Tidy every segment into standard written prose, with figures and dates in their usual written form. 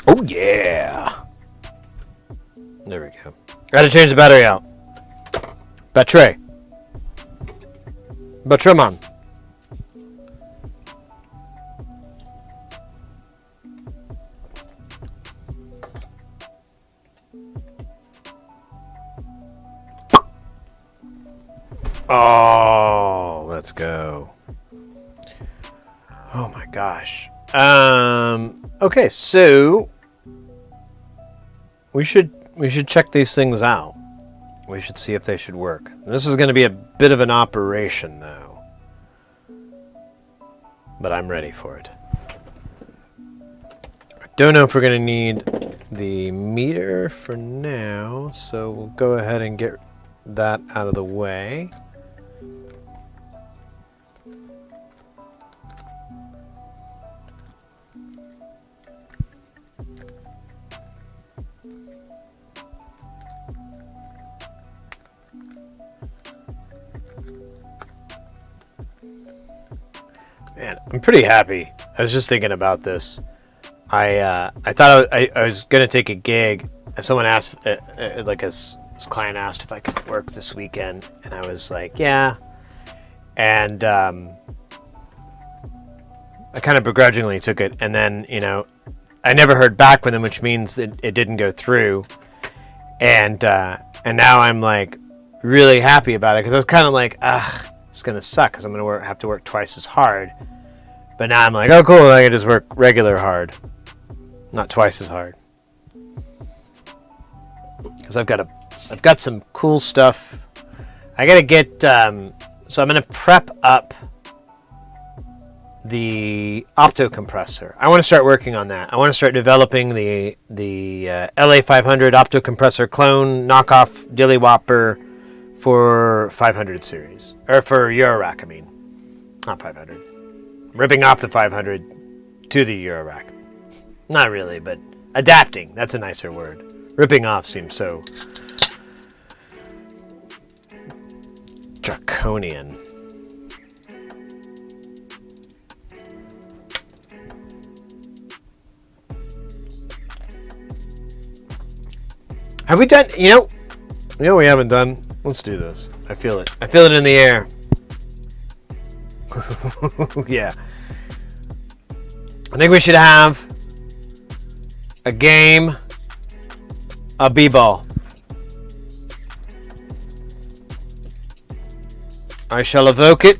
Oh, yeah. There we go. Gotta change the battery out. Battery. Batreman. Oh, let's go. Oh my gosh. Okay, so we should check these things out. We should see if they should work. This is going to be a bit of an operation, though. But I'm ready for it. I don't know if we're going to need the meter for now, so we'll go ahead and get that out of the way. Man, I'm pretty happy. I was just thinking about this. I thought I was gonna take a gig. Someone asked, like his client asked if I could work this weekend, and I was like, yeah. And I kind of begrudgingly took it, and then I never heard back from them, which means it didn't go through. And now I'm like really happy about it because I was kind of like, it's gonna suck because I'm gonna have to work twice as hard. But now I'm like, oh cool, I can just work regular hard, not twice as hard. Because I've got some cool stuff. I gotta get. So I'm gonna prep up the opto compressor. I want to start working on that. I want to start developing the LA500 opto compressor clone knockoff dilly whopper for 500 series, or for Eurorack. I mean, not 500. Ripping off the 500 to the Eurorack. Not really, but adapting. That's a nicer word. Ripping off seems so draconian. Have we done, we haven't done? Let's do this. I feel it. I feel it in the air. Yeah. I think we should have a game of b-ball. I shall evoke it.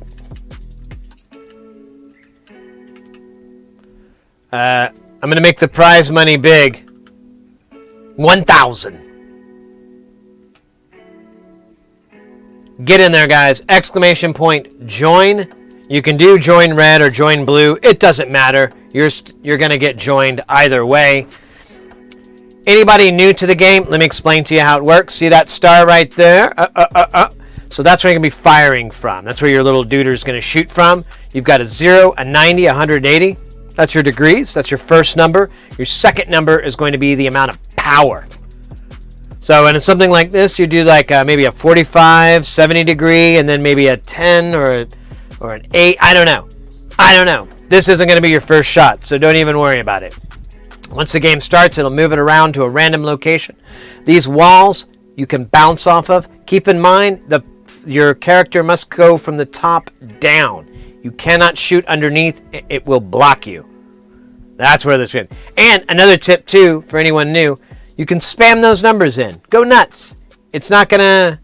I'm going to make the prize money big. 1,000. Get in there, guys. Exclamation point, join. You can do join red or join blue. It doesn't matter. You're going to get joined either way. Anybody new to the game, let me explain to you how it works. See that star right there? So that's where you're going to be firing from. That's where your little duder's going to shoot from. You've got a 0, a 90, 180. That's your degrees. That's your first number. Your second number is going to be the amount of power. So in something like this, you do like maybe a 45, 70 degree, and then maybe a 10 or an 8. I don't know. This isn't going to be your first shot, so don't even worry about it. Once the game starts, it'll move it around to a random location. These walls you can bounce off of. Keep in mind, your character must go from the top down. You cannot shoot underneath. It will block you. That's where this is. And another tip, too, for anyone new, you can spam those numbers in. Go nuts. It's not gonna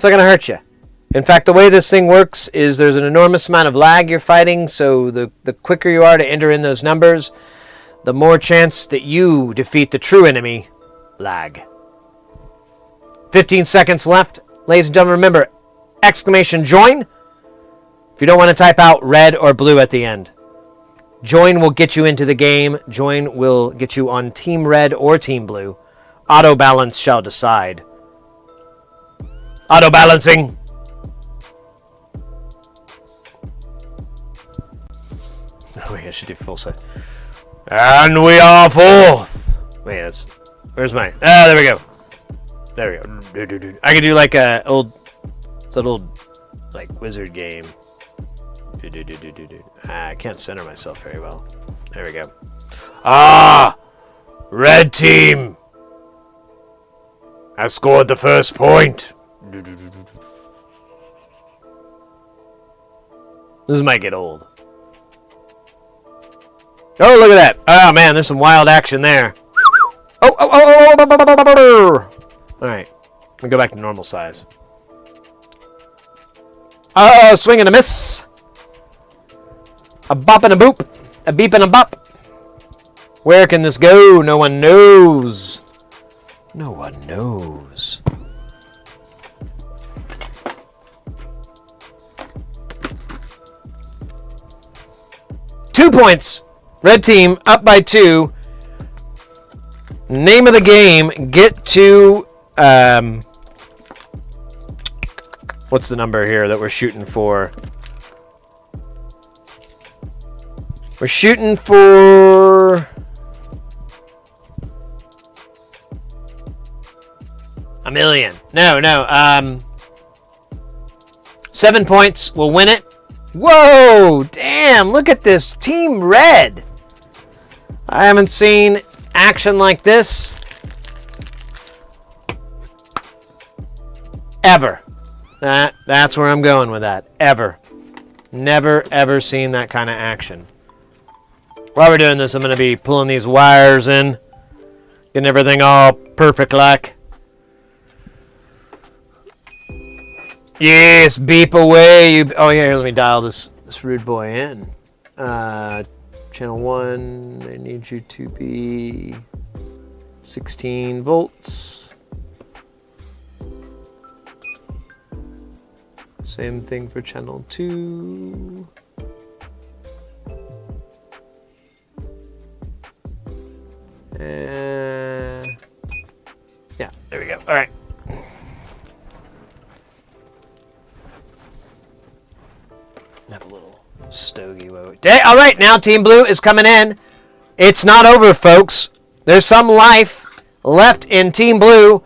hurt you. In fact, the way this thing works is there's an enormous amount of lag you're fighting, so the quicker you are to enter in those numbers, the more chance that you defeat the true enemy, lag. 15 seconds left. Ladies and gentlemen, remember, exclamation join. If you don't want to type out red or blue at the end. Join will get you into the game. Join will get you on Team Red or Team Blue. Auto balance shall decide. Auto balancing. Oh, wait, I should do full size. And we are fourth. Wait, that's... Where's mine? Ah, there we go. There we go. I could do like a old... It's an old, like, wizard game. I can't center myself very well. There we go. Ah! Red team has scored the first point. This might get old. Oh, look at that. Oh, man, there's some wild action there. Oh. All right. Let me go back to normal size. Oh, swing and a miss. A bop and a boop. A beep and a bop. Where can this go? No one knows. No one knows. Two points. Red team up by 2. Name of the game. Get to... what's the number here that we're shooting for? We're shooting for... a million. No. 7 points. We'll win it. Whoa! Damn, look at this. Team Red. I haven't seen action like this ever. That's where I'm going with that. Ever. Never, ever seen that kind of action. While we're doing this, I'm going to be pulling these wires in. Getting everything all perfect like. Yes, beep away. Oh, yeah, here, let me dial this rude boy in. Channel 1, I need you to be 16 volts. Same thing for channel 2. Yeah, there we go. All right. Have a little stogie. All right, now Team Blue is coming in. It's not over, folks. There's some life left in Team Blue.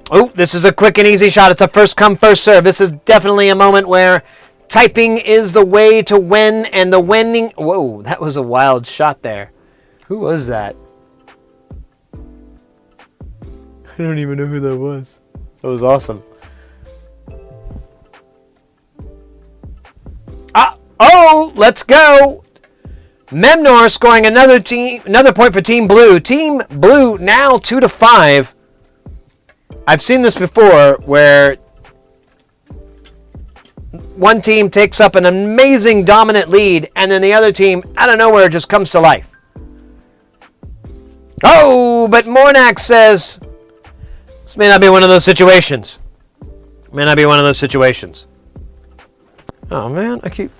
Oh, this is a quick and easy shot. It's a first come, first serve. This is definitely a moment where typing is the way to win, and the winning... Whoa, that was a wild shot there. Who was that? I don't even know who that was. That was awesome. Oh, let's go. Memnor scoring another point for Team Blue. Team Blue now 2-5. I've seen this before where one team takes up an amazing dominant lead and then the other team out of nowhere just comes to life. Oh, but Mornak says this may not be one of those situations. May not be one of those situations. Oh man, I keep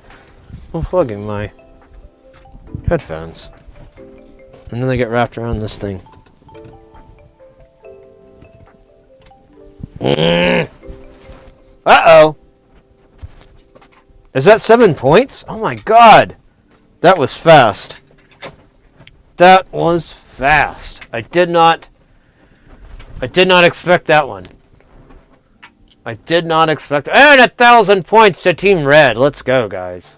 unplugging my headphones. And then they get wrapped around this thing. Uh-oh. Is that 7 points? Oh my god. That was fast. That was fast. I did not expect that one. I did not expect... And 1,000 points to Team Red. Let's go, guys.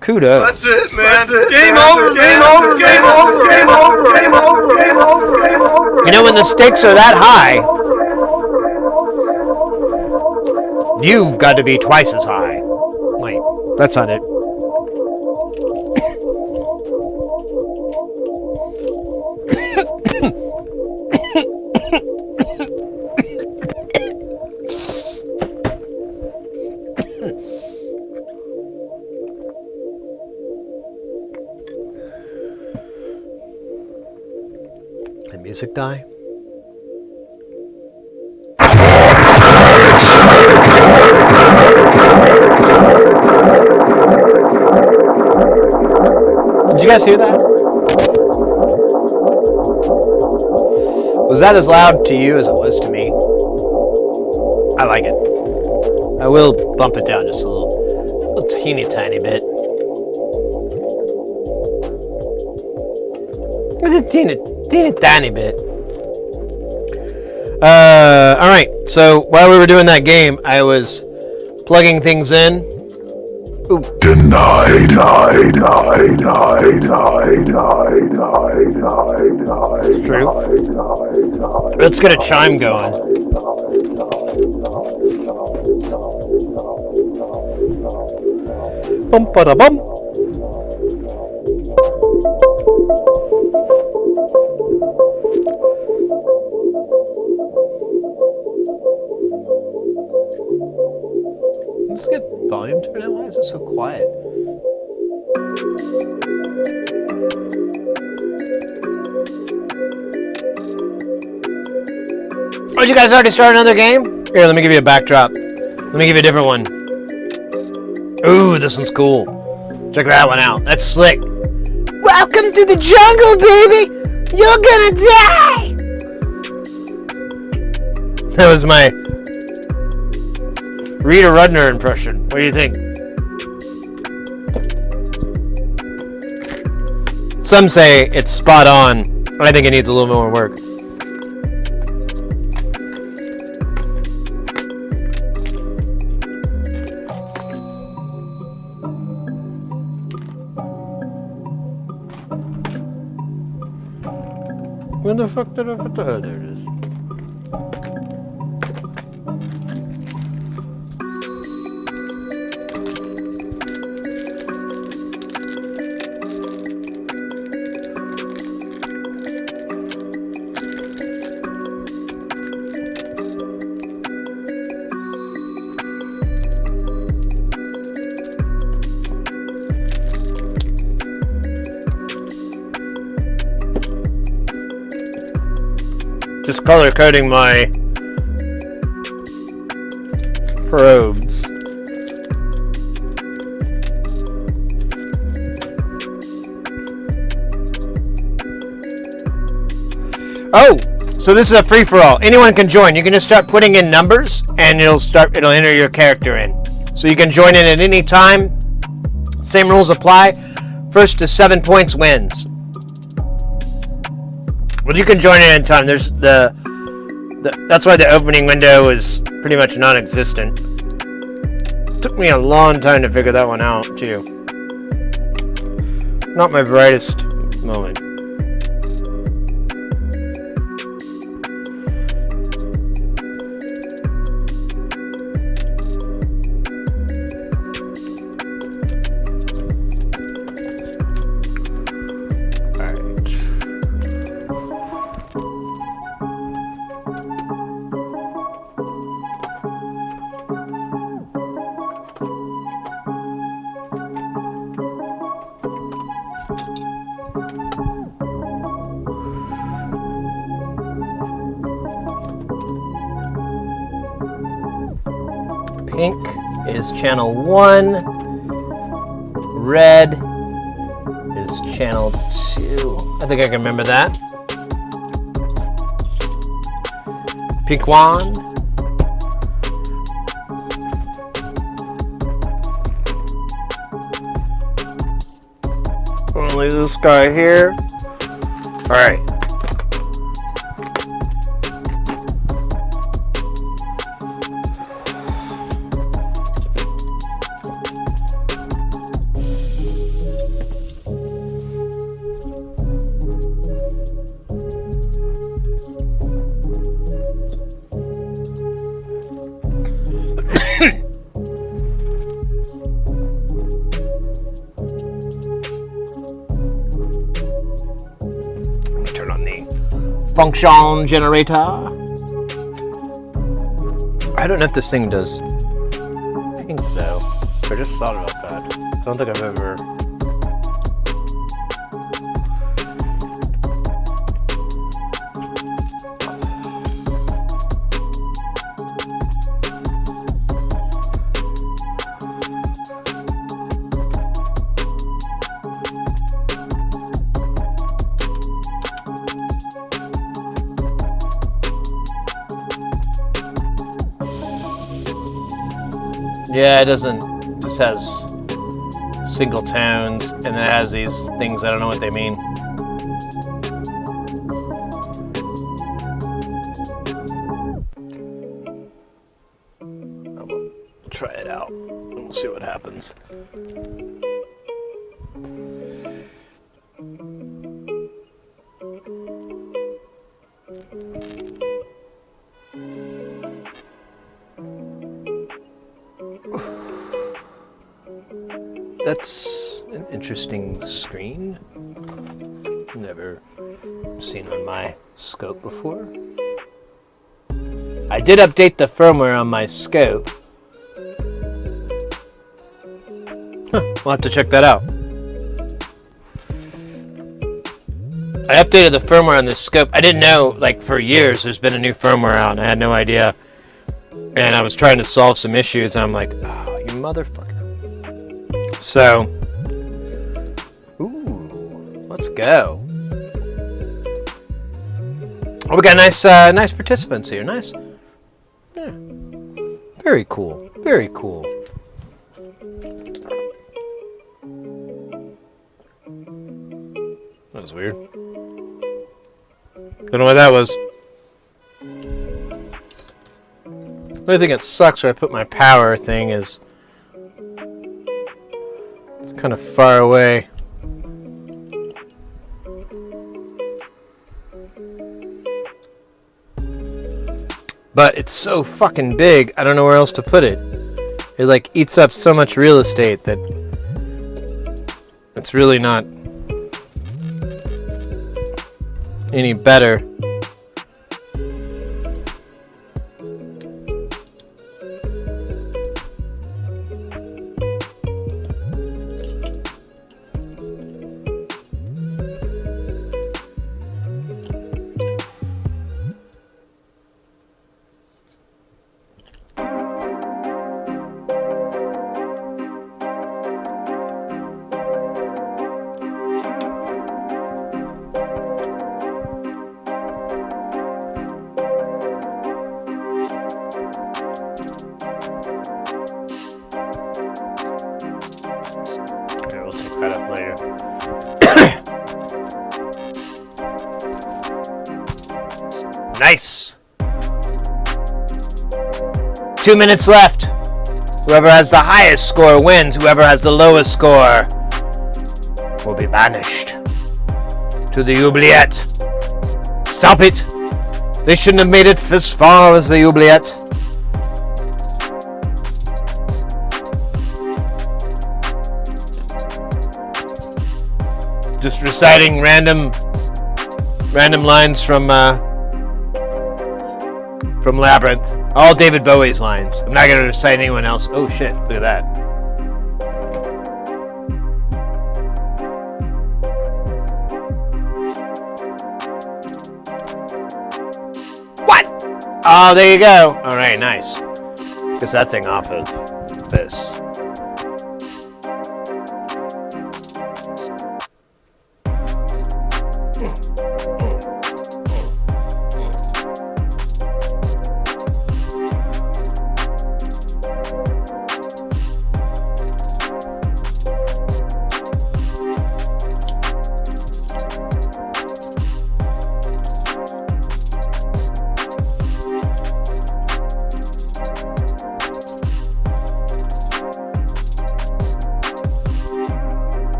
Kudos. That's it, man. Game over, game over, game over, game over, game over, game over, game over. You know, when the stakes are that high, you've got to be twice as high. Wait, that's not it. The music die? Did you guys hear that? Was that as loud to you as it was to me? I like it. I will bump it down just a little teeny tiny bit. Just teeny tiny bit. All right. So while we were doing that game, I was plugging things in. Ooh. Denied. It's true. Let's get a chime going. Bum ba bum. Let's get volume turned down. Why is it so quiet? Oh, you guys already started another game? Here, let me give you a backdrop. Let me give you a different one. Ooh, this one's cool. Check that one out. That's slick. Welcome to the jungle, baby! You're gonna die! That was my Rita Rudner impression. What do you think? Some say it's spot on. I think it needs a little more work. Where the fuck did I put the... Oh, there it is. Just color coding my probes. Oh, so this is a free-for-all. Anyone can join. You can just start putting in numbers and it'll enter your character in. So you can join in at any time. Same rules apply. First to 7 points wins. Well, you can join in anytime. There's that's why the opening window is pretty much non-existent. Took me a long time to figure that one out, too. Not my brightest moment. Pink is channel 1. Red is channel 2. I think I can remember that. Pink one. Only this guy here. All right. Turn on the function generator. I don't know if this thing does pink though. I just thought about that. I don't think I've ever. Yeah, it doesn't. It just has single tones, and then it has these things. I don't know what they mean. see what happens. That's an interesting screen. Never seen on my scope before. I did update the firmware on my scope. We'll have to check that out. I updated the firmware on this scope. I didn't know, like, for years there's been a new firmware out, and I had no idea. And I was trying to solve some issues, and I'm like, oh, you motherfucker. So, ooh, let's go. Oh, we got nice participants here. Nice. Yeah. Very cool. Very cool. That was weird. Don't know what that was. The only thing that sucks where I put my power thing is it's kind of far away. But it's so fucking big, I don't know where else to put it. It like eats up so much real estate that it's really not any better. Nice. 2 minutes left. Whoever has the highest score wins. Whoever has the lowest score will be banished to the oubliette. Stop it. They shouldn't have made it as far as the oubliette. Just reciting random lines from Labyrinth. All David Bowie's lines. I'm not going to recite anyone else. Oh shit, look at that. What? Oh, there you go. Alright, nice. Gets that thing off of this.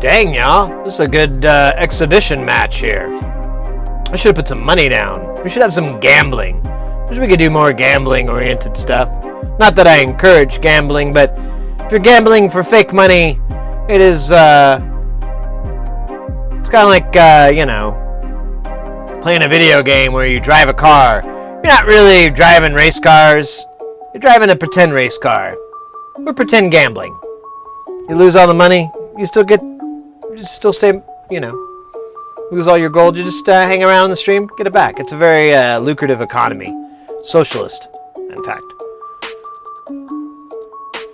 Dang, y'all. This is a good exhibition match here. I should have put some money down. We should have some gambling. Wish we could do more gambling-oriented stuff. Not that I encourage gambling, but if you're gambling for fake money, it is, it's kind of like, you know, playing a video game where you drive a car. You're not really driving race cars. You're driving a pretend race car. Or pretend gambling. You lose all the money, you still stay, you know, lose all your gold, you just hang around the stream, get it back. It's a very lucrative economy. Socialist, in fact.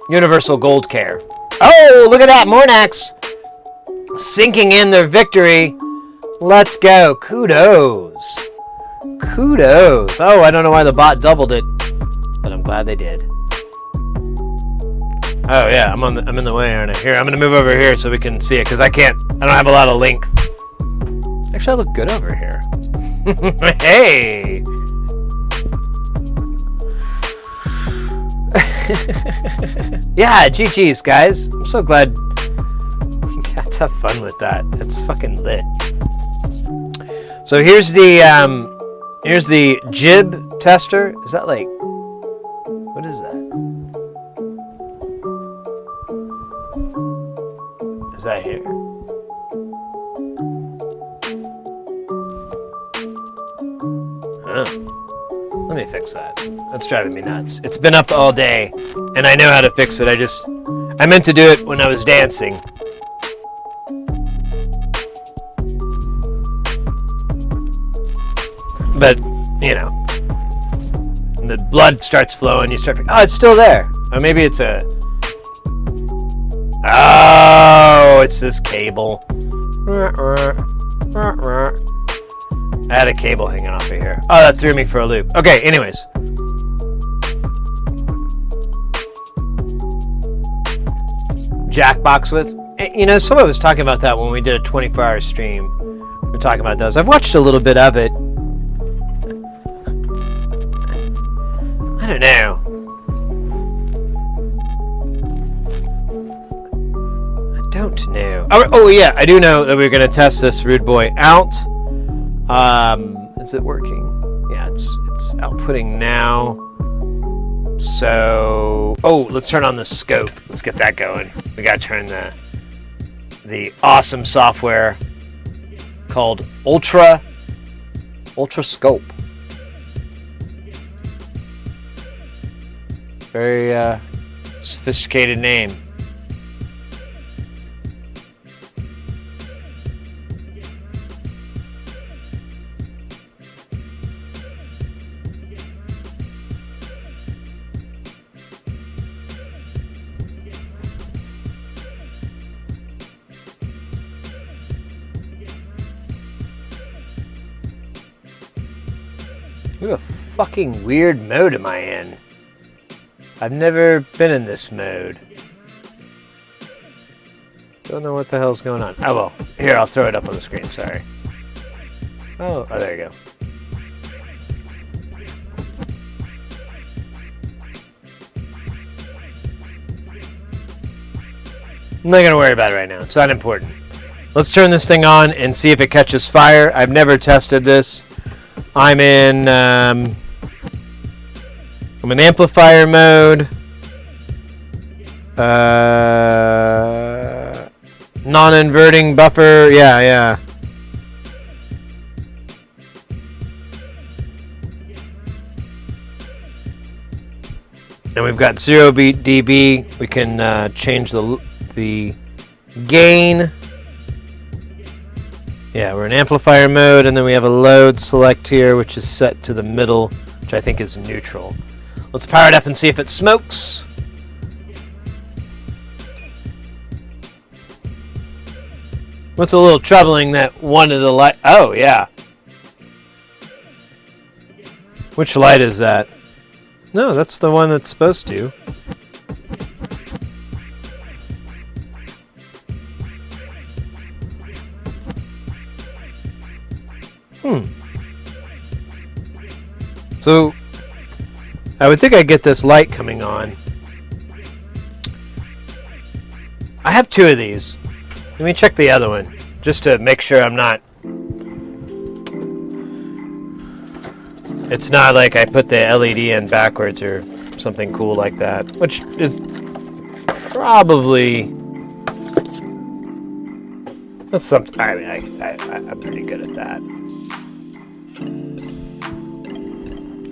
Universal gold care. Oh, look at that, Mornax sinking in their victory. Let's go. Kudos. Kudos. Oh, I don't know why the bot doubled it, but I'm glad they did. Oh yeah, I'm in the way, aren't I? Here, I'm gonna move over here so we can see it, because I don't have a lot of length. Actually, I look good over here. Hey! Yeah, GG's, guys. I'm so glad. Let's have fun with that. That's fucking lit. So here's the jib tester. Is that like, what is that? Is that here? Huh. Let me fix that. That's driving me nuts. It's been up all day, and I know how to fix it. I meant to do it when I was dancing. But, you know, the blood starts flowing, you start, oh, it's still there. Or maybe it's oh, it's this cable. I had a cable hanging off of here. Oh, that threw me for a loop. Okay, anyways. Jackbox with, you know, someone was talking about that when we did a 24-hour stream. We're talking about those. I've watched a little bit of it. I don't know. I don't know. Oh yeah, I do know that we're going to test this Rude Boy out. Is it working? Yeah, it's outputting now. So, oh, let's turn on the scope. Let's get that going. We got to turn the awesome software called Ultra Scope. Very sophisticated name. What a fucking weird mode am I in? I've never been in this mode. Don't know what the hell's going on. Oh well, here, I'll throw it up on the screen, sorry. Oh, there you go. I'm not gonna worry about it right now, it's not important. Let's turn this thing on and see if it catches fire. I've never tested this. I'm in amplifier mode, non-inverting buffer, yeah. And we've got 0 dB. We can change the gain. Yeah, we're in amplifier mode, and then we have a load select here, which is set to the middle, which I think is neutral. Let's power it up and see if it smokes. What's a little troubling that one of the light... Oh, yeah. Which light is that? No, that's the one that's supposed to. So, I would think I'd get this light coming on. I have 2 of these. Let me check the other one, just to make sure I'm not... It's not like I put the LED in backwards or something cool like that, which is probably... That's something... I mean, I'm pretty good at that.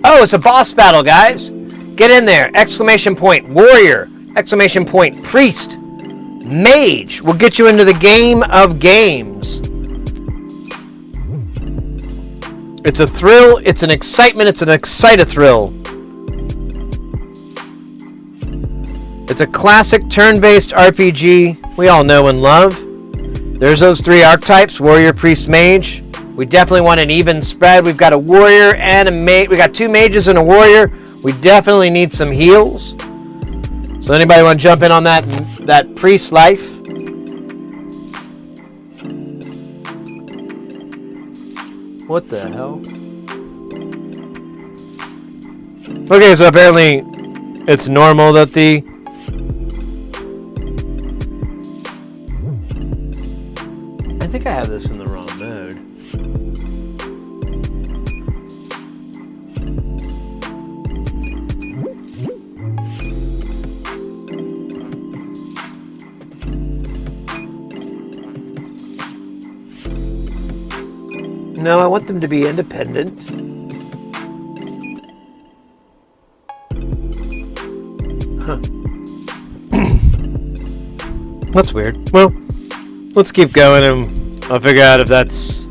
Oh, it's a boss battle, guys. Get in there. Exclamation point warrior. Exclamation point priest. Mage. We'll get you into the game of games. It's a thrill. It's an excitement. It's an excite-a-thrill. It's a classic turn-based RPG we all know and love. There's those 3 archetypes, warrior, priest, mage. We definitely want an even spread. We've got a warrior and a mage. We got 2 mages and a warrior. We definitely need some heals. So anybody want to jump in on that priest life? What the hell? Okay, so apparently it's normal that the I think I have this in the wrong mode. No, I want them to be independent. Huh. That's weird. Well, let's keep going and I'll figure out if that's...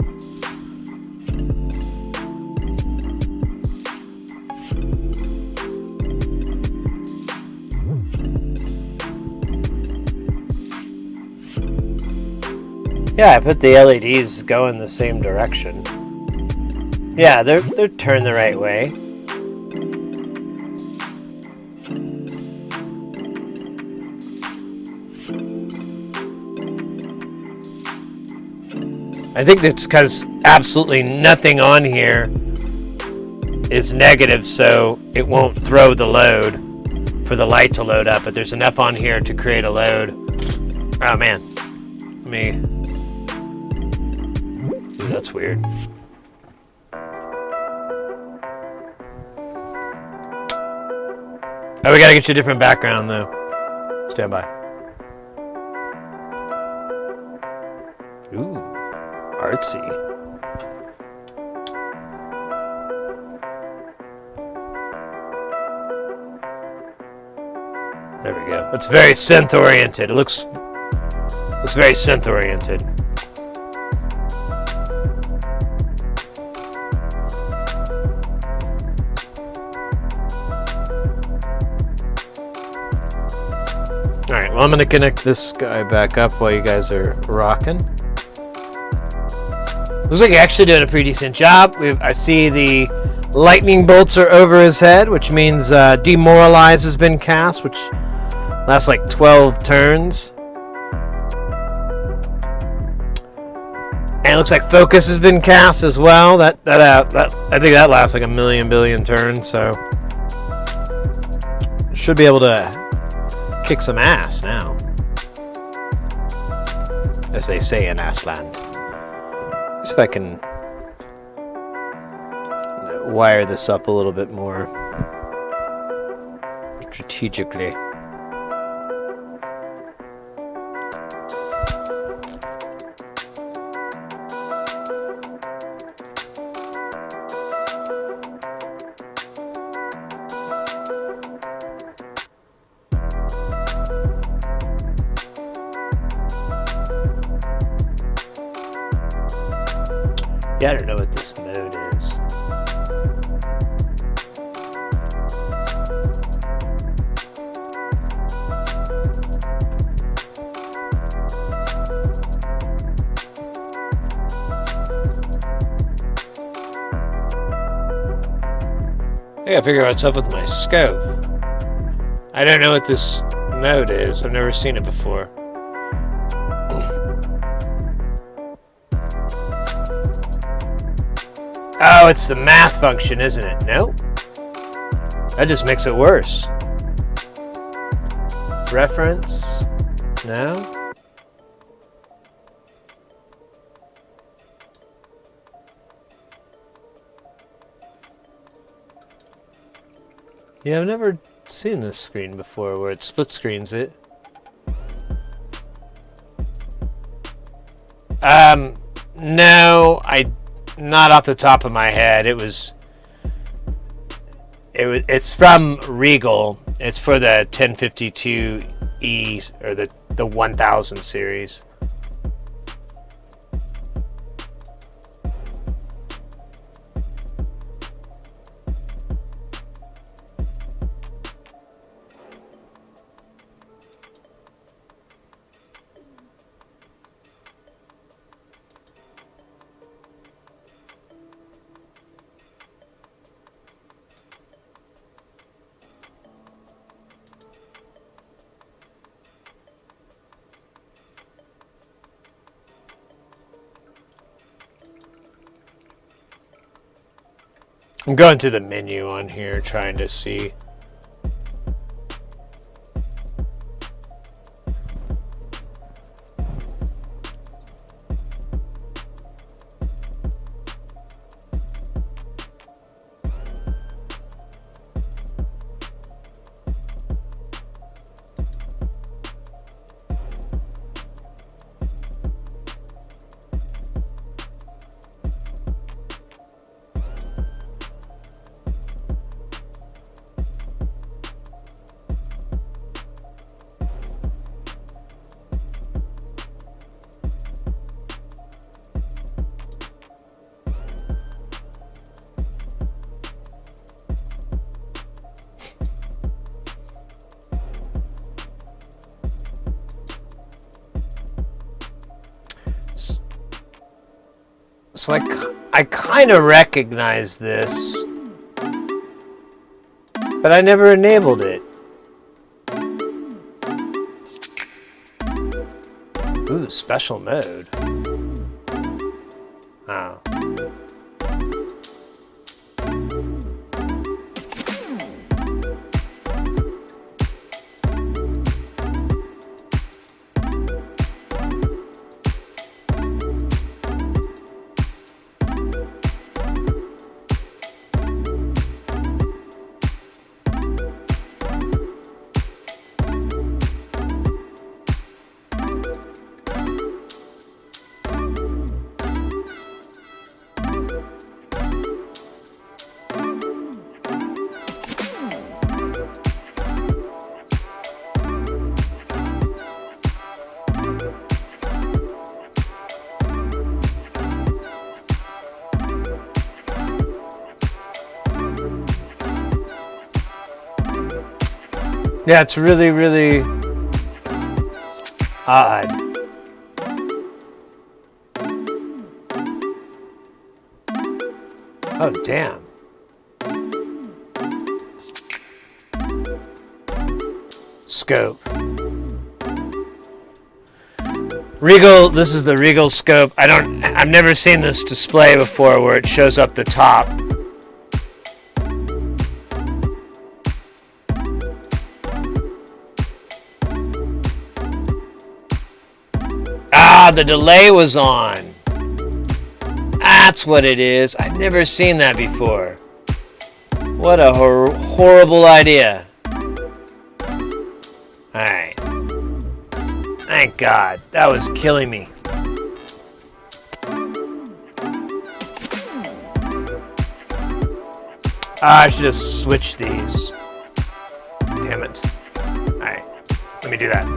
Yeah, I put the LEDs going the same direction. Yeah, they're turned the right way. I think that's because absolutely nothing on here is negative, so it won't throw the load for the light to load up, but there's enough on here to create a load. Oh man, Ooh, that's weird. Oh, we gotta get you a different background though. Stand by. Ooh, artsy. There we go. It's very synth oriented. It looks very synth oriented. Alright, well I'm going to connect this guy back up while you guys are rocking. Looks like you're actually doing a pretty decent job. I see the lightning bolts are over his head, which means Demoralize has been cast, which lasts like 12 turns. And it looks like Focus has been cast as well. That I think that lasts like a billion turns, so should be able to kick some ass now, as they say in Assland. See if I can wire this up a little bit more strategically. Yeah, I don't know what this mode is. I gotta figure out what's up with my scope. I don't know what this mode is. I've never seen it before. Oh, it's the math function, isn't it? Nope. That just makes it worse. Reference? No? Yeah, I've never seen this screen before where it split screens it. No, not off the top of my head. It's from Regal. It's for the 1052E or the 1000 series. I'm going to the menu on here trying to see. So I kind of recognize this, but I never enabled it. Ooh, special mode. Oh. Yeah, it's really, really odd. Oh, damn. Scope. Regal, this is the Regal scope. I've never seen this display before where it shows up the top. Ah, the delay was on. That's what it is. I've never seen that before. What a horrible idea. Alright. Thank God. That was killing me. I should have switched these. Damn it. Alright. Let me do that.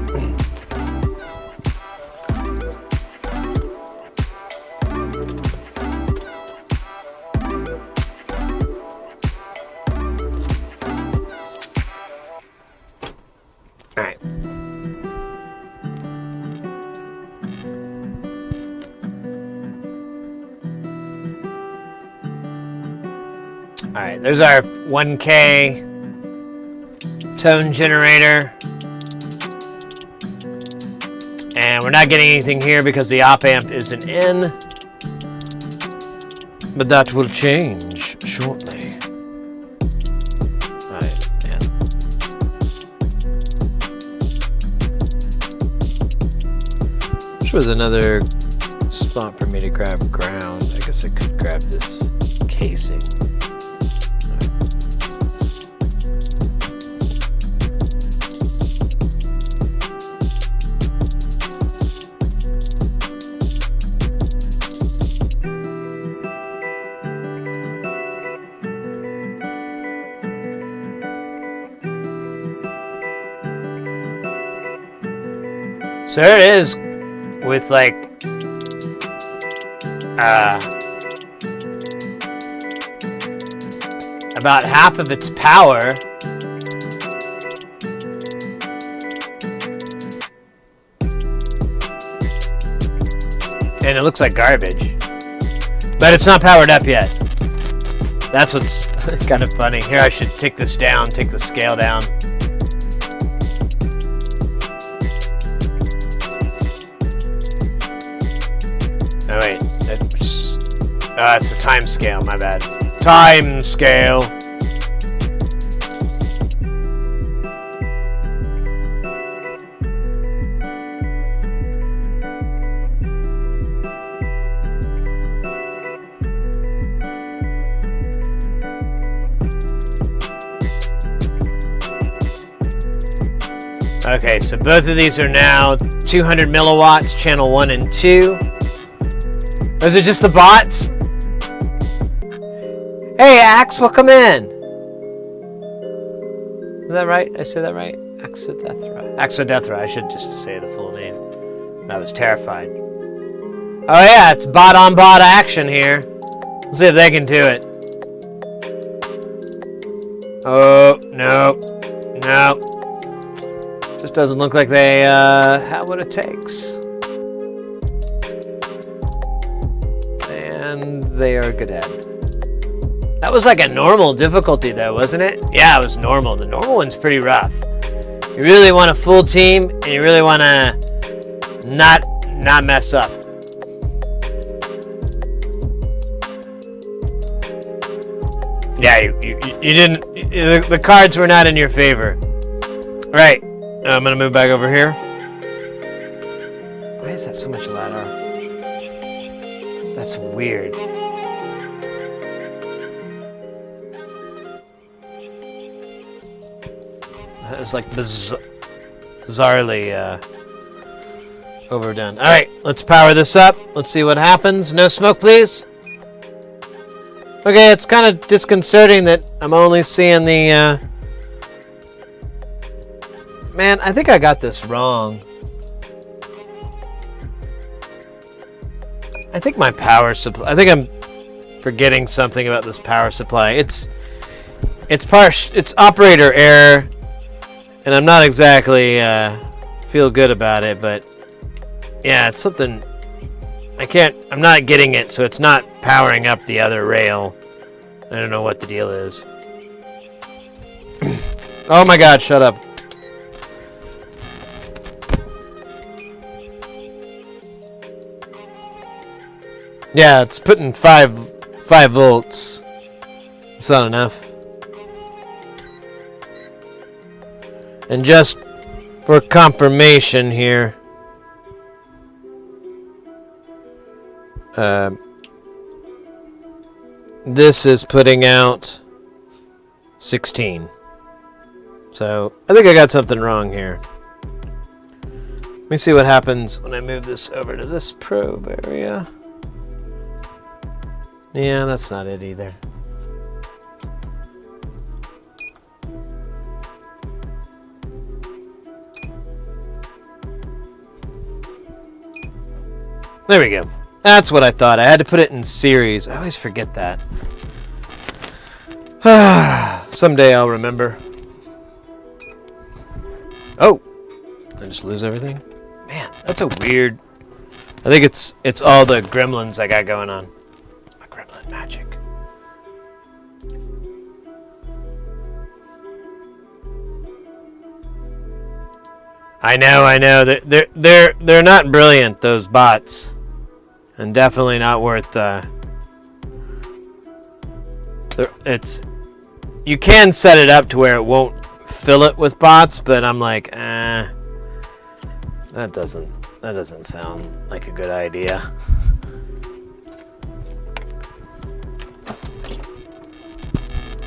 Alright. Alright, there's our 1K tone generator. And we're not getting anything here because the OpAmp isn't in. But that will change shortly. Alright, yeah. This was another spot for me to grab ground. I guess I could grab this casing. So there it is with like about half of its power. And it looks like garbage. But it's not powered up yet. That's what's kind of funny. Here, I should take this down, take the scale down. Oh wait, that's a time scale, my bad. Time scale. Okay, so both of these are now 200 milliwatts, channel 1 and 2. Those are just the bots? Hey, Axe, welcome in. Is that right? Did I say that right? Axodethra. Axodethra, I should just say the full name. I was terrified. Oh yeah, it's bot-on-bot action here. Let's see if they can do it. Oh, no. No. Just doesn't look like they have what it takes. And they are good at. That was like a normal difficulty though, wasn't it? Yeah, it was normal. The normal one's pretty rough. You really want a full team, and you really want to not mess up. Yeah, you didn't. The cards were not in your favor. Right. I'm gonna move back over here. Why is that so much louder? That's weird. It's like bizarrely overdone. All right, let's power this up. Let's see what happens. No smoke, please. Okay, it's kind of disconcerting that I'm only seeing the... Man, I think I got this wrong. I think my power supply... I think I'm forgetting something about this power supply. It's operator error, and I'm not exactly feel good about it, but yeah, it's something... I'm not getting it, so it's not powering up the other rail. I don't know what the deal is. Oh my god, shut up. Yeah, it's putting 5 volts. It's not enough. And just for confirmation here, this is putting out 16. So I think I got something wrong here. Let me see what happens when I move this over to this probe area. Yeah, that's not it either. There we go. That's what I thought. I had to put it in series. I always forget that. Someday I'll remember. Oh! Did I just lose everything? Man, that's a weird... I think it's all the gremlins I got going on. My gremlin magic. I know. They're not brilliant, those bots. And definitely not worth you can set it up to where it won't fill it with bots, but I'm like, that doesn't sound like a good idea.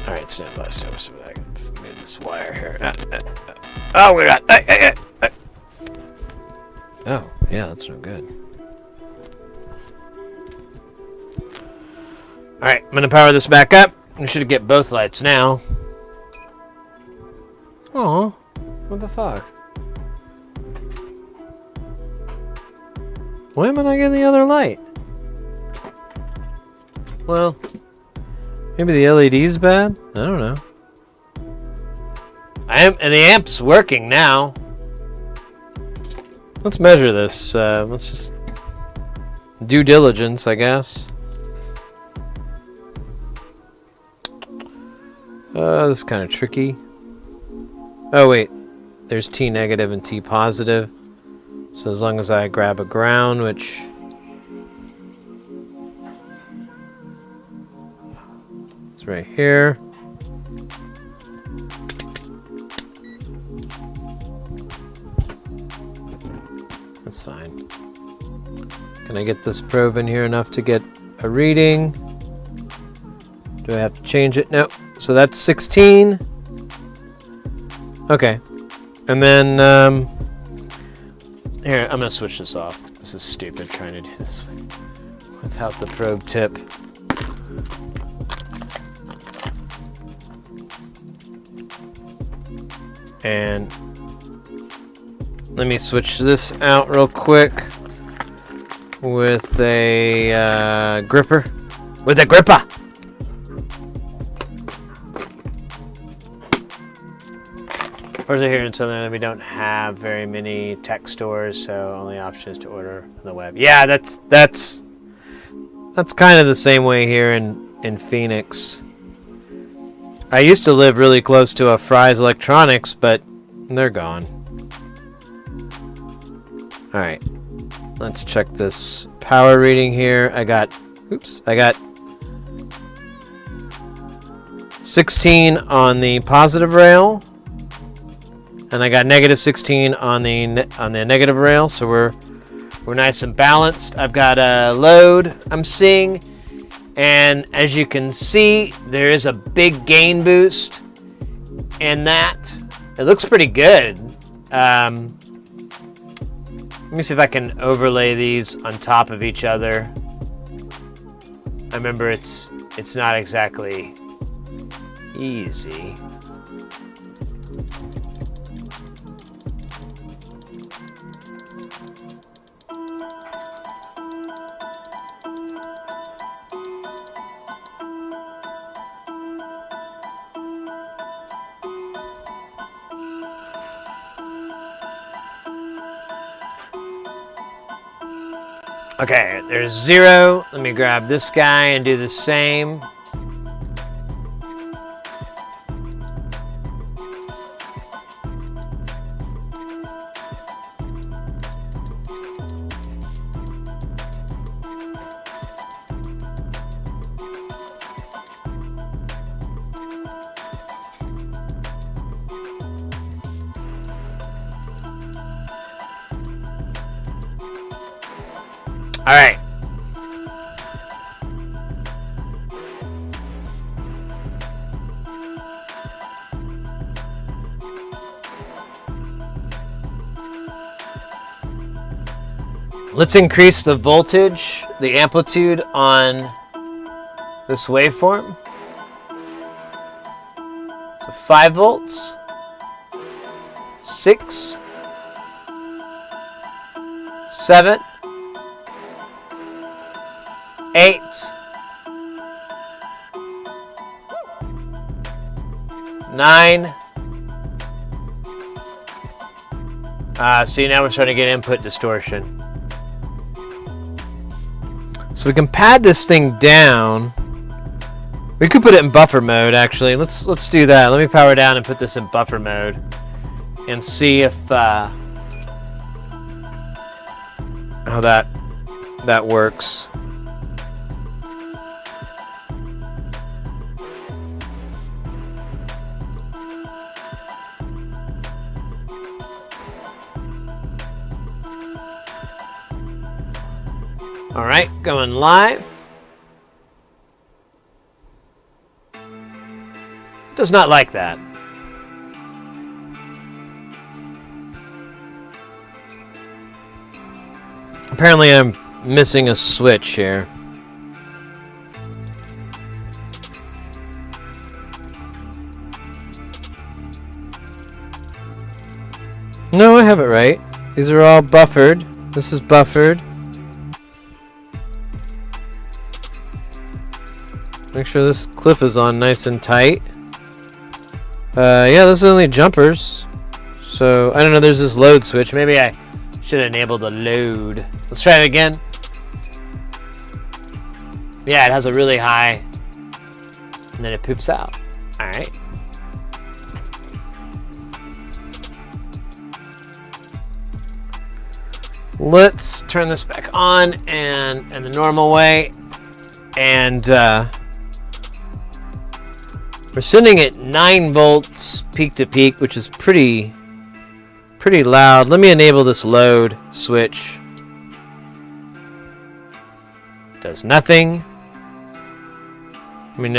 All right, stand by. So I can move this wire here. Oh my god! Oh yeah, that's no good. Alright, I'm going to power this back up. We should get both lights now. Aw, what the fuck? Why am I not getting the other light? Well, maybe the LED's bad? I don't know. And the amp's working now. Let's measure this. Let's just... due diligence, I guess. This is kind of tricky. Oh wait, there's T negative and T positive. So as long as I grab a ground, which... it's right here. That's fine. Can I get this probe in here enough to get a reading? Do I have to change it? No. So that's 16. Okay. And then, here, I'm going to switch this off. This is stupid trying to do this without the probe tip. And let me switch this out real quick with a gripper. With a gripper! Orders are here in Southern, we don't have very many tech stores, so only option is to order on the web. Yeah, that's That's kind of the same way here in Phoenix. I used to live really close to a Fry's Electronics, but they're gone. Alright, let's check this power reading here. I got 16 on the positive rail, and I got negative 16 on the negative rail, so we're nice and balanced. I've got a load I'm seeing, and as you can see, there is a big gain boost in that. It looks pretty good. Let me see if I can overlay these on top of each other. I remember it's not exactly easy. Okay, there's 0. Let me grab this guy and do the same. All right. Let's increase the voltage, the amplitude on this waveform to 5 volts, 6, 7, 8, 9. See, now we're starting to get input distortion. So we can pad this thing down. We could put it in buffer mode, actually. Let's do that. Let me power down and put this in buffer mode and see if how that works. All right, going live. Does not like that. Apparently I'm missing a switch here. No, I have it right. These are all buffered. This is buffered. Make sure this clip is on nice and tight. Yeah, those are only jumpers. So, I don't know, there's this load switch. Maybe I should enable the load. Let's try it again. Yeah, it has a really high, and then it poops out. All right. Let's turn this back on and in the normal way. And we're sending it 9 volts peak to peak, which is pretty loud. Let me enable this load switch. Does nothing. Let me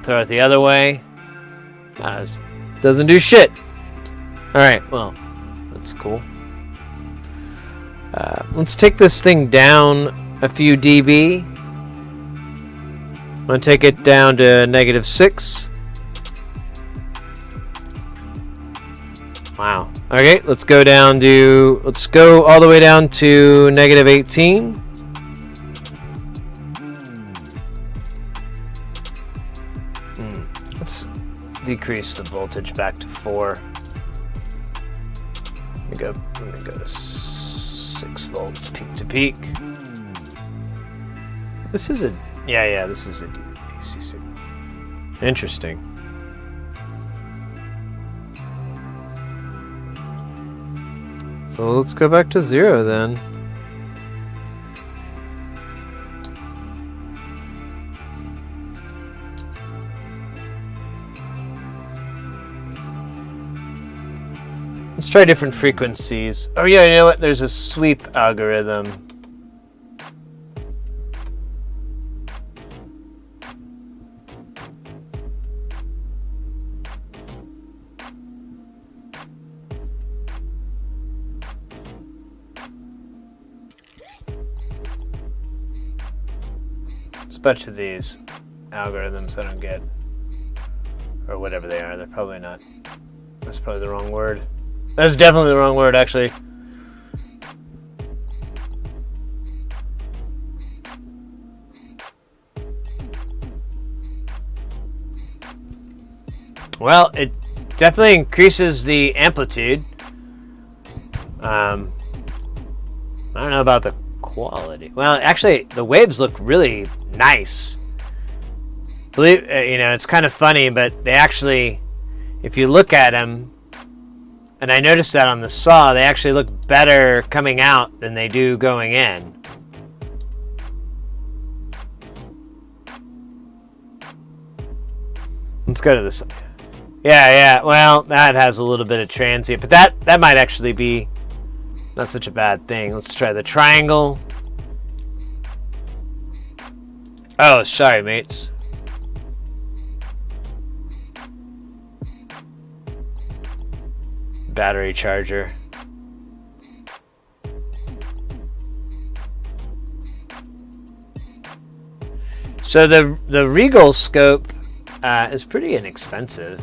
throw it the other way. Doesn't do shit. All right, well, that's cool. Let's take this thing down a few dB. I'm gonna take it down to -6. Wow. Okay, let's go all the way down to -18. Let's decrease the voltage back to 4. I'm gonna go to 6 volts peak to peak. This is a... Yeah, this is a DC signal. Interesting. So let's go back to 0 then. Let's try different frequencies. Oh yeah, you know what? There's a sweep algorithm. There's a bunch of these algorithms I don't get. Or whatever they are. They're probably not. That's probably the wrong word. That's definitely the wrong word, actually. Well, it definitely increases the amplitude. I don't know about the quality. Well, actually, the waves look really nice. Believe, it's kind of funny, but they actually, if you look at them, and I noticed that on the saw, they actually look better coming out than they do going in. Let's go to this. Yeah. Well, that has a little bit of transient, but that might actually be not such a bad thing. Let's try the triangle. Oh, sorry, mates. Battery charger. So the Regal scope is pretty inexpensive.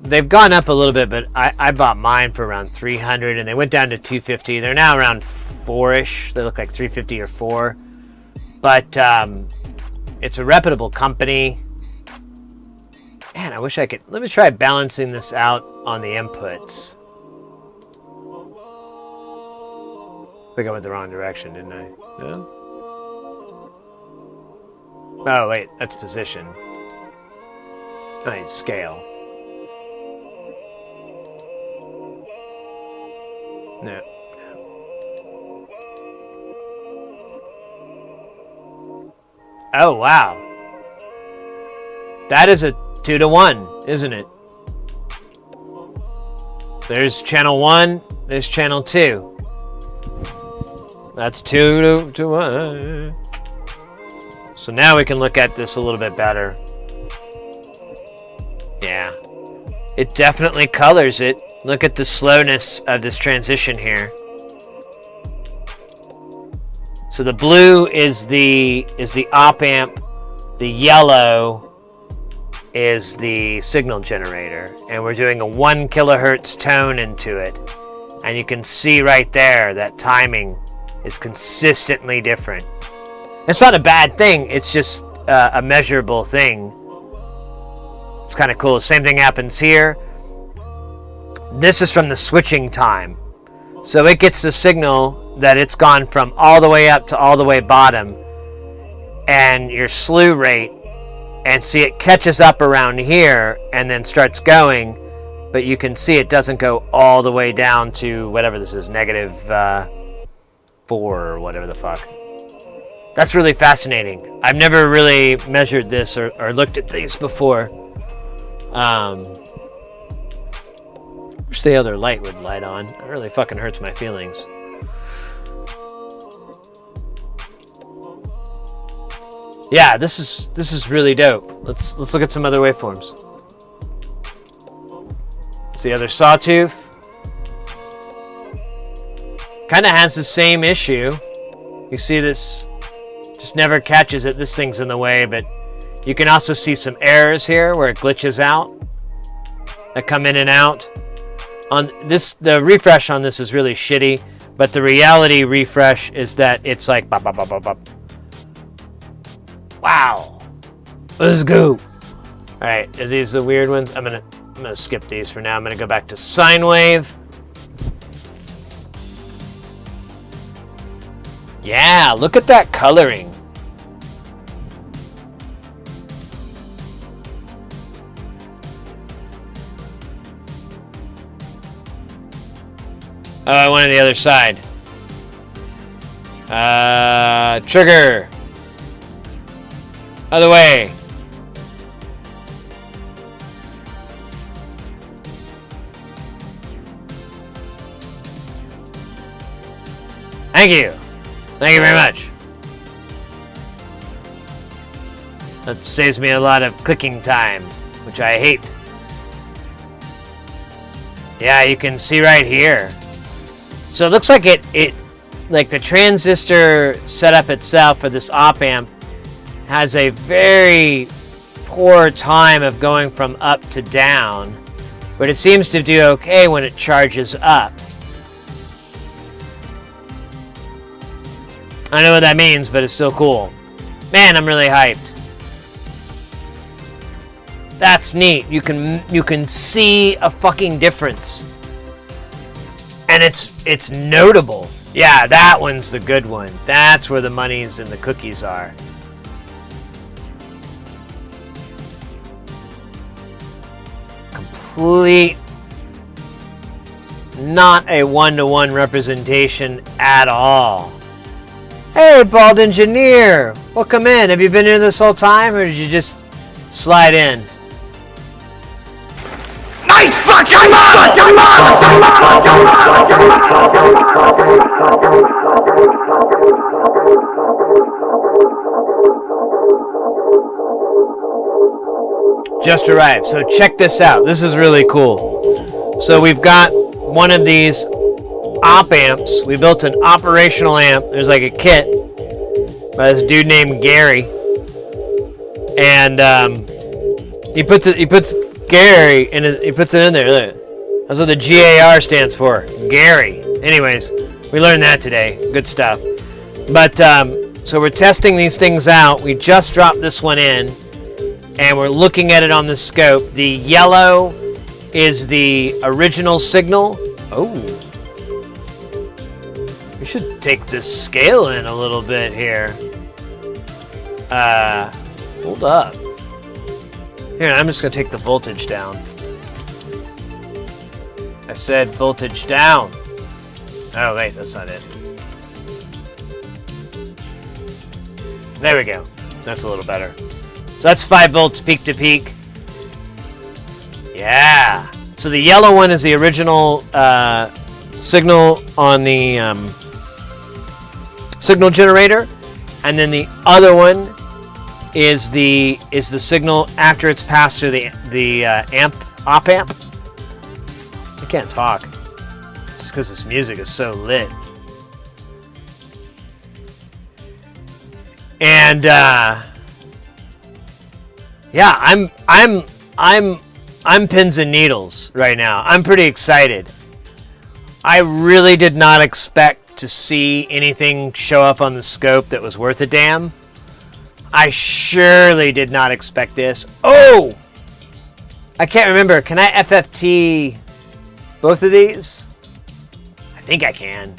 They've gone up a little bit, but I bought mine for around 300, and they went down to 250. They're now around 4-ish. They look like 350 or 4, but it's a reputable company. Man, I wish I could. Let me try balancing this out on the inputs. I think I went the wrong direction, didn't I? No? Oh, wait. That's position. I need scale. No. Oh, wow. That is a 2-to-1, isn't it? There's channel 1, there's channel 2. That's 2-to-1. So now we can look at this a little bit better. Yeah. It definitely colors it. Look at the slowness of this transition here. So the blue is the op-amp, the yellow is the signal generator, and we're doing a 1 kilohertz tone into it, and you can see right there that timing is consistently different. It's not a bad thing, it's just a measurable thing. It's kind of cool. Same thing happens here. This is from the switching time, so it gets the signal that it's gone from all the way up to all the way bottom, and your slew rate. And see, it catches up around here and then starts going, but you can see it doesn't go all the way down to whatever this is, -4 or whatever the fuck. That's really fascinating. I've never really measured this or looked at these before. Wish the other light would light on. It really fucking hurts my feelings. Yeah, this is really dope. Let's look at some other waveforms. It's the other sawtooth. Kind of has the same issue. You see this just never catches it. This thing's in the way, but you can also see some errors here where it glitches out that come in and out. On this, the refresh on this is really shitty, but the reality refresh is that it's like bop, bop, bop, bop, bop. Wow. Let's go. All right, are these the weird ones? I'm gonna skip these for now. I'm gonna go back to sine wave. Yeah, look at that coloring. Oh, I went on the other side. Trigger. Other way. Thank you. Thank you very much. That saves me a lot of clicking time, which I hate. Yeah, you can see right here. So it looks like it like the transistor setup itself for this op-amp has a very poor time of going from up to down, but it seems to do okay when it charges up. I know what that means, but it's still cool. Man, I'm really hyped. That's neat. You can see a fucking difference. And it's notable. Yeah, that one's the good one. That's where the monies and the cookies are. Complete, not a one-to-one representation at all. Hey, Bald Engineer! Welcome in. Have you been here this whole time, or did you just slide in? Nice fucking Just arrived. So check this out. This is really cool. So we've got one of these op amps. We built an operational amp. There's like a kit by this dude named Gary, and he puts Gary and he puts it in there. Look. That's what the GAR stands for. Gary. Anyways, we learned that today. Good stuff. But so we're testing these things out. We just dropped this one in, and we're looking at it on the scope. The yellow is the original signal. Oh. We should take this scale in a little bit here. Hold up. Here, I'm just going to take the voltage down. I said voltage down. Oh, wait, that's not it. There we go. That's a little better. So that's 5 volts peak to peak. Yeah. So the yellow one is the original signal on the signal generator, and then the other one is the signal after it's passed through the op amp. I can't talk. It's because this music is so lit. And yeah, I'm pins and needles right now. I'm pretty excited. I really did not expect to see anything show up on the scope that was worth a damn. I surely did not expect this. Oh! I can't remember. Can I FFT both of these? I think I can.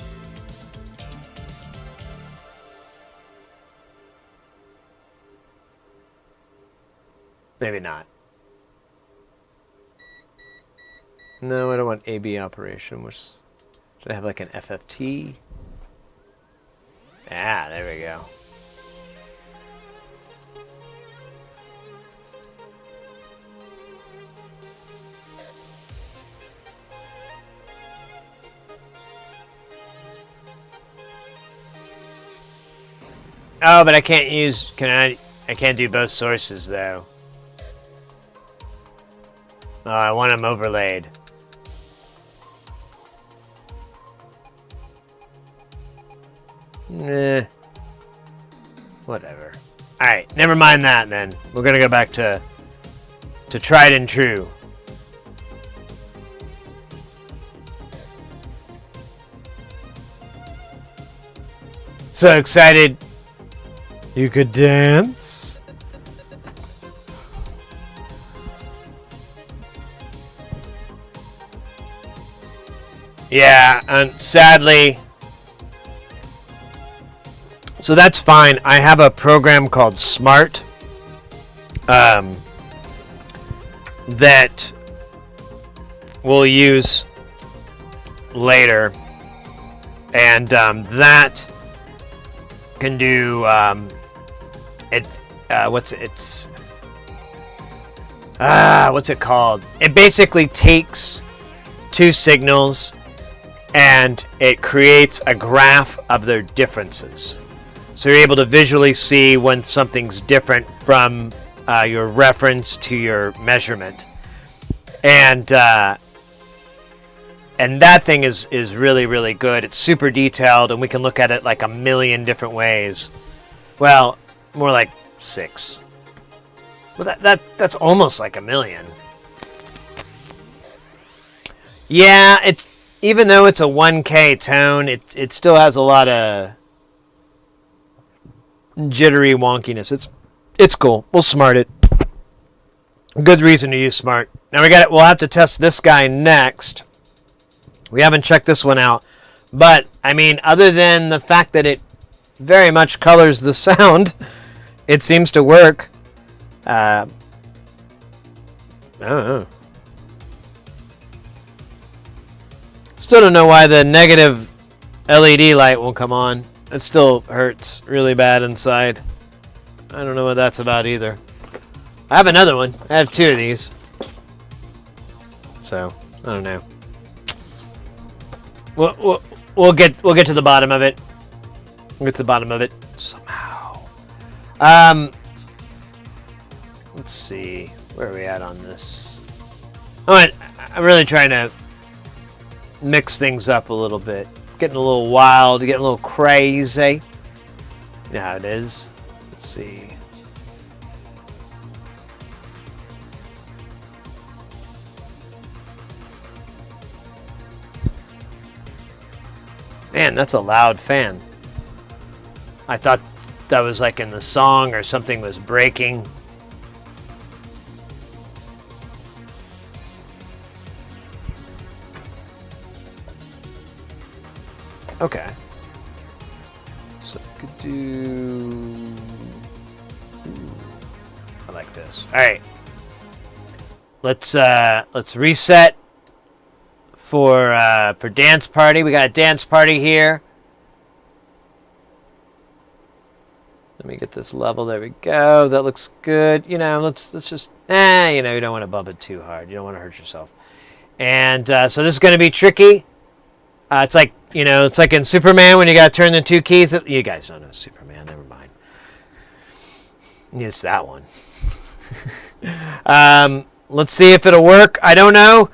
Maybe not. No, I don't want AB operation. Should I have like an FFT? Ah, there we go. Oh, but I can't use, I can't do both sources though. Oh, I want them overlaid. Nah. Whatever. Alright, never mind that then. We're gonna go back to tried and true. So excited you could dance. Yeah, and sadly So that's fine. I have a program called Smart that we'll use later, and that can do what's it called? It basically takes two signals and it creates a graph of their differences. So you're able to visually see when something's different from your reference to your measurement. And that thing is really, really good. It's super detailed, and we can look at it like a million different ways. Well, more like 6. Well, that's almost like a million. Yeah, even though it's a 1K tone, it still has a lot of jittery wonkiness. It's cool. We'll smart it. Good reason to use smart. Now we'll have to test this guy next. We haven't checked this one out, but I mean, other than the fact that it very much colors the sound, it seems to work. I don't know. Still don't know why the negative LED light won't come on. It still hurts really bad inside. I don't know what that's about either. I have another one. I have 2 of these. So, I don't know. We'll get to the bottom of it. We'll get to the bottom of it somehow. Let's see. Where are we at on this? I'm really trying to mix things up a little bit. Getting a little wild, getting a little crazy. You know how it is. Let's see. Man, that's a loud fan. I thought that was like in the song or something was breaking. Okay. So I could do... I like this. All right. Let's reset for dance party. We got a dance party here. Let me get this level. There we go. That looks good. You know, let's just you know, you don't want to bump it too hard. You don't want to hurt yourself. And so this is going to be tricky. It's like, you know, it's like in Superman when you got to turn the 2 keys. You guys don't know Superman. Never mind. It's that one. Let's see if it'll work. I don't know.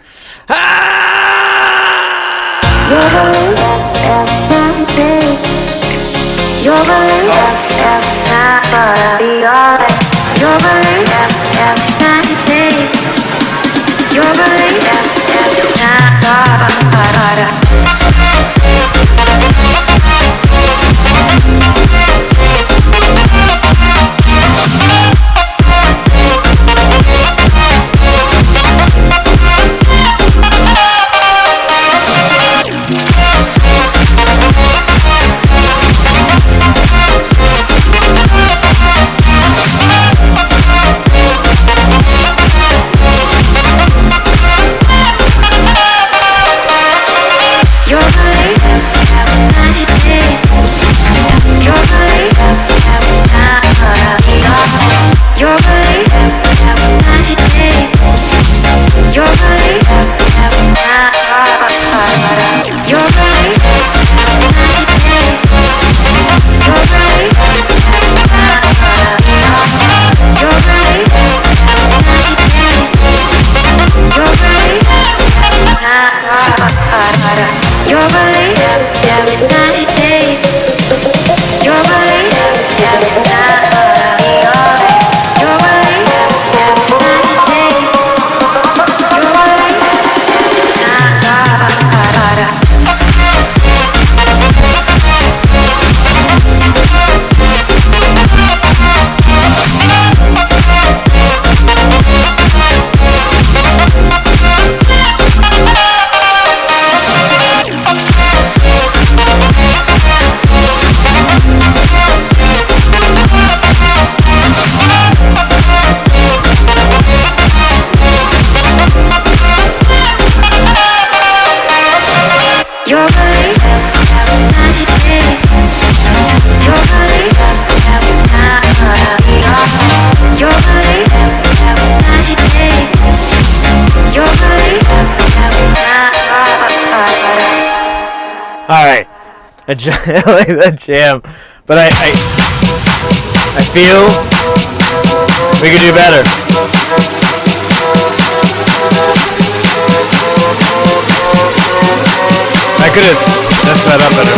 All right, I like that jam, but I feel we could do better. I could have messed that up better.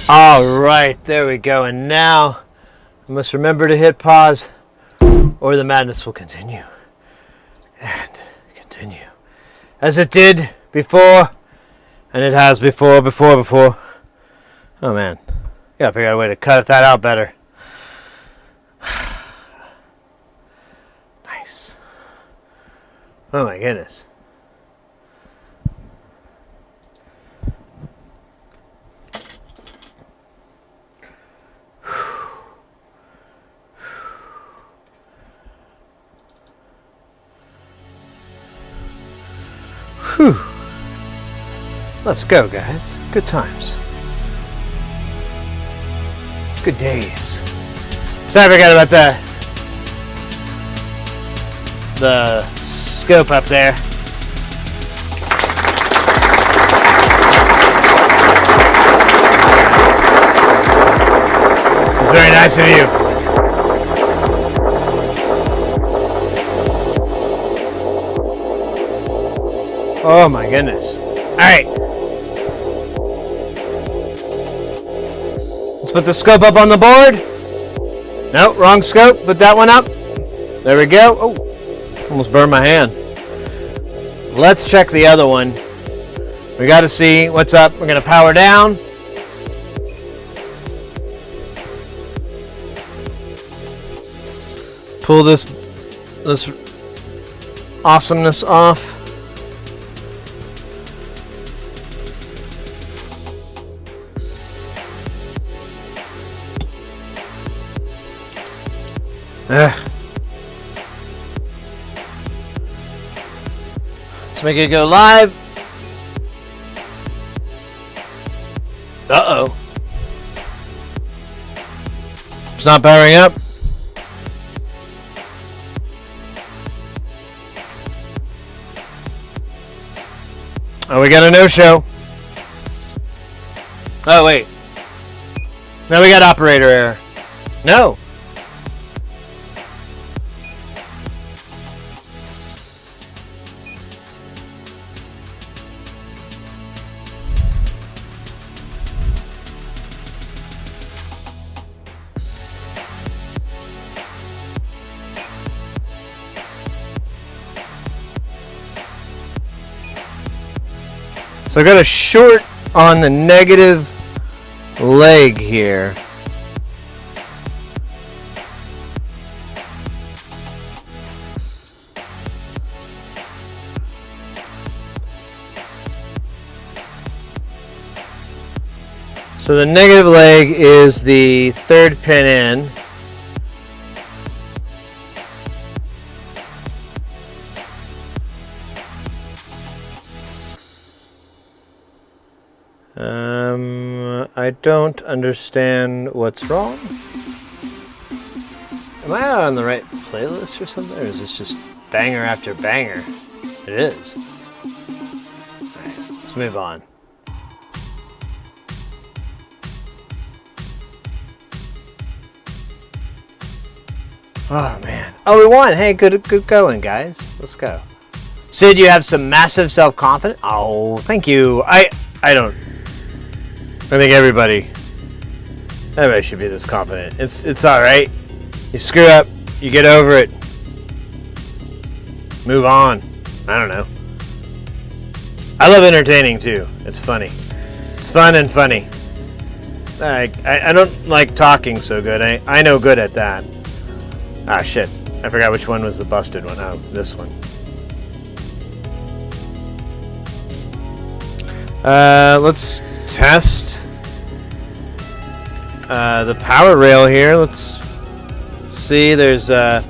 All right, there we go. And now I must remember to hit pause or the madness will continue and continue as it did before, and it has before. Oh man, gotta figure out a way to cut that out better. Nice. Oh my goodness. Whew. Let's go, guys. Good times. Good days. Sorry I forgot about the scope up there. It's very nice of you. Oh my goodness. Alright. Let's put the scope up on the board. No, wrong scope. Put that one up. There we go. Oh, almost burned my hand. Let's check the other one. We got to see what's up. We're going to power down. Pull this awesomeness off. Let's make it go live. Uh-oh. It's not powering up. Oh, we got a no-show. Oh, wait. No, we got operator error. No. So I got a short on the negative leg here. So the negative leg is the third pin in. I don't understand what's wrong. Am I on the right playlist or something? Or is this just banger after banger? It is. Alright, let's move on. Oh man. Oh, we won. Hey, good going, guys. Let's go. Sid, you have some massive self-confidence. Oh, thank you. I think everybody should be this confident. It's all right. You screw up, you get over it. Move on. I don't know. I love entertaining too. It's funny. It's fun and funny. I don't like talking so good. I know good at that. Ah, shit. I forgot which one was the busted one. Oh, this one. Let's test the power rail here. Let's see. There's so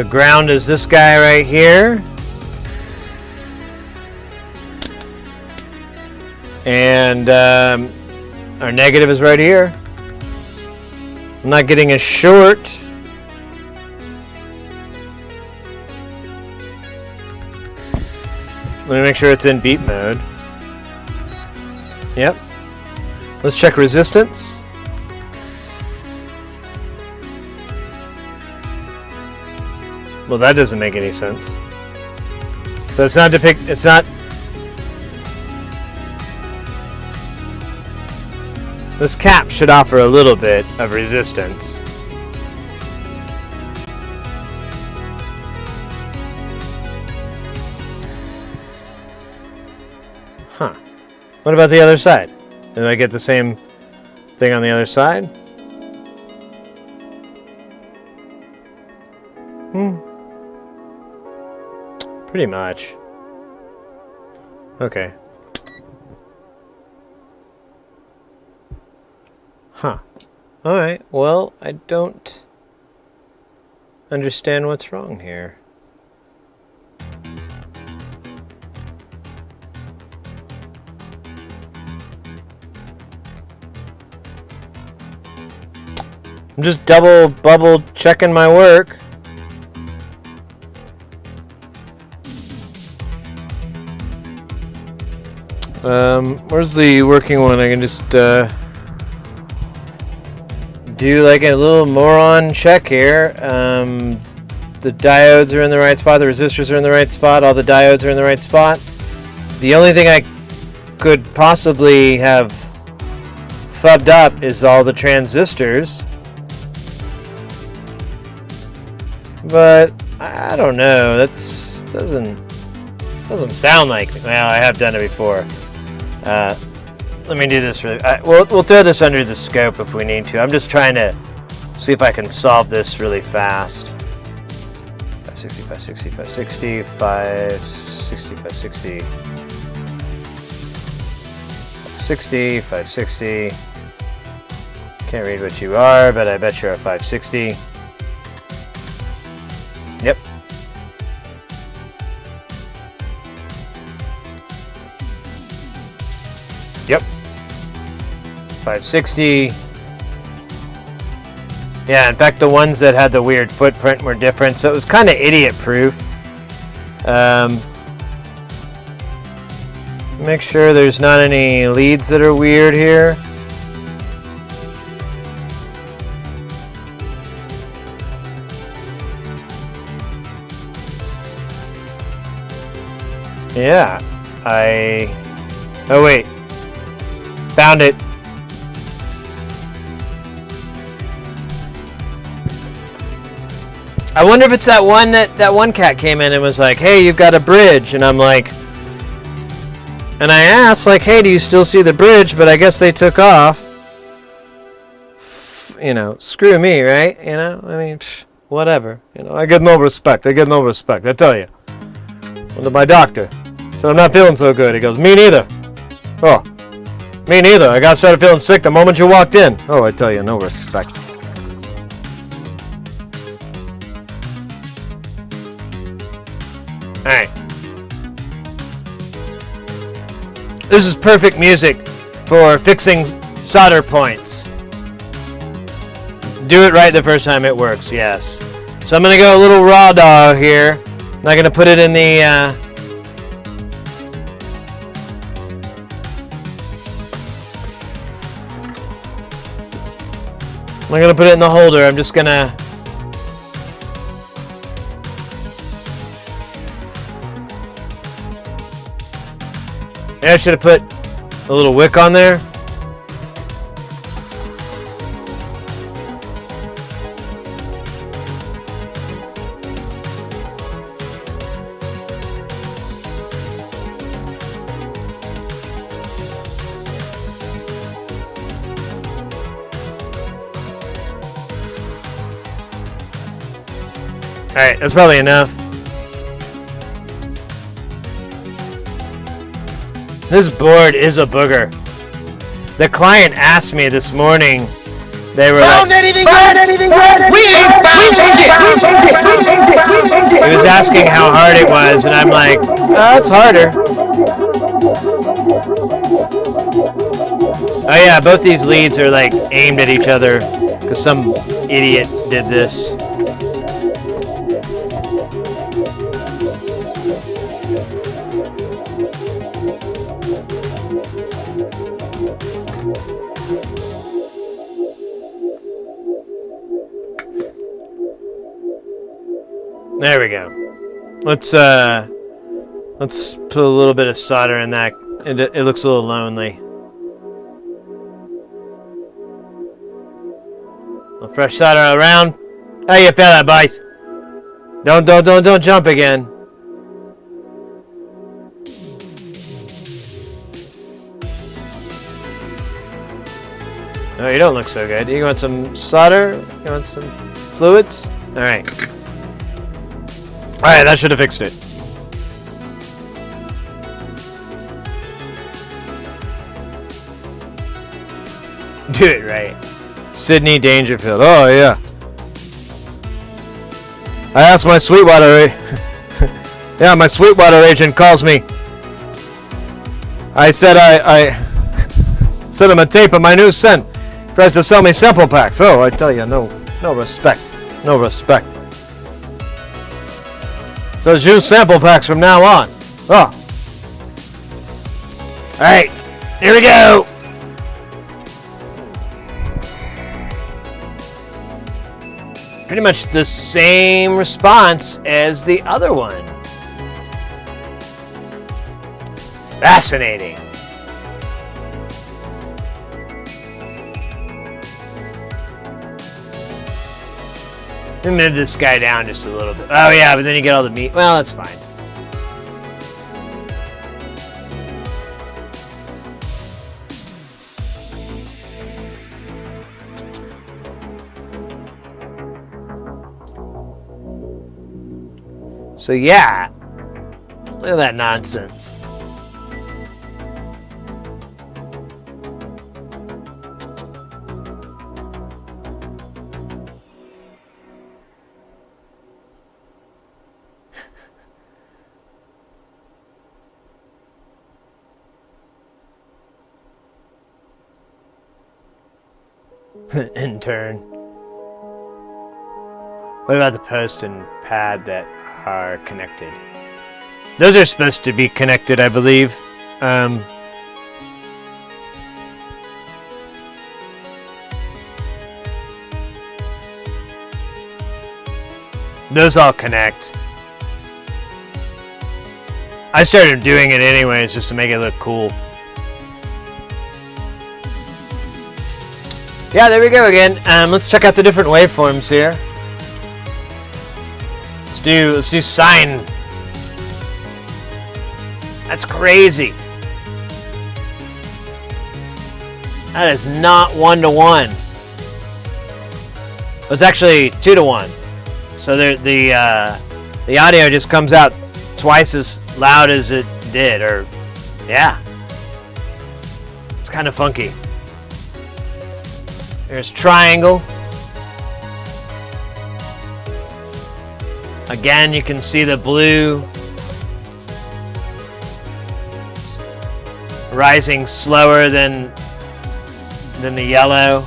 ground is this guy right here, and our negative is right here. I'm not getting a short. Let me make sure it's in beat mode. Yep. Let's check resistance. Well, that doesn't make any sense. So it's not it's not. This cap should offer a little bit of resistance. Huh. What about the other side? Did I get the same thing on the other side? Pretty much. Okay. Huh. Alright, well, I don't understand what's wrong here. I'm just double checking my work. Where's the working one? I can just do like a little moron check here. The diodes are in the right spot, the resistors are in the right spot, all the diodes are in the right spot. The only thing I could possibly have fubbed up is all the transistors. But I don't know. That's doesn't sound like. Well, I have done it before. Let me do this. We'll throw this under the scope if we need to. I'm just trying to see if I can solve this really fast. 560, 560, 560, 560, 560, 560, 560. Can't read what you are, but I bet you're a 560. Yep. Yep. 560. Yeah, in fact, the ones that had the weird footprint were different, so it was kind of idiot-proof. Make sure there's not any leads that are weird here. Yeah, oh wait, found it. I wonder if it's that one cat came in and was like, hey, you've got a bridge. And I'm like, and I asked, like, hey, do you still see the bridge? But I guess they took off. You know, screw me, right? You know, I mean, whatever. You know, I get no respect. I tell you. Went to my doctor. Said, I'm not feeling so good. He goes, me neither. Oh, me neither. I got started feeling sick the moment you walked in. Oh, I tell you, no respect. Alright. This is perfect music for fixing solder points. Do it right the first time it works, yes. So I'm going to go a little raw dog here. I'm not going to put it in the... I'm not going to put it in the holder. I'm just going to... I should have put a little wick on there. Alright, that's probably enough. This board is a booger. The client asked me this morning, they were like, anything good! We ain't found shit! He was asking how hard it was, and I'm like, oh, it's harder. Oh yeah, both these leads are like aimed at each other, because some idiot did this. There we go. Let's put a little bit of solder in that. It looks a little lonely. A little fresh solder around. How you feeling, boys? Don't jump again. Oh, you don't look so good. You want some solder? You want some fluids? All right. Alright, that should have fixed it. Do it right. Sydney Dangerfield. Oh, yeah. I asked my Sweetwater... yeah, my Sweetwater agent calls me. I said I sent him a tape of my new scent. Tries to sell me sample packs. Oh, I tell you, no respect. No respect. So it's use sample packs from now on. Oh. Alright, here we go. Pretty much the same response as the other one. Fascinating. I'm gonna move this guy down just a little bit. Oh yeah, but then you get all the meat. Well, that's fine. So yeah, look at that nonsense. Intern. What about the post and pad that are connected? Those are supposed to be connected, I believe. Those all connect. I started doing it anyways just to make it look cool. Yeah, there we go again. Let's check out the different waveforms here. do sine. That's crazy. That is not 1-to-1. It's actually 2-to-1. So the audio just comes out twice as loud as it did, or yeah. It's kind of funky. There's triangle. Again, you can see the blue rising slower than the yellow,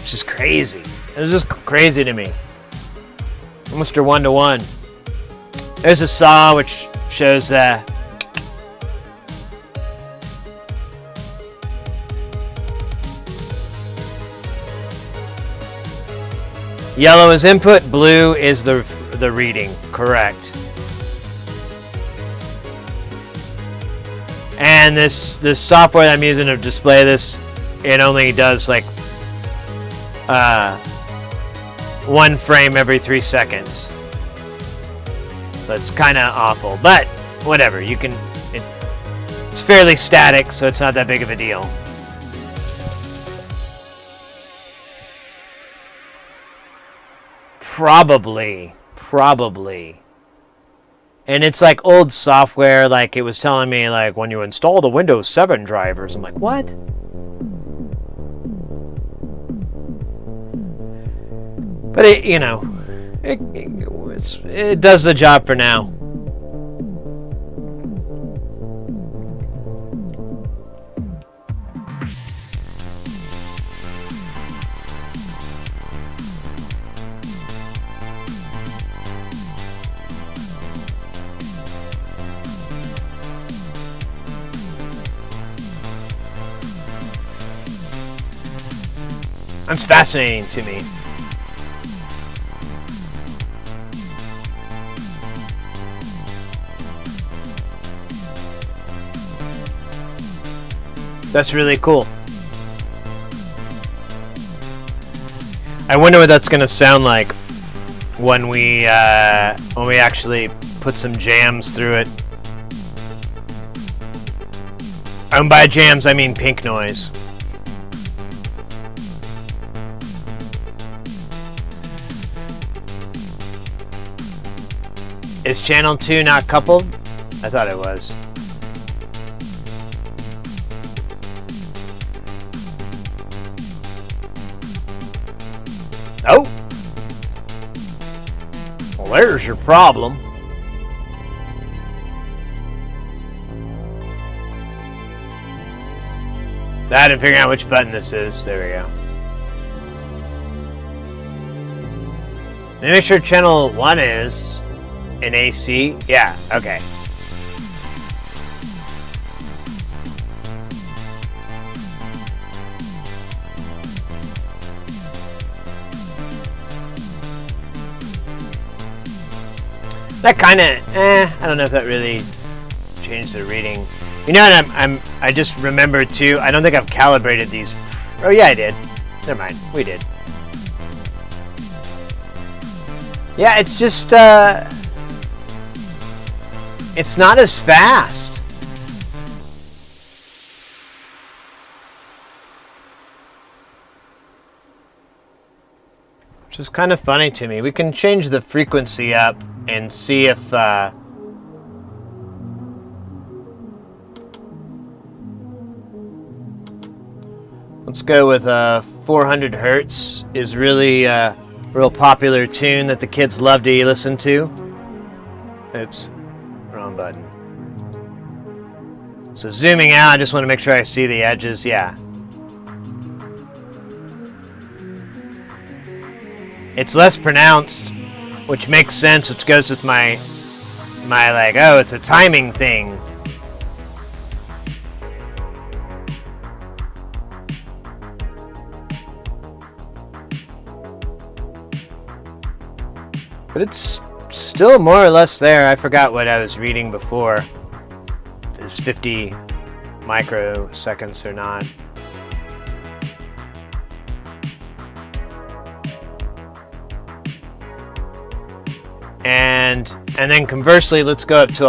which is crazy. It's just crazy to me. Almost a 1-to-1. There's a saw which shows that. Yellow is input, blue is the reading. Correct. And this software that I'm using to display this, it only does like 1 frame every 3 seconds. So it's kind of awful, but whatever. You can. It's fairly static, so it's not that big of a deal. Probably. And it's like old software, like it was telling me like when you install the Windows 7 drivers. I'm like, what? But it, you know, it does the job for now. That's fascinating to me. That's really cool. I wonder what that's gonna sound like when we actually put some jams through it. And by jams, I mean pink noise. Is channel 2 not coupled? I thought it was. Oh! Well, there's your problem. That and figuring out which button this is. There we go. Let me make sure channel 1 is in AC. Yeah, okay. That kind of, I don't know if that really changed the reading. You know what, I just remembered too, I don't think I've calibrated these. Oh yeah, I did. Never mind, we did. Yeah, it's just, it's not as fast. Which is kind of funny to me. We can change the frequency up and see if let's go with 400 hertz is really a real popular tune that the kids love to listen to. Oops, wrong button. So zooming out, I just want to make sure I see the edges. Yeah. It's less pronounced, which makes sense, which goes with my like, oh, it's a timing thing. But it's still more or less there. I forgot what I was reading before. If it was 50 microseconds or not. And then conversely, let's go up to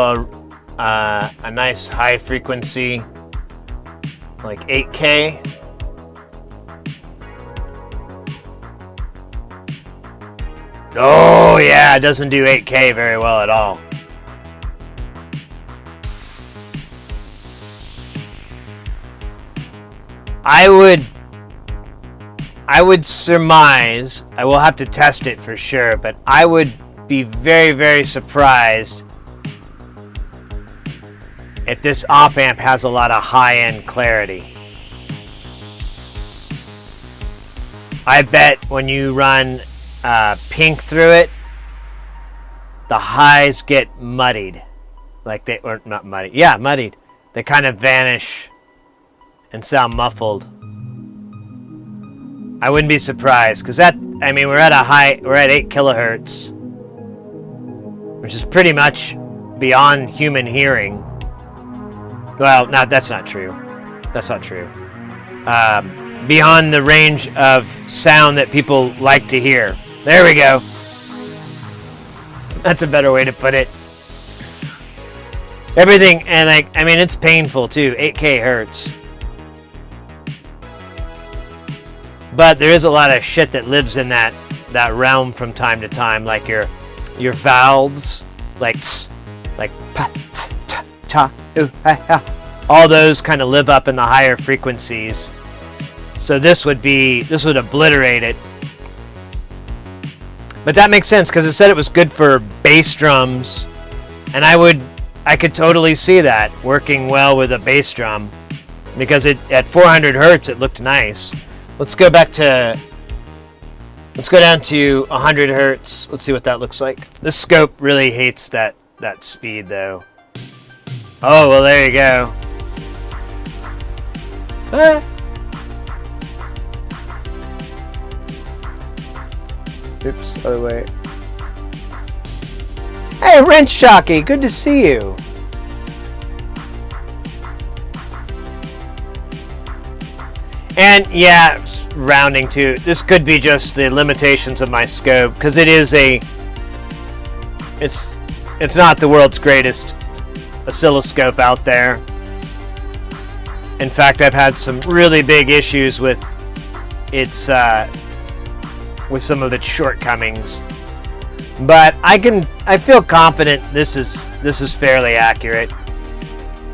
a nice high frequency, like 8K. Oh yeah, it doesn't do 8K very well at all. I would surmise, I will have to test it for sure, but I would be very, very surprised if this op-amp has a lot of high-end clarity. I bet when you run pink through it, the highs get muddied. Like they, or not muddied, yeah, muddied. They kind of vanish and sound muffled. I wouldn't be surprised, because that, I mean, we're at 8 kilohertz, which is pretty much beyond human hearing. Well, that's not true. That's not true. Beyond the range of sound that people like to hear. There we go. That's a better way to put it. Everything, and like, I mean, it's painful too, 8K hertz. But there is a lot of shit that lives in that realm from time to time, like your valves, like pa, ta, ta, ooh, ha, ha. All those kind of live up in the higher frequencies. So this would obliterate it. But that makes sense, because it said it was good for bass drums, and I could totally see that working well with a bass drum, because at 400 hertz it looked nice. Let's go down to 100 hertz. Let's see what that looks like. This scope really hates that speed though. Oh, well, there you go. Ah. Oops, other way. Hey, Wrench Jockey, good to see you. And yeah, rounding too. This could be just the limitations of my scope, because it's not the world's greatest oscilloscope out there. In fact, I've had some really big issues with some of its shortcomings. But I feel confident this is fairly accurate.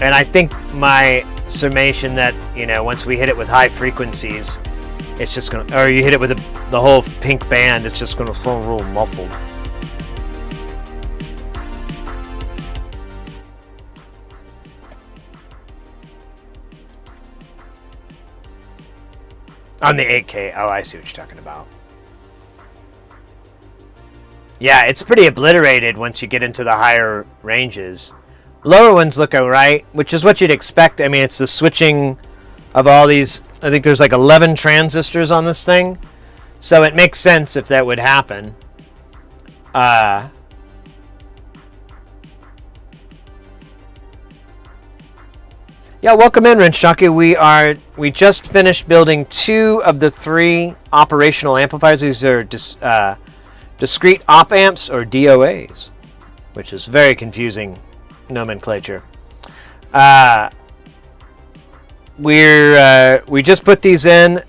And I think my summation that, once we hit it with high frequencies, it's just gonna, or you hit it with the whole pink band, it's just gonna sound real muffled. On the 8K, oh, I see what you're talking about. Yeah, it's pretty obliterated once you get into the higher ranges. Lower ones look alright, which is what you'd expect. I mean, it's the switching of all these. I think there's like 11 transistors on this thing. So it makes sense if that would happen. Yeah, welcome in, Wrench Jockey. We just finished building 2 of the 3 operational amplifiers. These are discrete OpAmps, or DOAs, which is very confusing nomenclature. We just put these in.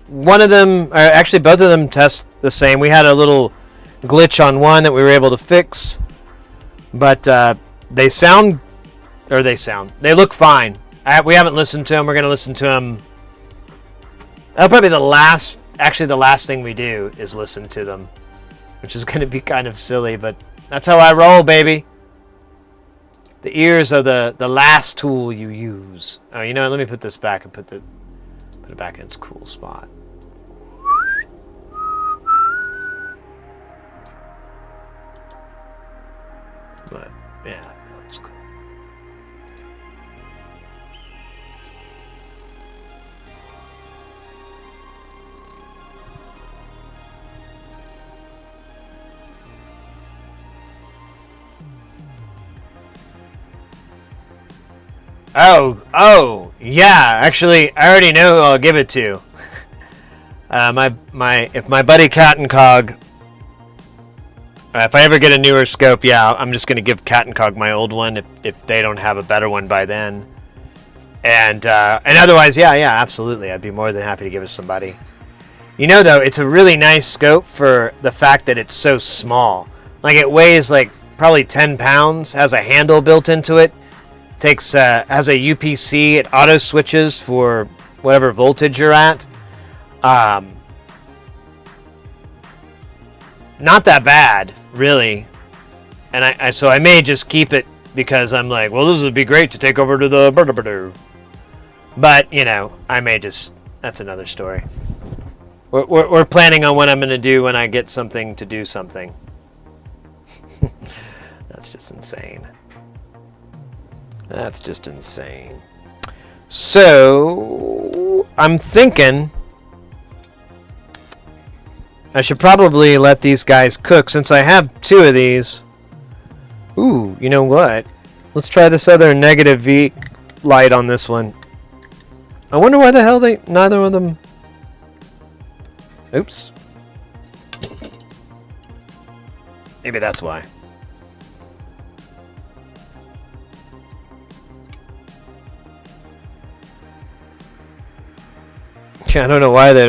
One of them, or actually both of them, test the same. We had a little glitch on one that we were able to fix, but they look fine. We haven't listened to them. We're going to listen to them. That'll probably be the last thing we do is listen to them, which is going to be kind of silly, but that's how I roll, baby. The ears are the last tool you use. Oh, let me put this back and put it back in its cool spot. But yeah, that looks cool. Oh, yeah. Actually, I already know who I'll give it to. If my buddy Cat and Cog If I ever get a newer scope, yeah, I'm just going to give Cat and Cog my old one if they don't have a better one by then. And otherwise, yeah, absolutely. I'd be more than happy to give it to somebody. You know, though, it's a really nice scope for the fact that it's so small. Like, it weighs, like, probably 10 pounds, has a handle built into it, has a UPC, it auto switches for whatever voltage you're at. Not that bad, really. And so I may just keep it because I'm like, well, this would be great to take over to the... But, you know, I may just... That's another story. We're planning on what I'm going to do when I get something to do something. That's just insane. That's just insane. So, I'm thinking I should probably let these guys cook since I have 2 of these. Ooh, you know what? Let's try this other negative V light on this one. I wonder why the hell neither of them... Oops. Maybe that's why. Yeah, I don't know why they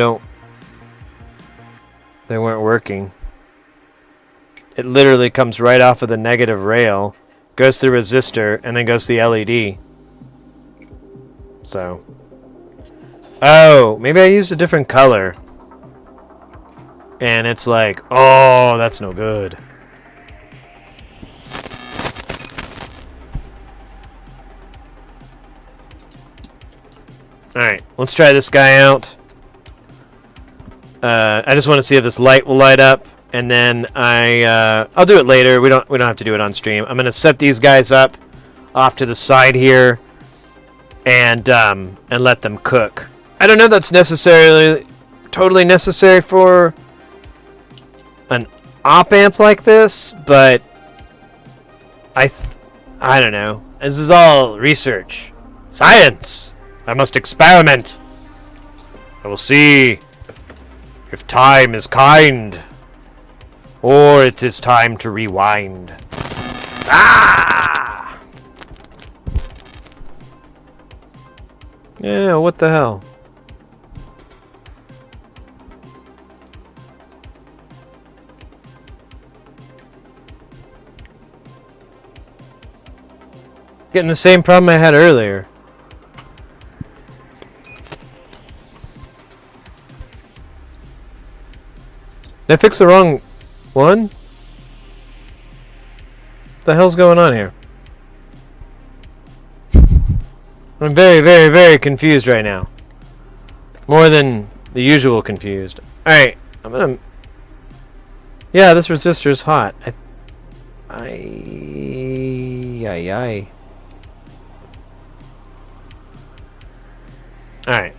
weren't working. It literally comes right off of the negative rail, goes through resistor, and then goes to the LED. So. Oh, maybe I used a different color. And it's like, oh, that's no good. Alright, let's try this guy out. I just want to see if this light will light up, and then I'll do it later. We don't have to do it on stream. I'm gonna set these guys up off to the side here, and let them cook. I don't know if that's necessarily totally necessary for an op-amp like this, but I don't know. This is all research, science. I must experiment. I will see if time is kind, or it is time to rewind. Ah! Yeah, what the hell? Getting the same problem I had earlier. Did I fix the wrong one? What the hell's going on here? I'm very, very, very confused right now. More than the usual confused. Alright, I'm gonna... Yeah, this resistor is hot. Aye. Alright.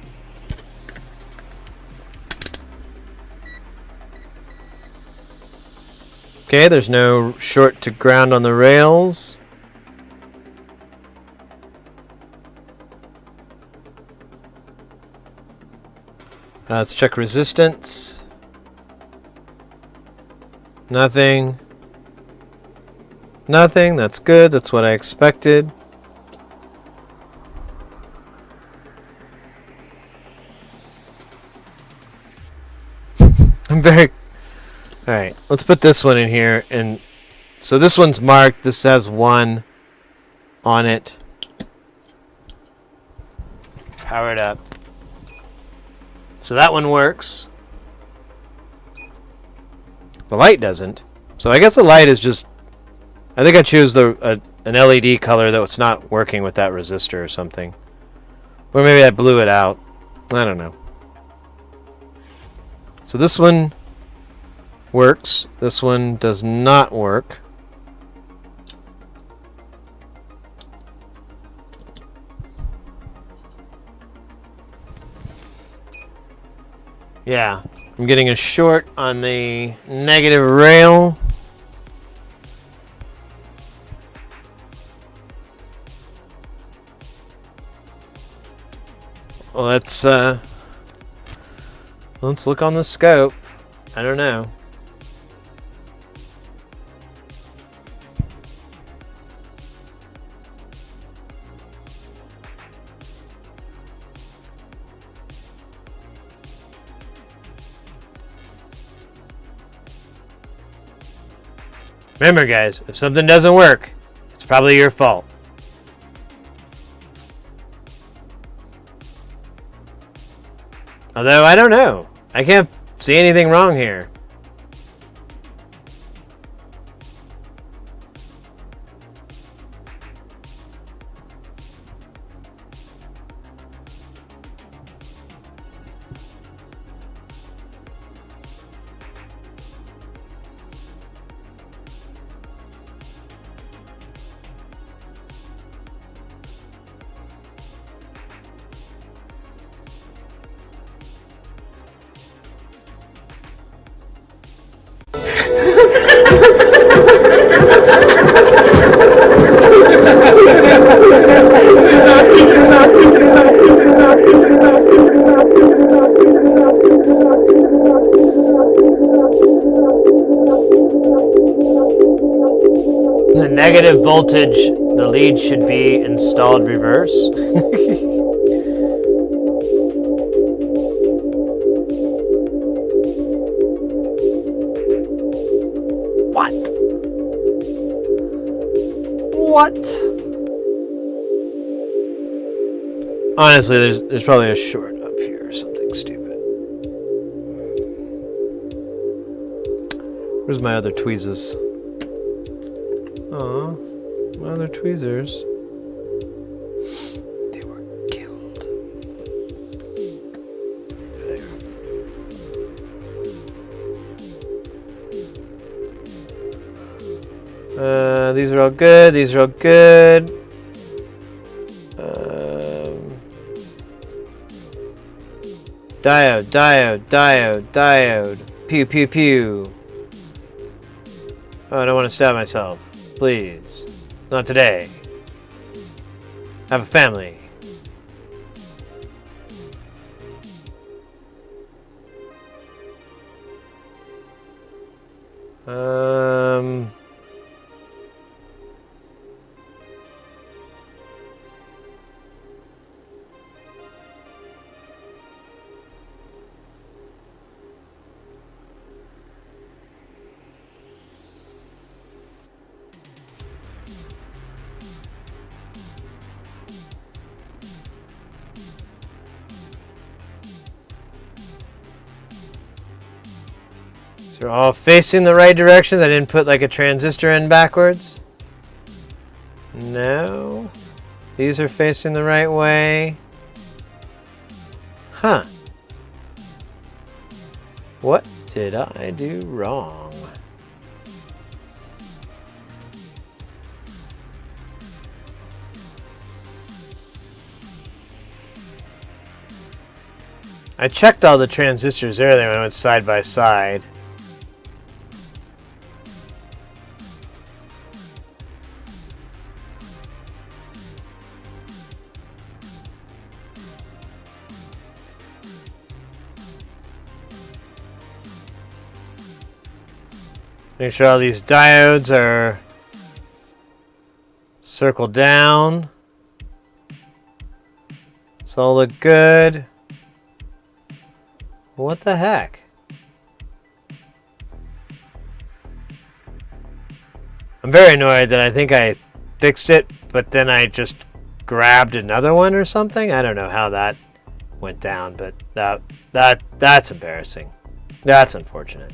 Okay, there's no short to ground on the rails. Let's check resistance. Nothing. Nothing. That's good. That's what I expected. I'm very... Alright, let's put this one in here. And so this one's marked. This has 1 on it. Power it up. So that one works. The light doesn't. So I guess the light is just... I think I choose an LED color that's not working with that resistor or something. Or maybe I blew it out. I don't know. So this one works. This one does not work. Yeah, I'm getting a short on the negative rail. Well, let's look on the scope. I don't know. Remember, guys, if something doesn't work, it's probably your fault. Although, I don't know. I can't see anything wrong here. The negative voltage, the lead should be installed reverse. What? What? Honestly, there's probably a short up here or something stupid. Where's my other tweezers? Aw, my other tweezers. They were killed. There. These are all good. These are all good. Diode, diode, diode, diode. Pew, pew, pew. Oh, I don't want to stab myself. Please. Not today. I have a family. So they're all facing the right direction. I didn't put like a transistor in backwards. No. These are facing the right way. Huh. What did I do wrong? I checked all the transistors earlier when I went side by side. Make sure all these diodes are circled down. It's all look good. What the heck? I'm very annoyed that I think I fixed it, but then I just grabbed another one or something. I don't know how that went down, but that's embarrassing. That's unfortunate.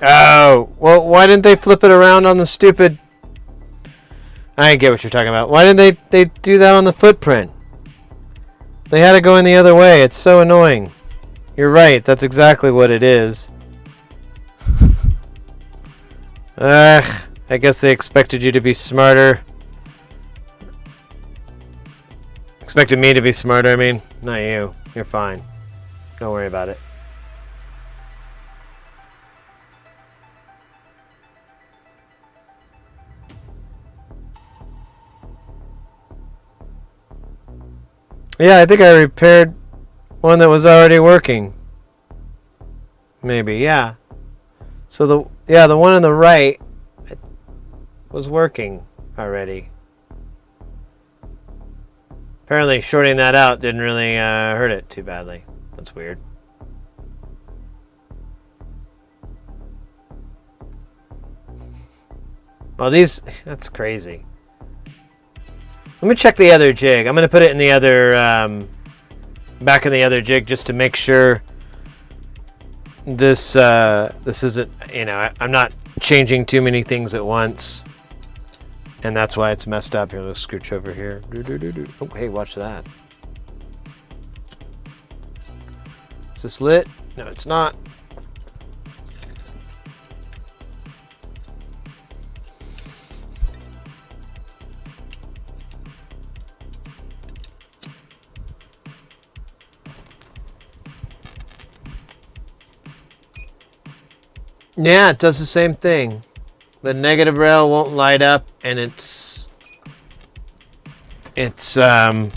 Oh, well, why didn't they flip it around on the stupid... I get what you're talking about. Why didn't they do that on the footprint? They had it going the other way. It's so annoying. You're right. That's exactly what it is. I guess they expected you to be smarter. Expected me to be smarter, I mean. Not you. You're fine. Don't worry about it. Yeah, I think I repaired one that was already working. Maybe, yeah. So the one on the right was working already. Apparently shorting that out didn't really hurt it too badly. That's weird. Well, that's crazy. Let me check the other jig. I'm going to put it in the other, back in the other jig just to make sure this isn't, I'm not changing too many things at once. And that's why it's messed up. Here, let's scooch over here. Oh, hey, watch that. Is this lit? No, it's not. Yeah, it does the same thing. The negative rail won't light up, and it's on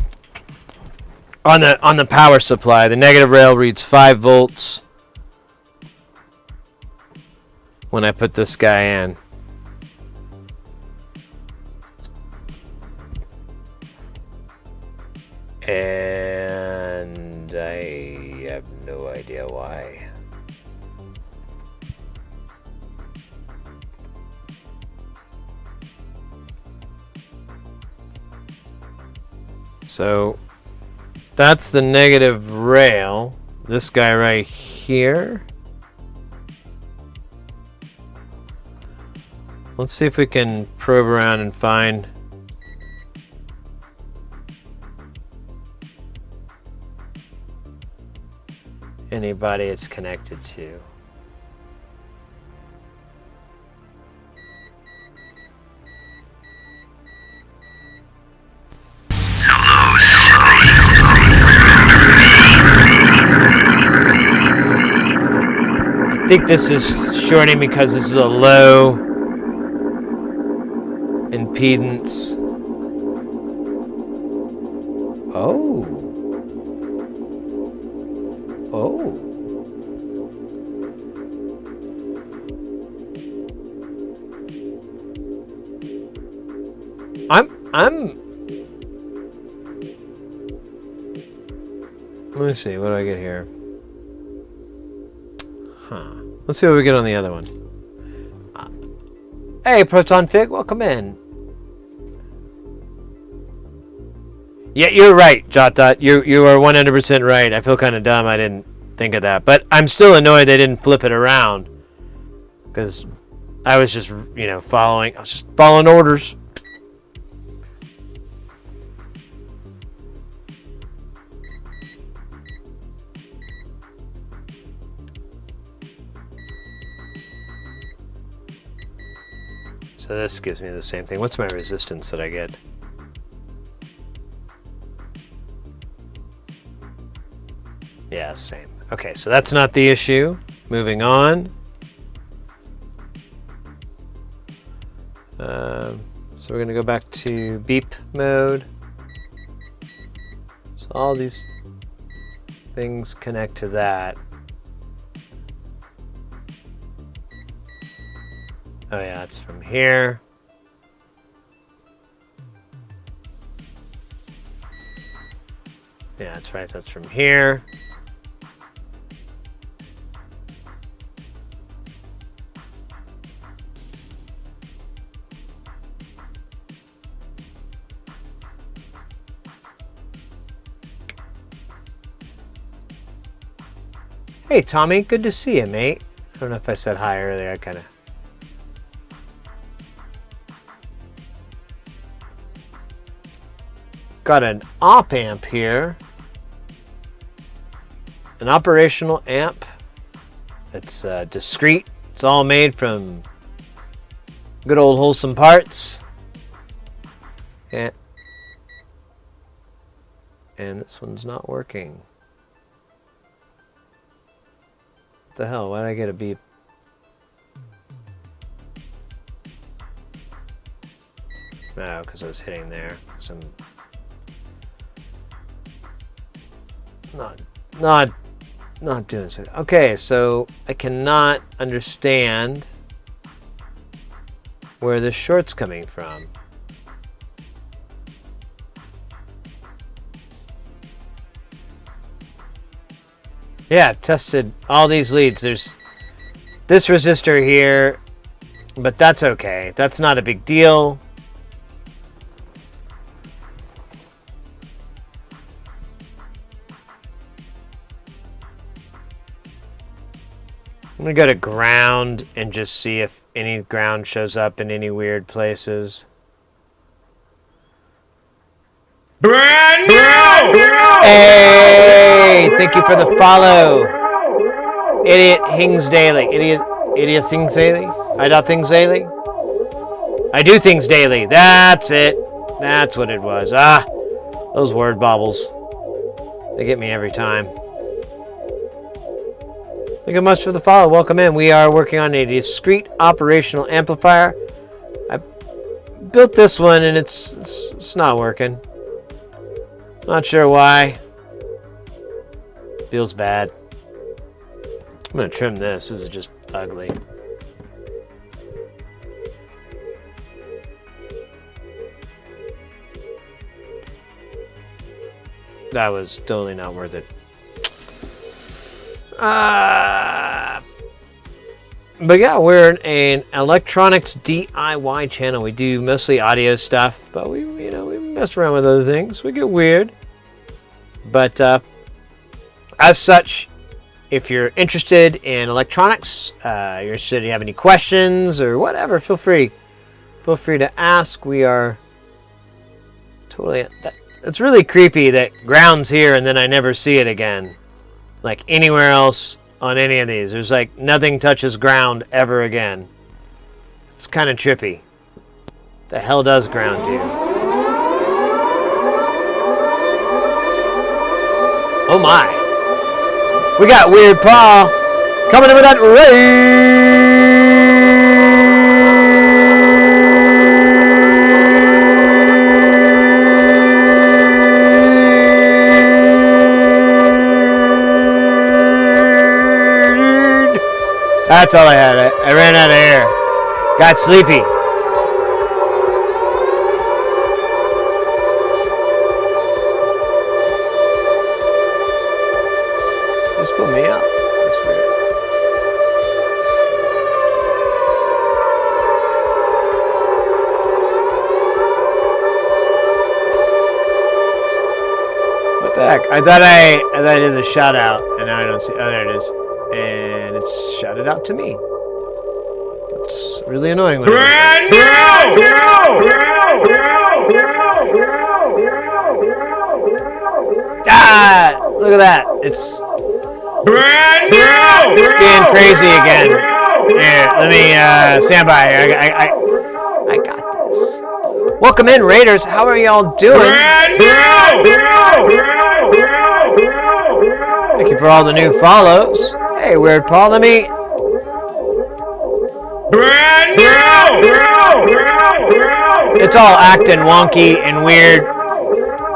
the power supply. The negative rail reads 5 volts when I put this guy in. And I have no idea why. So that's the negative rail. This guy right here. Let's see if we can probe around and find anybody it's connected to. I think this is shorting because this is a low impedance. Oh. Let me see, what do I get here? Let's see what we get on the other one. Hey, Proton Fig, welcome in. Yeah, you're right, Jot Dot. You are 100% right. I feel kind of dumb I didn't think of that. But I'm still annoyed they didn't flip it around. Because I was just, following orders. So this gives me the same thing. What's my resistance that I get? Yeah, same. Okay, so that's not the issue. Moving on. So we're going to go back to beep mode. So all these things connect to that. Oh yeah, it's from here. Yeah, that's right, that's from here. Hey Tommy, good to see you, mate. I don't know if I said hi earlier, I kind of... Got an OpAmp here, an operational amp. It's discrete. It's all made from good old wholesome parts. And this one's not working. What the hell? Why did I get a beep? No, because I was hitting there. Some not doing so. Okay, so I cannot understand where this short's coming from. Yeah, I've tested all these leads. There's this resistor here, but that's okay. That's not a big deal. I'm gonna go to ground and just see if any ground shows up in any weird places. Brand new! Hey! Thank you for the follow. Idiot Hings Daily. Idiot Things Daily? I do things daily? I do things daily. That's it. That's what it was. Ah, those word bobbles. They get me every time. Thank you much for the follow. Welcome in. We are working on a discrete operational amplifier. I built this one and it's not working. Not sure why. Feels bad. I'm gonna trim this. This is just ugly. That was totally not worth it. But yeah, we're an electronics DIY channel. We do mostly audio stuff, but we mess around with other things. We get weird. But as such, if you're interested in electronics, you're interested, you have any questions or whatever, feel free to ask. We are totally. It's really creepy that ground's here and then I never see it again. Like anywhere else on any of these. There's like nothing touches ground ever again. It's kind of trippy. The hell does ground do? Oh my. We got Weird Paul coming in with that raid. That's all I had. I ran out of air. Got sleepy. Just put me up. That's weird. What the heck? I thought I did the shout out, and now I don't see. Oh, there it is. And it's shouted out to me. That's really annoying. When Brand new! Ah! Look at that. It's Brand new! being crazy again. Here, let me stand by here. I got this. Welcome in, Raiders. How are y'all doing? Brand new! Thank you for all the new follows. Hey, Weird Paul, let me... Brand new! It's all acting wonky and weird.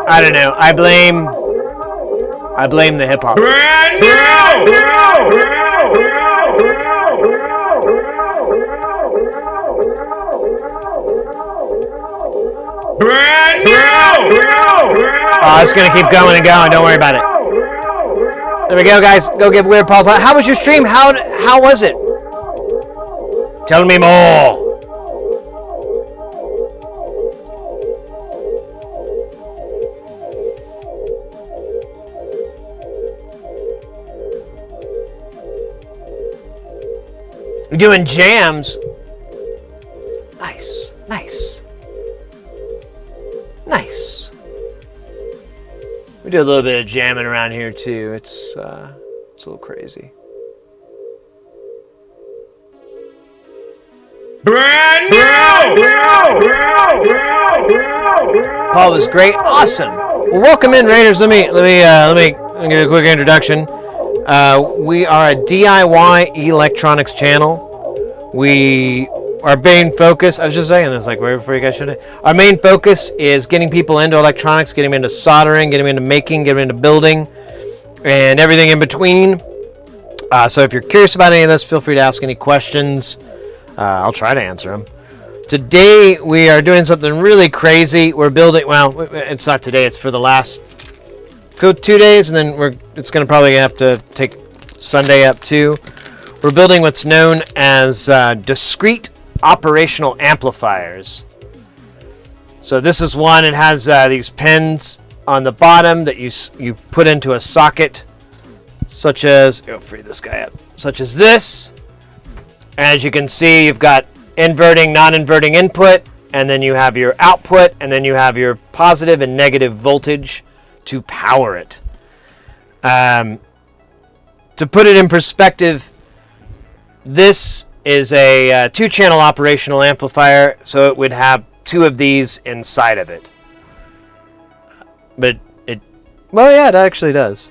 I don't know. I blame the hip-hop. Brand new! Brand new! Oh, it's going to keep going and going. Don't worry about it. There we go, guys. Go give Weird Paul. How was your stream? How was it? Tell me more. We're doing jams. Nice, nice, nice. We do a little bit of jamming around here too. It's a little crazy. Brand new! Paul was great, awesome. Well, welcome in, Raiders. Let me give a quick introduction. We are a DIY electronics channel. Our main focus, I was just saying this like right before you guys showed it. Our main focus is getting people into electronics, getting them into soldering, getting them into making, getting them into building, and everything in between. So if you're curious about any of this, feel free to ask any questions. I'll try to answer them. Today we are doing something really crazy. We're building, well, it's not today, it's for the last 2 days, and then it's going to probably have to take Sunday up too. We're building what's known as discrete operational amplifiers. So this is one. It has these pins on the bottom that you put into a socket, such as, free this guy up, such as this. As you can see, you've got inverting, non-inverting input, and then you have your output, and then you have your positive and negative voltage to power it. To put it in perspective, this is a 2-channel operational amplifier, so it would have 2 of these inside of it. But well, yeah, it actually does.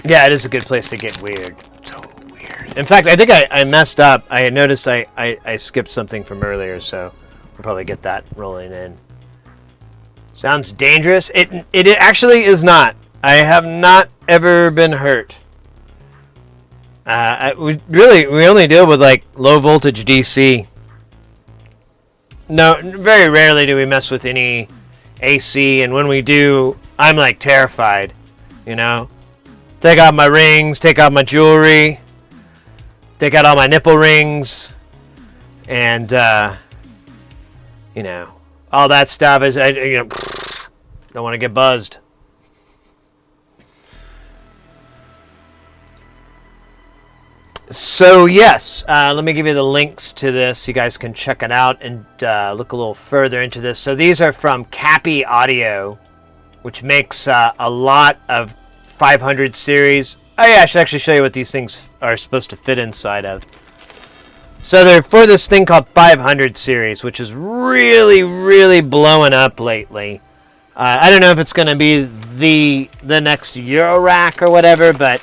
Yeah, it is a good place to get weird. So weird. In fact, I think I messed up. I noticed I skipped something from earlier, so we'll probably get that rolling in. Sounds dangerous. It actually is not. I have not ever been hurt. We only deal with like low voltage DC. No, very rarely do we mess with any AC, and when we do, I'm like terrified, you know? Take out my rings, take out my jewelry, take out all my nipple rings, and, you know, all that stuff is, don't want to get buzzed. So yes, let me give you the links to this. You guys can check it out and look a little further into this. So these are from CAPI Audio, which makes a lot of 500 series. Oh yeah, I should actually show you what these things are supposed to fit inside of. So they're for this thing called 500 series, which is really, really blowing up lately. I don't know if it's going to be the next Euro rack or whatever, but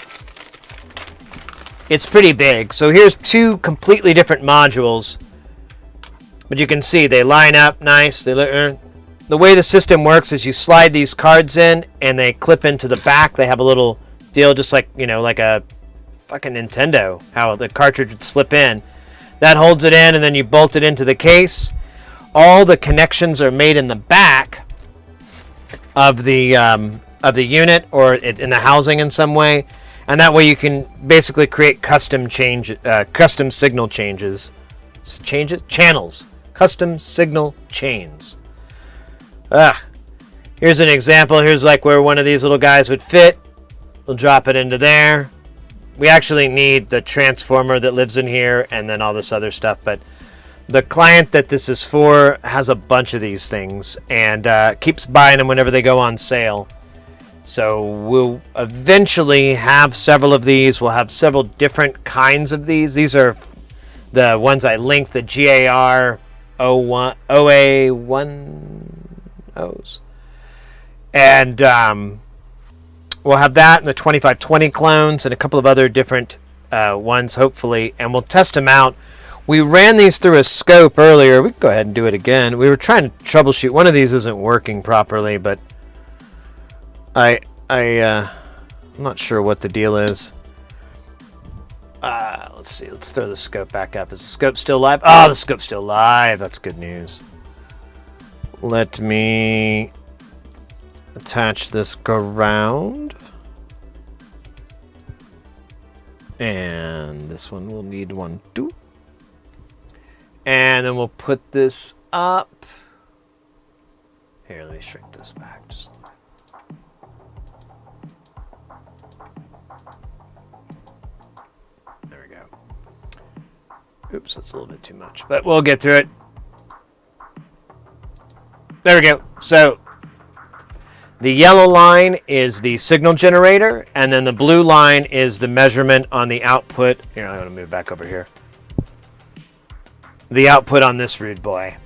it's pretty big. So here's 2 completely different modules, but you can see they line up nice. The way the system works is you slide these cards in and they clip into the back. They have a little deal just like, like a fucking Nintendo, how the cartridge would slip in. That holds it in, and then you bolt it into the case. All the connections are made in the back of the unit or in the housing in some way. And that way you can basically create custom signal channels, custom signal chains. Here's an example. Here's like where one of these little guys would fit. We'll drop it into there. We actually need the transformer that lives in here and then all this other stuff. But the client that this is for has a bunch of these things and keeps buying them whenever they go on sale. So we'll eventually have several of these. We'll have several different kinds of these. These are the ones I linked, the GAROA10s. And we'll have that and the 2520 clones and a couple of other different ones, hopefully. And we'll test them out. We ran these through a scope earlier. We can go ahead and do it again. We were trying to troubleshoot. One of these isn't working properly, but I'm not sure what the deal is. Let's see. Let's throw the scope back up. Is the scope still live? Oh, the scope's still live. That's good news. Let me attach this ground. And this one will need one too. And then we'll put this up. Here, let me shrink this back. Just there we go. Oops, that's a little bit too much, but we'll get through it. There we go. So the yellow line is the signal generator, and then the blue line is the measurement on the output. Here, I'm going to move back over here. The output on this rude boy.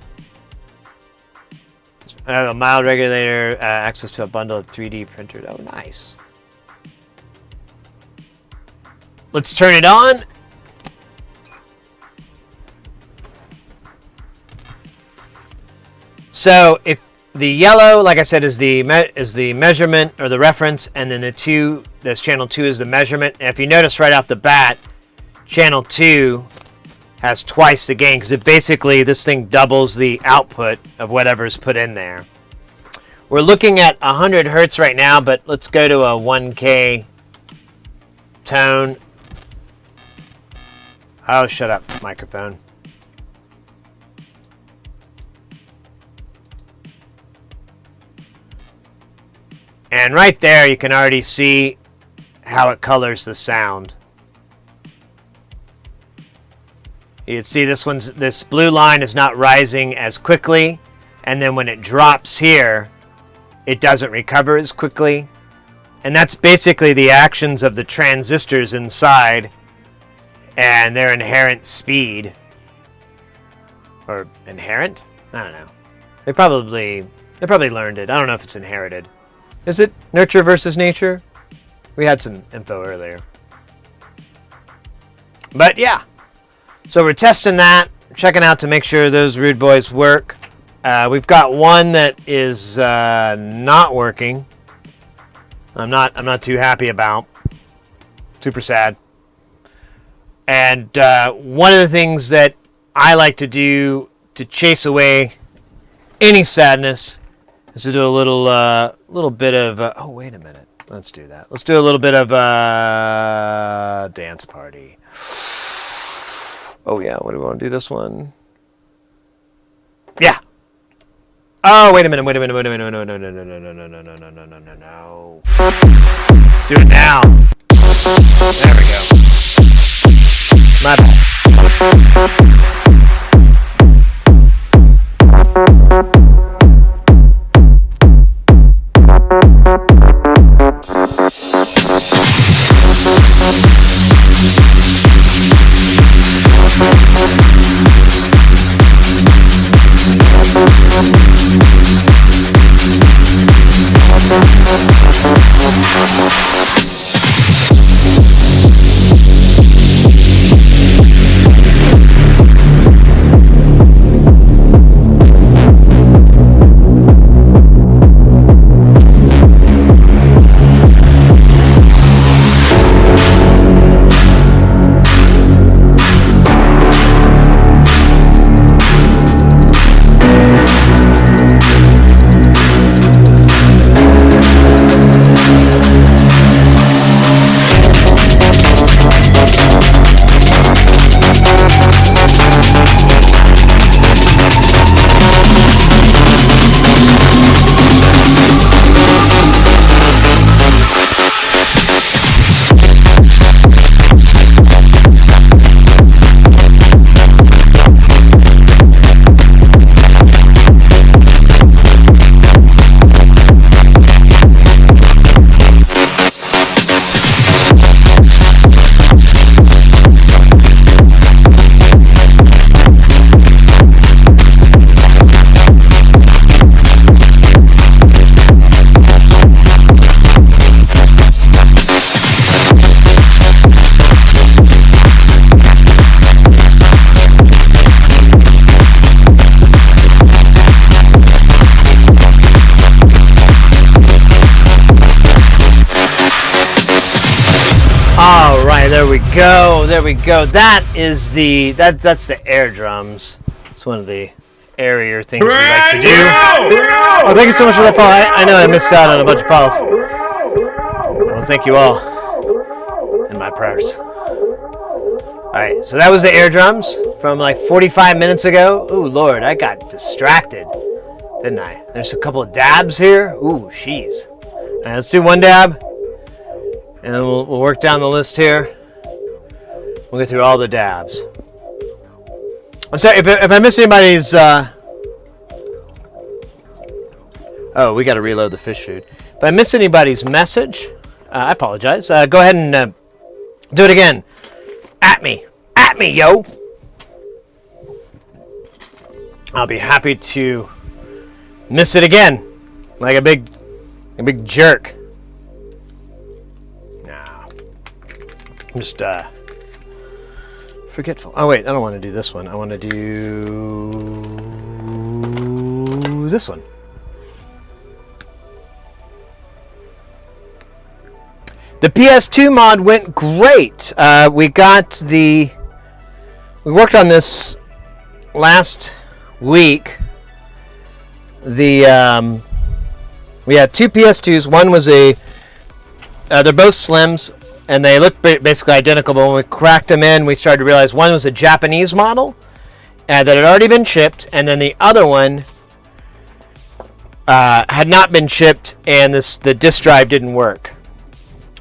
I have a mild regulator, access to a bundle of 3D printed. Oh, nice. Let's turn it on. So if the yellow, like I said, is the measurement or the reference, and then this channel 2 is the measurement. And if you notice right off the bat, channel 2 has twice the gain because this thing doubles the output of whatever's put in there. We're looking at 100 hertz right now, but let's go to a 1K tone. Oh, shut up, microphone. And right there, you can already see how it colors the sound. You can see this blue line is not rising as quickly, and then when it drops here, it doesn't recover as quickly. And that's basically the actions of the transistors inside and their inherent speed. Or inherent? I don't know. They probably learned it. I don't know if it's inherited. Is it nurture versus nature? We had some info earlier. But yeah. So we're testing that, checking out to make sure those rude boys work. We've got one that is not working. I'm not too happy about. Super sad. And one of the things that I like to do to chase away any sadness is to do a little bit of. Oh, wait a minute. Let's do that. Let's do a little bit of dance party. Oh yeah, what do we want to do this one? Yeah. Oh, wait a minute. No. Let's do it now. There we go. My bad. All right, there we go. That's the air drums. It's one of the airier things we like to do. Oh, thank you so much for that follow. I know I missed out on a bunch of follows. Well, thank you all. In my prayers. All right, so that was the air drums from like 45 minutes ago. Ooh, Lord, I got distracted, didn't I? There's a couple of dabs here. Ooh, jeez. All right, let's do one dab. And then we'll work down the list here. We'll get through all the dabs. I'm sorry if I miss anybody's. Oh, we got to reload the fish food. If I miss anybody's message, I apologize. Go ahead and do it again. At me, yo. I'll be happy to miss it again, like a big jerk. I'm just forgetful. Oh wait, I don't want to do this one. I want to do this one. The PS2 mod went great. We worked on this last week. The We had two PS2s. One was they're both Slims, and they look basically identical, but when we cracked them in, we started to realize one was a Japanese model that had already been shipped, and then the other one had not been shipped, and the disk drive didn't work.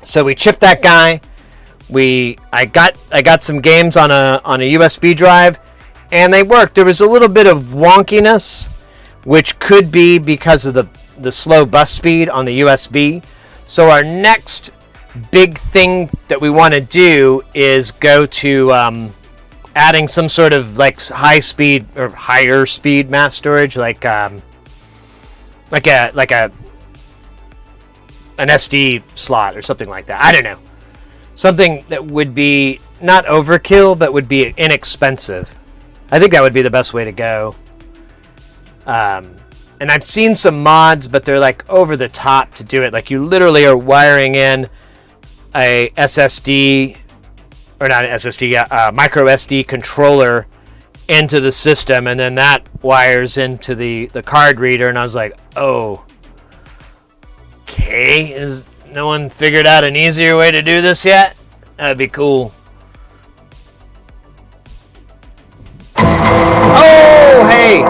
So we chipped that guy. I got some games on a USB drive, and they worked. There was a little bit of wonkiness, which could be because of the slow bus speed on the USB. So our next big thing that we want to do is go to adding some sort of like high speed or higher speed mass storage, like an SD slot or something like that. I don't know. Something that would be not overkill, but would be inexpensive. I think that would be the best way to go. And I've seen some mods, but they're like over the top to do it. Like you literally are wiring in a SSD, or not an SSD, micro SD controller into the system, and then that wires into the card reader. And I was like, oh, okay, is no one figured out an easier way to do this yet? That'd be cool. Oh, hey!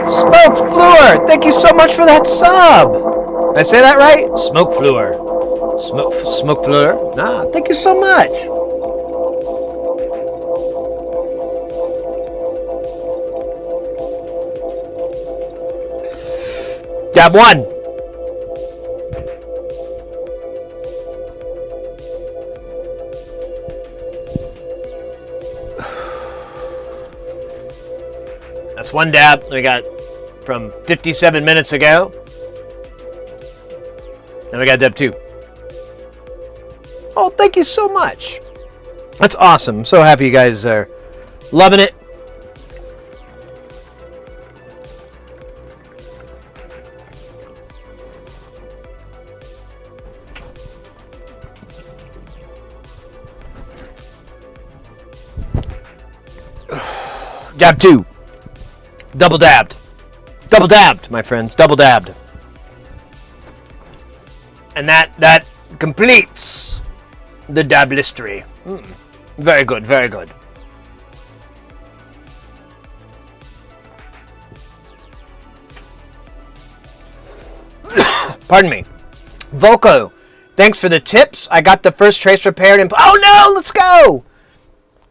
Smoke Fluor! Thank you so much for that sub! Did I say that right? Smoke Fluor. Smoke Fluor? Nah, thank you so much! Dab 1. That's one dab we got from 57 minutes ago. Then we got dab 2. Oh, thank you so much. That's awesome. I'm so happy you guys are loving it. Dab 2. Double dabbed. Double dabbed, my friends. Double dabbed. And that completes the dab listery. Very good, very good. Pardon me. Volko, thanks for the tips. I got the first trace repaired and... Oh no, let's go!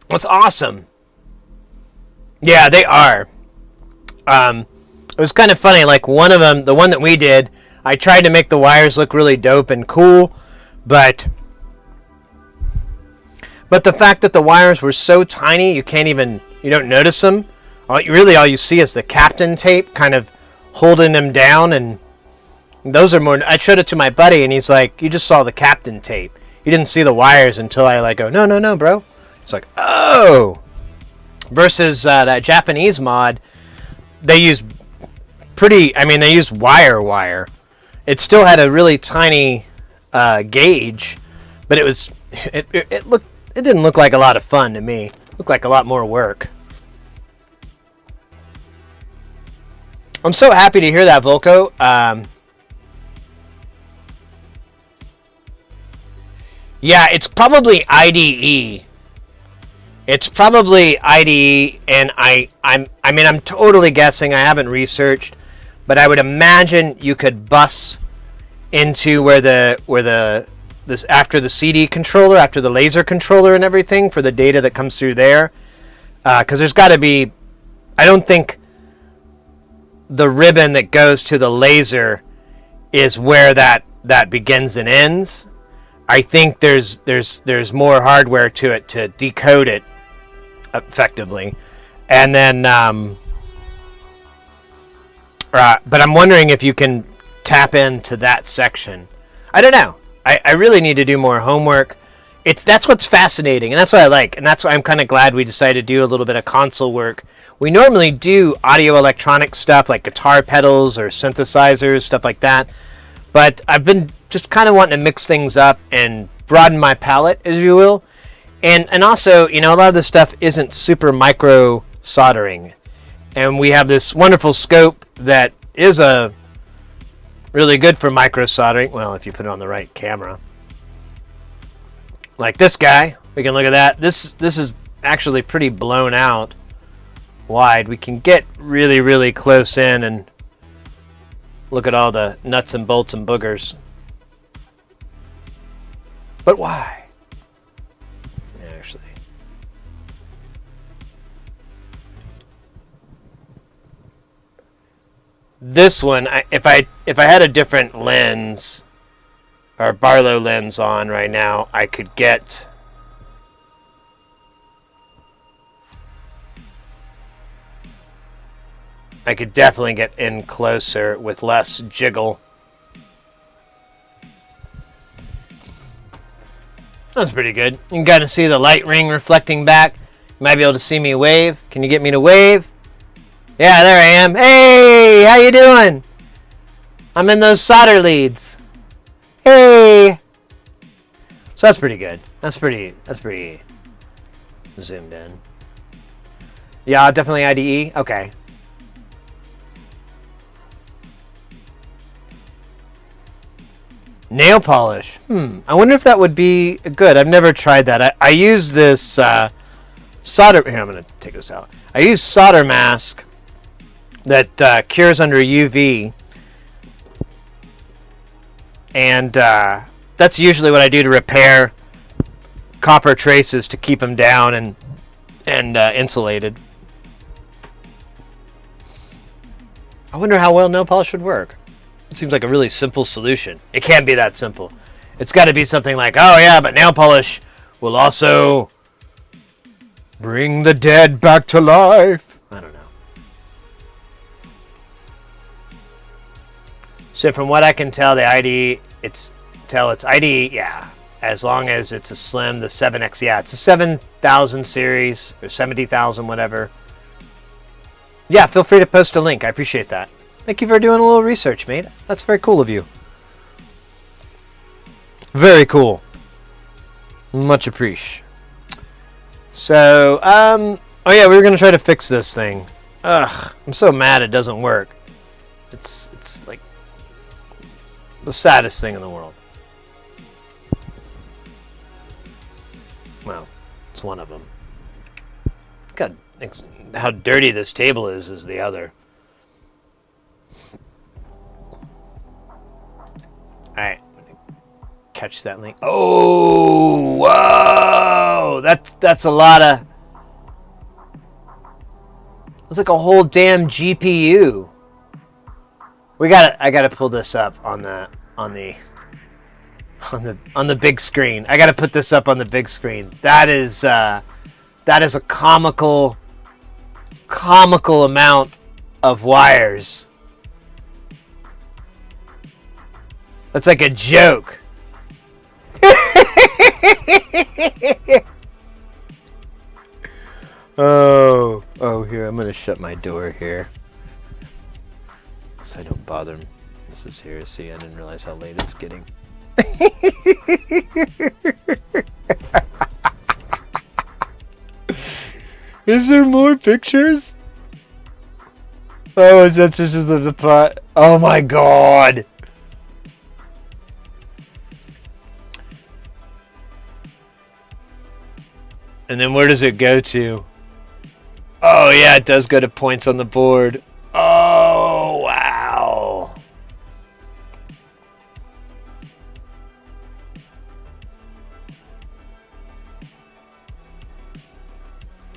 That's awesome. Yeah, they are. It was kind of funny, like one of them, the one that we did, I tried to make the wires look really dope and cool, but the fact that the wires were so tiny, you don't notice them. All you see is the Captain tape kind of holding them down, and those are more, I showed it to my buddy, and he's like, you just saw the Captain tape. You didn't see the wires until I go, no, bro. It's like, oh! Versus that Japanese mod, they use they use wire. It still had a really tiny gauge, but it didn't look like a lot of fun to me. It looked like a lot more work. I'm so happy to hear that, Volko. Yeah, it's probably IDE. It's probably IDE, and I'm totally guessing. I haven't researched, but I would imagine you could bus into where this after the CD controller, after the laser controller and everything for the data that comes through there, because there's got to be. I don't think the ribbon that goes to the laser is where that begins and ends. I think there's more hardware to it to decode it effectively, and then but I'm wondering if you can tap into that section. I don't know. I really need to do more homework. That's what's fascinating, and that's what I like, and that's why I'm kind of glad we decided to do a little bit of console work. We normally do audio electronic stuff like guitar pedals or synthesizers, stuff like that, but I've been just kind of wanting to mix things up and broaden my palette, as you will. And also, a lot of this stuff isn't super micro soldering. And we have this wonderful scope that is a Really good for micro soldering. Well, if you put it on the right camera. Like this guy. We can look at that. This is actually pretty blown out wide. We can get really, really close in and look at all the nuts and bolts and boogers. But why? Actually. This one, if I had a different lens or Barlow lens on right now, I could get definitely get in closer with less jiggle. That's pretty good. You can kind of see the light ring reflecting back. You might be able to see me wave. Can you get me to wave? Yeah, there I am. Hey, how you doing? I'm in those solder leads. Hey. So that's pretty good. That's pretty zoomed in. Yeah, definitely IDE. Okay. Nail polish. I wonder if that would be good. I've never tried that. I use this solder. Here, I'm going to take this out. I use solder mask that cures under UV. And that's usually what I do to repair copper traces to keep them down and insulated. I wonder how well nail polish would work. It seems like a really simple solution. It can't be that simple. It's got to be something like, oh yeah, but nail polish will also bring the dead back to life. I don't know. So from what I can tell, the ID, it's ID, yeah. As long as it's a slim, the 7X, yeah, it's a 7000 series or 70,000, whatever. Yeah, feel free to post a link. I appreciate that. Thank you for doing a little research, mate. That's very cool of you. Very cool. Much appreciate. So, oh yeah, we were gonna try to fix this thing. Ugh, I'm so mad it doesn't work. It's like the saddest thing in the world. Well, it's one of them. God, how dirty this table is the other. Alright, catch that link. Oh, whoa! That's a lot of. It's like a whole damn GPU. I gotta pull this up on the big screen. I gotta put this up on the big screen. That is a comical amount of wires. That's like a joke. Oh, here, I'm gonna shut my door here so I don't bother him. This is here. See, I didn't realize how late it's getting. Is there more pictures? Oh, is that just the pot? Oh my god. And then where does it go to? Oh yeah, it does go to points on the board. Oh, wow.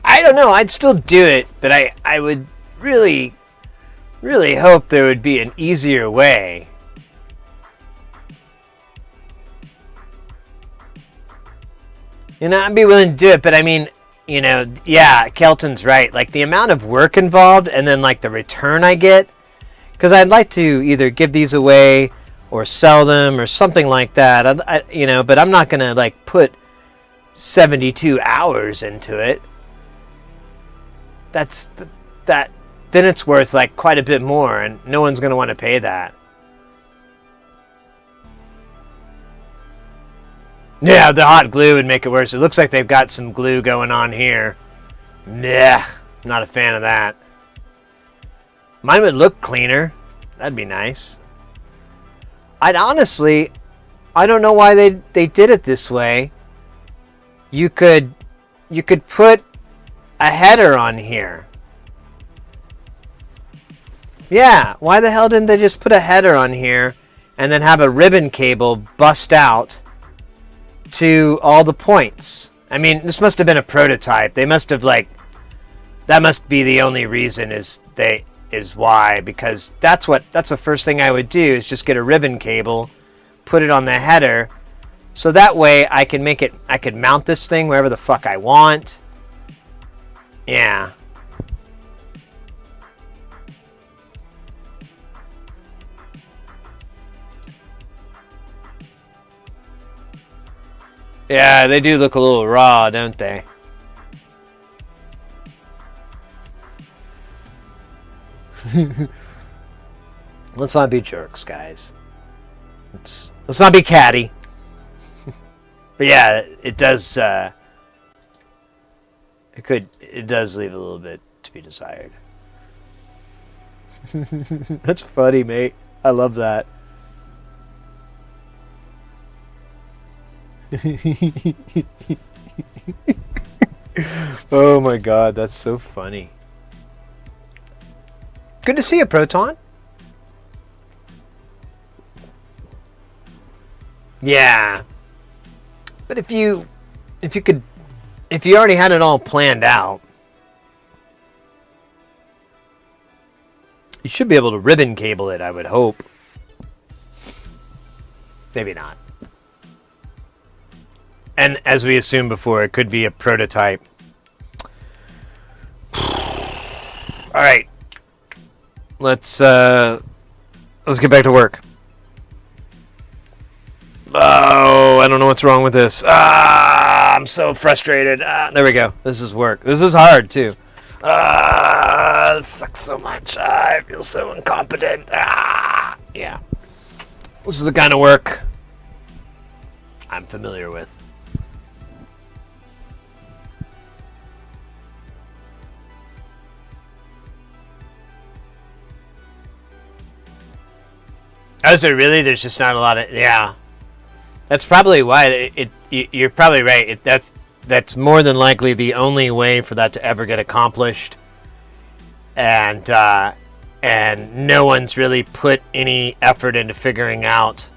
I don't know, I'd still do it, but I would really hope there would be an easier way. You know, I'd be willing to do it, but I mean, you know, yeah, Kelton's right. Like, the amount of work involved and then, like, the return I get. Because I'd like to either give these away or sell them or something like that. You know, but I'm not going to, like, put 72 hours into it. Then it's worth, like, quite a bit more, and no one's going to want to pay that. Yeah, the hot glue would make it worse. It looks like they've got some glue going on here. Nah, not a fan of that. Mine would look cleaner. That'd be nice. I'd honestly, I don't know why they did it this way. You could put a header on here. Yeah, why the hell didn't they just put a header on here and then have a ribbon cable bust out to all the points? I mean, this must have been a prototype. They must have that must be the only reason is why, because that's the first thing I would do is just get a ribbon cable, put it on the header, so that way I can mount this thing wherever the fuck I want. Yeah. Yeah, they do look a little raw, don't they? Let's not be jerks, guys. Let's not be catty. But yeah, it does. It does leave a little bit to be desired. That's funny, mate. I love that. Oh my god, that's so funny. Good to see you, Proton. Yeah. But if you already had it all planned out, you should be able to ribbon cable it, I would hope. Maybe not. And as we assumed before, it could be a prototype. All right. Let's get back to work. Oh, I don't know what's wrong with this. I'm so frustrated. There we go. This is work. This is hard too. This sucks so much. I feel so incompetent. Yeah. This is the kind of work I'm familiar with. Oh, is there really? There's just not a lot of... Yeah. That's probably why you're probably right. That's more than likely the only way for that to ever get accomplished. And no one's really put any effort into figuring out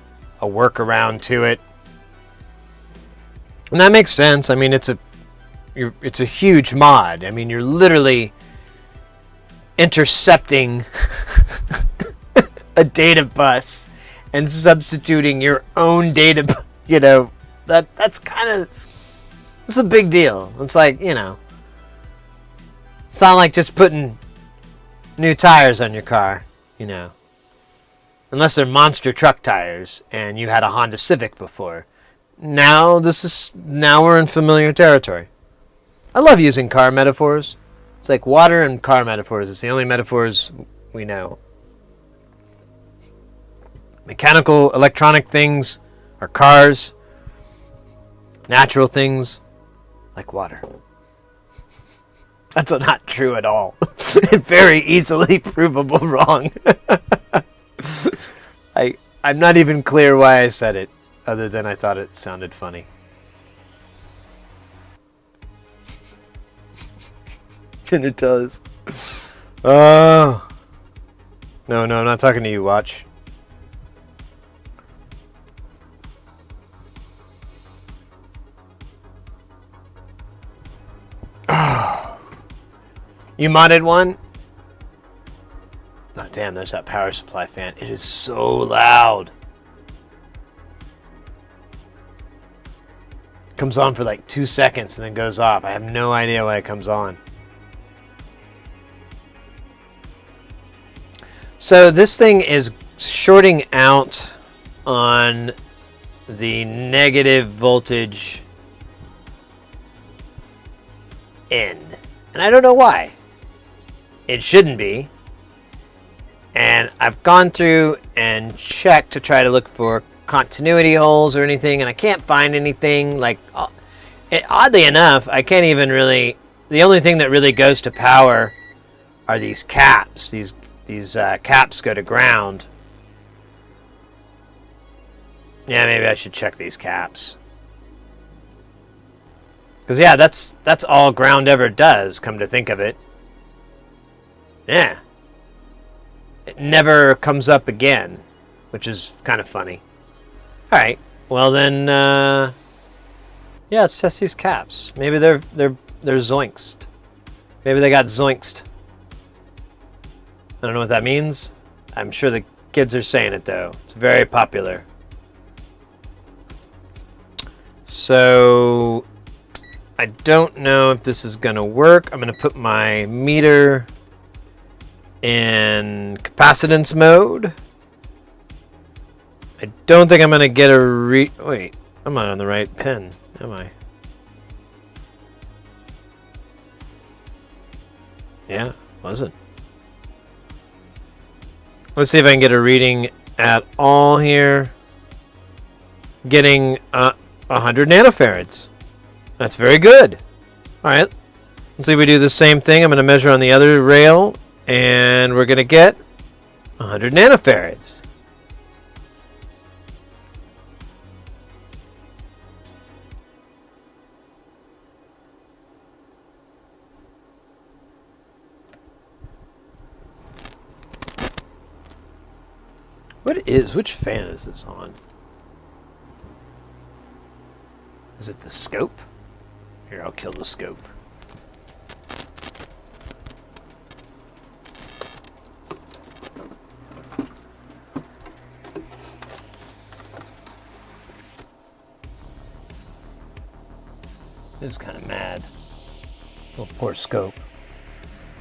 a workaround to it. And that makes sense. I mean, it's a huge mod. I mean, you're literally intercepting a data bus and substituting your own data, that's a big deal. It's like, it's not like just putting new tires on your car, unless they're monster truck tires and you had a Honda Civic before. Now we're in familiar territory. I love using car metaphors. It's like water and car metaphors. It's the only metaphors we know. Mechanical, electronic things are cars. Natural things like water. That's not true at all. Very easily provable wrong. I'm not even clear why I said it, other than I thought it sounded funny. Dinner toes. Oh. No, I'm not talking to you, Watch. You modded one? Oh, damn, there's that power supply fan. It is so loud. Comes on for like 2 seconds and then goes off. I have no idea why it comes on. So this thing is shorting out on the negative voltage end. And I don't know why. It shouldn't be. And I've gone through and checked to try to look for continuity holes or anything, and I can't find anything. Oddly enough, I can't even really... The only thing that really goes to power are these caps. These caps go to ground. Yeah, maybe I should check these caps. Because, yeah, that's all ground ever does, come to think of it. Yeah. It never comes up again, which is kind of funny. All right. Well, then, yeah, let's test these caps. Maybe they're zoinked. Maybe they got zoinked. I don't know what that means. I'm sure the kids are saying it, though. It's very popular. So, I don't know if this is going to work. I'm going to put my meter in capacitance mode. I don't think I'm going to get a wait, I'm not on the right pin, am I? Yeah, wasn't. Let's see if I can get a reading at all here. Getting 100 nanofarads. That's very good. All right. Let's see if we do the same thing. I'm going to measure on the other rail, and we're going to get 100 nanofarads. Which fan is this on? Is it the scope? Here, I'll kill the scope. This is kind of mad. Oh, poor scope.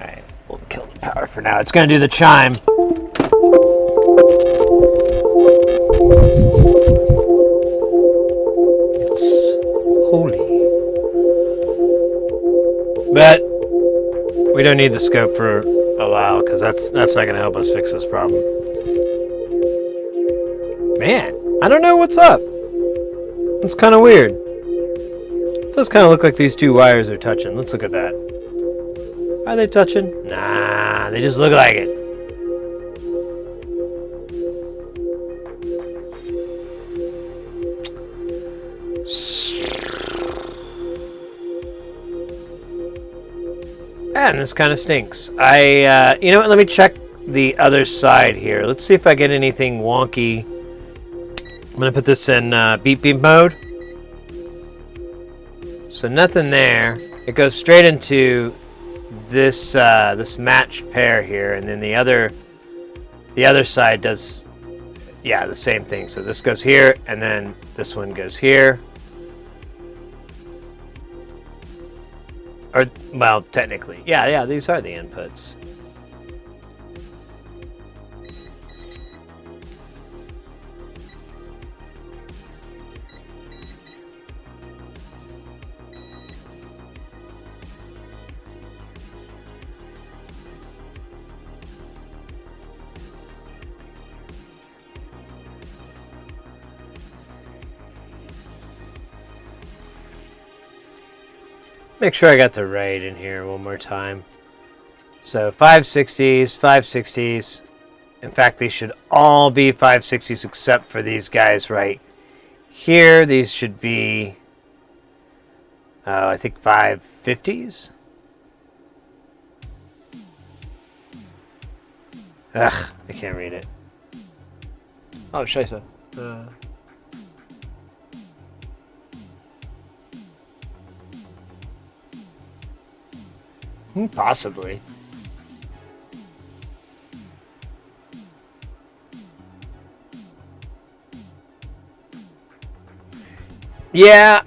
Alright, we'll kill the power for now. It's going to do the chime. It's holy. But we don't need the scope for a while, because that's not going to help us fix this problem. Man, I don't know what's up. It's kind of weird. It does kind of look like these two wires are touching. Let's look at that. Are they touching? Nah, they just look like it. And this kind of stinks. You know what? Let me check the other side here. Let's see if I get anything wonky. I'm gonna put this in beep beep mode. So nothing there. It goes straight into this this matched pair here, and then the other side does, yeah, the same thing. So this goes here, and then this one goes here. Or, well, technically. Yeah, these are the inputs. Make sure I got the right in here one more time. So 560s, 560s. In fact, these should all be 560s except for these guys right here. These should be, I think 550s. Ugh, I can't read it. Oh, scheisse. Possibly. Yeah,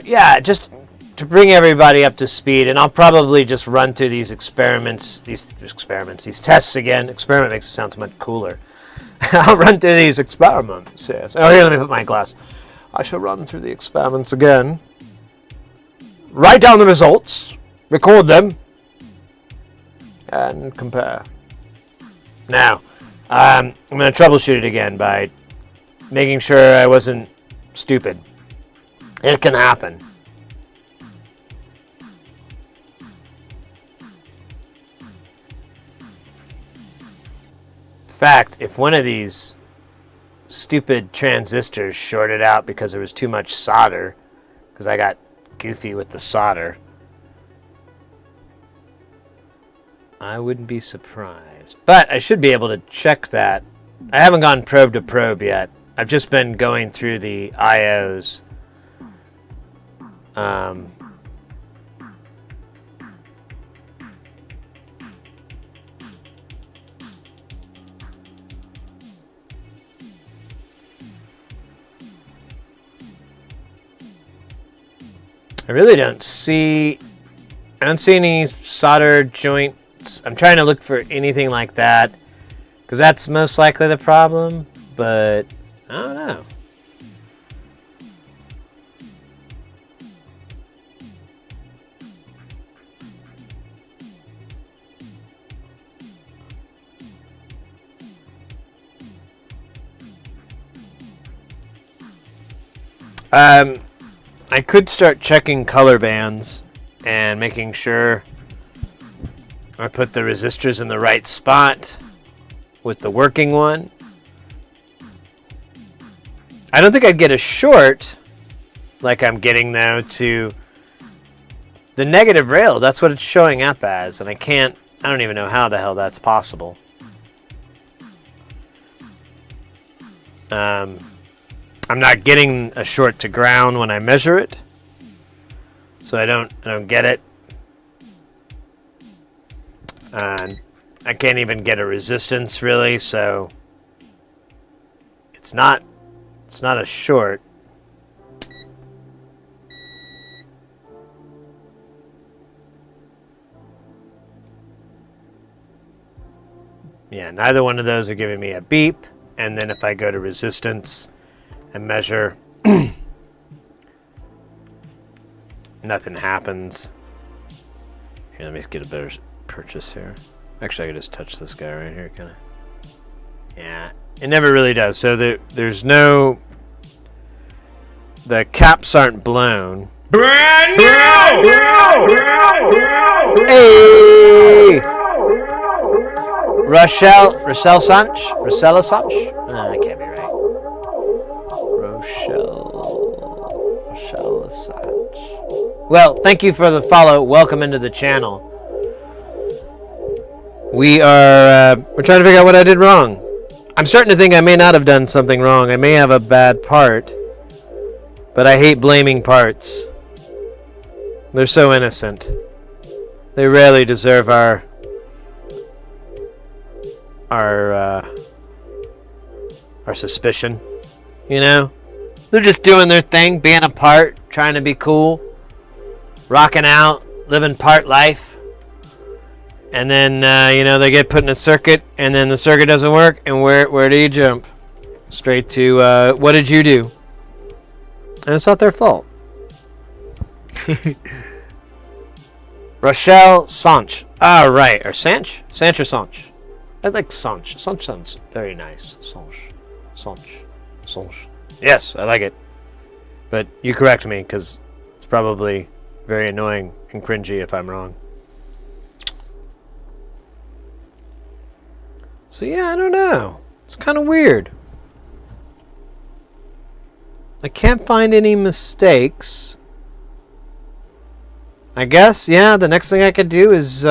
yeah, just to bring everybody up to speed, and I'll probably just run through these these tests again. Experiment makes it sound so much cooler. I'll run through these experiments, yes. Oh, here, let me put my glass. I shall run through the experiments again. Write down the results. Record them and compare. Now, I'm going to troubleshoot it again by making sure I wasn't stupid. It can happen. In fact, if one of these stupid transistors shorted out because there was too much solder, because I got goofy with the solder. I wouldn't be surprised. But I should be able to check that. I haven't gone probe to probe yet. I've just been going through the IOs. I really don't see any soldered joints. I'm trying to look for anything like that, because that's most likely the problem, but I don't know. I could start checking color bands and making sure I put the resistors in the right spot with the working one. I don't think I'd get a short like I'm getting though to the negative rail. That's what it's showing up as, and I don't even know how the hell that's possible. I'm not getting a short to ground when I measure it, so I don't get it. I can't even get a resistance really, so it's not a short. Yeah, neither one of those are giving me a beep. And then if I go to resistance and measure, nothing happens. Here, let me get a better purchase here. Actually, I can just touch this guy right here, can I? Yeah, it never really does. So there's no... The caps aren't blown. Brand new! Hey! Rochelle Sanch? I can't be right. Rochelle Sanch. Well, thank you for the follow. Welcome into the channel. We're trying to figure out what I did wrong. I'm starting to think I may not have done something wrong. I may have a bad part. But I hate blaming parts. They're so innocent. They rarely deserve our suspicion. You know? They're just doing their thing, being a part, trying to be cool, rocking out, living part life. And then, they get put in a circuit, and then the circuit doesn't work, and where do you jump? Straight to, what did you do? And it's not their fault. Rochelle Sanch. Ah, right. Or Sanch? Sanch or Sanch? I like Sanch. Sanch sounds very nice. Sanch. Yes, I like it. But you correct me, because it's probably very annoying and cringy if I'm wrong. So yeah, I don't know. It's kind of weird. I can't find any mistakes. I guess, yeah, the next thing I could do is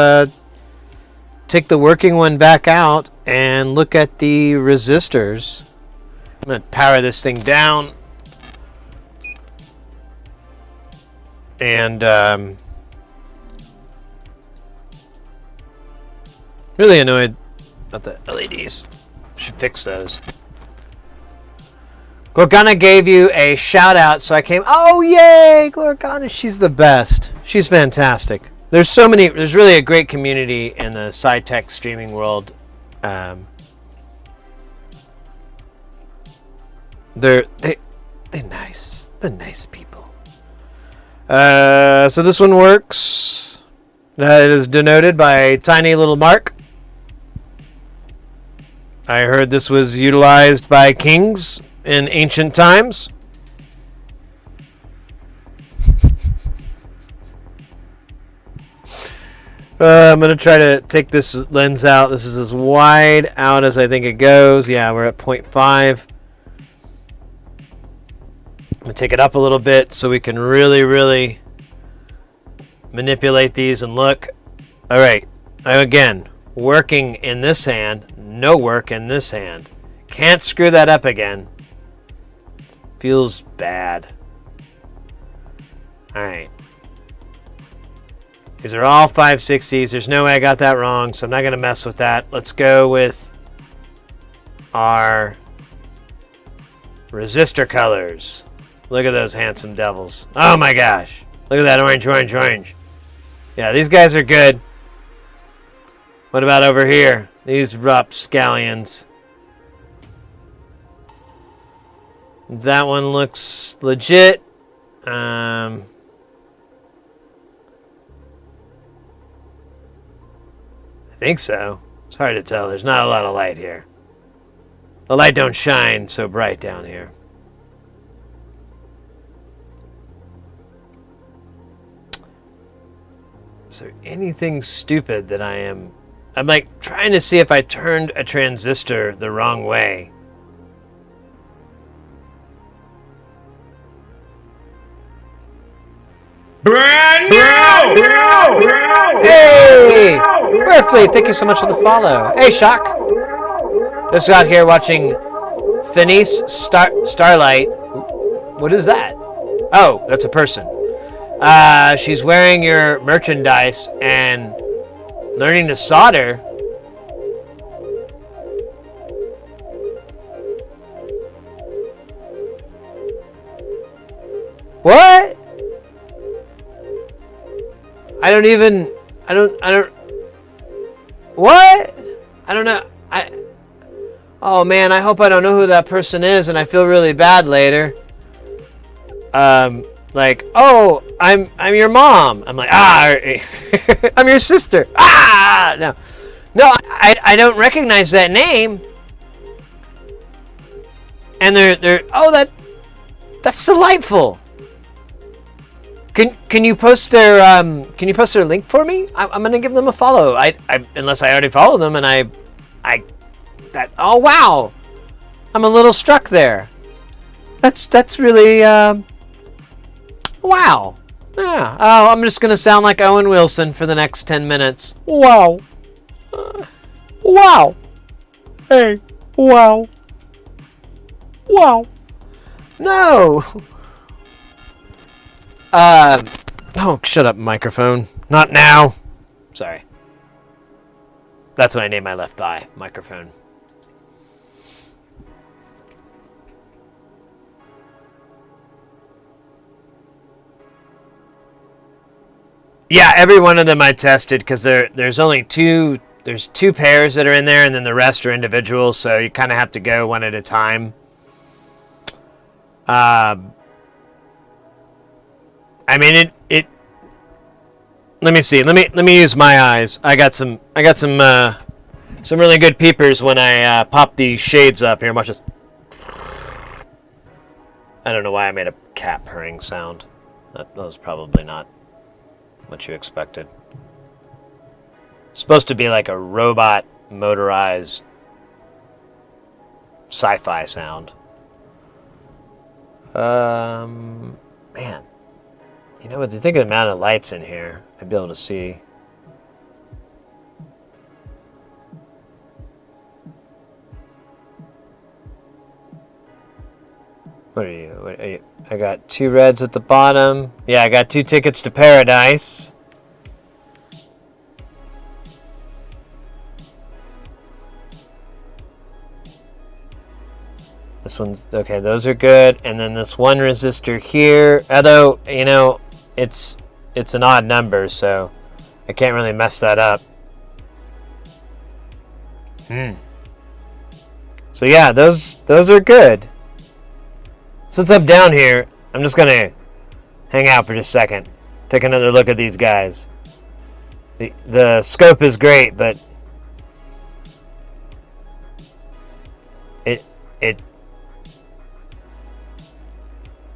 take the working one back out and look at the resistors. I'm going to power this thing down. And really annoyed about the LEDs. Should fix those. Gorgana gave you a shout out, so I came. Oh, yay, Gorgana. She's the best. She's fantastic. There's really a great community in the sci-tech streaming world. They're nice. They're nice people. So this one works. It is denoted by a tiny little mark. I heard this was utilized by kings in ancient times. I'm going to try to take this lens out. This is as wide out as I think it goes. Yeah, we're at 0.5. I'm going to take it up a little bit so we can really manipulate these and look. All right. Again, working in this hand, no work in this hand. Can't screw that up again. Feels bad. All right. These are all 560s. There's no way I got that wrong, so I'm not going to mess with that. Let's go with our resistor colors. Look at those handsome devils. Oh my gosh. Look at that orange, orange, orange. Yeah, these guys are good. What about over here? These rapscallions. That one looks legit. I think so. It's hard to tell. There's not a lot of light here. The light don't shine so bright down here. Is there anything stupid that I'm like trying to see if I turned a transistor the wrong way. Brand new! Hey! Warfleet, thank you so much for the follow. Hey, Shock. Just got here watching Fenice Starlight. What is that? Oh, that's a person. She's wearing your merchandise and learning to solder. What? I don't. What? I don't know. Oh man, I hope I don't know who that person is, and I feel really bad later. Like, oh, I'm your mom. I'm like, I'm your sister. No, I don't recognize that name. And that's delightful. Can you post their link for me? I'm gonna give them a follow. Unless I already follow them, and oh wow, I'm a little struck there. That's really wow. Yeah. Oh, I'm just gonna sound like Owen Wilson for the next 10 minutes. Wow. Wow. Hey. Wow. Wow. No. Oh, shut up, microphone. Not now. Sorry. That's what I named my left thigh. Microphone. Yeah, every one of them I tested because there's only two. There's two pairs that are in there, and then the rest are individual. So you kind of have to go one at a time. I mean it. Let me see. Let me use my eyes. I got some really good peepers when I pop these shades up here. Watch this. I don't know why I made a cat purring sound. That was probably not what you expected. It's supposed to be like a robot motorized sci-fi sound. Man. You know what? To think of the amount of lights in here, I'd be able to see. What are you? I got 2 reds at the bottom. Yeah, I got 2 tickets to paradise. This one's okay. Those are good. And then this one resistor here, although you know it's an odd number, so I can't really mess that up. So yeah, those are good. Since I'm down here, I'm just gonna hang out for just a second. Take another look at these guys. The scope is great, but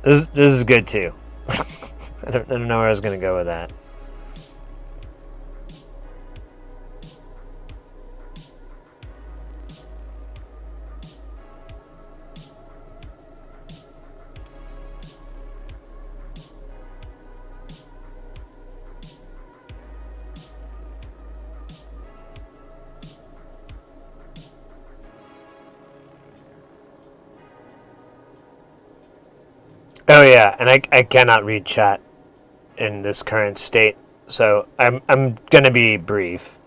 this is good too. I don't know where I was gonna go with that. Oh yeah, and I cannot read chat in this current state, so I'm gonna be brief.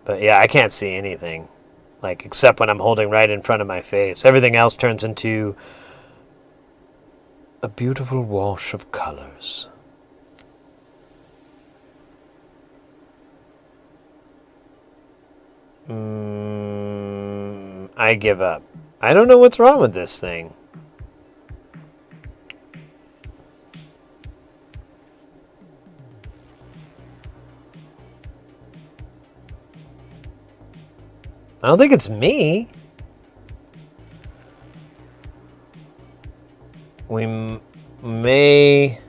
But yeah, I can't see anything, like except when I'm holding right in front of my face. Everything else turns into a beautiful wash of colors. I give up. I don't know what's wrong with this thing. I don't think it's me. We may...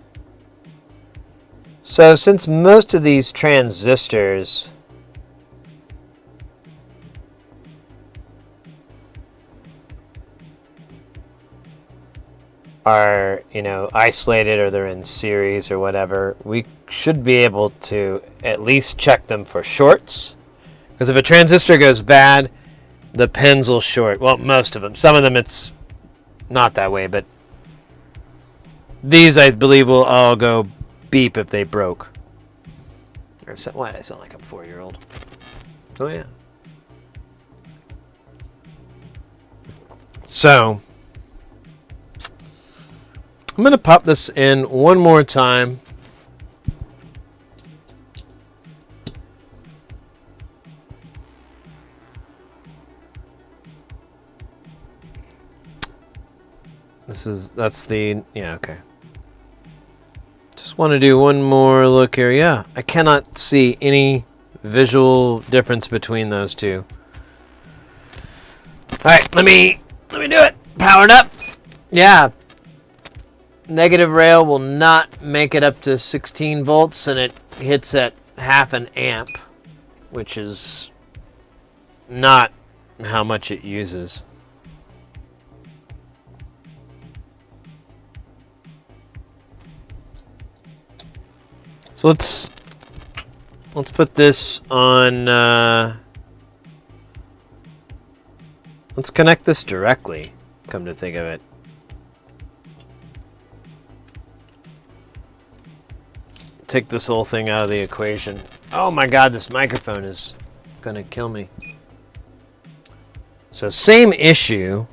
So since most of these transistors are, isolated or they're in series or whatever, we should be able to at least check them for shorts. Because if a transistor goes bad, the pins will short. Well, most of them. Some of them it's not that way, but these I believe will all go beep if they broke. Why do I sound like a 4-year-old? Oh yeah. So I'm going to pop this in one more time. Okay. Just want to do one more look here. Yeah, I cannot see any visual difference between those two. All right, let me do it. Powered up. Yeah. Negative rail will not make it up to 16 volts, and it hits at half an amp, which is not how much it uses. So let's put this on. Let's connect this directly. Come to think of it. Take this whole thing out of the equation. Oh my God, this microphone is gonna kill me. So same issue.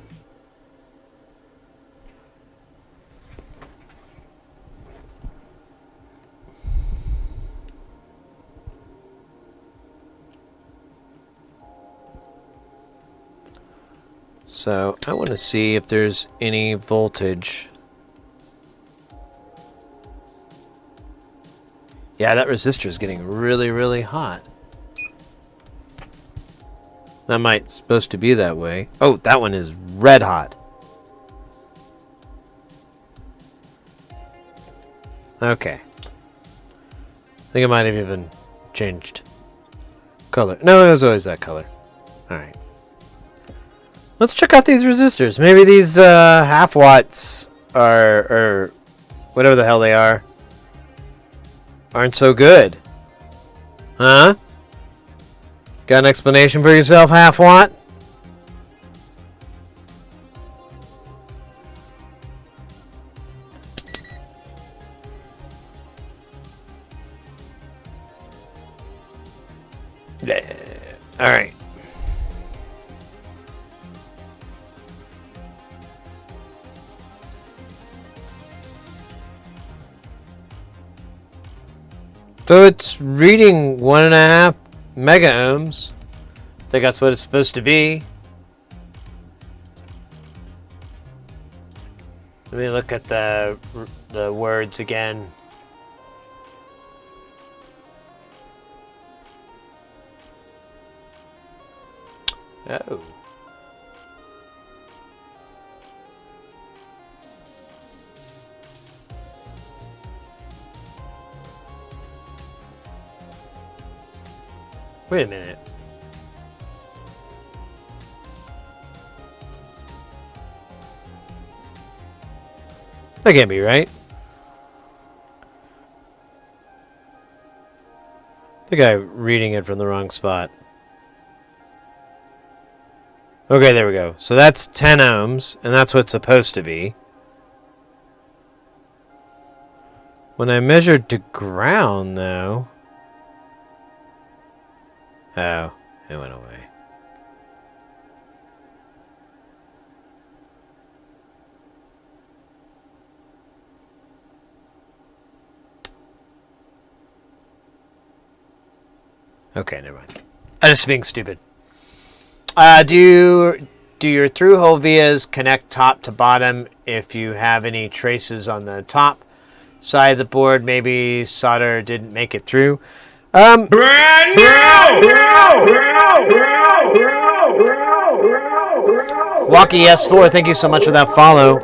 So I want to see if there's any voltage. Yeah, that resistor is getting really, really hot. That might supposed to be that way. Oh, that one is red hot. Okay. I think I might have even changed color. No, it was always that color. Alright. Let's check out these resistors. Maybe these half watts are, or whatever the hell they are, aren't so good. Huh? Got an explanation for yourself, half watt? Alright. So it's reading 1.5 mega ohms. I think that's what it's supposed to be. Let me look at the words again. Oh. Wait a minute. That can't be right. I think I'm reading it from the wrong spot. Okay, there we go. So that's 10 ohms, and that's what it's supposed to be. When I measured to ground, though... Oh, it went away. Okay, never mind. I'm just being stupid. Do your through-hole vias connect top to bottom if you have any traces on the top side of the board? Maybe solder didn't make it through. Brand new! Walkie S4, thank you so much for that follow.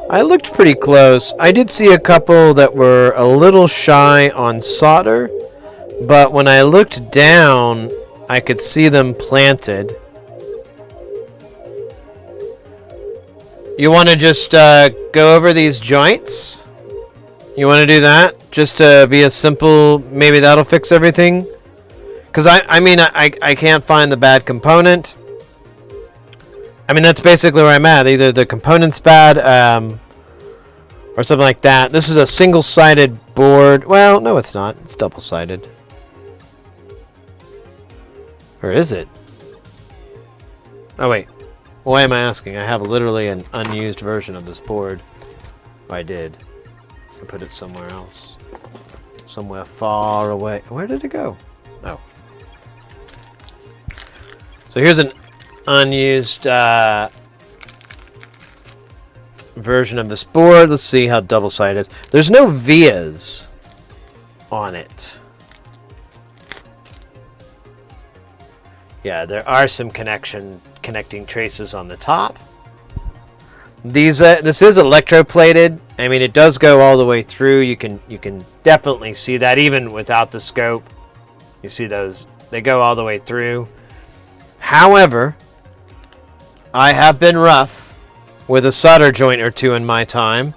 I looked pretty close. I did see a couple that were a little shy on solder, but when I looked down, I could see them planted. You want to just go over these joints? You want to do that? Just to be a simple, maybe that'll fix everything? Because I can't find the bad component. I mean, that's basically where I'm at. Either the component's bad, or something like that. This is a single-sided board. Well, no, it's not. It's double-sided. Or is it? Oh, wait. Why am I asking? I have literally an unused version of this board. I did. I put it somewhere else. Somewhere far away. Where did it go? Oh. So here's an unused version of this board. Let's see how double-sided it is. There's no vias on it. Yeah, there are some connecting traces on the top. This is electroplated. I mean, it does go all the way through. You can definitely see that even without the scope. You see those? They go all the way through. However, I have been rough with a solder joint or two in my time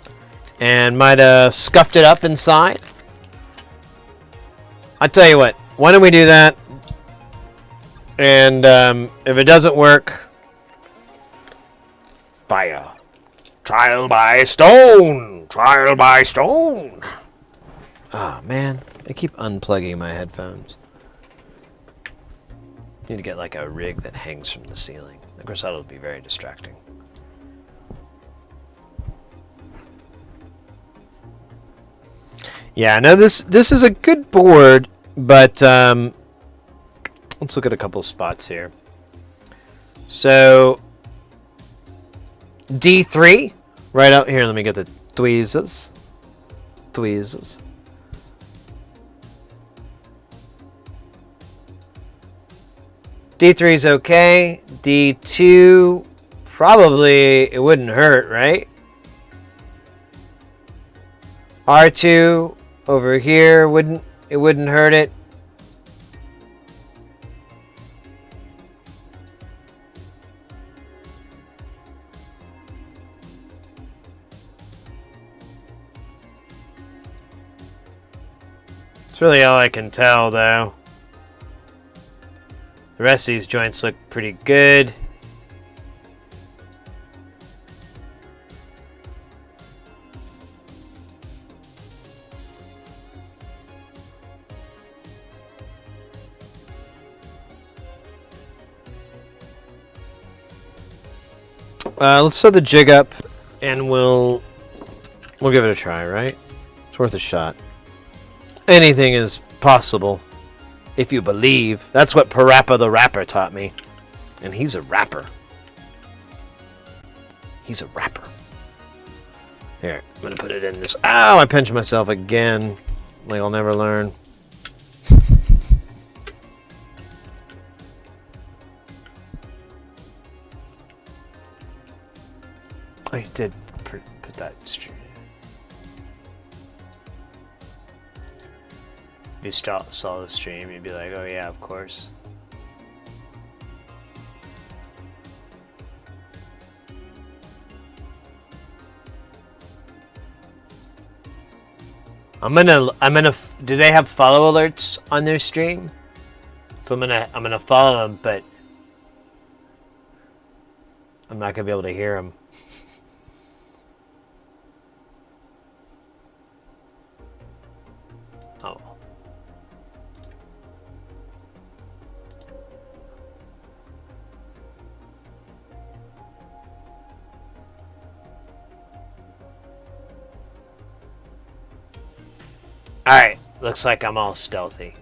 and might have scuffed it up inside. I tell you what, why don't we do that? And if it doesn't work, fire. Trial by stone. Trial by stone. Oh, man. I keep unplugging my headphones. Need to get like a rig that hangs from the ceiling. Of course, that'll be very distracting. Yeah, no, this is a good board, but let's look at a couple spots here. So D3, right out here. Let me get the tweezers. Tweezers. D3 is okay. D2, probably it wouldn't hurt, right? R2 over here wouldn't hurt it. That's really all I can tell, though. The rest of these joints look pretty good. Let's set the jig up, and we'll give it a try, right? It's worth a shot. Anything is possible if you believe. That's what Parappa the Rapper taught me. And he's a rapper. He's a rapper. Here, I'm going to put it in this. Ow, I pinched myself again. Like I'll never learn. I did put that stream. If you saw the stream, you'd be like, oh yeah, of course. I'm gonna, do they have follow alerts on their stream? So I'm gonna follow them, but I'm not going to be able to hear him. Oh. Alright, looks like I'm all stealthy.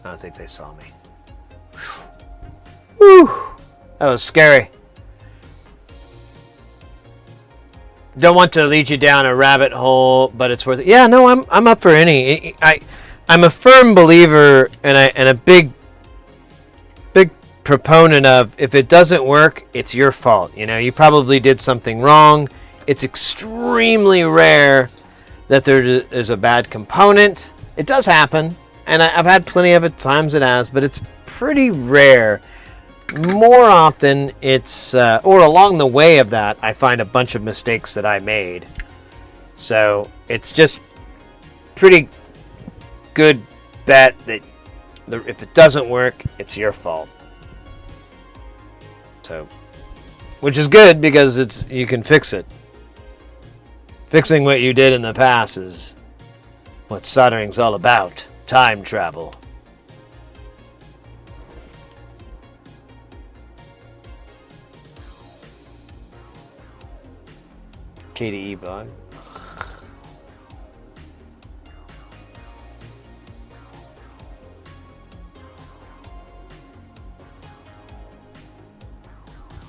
I don't think they saw me. Whew. That was scary. Don't want to lead you down a rabbit hole, but it's worth it. Yeah, no, I'm up for any. I'm a firm believer and a big proponent of, if it doesn't work, it's your fault. You know, you probably did something wrong. It's extremely rare that there is a bad component. It does happen, and I've had plenty of it, times it has, but it's pretty rare. More often, it's, or along the way of that, I find a bunch of mistakes that I made. So it's just pretty good bet that if it doesn't work, it's your fault. So, which is good because you can fix it. Fixing what you did in the past is what soldering's all about. Time travel. KDE bug.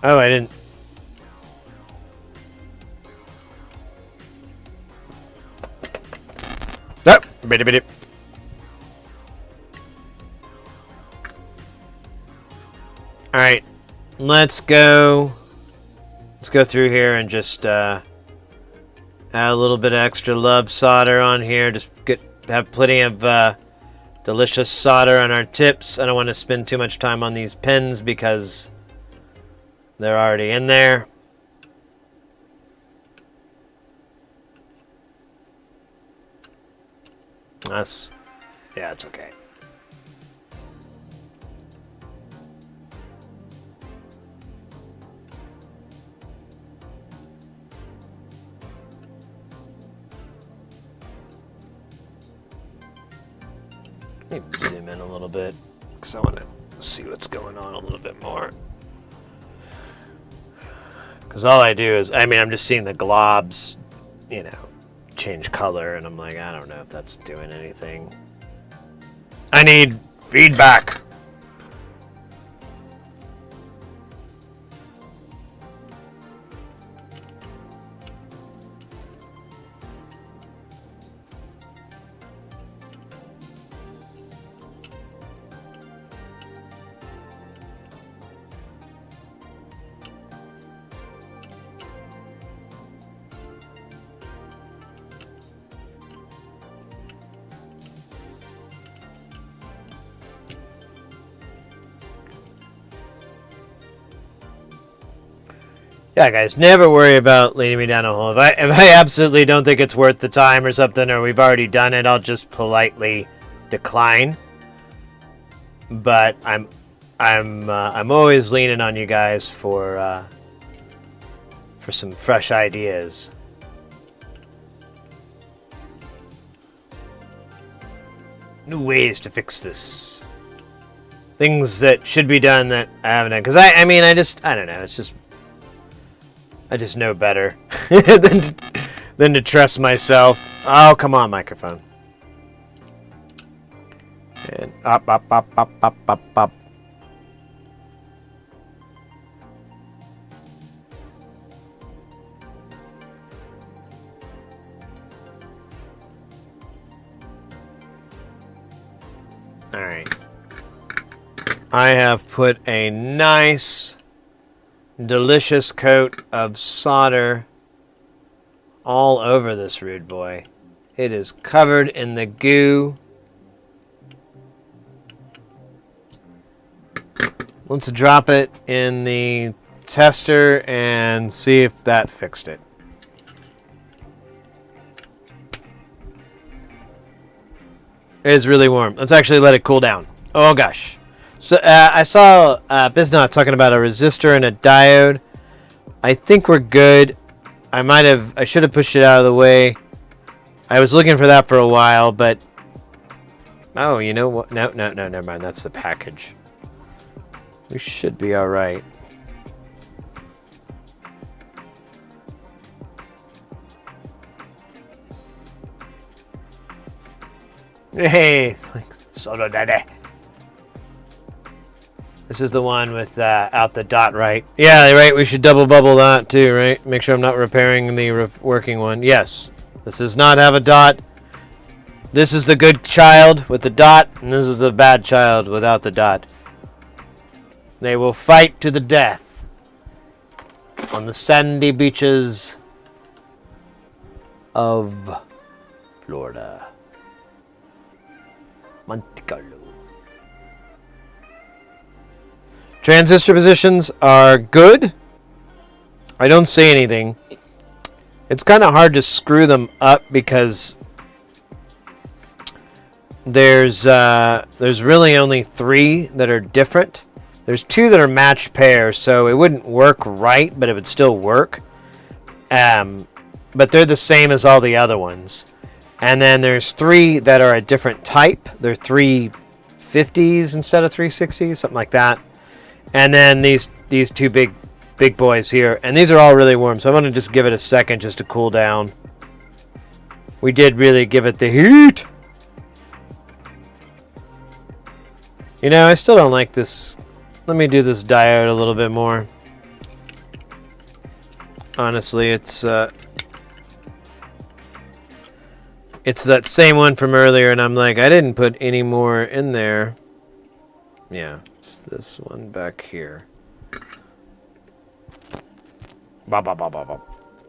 Oh, I didn't. Oh, bitty bitty. All right, let's go. Let's go through here and just add a little bit of extra love solder on here. Just have plenty of delicious solder on our tips. I don't want to spend too much time on these pins because they're already in there. Yeah, it's okay. Let me zoom in a little bit because I want to see what's going on a little bit more. Because all I do is, I'm just seeing the globs, change color, and I'm like, I don't know if that's doing anything. I need feedback. Yeah, guys, never worry about leading me down a hole. If I absolutely don't think it's worth the time or something, or we've already done it, I'll just politely decline. But I'm always leaning on you guys for some fresh ideas. New ways to fix this. Things that should be done that I haven't done. Because I don't know. It's just, I just know better than to trust myself. Oh, come on, microphone. And up. All right. I have put a nice, delicious coat of solder all over this rude boy. It is covered in the goo. Let's drop it in the tester and see if that fixed it. It is really warm. Let's actually let it cool down. Oh gosh. So I saw Biznot talking about a resistor and a diode. I think we're good. I should have pushed it out of the way. I was looking for that for a while, but oh, you know what? No, never mind. That's the package. We should be all right. Hey, Soda Daddy. This is the one with out the dot, right? Yeah, right. We should double bubble that too, right? Make sure I'm not repairing the working one. Yes. This does not have a dot. This is the good child with the dot, and this is the bad child without the dot. They will fight to the death on the sandy beaches of Florida. Monte Carlo. Transistor positions are good. I don't see anything. It's kind of hard to screw them up because there's really only 3 that are different. There's 2 that are matched pairs, so it wouldn't work right, but it would still work. But they're the same as all the other ones. And then there's 3 that are a different type. They're 350s instead of 360s, something like that. And then these 2 big boys here, and these are all really warm, so I'm gonna just give it a second just to cool down. We did really give it the heat. You know, I still don't like this. Let me do this diode a little bit more. Honestly, it's that same one from earlier, and I'm like, I didn't put any more in there. Yeah, it's this one back here. Ba ba ba ba ba.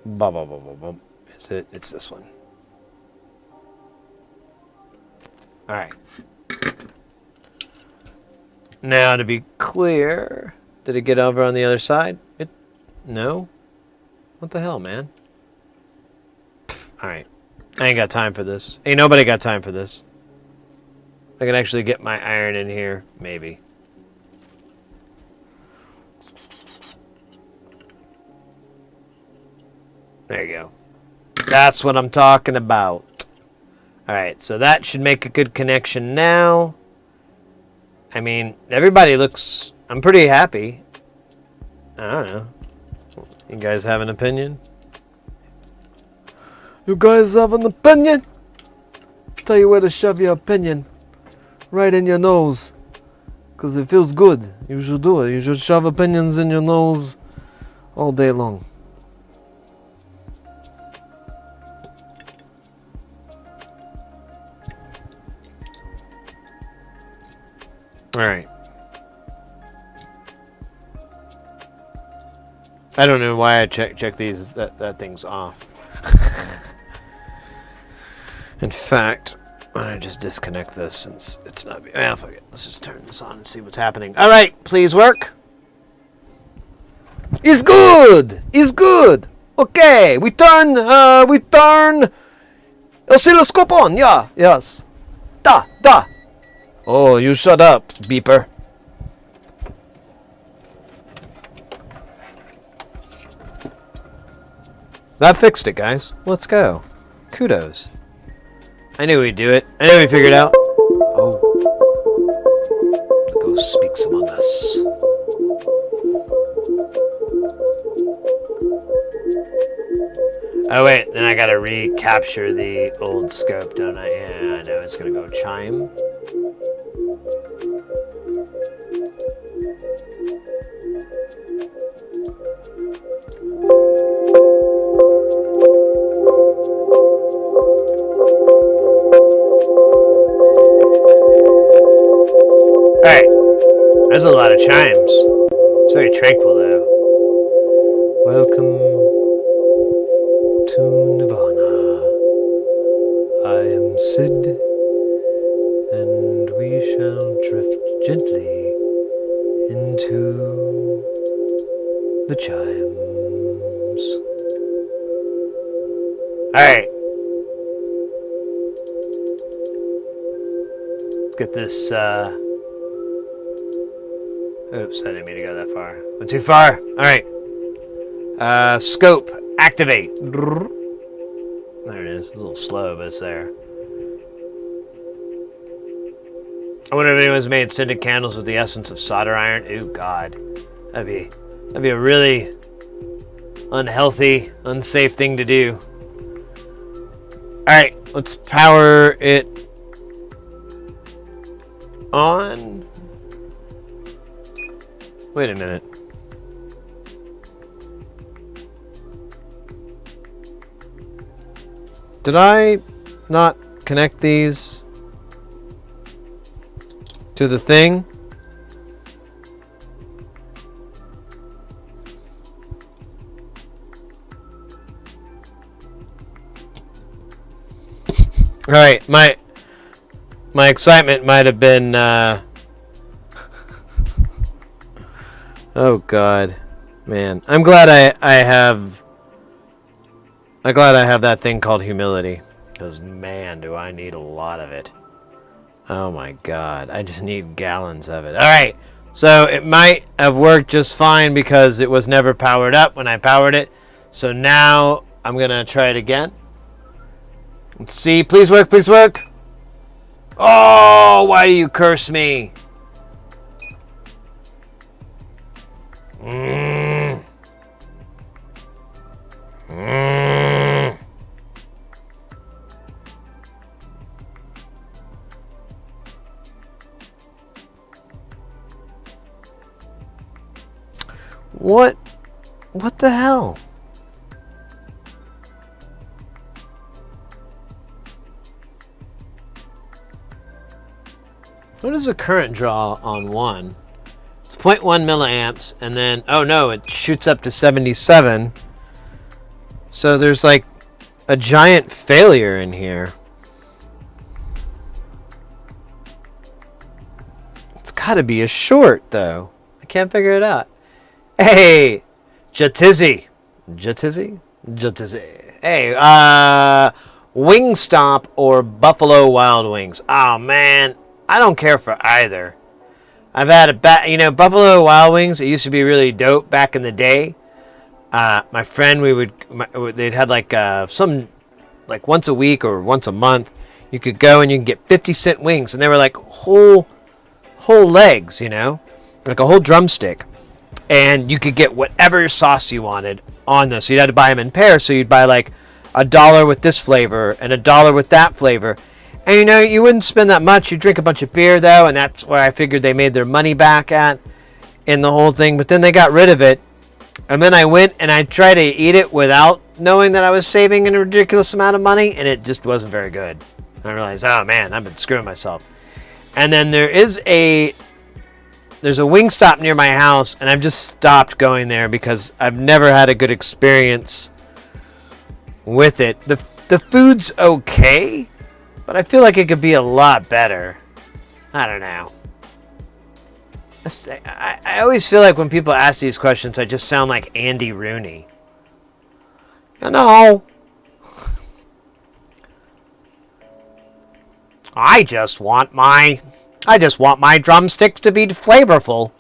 Ba ba ba ba ba. Is it? It's this one. All right. Now, to be clear, did it get over on the other side? No. What the hell, man? All right. I ain't got time for this. Ain't nobody got time for this. I can actually get my iron in here, maybe. There you go. That's what I'm talking about. All right, so that should make a good connection now. I mean, everybody looks... I'm pretty happy. I don't know. You guys have an opinion? You guys have an opinion? Tell you where to shove your opinion. Right in your nose. Because it feels good. You should do it. You should shove opinions in your nose all day long. Alright. I don't know why I check these. That thing's off. In fact, why don't I just disconnect this since it's not... Ah, fuck it. Let's just turn this on and see what's happening. Alright, please work. It's good! It's good! Okay, we turn oscilloscope on, yeah, yes. Da. Oh, you shut up, beeper. That fixed it, guys. Let's go. Kudos. I knew we'd do it. I knew we'd figure it out. Oh. The ghost speaks among us. Oh, wait. Then I gotta recapture the old scope, don't I? Yeah, I know. It's gonna go chime. Alright. There's a lot of chimes. It's very tranquil, though. Welcome to Nirvana. I am Sid, and we shall drift gently into the chimes. Alright. Let's get this Oops, I didn't mean to go that far. Went too far. All right. Scope. Activate. There it is. It's a little slow, but it's there. I wonder if anyone's made scented candles with the essence of solder iron. Ooh, God. That'd be a really unhealthy, unsafe thing to do. Alright, let's power it on. Wait a minute. Did I not connect these to the thing? All right, my excitement might have been oh God, man. I'm glad I have that thing called humility, because man, do I need a lot of it. Oh my God, I just need gallons of it. All right, so it might have worked just fine because it was never powered up when I powered it. So now I'm gonna try it again. Let's see, please work, please work. Oh, why do you curse me? What the hell? What is the current draw on one? It's 0.1 milliamps, and then, oh no, it shoots up to 77. So there's like a giant failure in here. It's gotta be a short, though. I can't figure it out. Hey, Jatizzy. Hey, Wingstop or Buffalo Wild Wings. Oh man, I don't care for either. I've had Buffalo Wild Wings. It used to be really dope back in the day. My friend, they'd had like once a week or once a month. You could go and you can get 50-cent wings, and they were like whole legs, like a whole drumstick. And you could get whatever sauce you wanted on this. So you'd have to buy them in pairs. So you'd buy like $1 with this flavor and $1 with that flavor. And you wouldn't spend that much. You'd drink a bunch of beer though, and that's where I figured they made their money back at in the whole thing. But then they got rid of it. And then I went and I tried to eat it without knowing that I was saving a ridiculous amount of money, and it just wasn't very good. I realized, oh man, I've been screwing myself. And then there's a Wingstop near my house, and I've just stopped going there because I've never had a good experience with it. The food's okay, but I feel like it could be a lot better. I don't know. I always feel like when people ask these questions, I just sound like Andy Rooney. I just want my drumsticks to be flavorful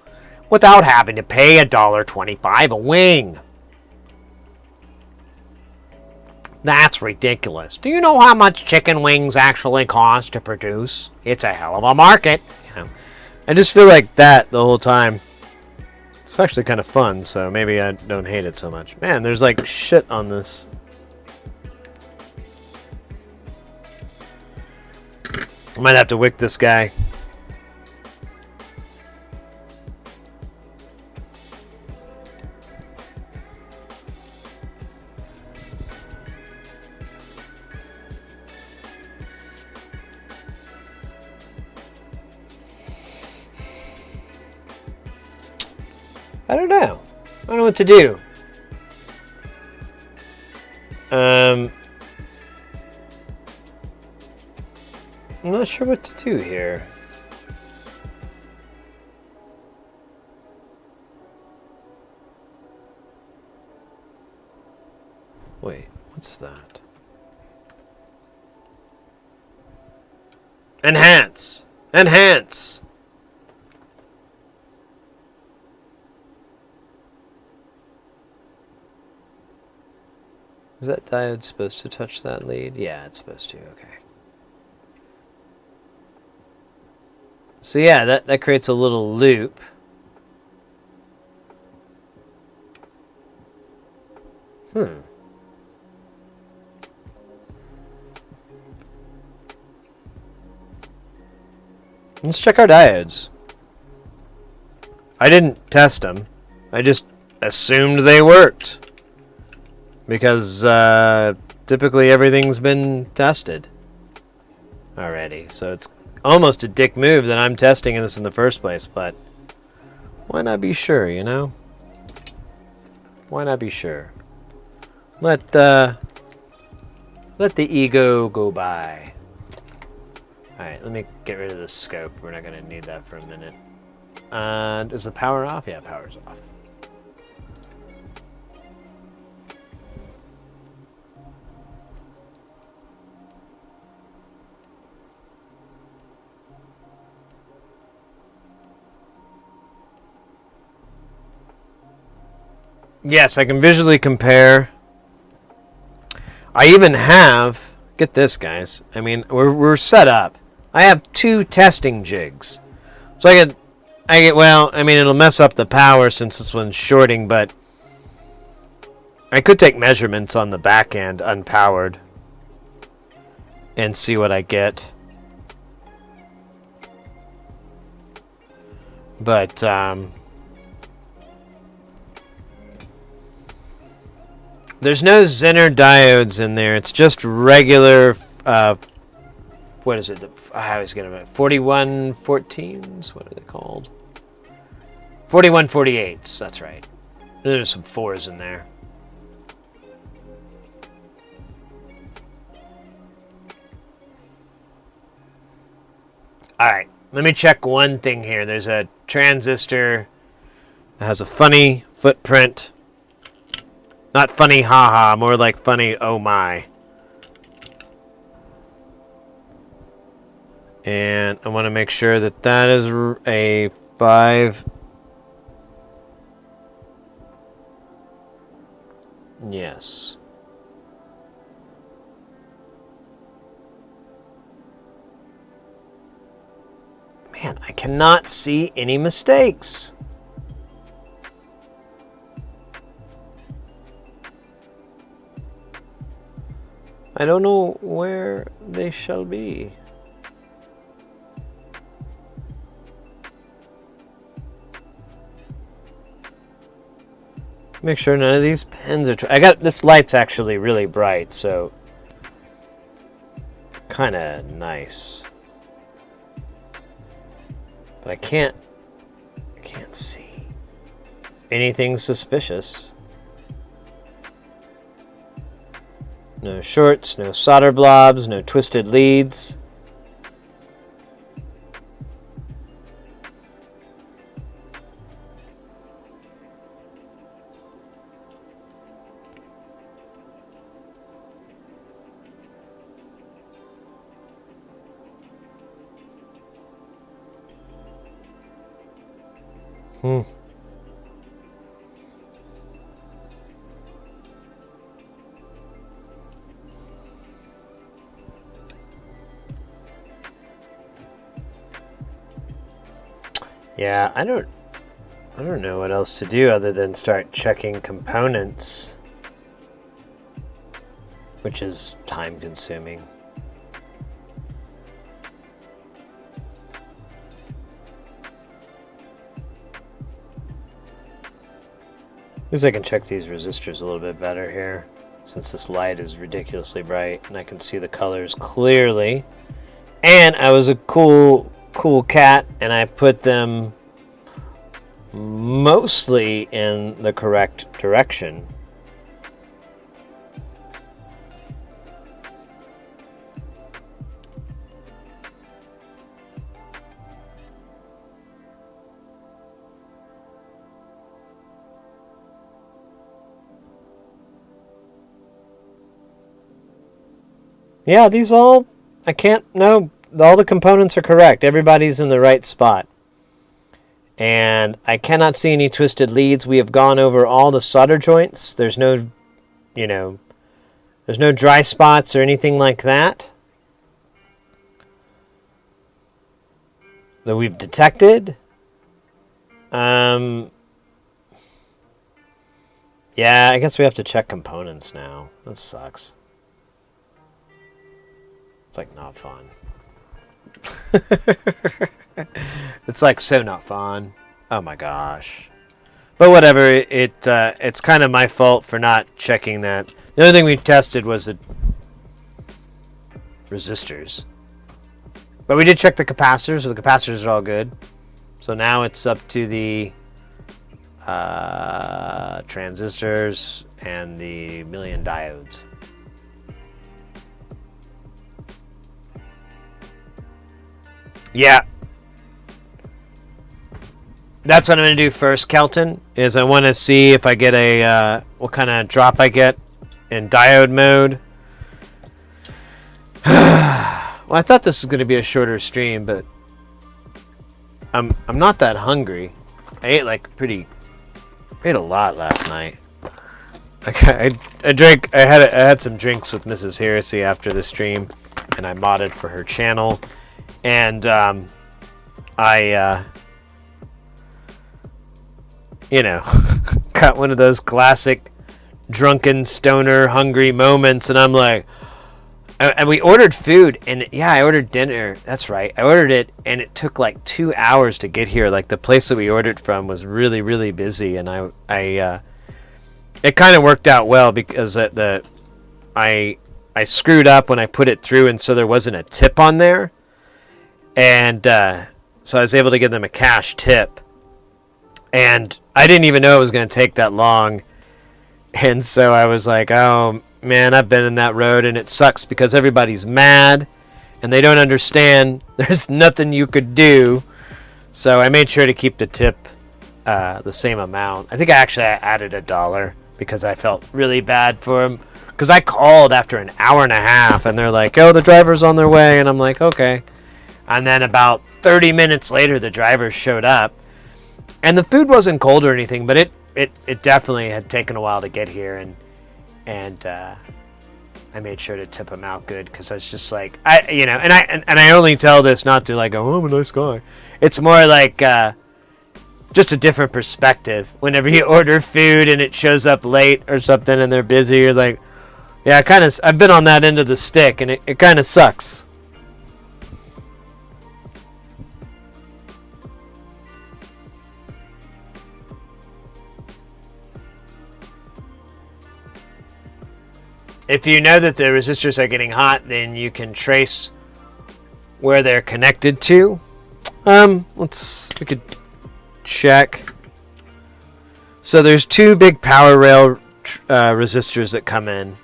without having to pay $1.25 a wing. That's ridiculous. Do you know how much chicken wings actually cost to produce? It's a hell of a market. I just feel like that the whole time. It's actually kind of fun, so maybe I don't hate it so much. Man, there's like shit on this. I might have to wick this guy. I don't know. I don't know what to do. I'm not sure what to do here. Wait, what's that? Enhance! Enhance! Is that diode supposed to touch that lead? Yeah, it's supposed to. Okay. So yeah, that creates a little loop. Let's check our diodes. I didn't test them. I just assumed they worked. Because typically everything's been tested already. So it's almost a dick move that I'm testing this in the first place. But why not be sure, you know? Why not be sure? Let the ego go by. Alright, let me get rid of the scope. We're not going to need that for a minute. Is the power off? Yeah, power's off. Yes, I can visually compare. I even have, get this guys, I mean, we're set up. I have 2 testing jigs. So I get, well, I mean, it'll mess up the power since this one's shorting, but I could take measurements on the back end unpowered and see what I get. But, there's no Zener diodes in there. It's just regular, what is it? I always get them. 4114s? What are they called? 4148s. That's right. There's some 4s in there. Alright, let me check one thing here. There's a transistor that has a funny footprint. Not funny haha, more like funny oh my. And I want to make sure that that is a 5. Yes. Man, I cannot see any mistakes. I don't know where they shall be. Make sure none of these pins are... I got... This light's actually really bright, so... kind of nice. But I can't see anything suspicious. No shorts, no solder blobs, no twisted leads. Yeah, I don't know what else to do other than start checking components, which is time consuming. At least I can check these resistors a little bit better here, since this light is ridiculously bright and I can see the colors clearly. And I was a cool cat, and I put them mostly in the correct direction. Yeah, these all, I can't, no, all the components are correct. Everybody's in the right spot. And I cannot see any twisted leads. We have gone over all the solder joints. There's no, There's no dry spots or anything like that that we've detected. Yeah, I guess we have to check components now. That sucks. It's like not fun. It's like so not fun. Oh my gosh. But whatever, it's kind of my fault for not checking that. The other thing we tested was the resistors. But we did check the capacitors, so the capacitors are all good. So now it's up to the transistors and the million diodes. Yeah. That's what I'm going to do first, Kelton, is I want to see if I get a, what kind of drop I get in diode mode. Well, I thought this was going to be a shorter stream, but I'm not that hungry. I ate I ate a lot last night. I had some drinks with Mrs. Heresy after the stream, and I modded for her channel, and I got one of those classic drunken stoner hungry moments, and I'm like, and we ordered food, and yeah, I ordered dinner. That's right, I ordered it, and it took like 2 hours to get here. Like the place that we ordered from was really, really busy, and it kind of worked out well because I screwed up when I put it through, and so there wasn't a tip on there, and so I was able to give them a cash tip, and I didn't even know it was going to take that long, and so I was like, oh man, I've been in that road, and it sucks because everybody's mad and they don't understand there's nothing you could do. So I made sure to keep the tip the same amount. I think I added $1 because I felt really bad for them, because I called after an hour and a half and they're like, oh, the driver's on their way, and I'm like, okay. And then about 30 minutes later the driver showed up, and the food wasn't cold or anything, but it definitely had taken a while to get here, and I made sure to tip him out good, because I was just like, I only tell this not to like, oh, I'm a nice guy. It's more like just a different perspective. Whenever you order food and it shows up late or something and they're busy, you're like, yeah, I've been on that end of the stick, and it kind of sucks. If you know that the resistors are getting hot, then you can trace where they're connected to. We could check. So there's two big power rail resistors that come in.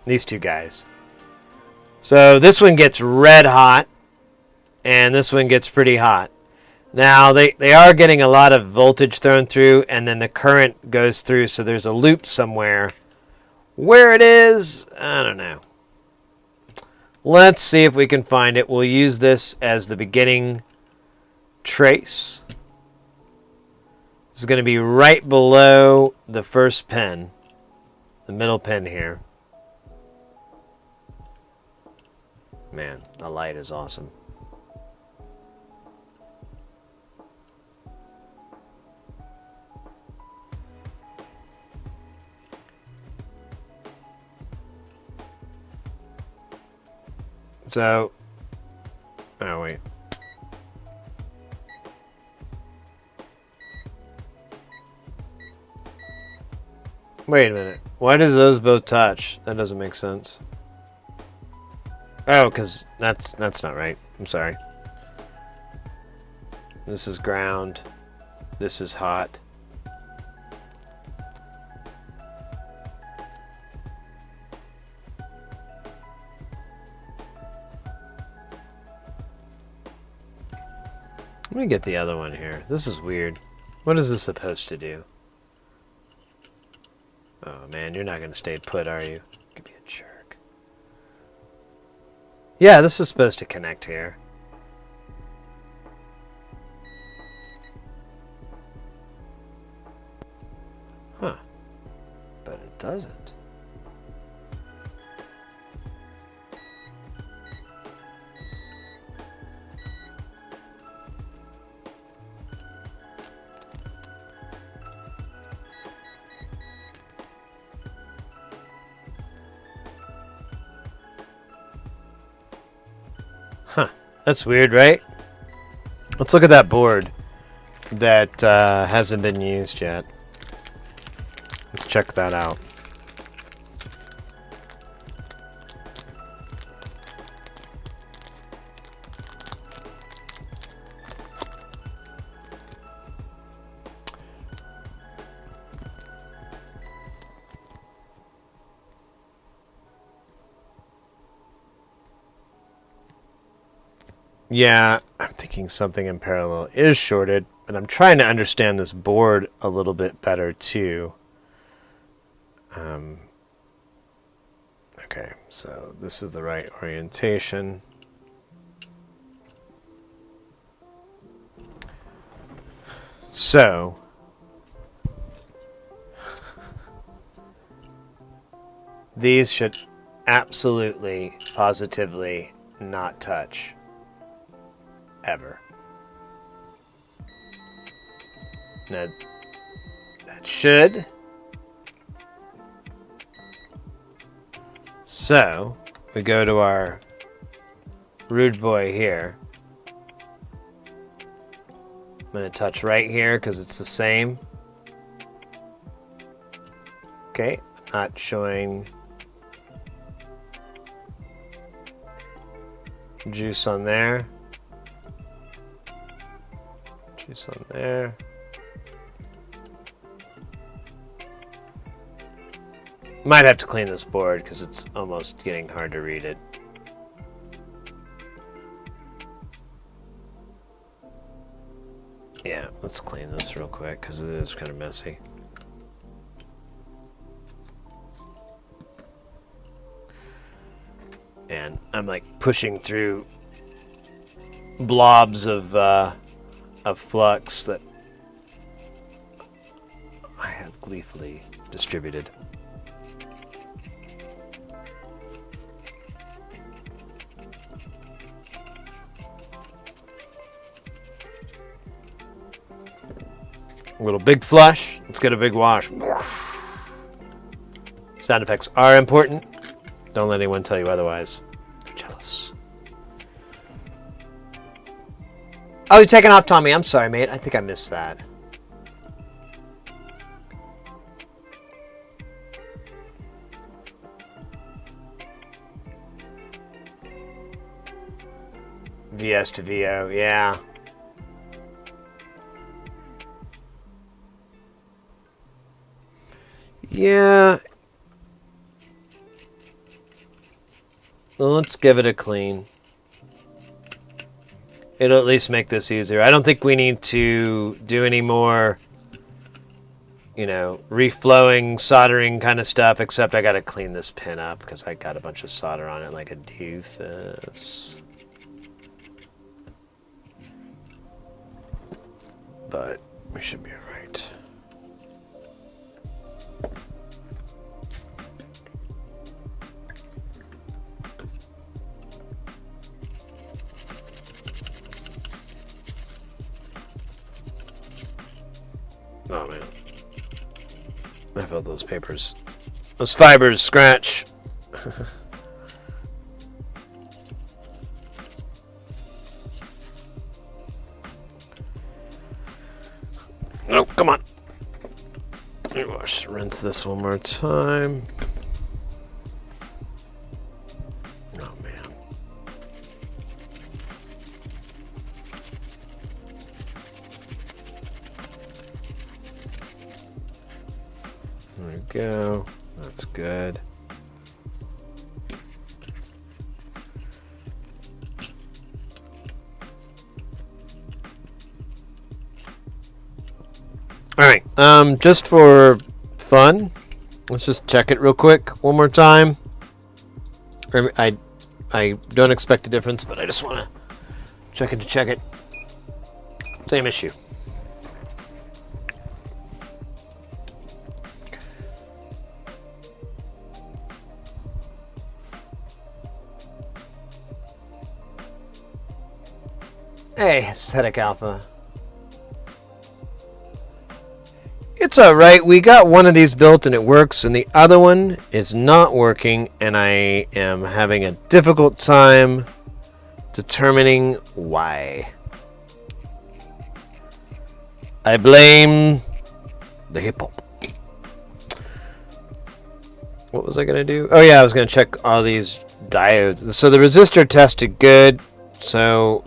These two guys. So this one gets red hot, and this one gets pretty hot. Now, they are getting a lot of voltage thrown through, and then the current goes through, so there's a loop somewhere. Where it is, I don't know. Let's see if we can find it. We'll use this as the beginning trace. This is going to be right below the first pin, the middle pin here. Man, the light is awesome. So, oh wait. Wait a minute. Why does those both touch? That doesn't make sense. Oh, because that's not right. I'm sorry. This is ground. This is hot. Let me get the other one here. This is weird. What is this supposed to do? Oh man, you're not going to stay put, are you? Give me a jerk. Yeah, this is supposed to connect here. Huh. But it doesn't. Huh. That's weird, right? Let's look at that board that hasn't been used yet. Let's check that out. Yeah, I'm thinking something in parallel is shorted, but I'm trying to understand this board a little bit better too. Okay, so this is the right orientation. So, these should absolutely, positively not touch. Ever. Now, that should. So, we go to our rude boy here. I'm going to touch right here because it's the same. Okay, not showing juice on there. Juice on there. Might have to clean this board because it's almost getting hard to read it. Yeah, let's clean this real quick because it is kind of messy. And I'm like pushing through blobs of flux that I have gleefully distributed. A little big flush. Let's get a big wash. Sound effects are important. Don't let anyone tell you otherwise. They're jealous. Oh, you're taking off, Tommy. I'm sorry, mate. I think I missed that. VS to VO, yeah. Yeah. Well, let's give it a clean. It'll at least make this easier. I don't think we need to do any more, you know, reflowing, soldering kind of stuff, except I got to clean this pin up because I got a bunch of solder on it like a doofus. But we should be all right. Oh man, I felt those fibers scratch. Oh, come on. Rinse this one more time. Oh man. There we go. That's good. All right. Just for fun, let's just check it real quick one more time. I don't expect a difference, but I just want to check it to check it. Same issue. Hey, aesthetic alpha. It's alright, we got one of these built and it works, and the other one is not working, and I am having a difficult time determining why. I blame the hip hop. What was I going to do? Oh yeah, I was going to check all these diodes. So the resistor tested good, so...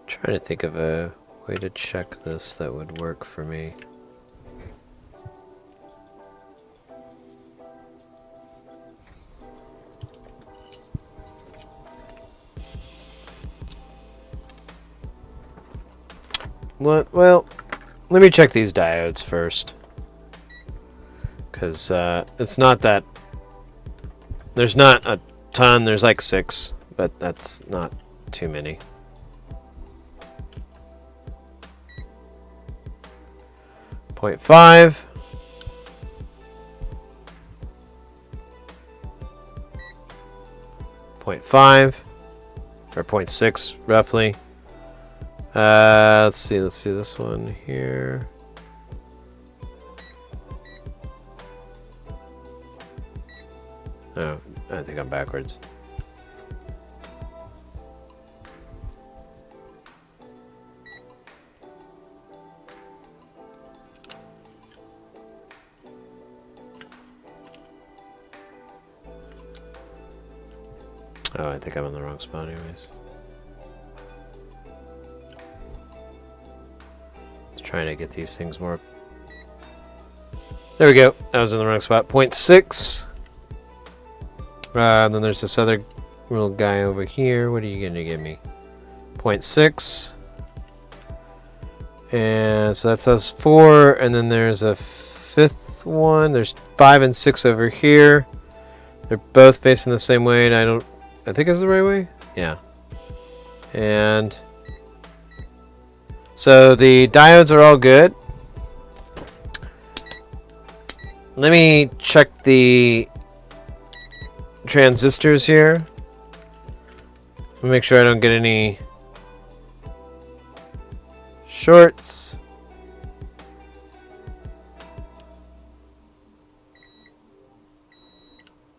Trying to think of a way to check this that would work for me. Well, let me check these diodes first. Because it's not that... There's not a ton, there's like 6, but that's not too many. Point 0.5. Point 0.5 or 0.6 roughly. Let's see this one here. Oh, I think I'm backwards. Oh, I think I'm in the wrong spot anyways. Just trying to get these things more... There we go. I was in the wrong spot. 0.6. And then there's this other little guy over here. What are you going to give me? 0.6. And so that says 4. And then there's a 5th one. There's 5 and 6 over here. They're both facing the same way. And I think it's the right way. Yeah. And so the diodes are all good. Let me check the transistors here. Make sure I don't get any shorts.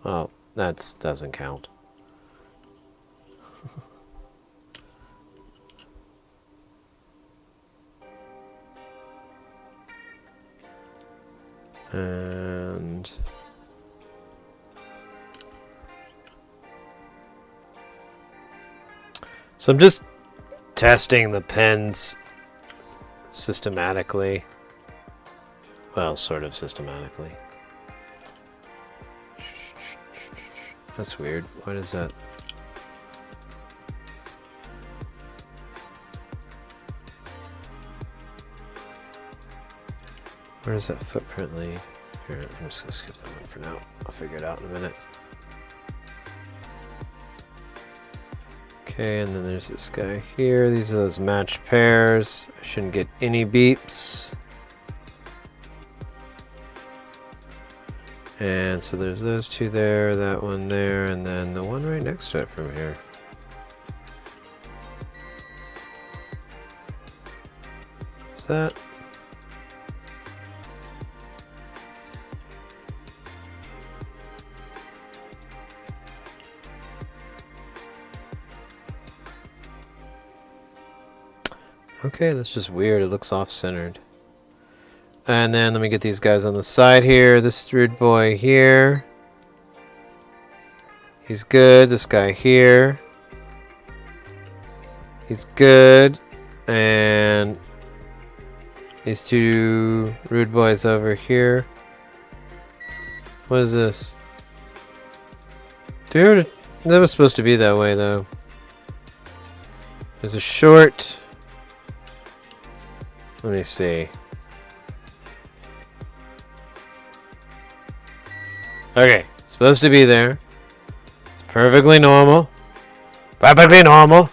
Oh, that doesn't count. And so I'm just testing the pins systematically. Well, sort of systematically. That's weird. What is that? Where does that footprint lead? Here, I'm just gonna skip that one for now. I'll figure it out in a minute. Okay, and then there's this guy here. These are those matched pairs. I shouldn't get any beeps. And so there's those two there, that one there, and then the one right next to it from here. Is that? Okay, that's just weird. It looks off-centered. And then let me get these guys on the side here. This rude boy here. He's good. This guy here. He's good. And these two rude boys over here. What is this? Dude, that was supposed to be that way though. There's a short. Let me see. Okay, it's supposed to be there. It's perfectly normal. Perfectly normal.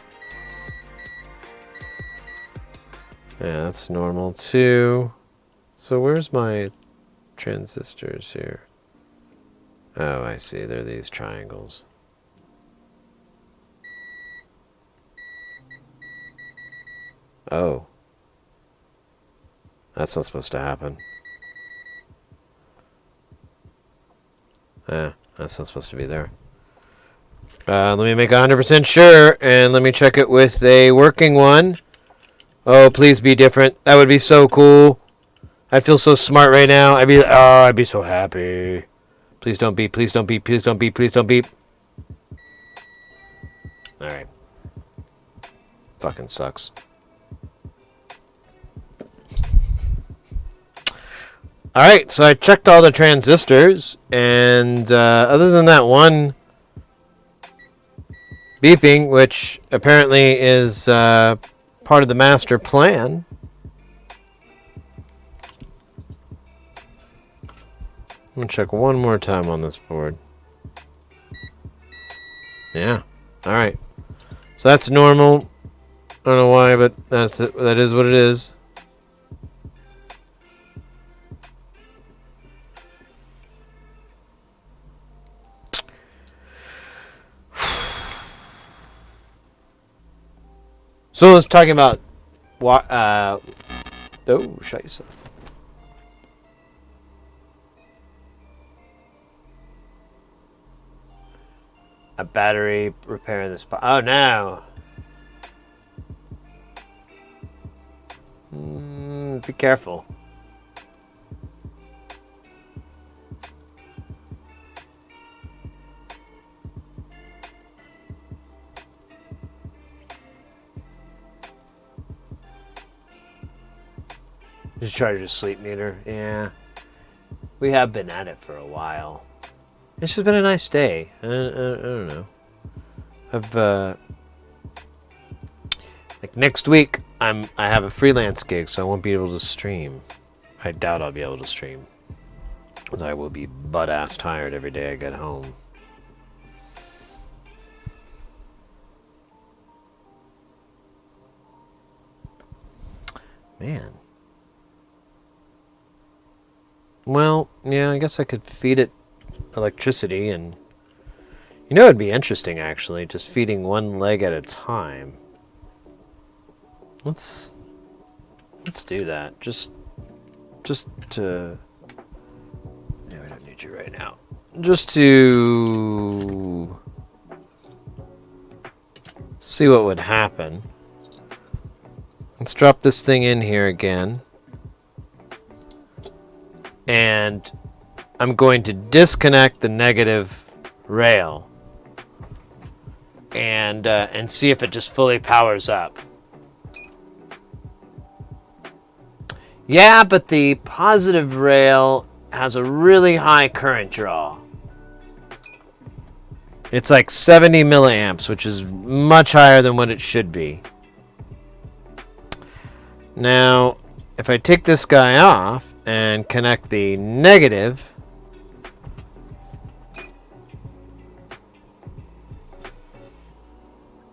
Yeah, that's normal too. So where's my transistors here? Oh, I see. They're these triangles. Oh. That's not supposed to happen. Yeah, that's not supposed to be there. Let me make 100% sure, and let me check it with a working one. Oh, please be different. That would be so cool. I feel so smart right now. I'd be so happy. Please don't beep. Please don't beep. Please don't beep. Please don't beep. All right. Fucking sucks. All right, so I checked all the transistors, and other than that one beeping, which apparently is part of the master plan. I'm going to check one more time on this board. Yeah, all right. So that's normal. I don't know why, but that is what it is. So let's talking about what. Oh, shut yourself. A battery repairing this. Oh no. Be careful. Just charge your sleep meter. Yeah. We have been at it for a while. It's just been a nice day. I don't know. Like next week, I have a freelance gig, so I won't be able to stream. I doubt I'll be able to stream, because I will be butt-ass tired every day I get home. Man. Well, yeah, I guess I could feed it electricity, and you know it'd be interesting actually, just feeding one leg at a time. Let's do that. Just to. No, we don't need you right now. Just to see what would happen. Let's drop this thing in here again. And I'm going to disconnect the negative rail and see if it just fully powers up. Yeah, but the positive rail has a really high current draw. It's like 70 milliamps, which is much higher than what it should be. Now, if I take this guy off and connect the negative,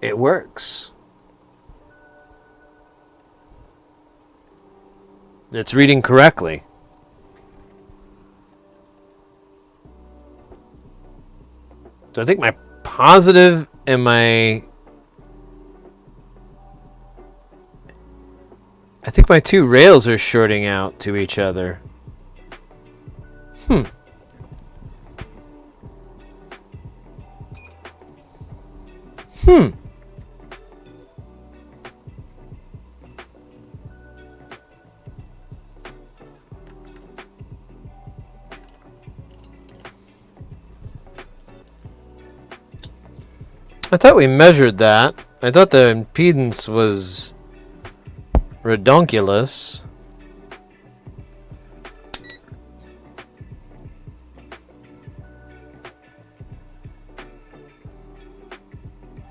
it works. It's reading correctly. So I think my positive and my... I think my two rails are shorting out to each other. I thought we measured that. I thought the impedance was redonkulous.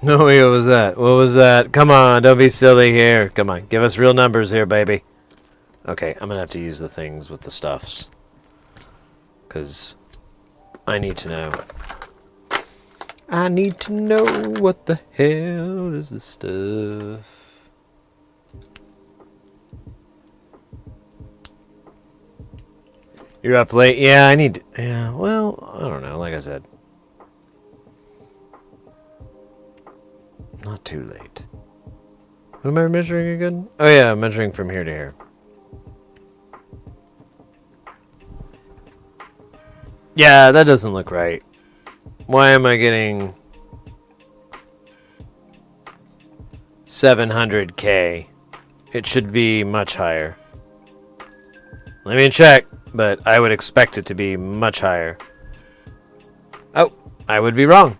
No, wait, what was that? What was that? Come on, don't be silly here. Come on, give us real numbers here, baby. Okay, I'm gonna have to use the things with the stuffs. Because I need to know. I need to know what the hell is this stuff. You're up late? Yeah, I need to, yeah, well, I don't know, like I said. Not too late. What am I measuring again? Oh yeah, I'm measuring from here to here. Yeah, that doesn't look right. Why am I getting 700K? It should be much higher. Let me check, but I would expect it to be much higher. Oh, I would be wrong.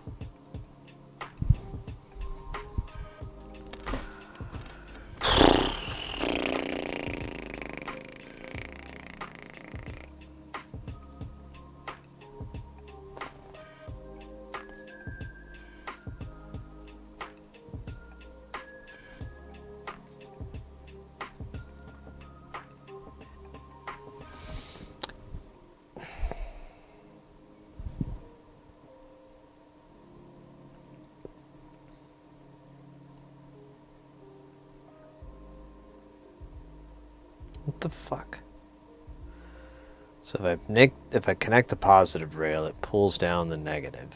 What the fuck? So if I connect the positive rail, it pulls down the negative.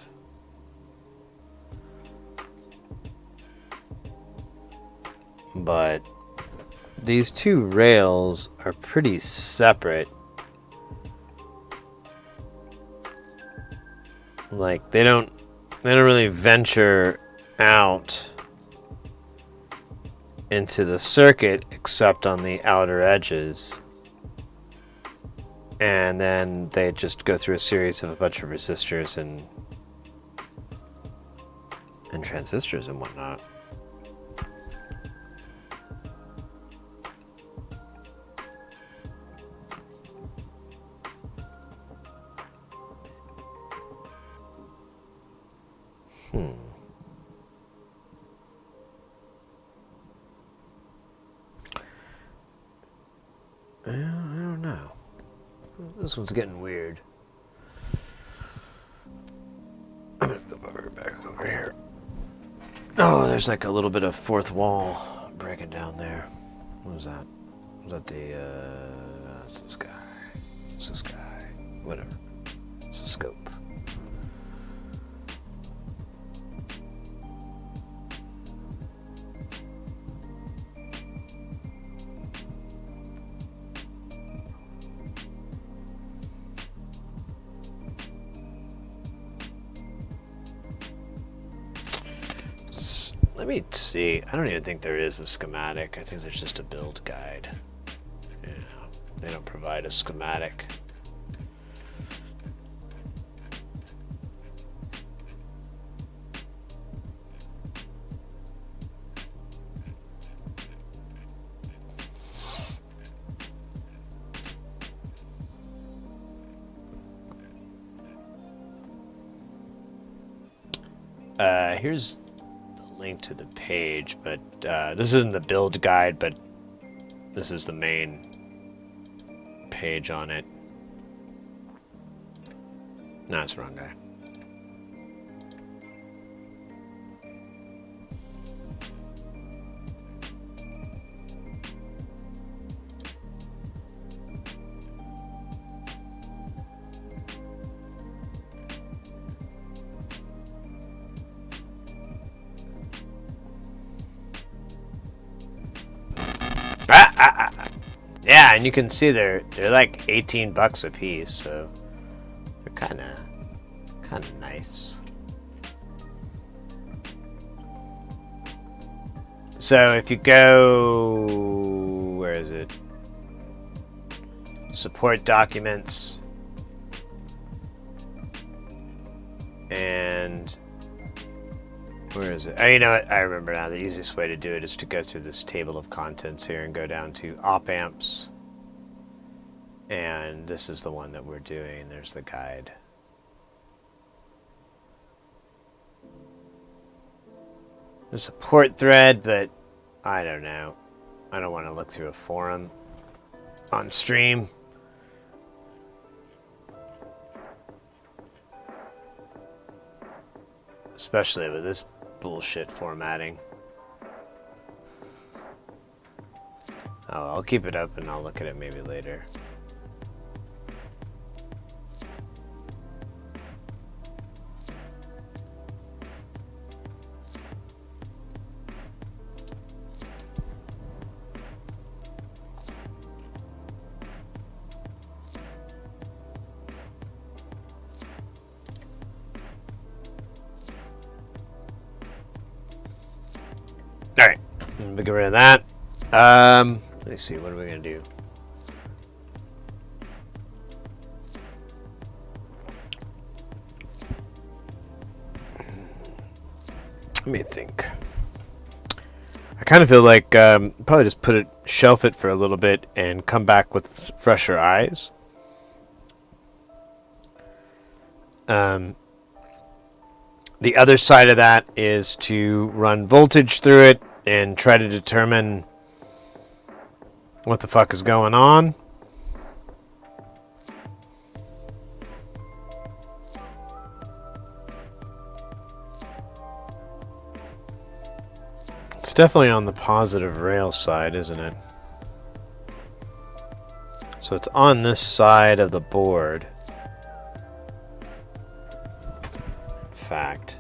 But these two rails are pretty separate. Like they don't really venture out into the circuit except on the outer edges. And then they just go through a series of a bunch of resistors and transistors and whatnot. I don't know. This one's getting weird. I'm gonna go back over here. Oh, there's like a little bit of fourth wall breaking down there. What was that? Was that the, it's this guy. It's this guy. Whatever. It's a scope. Let me see. I don't even think there is a schematic. I think there's just a build guide. Yeah, they don't provide a schematic. Here's link to the page, but this isn't the build guide, but this is the main page on it. No, it's the wrong guy. Yeah, and you can see they're like $18 a piece, so they're kind of nice. So if you go, where is it? Support documents, and where is it? Oh, you know what? I remember now. The easiest way to do it is to go through this table of contents here and go down to OpAmps. And this is the one that we're doing. There's the guide. There's a port thread, but I don't know. I don't want to look through a forum on stream. Especially with this bullshit formatting. Oh, I'll keep it up and I'll look at it maybe later. Alright, get rid of that. Let me see, what are we going to do? Let me think. I kind of feel like probably just shelf it for a little bit and come back with fresher eyes. The other side of that is to run voltage through it and try to determine what the fuck is going on. It's definitely on the positive rail side, isn't it? So it's on this side of the board. In fact.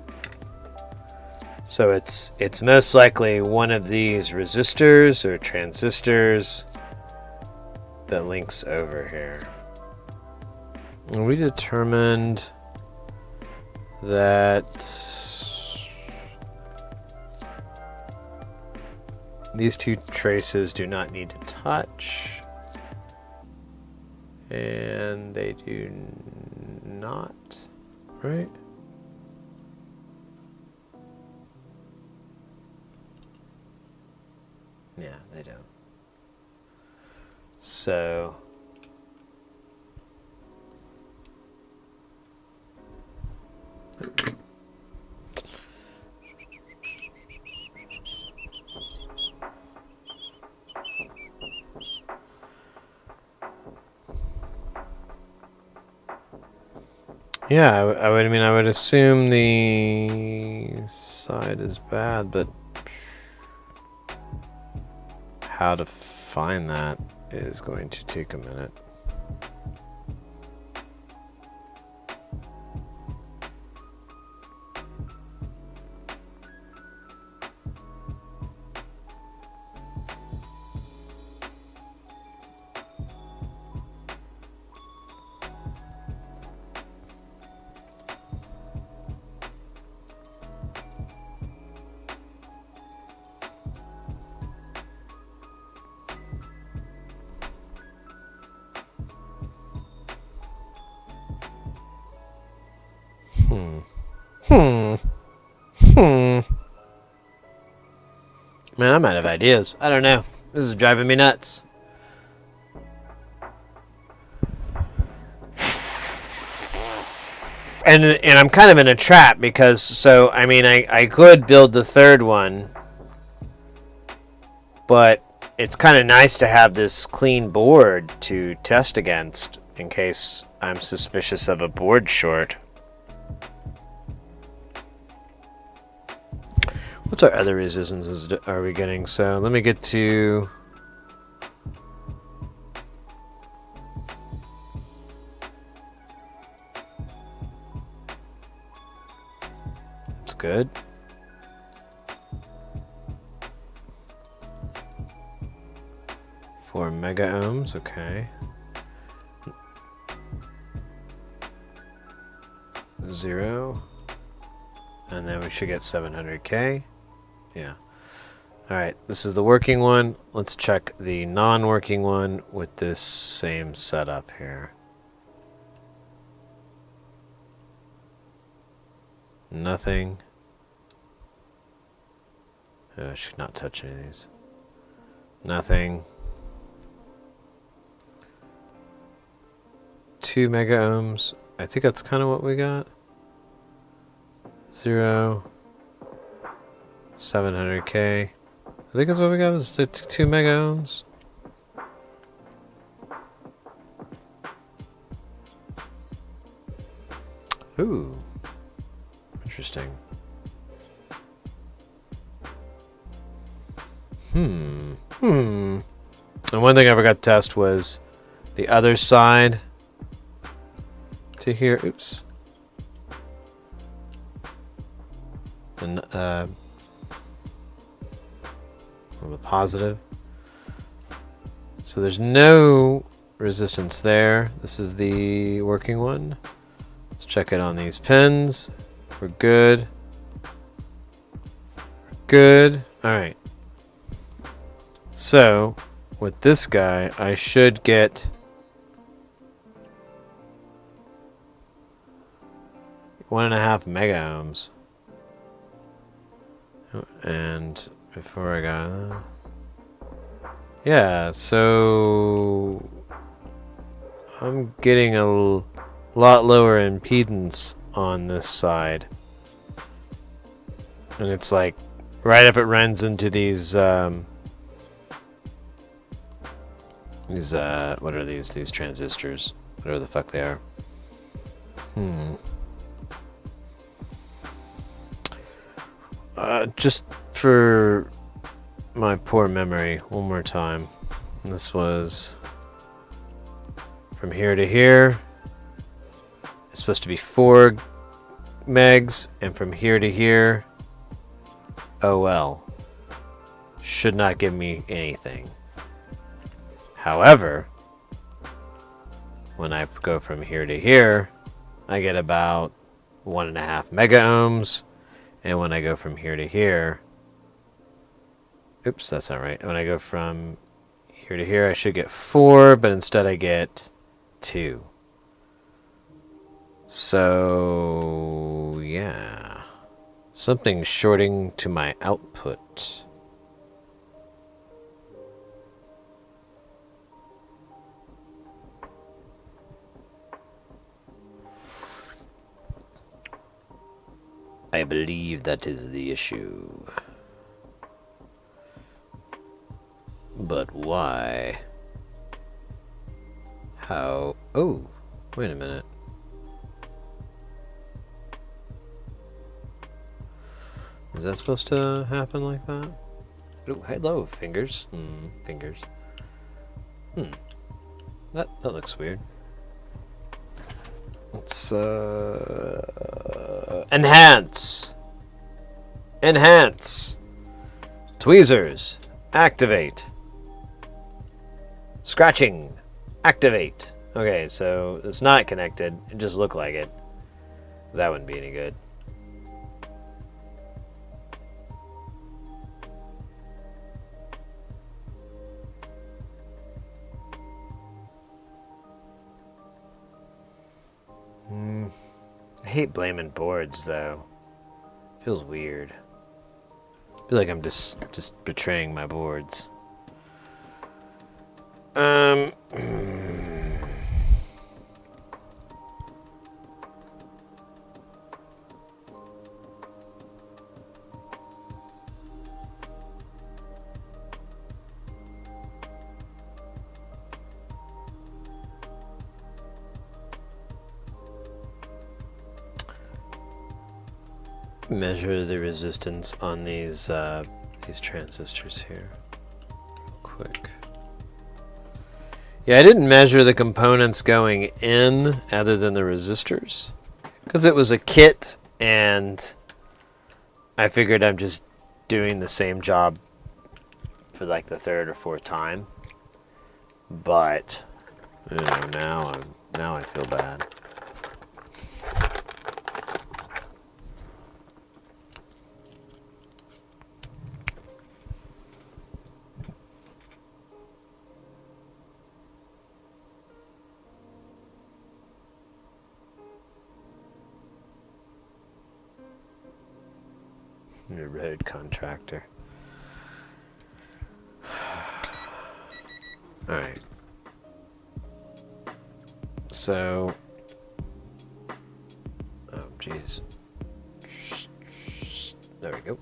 So it's most likely one of these resistors or transistors that links over here. And we determined that these two traces do not need to touch. And they do not, right? Yeah, they don't. So yeah, I would assume the side is bad, but how to find that is going to take a minute. Man, I'm out of ideas. I don't know. This is driving me nuts. And I'm kind of in a trap because, so, I mean, I could build the third one, but it's kind of nice to have this clean board to test against in case I'm suspicious of a board short. What's our other resistances are we getting? So let me get to... It's good. Four mega ohms, okay. 0. And then we should get 700K. Yeah. Alright, this is the working one. Let's check the non-working one with this same setup here. Nothing. Oh, I should not touch any of these. Nothing. 2 mega ohms. I think that's kind of what we got. 0. 700K. I think that's what we got, was 2 mega ohms. Ooh. Interesting. And one thing I forgot to test was the other side to here. Oops. And on the positive. So there's no resistance there. This is the working one. Let's check it on these pins. We're good. We're good. All right. So with this guy, I should get 1.5 mega ohms. And before I got... yeah, so I'm getting a lot lower impedance on this side. And it's like, right if it runs into these, what are these? These transistors. Whatever the fuck they are. Just for my poor memory, one more time. This was from here to here. It's supposed to be 4 megs, and from here to here, oh well. Should not give me anything. However, when I go from here to here, I get about 1.5 mega ohms. And when I go from here to here, oops, that's not right. When I go from here to here, I should get 4, but instead I get 2. So, yeah. Something's shorting to my output. I believe that is the issue. But why? How? Oh, wait a minute. Is that supposed to happen like that? Oh, hello, fingers. Fingers. That looks weird. Let's enhance. Enhance. Tweezers. Activate. Scratching. Activate. Okay, so it's not connected. It just looked like it. That wouldn't be any good. I hate blaming boards, though. Feels weird. I feel like I'm just betraying my boards. Measure the resistance on these transistors here, real quick. Yeah, I didn't measure the components going in, other than the resistors, because it was a kit, and I figured I'm just doing the same job for like the 3rd or 4th time. But you know, now I feel bad. Your road contractor. Alright. So. Oh, jeez. There we go.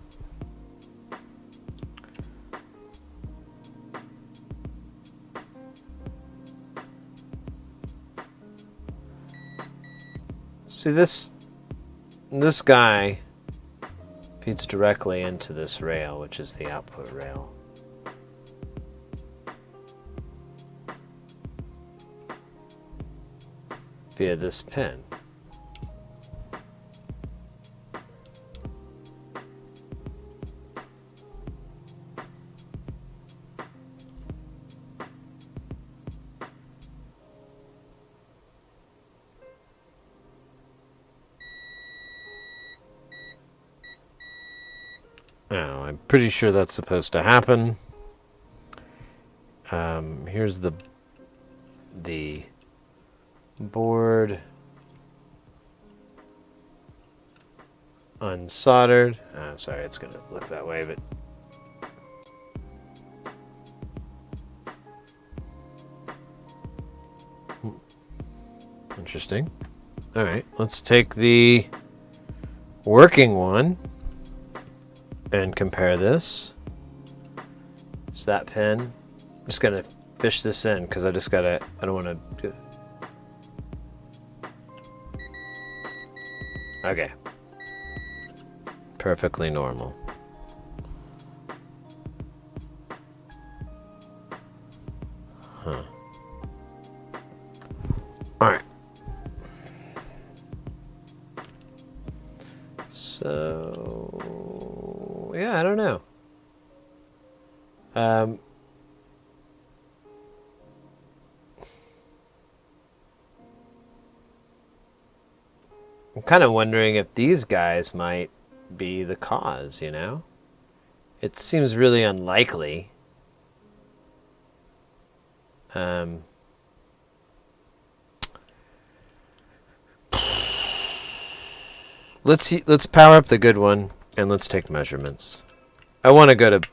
See, this guy feeds directly into this rail, which is the output rail. via this pin. Now, I'm pretty sure that's supposed to happen. Here's the board unsoldered. Sorry, it's gonna look that way, but interesting. All right, let's take the working one and compare this. It's that pin. I'm just gonna fish this in because I don't want to do. Okay. Perfectly normal. Huh. Alright. So, yeah, I don't know. I'm kind of wondering if these guys might be the cause, you know? It seems really unlikely. Let's power up the good one and let's take measurements. I want to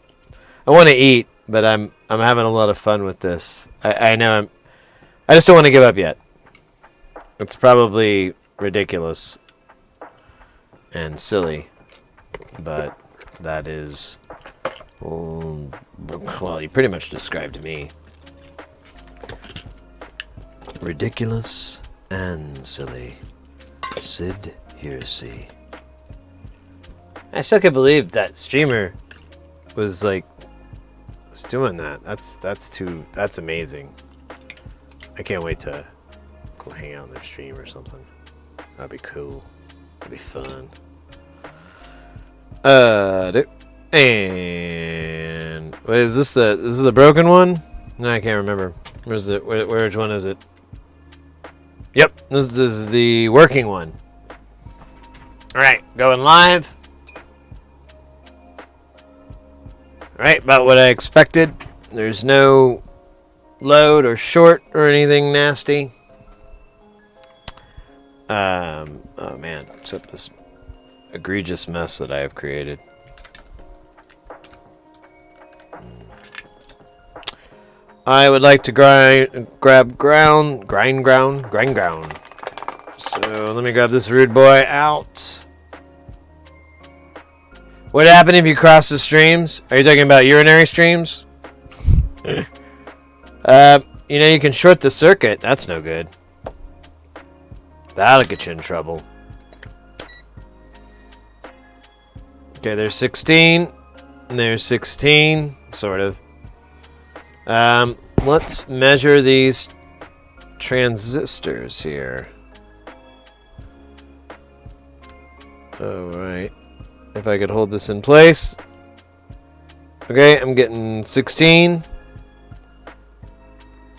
eat, but I'm having a lot of fun with this. I know I just don't want to give up yet. It's probably ridiculous and silly, but that is, well, you pretty much described me. Ridiculous and silly. Sid Hearsay. I still can't believe that streamer was doing that. That's amazing. I can't wait to go hang out on their stream or something. That'd be cool. That'd be fun. And wait, is this the broken one? No, I can't remember. Where's it? Which one is it? Yep, this is the working one. All right, going live. All right, about what I expected. There's no load or short or anything nasty. Oh man, except this egregious mess that I have created. I would like to grind ground. So let me grab this rude boy out. What happened if you cross the streams? Are you talking about urinary streams? You know, you can short the circuit. That's no good. That'll get you in trouble. Okay, there's 16. And there's 16, sort of. Let's measure these transistors here. Alright. If I could hold this in place. Okay, I'm getting 16.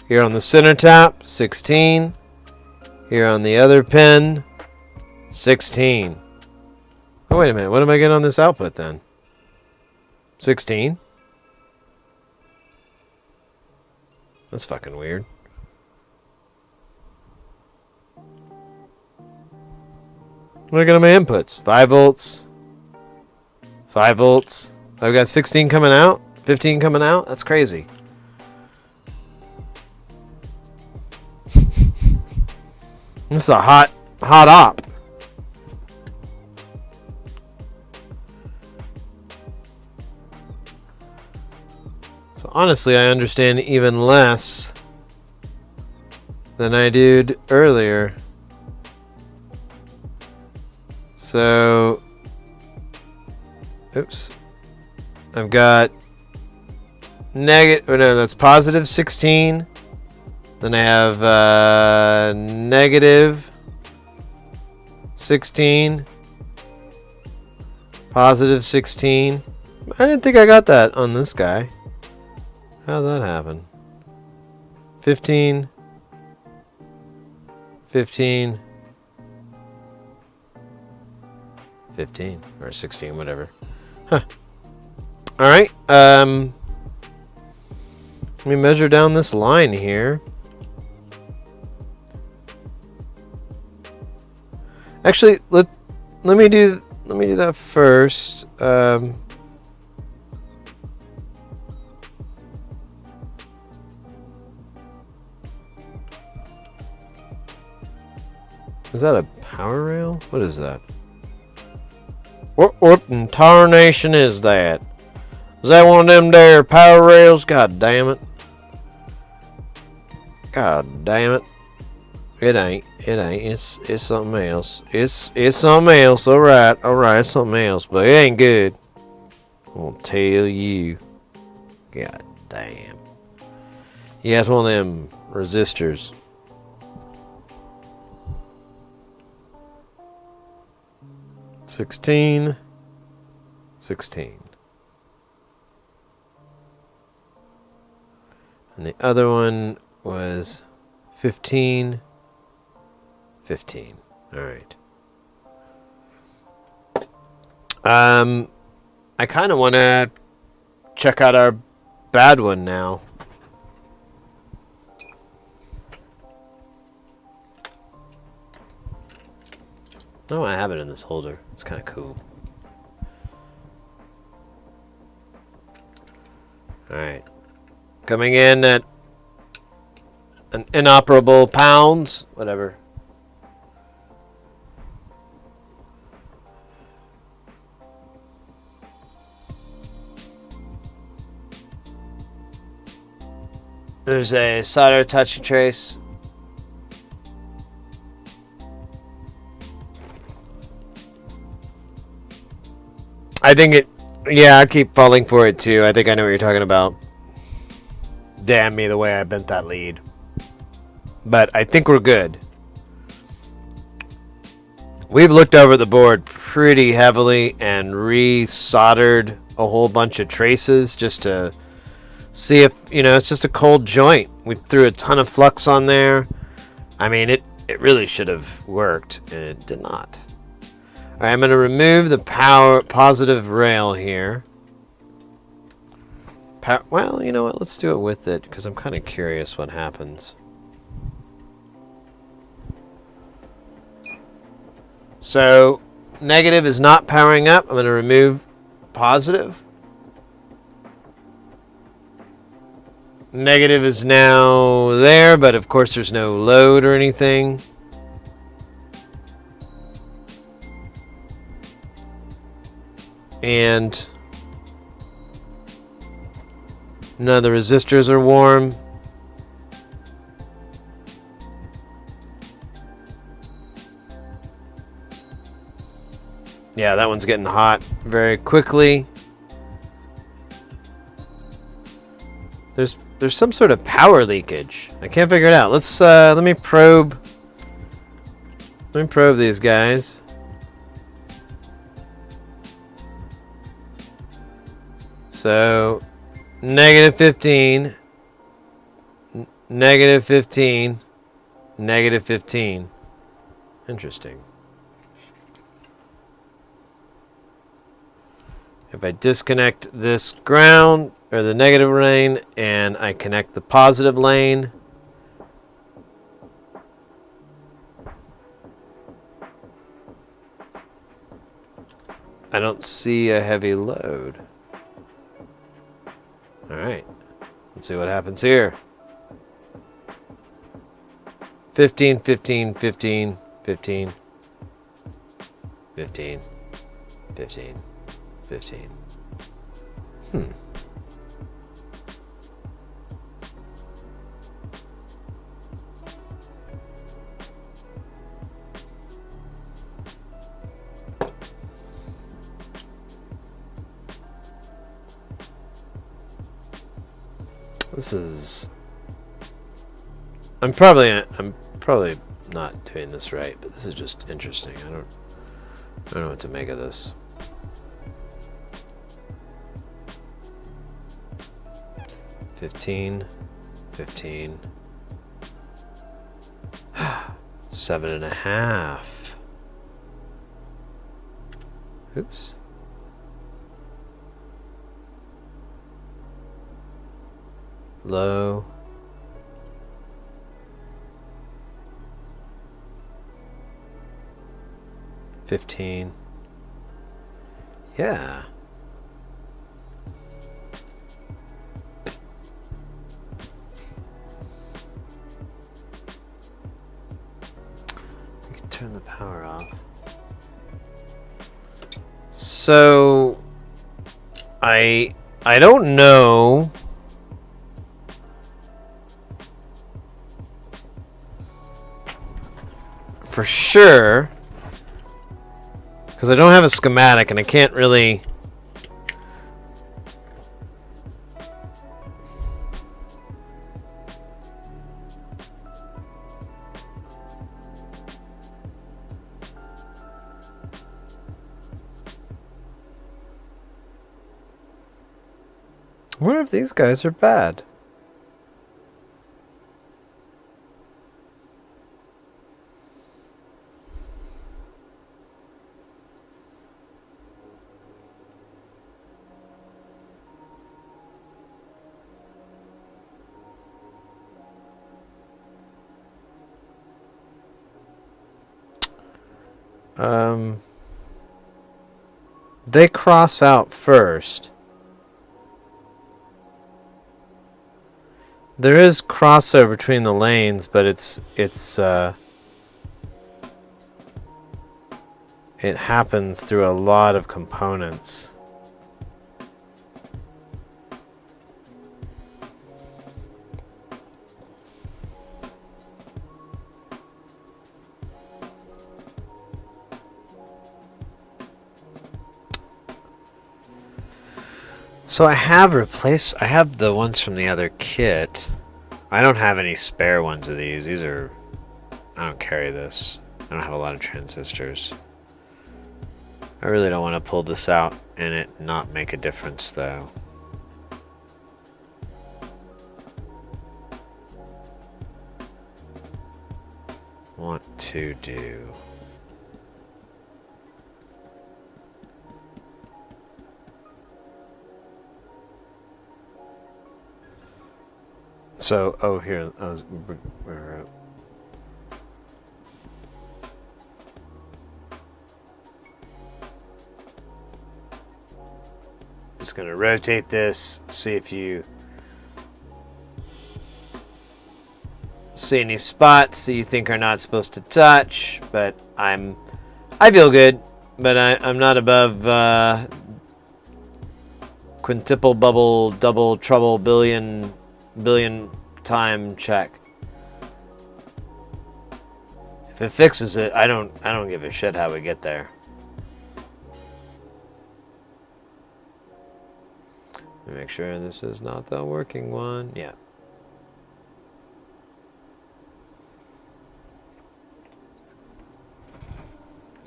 Here on the center tap, 16. Here on the other pin, 16. Oh, wait a minute. What am I getting on this output then? 16. That's fucking weird. Look at my inputs. 5 volts. 5 volts. I've got 16 coming out. 15 coming out. That's crazy. This is a hot op. So honestly, I understand even less than I did earlier. So, oops. I've got negative, oh no, that's positive 16 Then I have negative 16, positive 16. I didn't think I got that on this guy. How'd that happen? 15, 15, 15, or 16, whatever. Huh. All right. Let me measure down this line here. Actually, let me do that first. Is that a power rail? What is that? What in tarnation is that? Is that one of them there power rails? God damn it. God damn it. It ain't. It's something else. It's something else. Alright, it's something else, but it ain't good. I'm gonna tell you. God damn. Yeah, it's one of them resistors. $16. And the other one was 15. All right. I kind of want to check out our bad one now. Oh, I have it in this holder. It's kind of cool. All right. Coming in at an inoperable pounds, whatever. There's a solder touch trace. I think it, yeah, I keep falling for it too. I think I know what you're talking about. Damn me the way I bent that lead. But I think we're good. We've looked over the board pretty heavily and re-soldered a whole bunch of traces just to see if, you know, it's just a cold joint. We threw a ton of flux on there. I mean, it really should have worked, and it did not. All right, I'm going to remove the power positive rail here. Well, you know what? Let's do it with it, because I'm kind of curious what happens. So, negative is not powering up. I'm going to remove positive. Negative is now there, but of course there's no load or anything. And none of the resistors are warm. Yeah, that one's getting hot very quickly. There's some sort of power leakage. I can't figure it out. Let's let me probe these guys. So negative 15, negative 15, negative 15. Interesting. If I disconnect this ground, or the negative lane, and I connect the positive lane, I don't see a heavy load. All right, let's see what happens here. 15, 15, 15, 15, 15, 15, 15. This is I'm probably not doing this right, but this is just interesting. I don't know what to make of this. $15, 7.5. Oops. Low. $15. Yeah. We can turn the power off. So I don't know for sure, because I don't have a schematic and I can't really... I wonder if these guys are bad. They cross out first. There is crossover between the lanes, but it happens through a lot of components. So I have the ones from the other kit. I don't have any spare ones of these. I don't carry this. I don't have a lot of transistors. I really don't want to pull this out and it not make a difference though. Want to do. So, oh, here, just going to rotate this, see if you see any spots that you think are not supposed to touch, but I feel good, but I'm not above quintuple bubble, double trouble, billion time check. If it fixes it, I don't give a shit how we get there. Make sure this is not the working one. Yeah.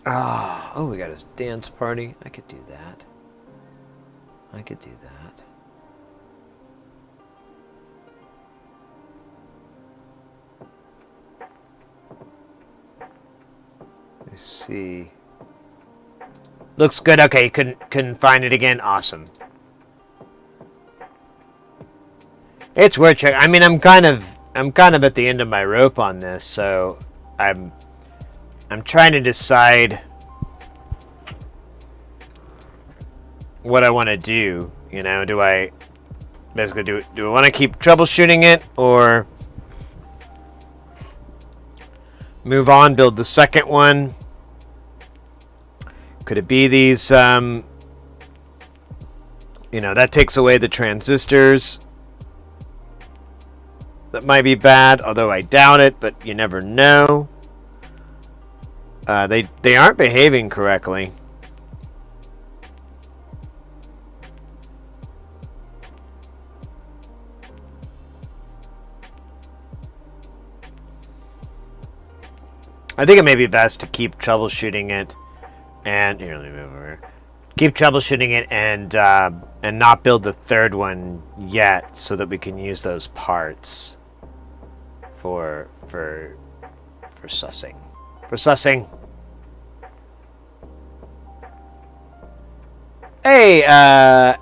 Oh, we got a dance party. I could do that. Let's see. Looks good. Okay, couldn't find it again. Awesome. It's worth checking. I mean, I'm kind of at the end of my rope on this, so I'm trying to decide what I want to do. You know, do I basically do I want to keep troubleshooting it or move on, build the second one? Could it be these? You know, that takes away the transistors. That might be bad, although I doubt it, but you never know. They aren't behaving correctly. I think it may be best to keep troubleshooting it, and here, let me move over here. Keep troubleshooting it and not build the third one yet, so that we can use those parts for sussing. For sussing. Hey,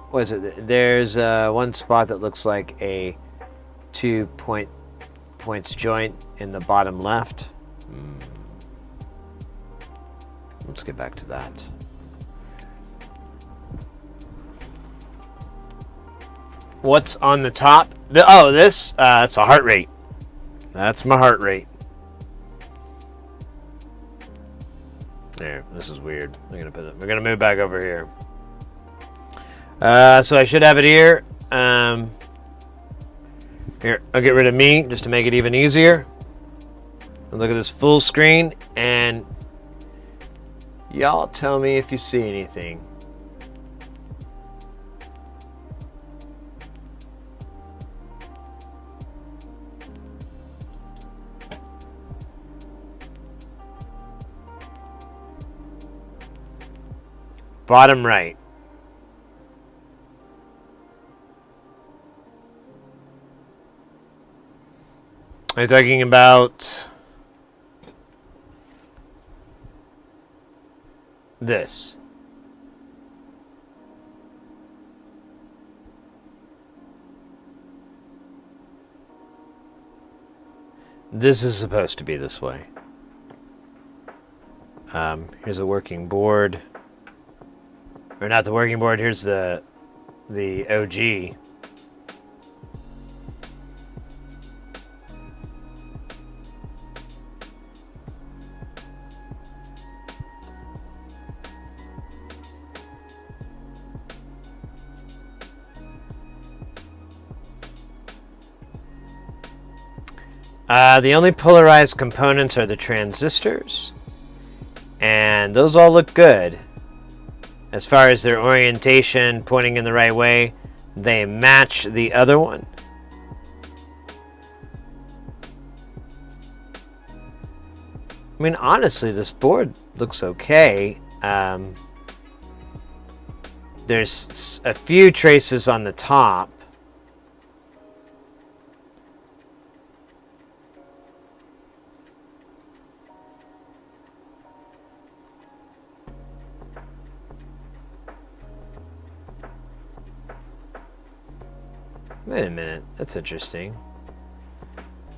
what is it? There's one spot that looks like a 2 points joint in the bottom left. Let's get back to that. What's on the top? This. It's a heart rate. That's my heart rate. There. This is weird. We're gonna move back over here. So I should have it here. Here, I'll get rid of me just to make it even easier. And look at this full screen, and y'all tell me if you see anything. Bottom right. Are you talking about this? This is supposed to be this way. Here's a working board. Or not the working board, here's the OG. The only polarized components are the transistors, and those all look good. As far as their orientation, pointing in the right way, they match the other one. I mean, honestly, this board looks okay. There's a few traces on the top. Wait a minute, that's interesting.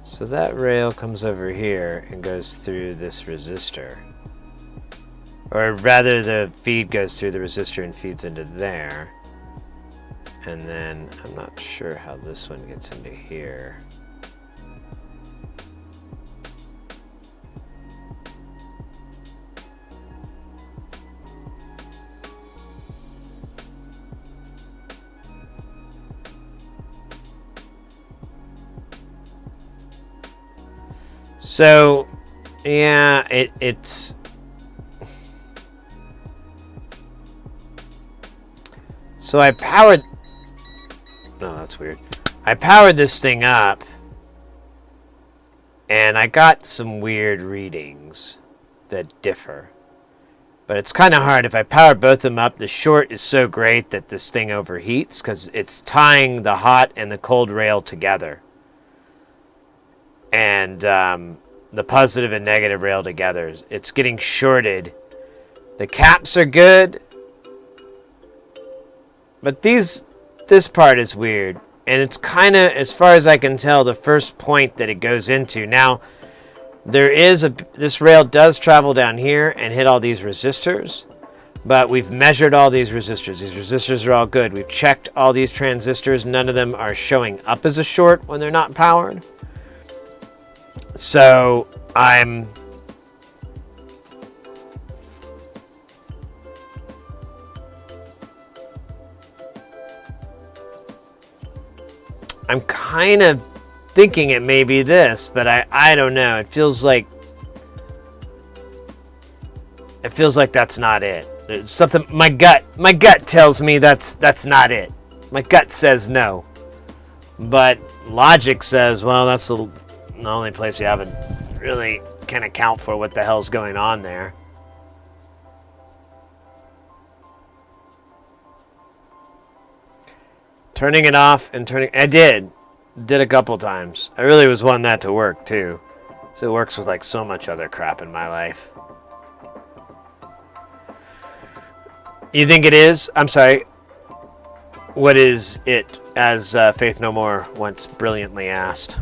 So that rail comes over here and goes through this resistor. Or rather, the feed goes through the resistor and feeds into there. And then, I'm not sure how this one gets into here. So, yeah, it's... So I powered... Oh, that's weird. I powered this thing up, and I got some weird readings that differ. But it's kind of hard. If I power both of them up, the short is so great that this thing overheats, because it's tying the hot and the cold rail together. And the positive and negative rail together. It's getting shorted. The caps are good, but this part is weird. And it's kind of, as far as I can tell, the first point that it goes into. Now, this rail does travel down here and hit all these resistors, but we've measured all these resistors. These resistors are all good. We've checked all these transistors. None of them are showing up as a short when they're not powered. So I'm kind of thinking it may be this, but I don't know. It feels like that's not it. There's something my gut tells me that's not it. My gut says no. But logic says, well, that's the only place you haven't really can account for what the hell's going on there. Turning it off and turning... I did a couple times. I really was wanting that to work too. So it works with like so much other crap in my life. You think it is? I'm sorry. What is it? As Faith No More once brilliantly asked.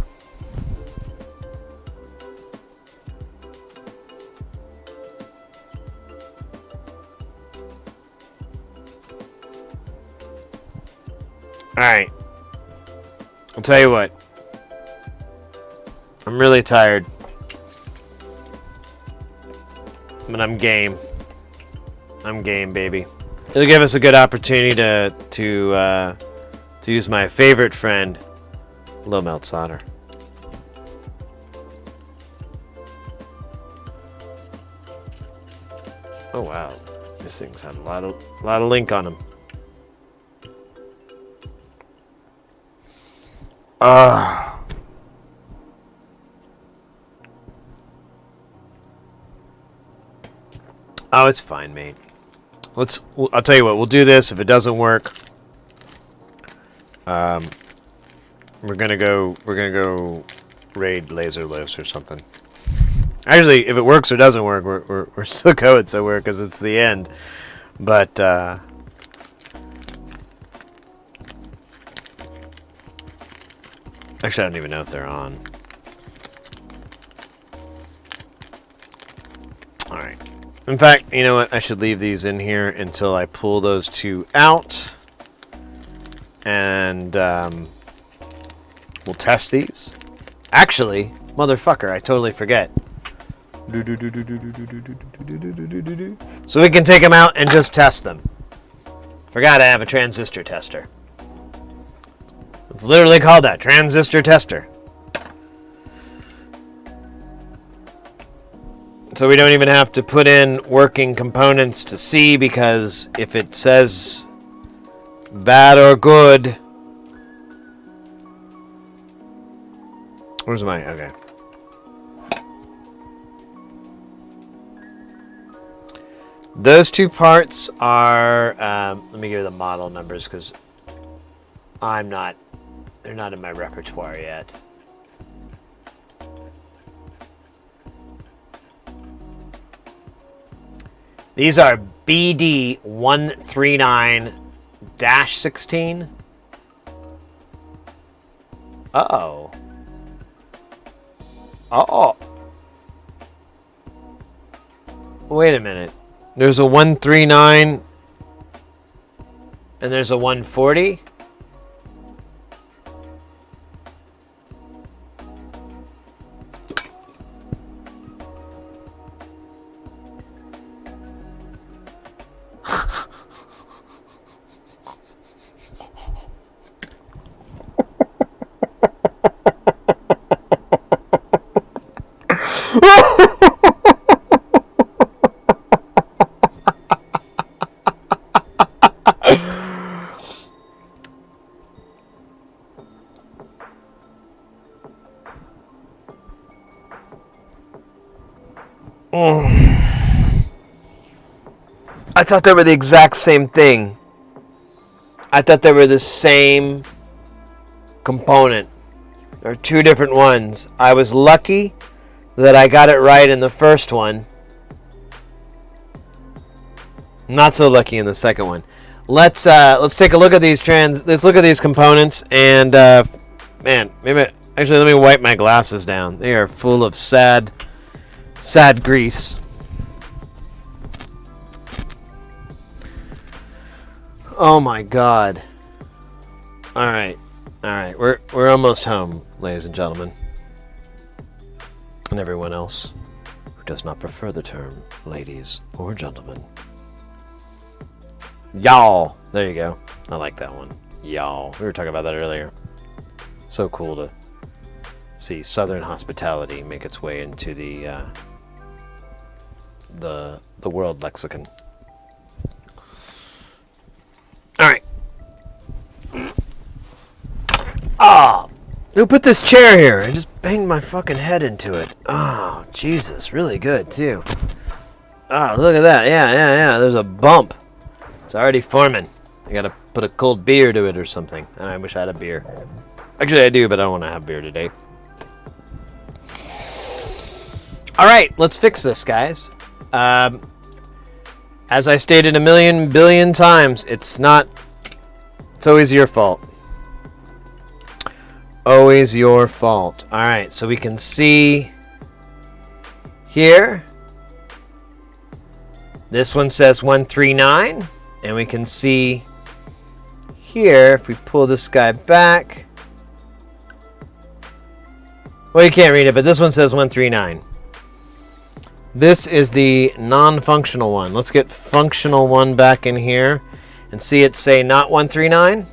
Alright. I'll tell you what. I'm really tired. But I'm game. I'm game, baby. It'll give us a good opportunity to use my favorite friend, low melt solder. Oh wow, this thing's had a lot of link on them. Oh, it's fine, mate. I'll tell you what. We'll do this. If it doesn't work, we're gonna go raid Laser Loose or something. Actually, if it works or doesn't work, we're still going somewhere because it's the end. But actually, I don't even know if they're on. All right. In fact, you know what? I should leave these in here until I pull those two out. And we'll test these. Actually, motherfucker, I totally forget. So we can take them out and just test them. Forgot I have a transistor tester. It's literally called that, transistor tester. So we don't even have to put in working components to see, because if it says bad or good... Where's my... Okay. Those two parts are... let me give you the model numbers, because they're not in my repertoire yet. These are BD139-16. Uh-oh. Uh-oh. Wait a minute. There's a 139 and there's a 140? I thought they were the exact same thing. I thought they were the same component. There are two different ones. I was lucky that I got it right in the first one. Not so lucky in the second one. Let's take a look at these let's look at these components, and man, actually let me wipe my glasses down. They are full of sad grease. Oh my god. All right. We're almost home, ladies and gentlemen. And everyone else who does not prefer the term ladies or gentlemen. Y'all. There you go. I like that one. Y'all. We were talking about that earlier. So cool to see Southern hospitality make its way into the world lexicon. All right. Who put this chair here? I just banged my fucking head into it. Oh, Jesus. Really good, too. Oh, look at that. Yeah. There's a bump. It's already forming. I gotta put a cold beer to it or something. And I wish I had a beer. Actually, I do, but I don't want to have beer today. Alright, let's fix this, guys. As I stated a million billion times, it's always your fault. Always your fault. Alright, so we can see here. This one says 139. And we can see here, if we pull this guy back. Well, you can't read it, but this one says 139. This is the non-functional one. Let's get functional one back in here and see it say not 139.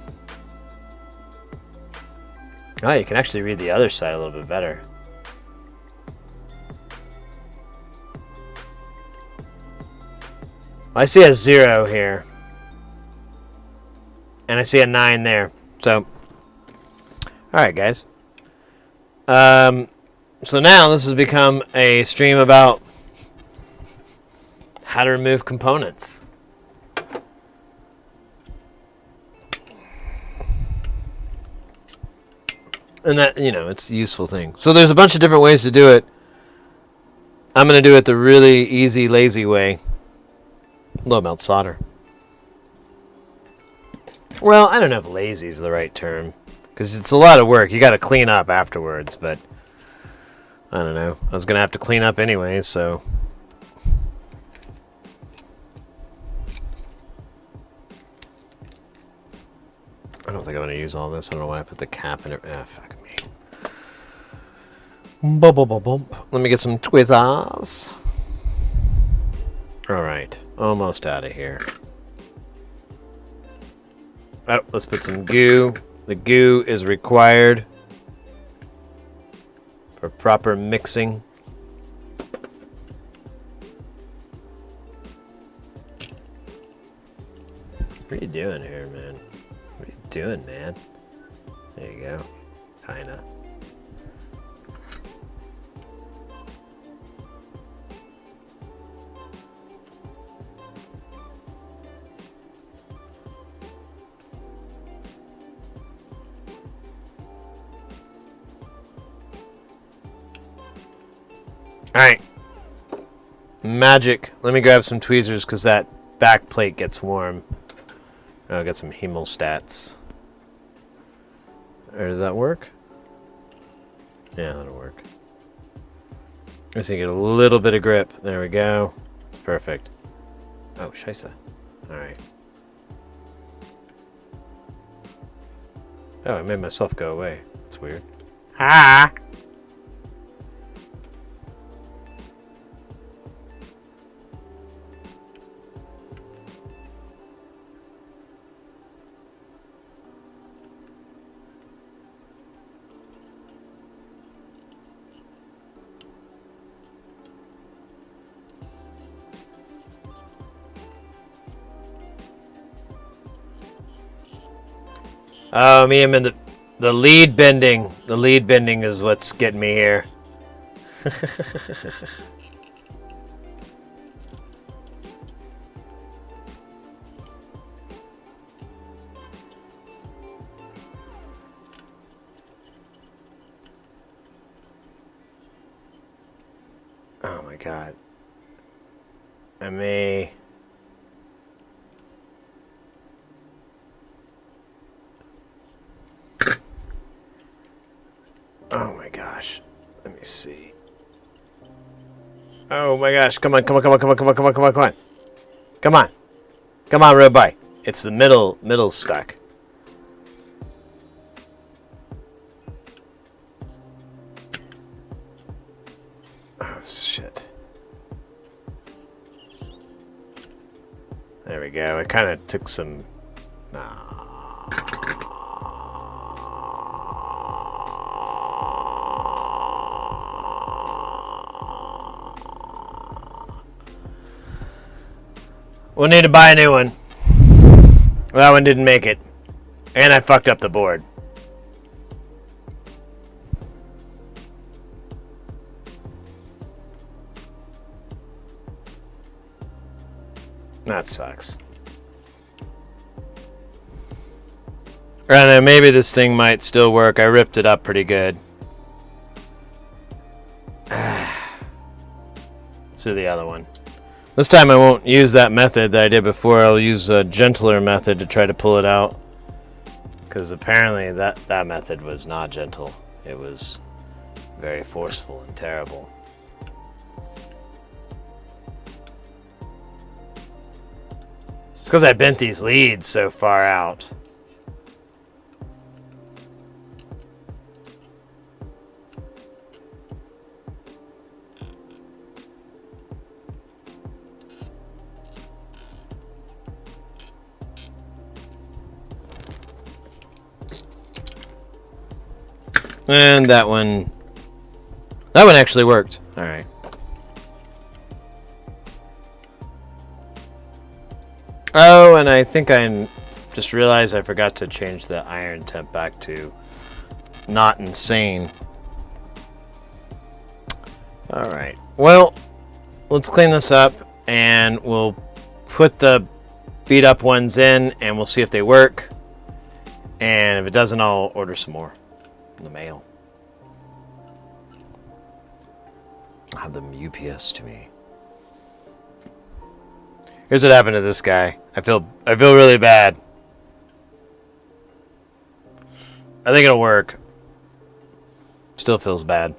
Oh, you can actually read the other side a little bit better. I see a 0 here. And I see a 9 there. So, alright, guys. So now this has become a stream about how to remove components. And that, it's a useful thing. So there's a bunch of different ways to do it. I'm going to do it the really easy, lazy way. Low melt solder. Well, I don't know if lazy is the right term. Because it's a lot of work. You got to clean up afterwards, but I don't know. I was going to have to clean up anyway, so. I don't think I'm going to use all this. I don't know why I put the cap in it. Ah, fuck me. Bump. Let me get some Twizzlers. Alright. Almost out of here. Oh, let's put some goo. The goo is required for proper mixing. What are you doing here, man? What are you doing, man? There you go. Kinda. Alright. Magic. Let me grab some tweezers because that back plate gets warm. Oh, I got some hemostats. Or does that work? Yeah, that'll work. Just need to get a little bit of grip. There we go. It's perfect. Oh, scheisse. Alright. Oh, I made myself go away. That's weird. Ah! Oh, me, I'm in the lead bending. The lead bending is what's getting me here. Oh my god. I may... Oh my gosh. Let me see. Oh my gosh. Come on. Come on, road bike. It's the middle stuck. Oh shit. There we go. It kind of took some... We'll need to buy a new one. That one didn't make it. And I fucked up the board. That sucks. Or I don't know, maybe this thing might still work. I ripped it up pretty good. Let's do the other one. This time I won't use that method that I did before. I'll use a gentler method to try to pull it out. Because apparently that method was not gentle. It was very forceful and terrible. It's because I bent these leads so far out. And that one actually worked. All right. Oh, and I think I just realized I forgot to change the iron temp back to not insane. All right. Well, let's clean this up and we'll put the beat up ones in and we'll see if they work. And if it doesn't, I'll order some more in the mail. I'll have them UPS to me. Here's what happened to this guy. I feel really bad. I think it'll work. Still feels bad.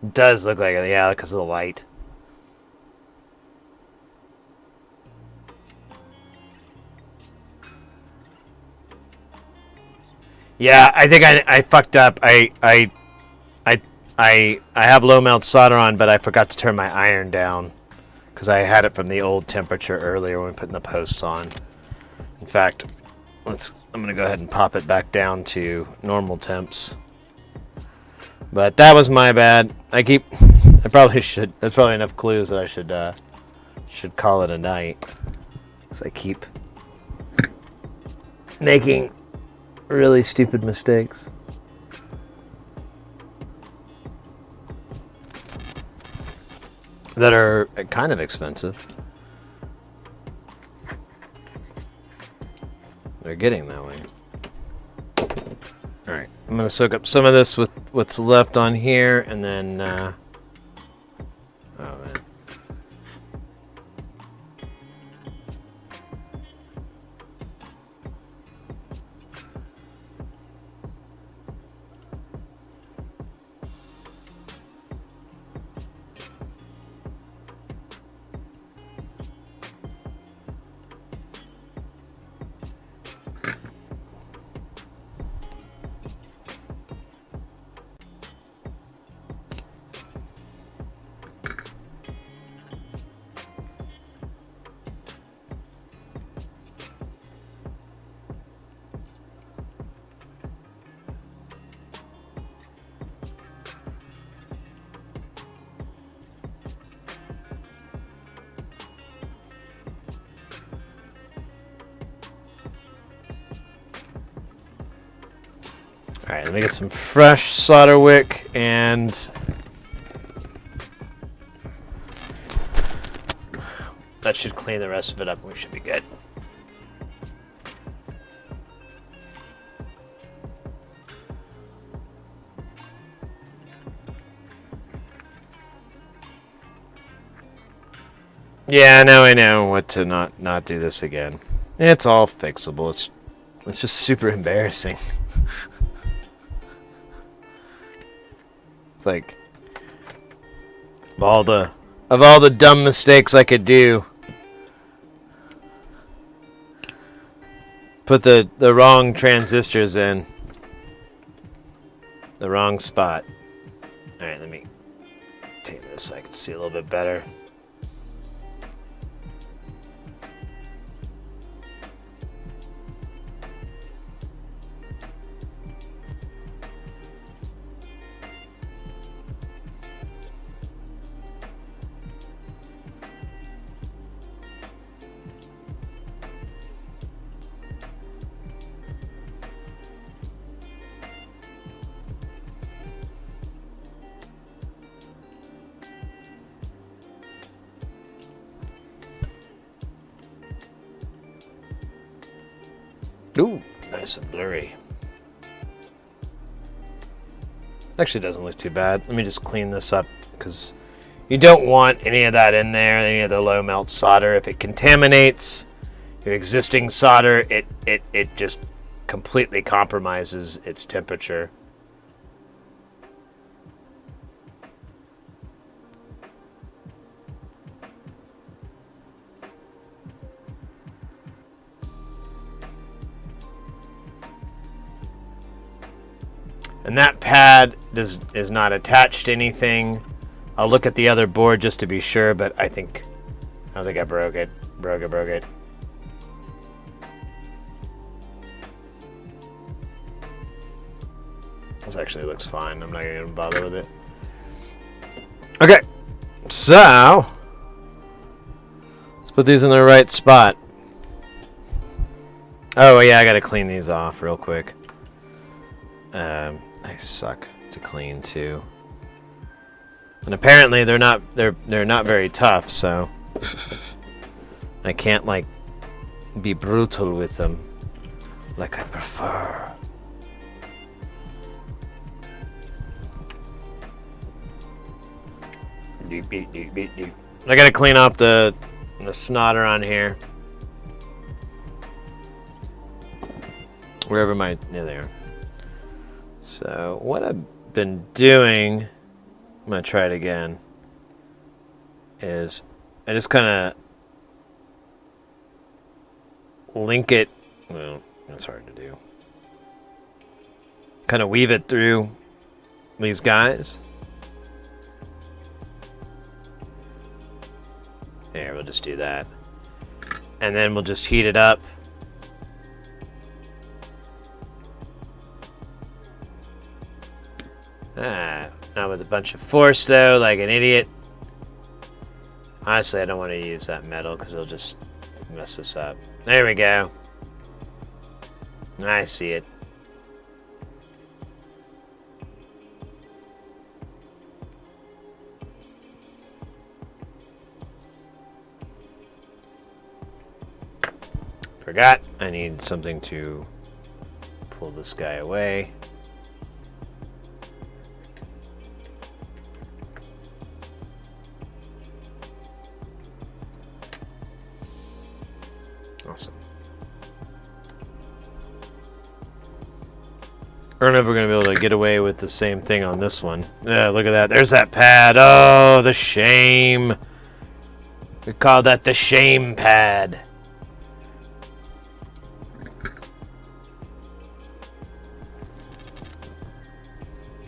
It does look like it, yeah, because of the light. Yeah, I think I fucked up. I have low melt solder on, but I forgot to turn my iron down because I had it from the old temperature earlier when putting the posts on. In fact, I'm gonna go ahead and pop it back down to normal temps. But that was my bad. I probably should. That's probably enough clues that I should call it a night. Because I keep making really stupid mistakes. That are kind of expensive. They're getting that way. Alright, I'm going to soak up some of this with what's left on here, and then... oh, man. Alright, let me get some fresh solder wick and that should clean the rest of it up and we should be good. Yeah, now I know what to not do this again. It's all fixable. It's just super embarrassing. It's like of all the dumb mistakes I could do, put the wrong transistors in the wrong spot. All right, let me take this so I can see a little bit better. Ooh, nice and blurry. Actually doesn't look too bad. Let me just clean this up because you don't want any of that in there, any of the low melt solder. If it contaminates your existing solder, it just completely compromises its temperature. And that pad is not attached to anything. I'll look at the other board just to be sure, but I don't think I broke it. Broke it. This actually looks fine. I'm not gonna bother with it. Okay, so let's put these in the right spot. Oh yeah, I gotta clean these off real quick. They suck to clean too, and apparently they're not very tough, so I can't like be brutal with them like I prefer. I gotta clean off the snodder on here. Wherever yeah, there. So what I've been doing, I'm gonna try it again, is I just kind of link it. Well, that's hard to do. Kind of weave it through these guys. Here, we'll just do that. And then we'll just heat it up. Not with a bunch of force, though, like an idiot. Honestly, I don't want to use that metal because it'll just mess this up. There we go. I see it. Forgot. I need something to pull this guy away. Awesome. I don't know if we're going to be able to get away with the same thing on this one. Yeah, look at that. There's that pad. Oh, the shame. We call that the shame pad.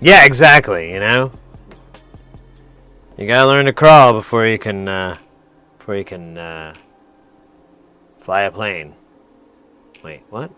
Yeah, exactly, you know? You gotta learn to crawl before you can fly a plane. Wait, what?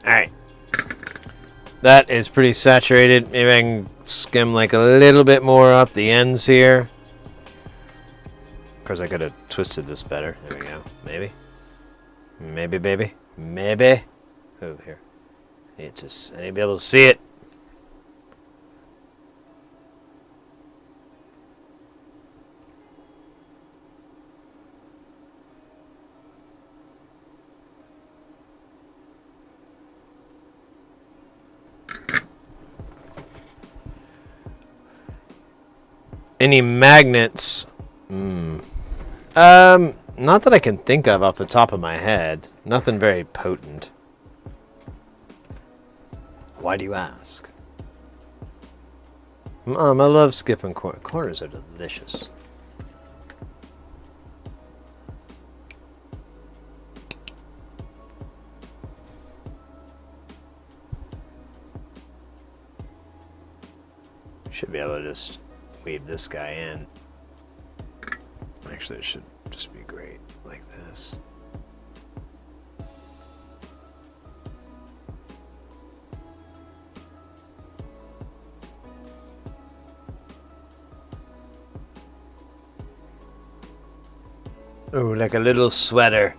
Alright. That is pretty saturated. Maybe I can skim like a little bit more off the ends here. Of course, I could have twisted this better. There we go. Maybe. Maybe, baby. Maybe. Over here. I need to be able to see it. Any magnets? Not that I can think of off the top of my head. Nothing very potent. Why do you ask? I love skipping corners. Corners are delicious. Should be able to just weave this guy in. Actually, it should just be great like this. Ooh, like a little sweater.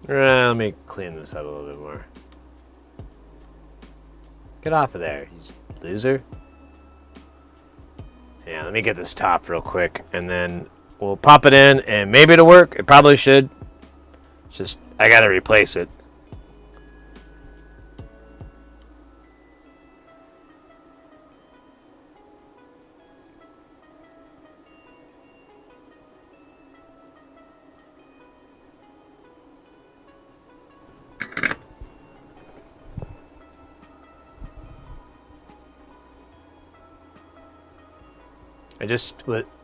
Let me clean this up a little bit more. Get off of there, you loser. Yeah, let me get this top real quick, and then we'll pop it in, and maybe it'll work. It probably should. It's just, I gotta replace it.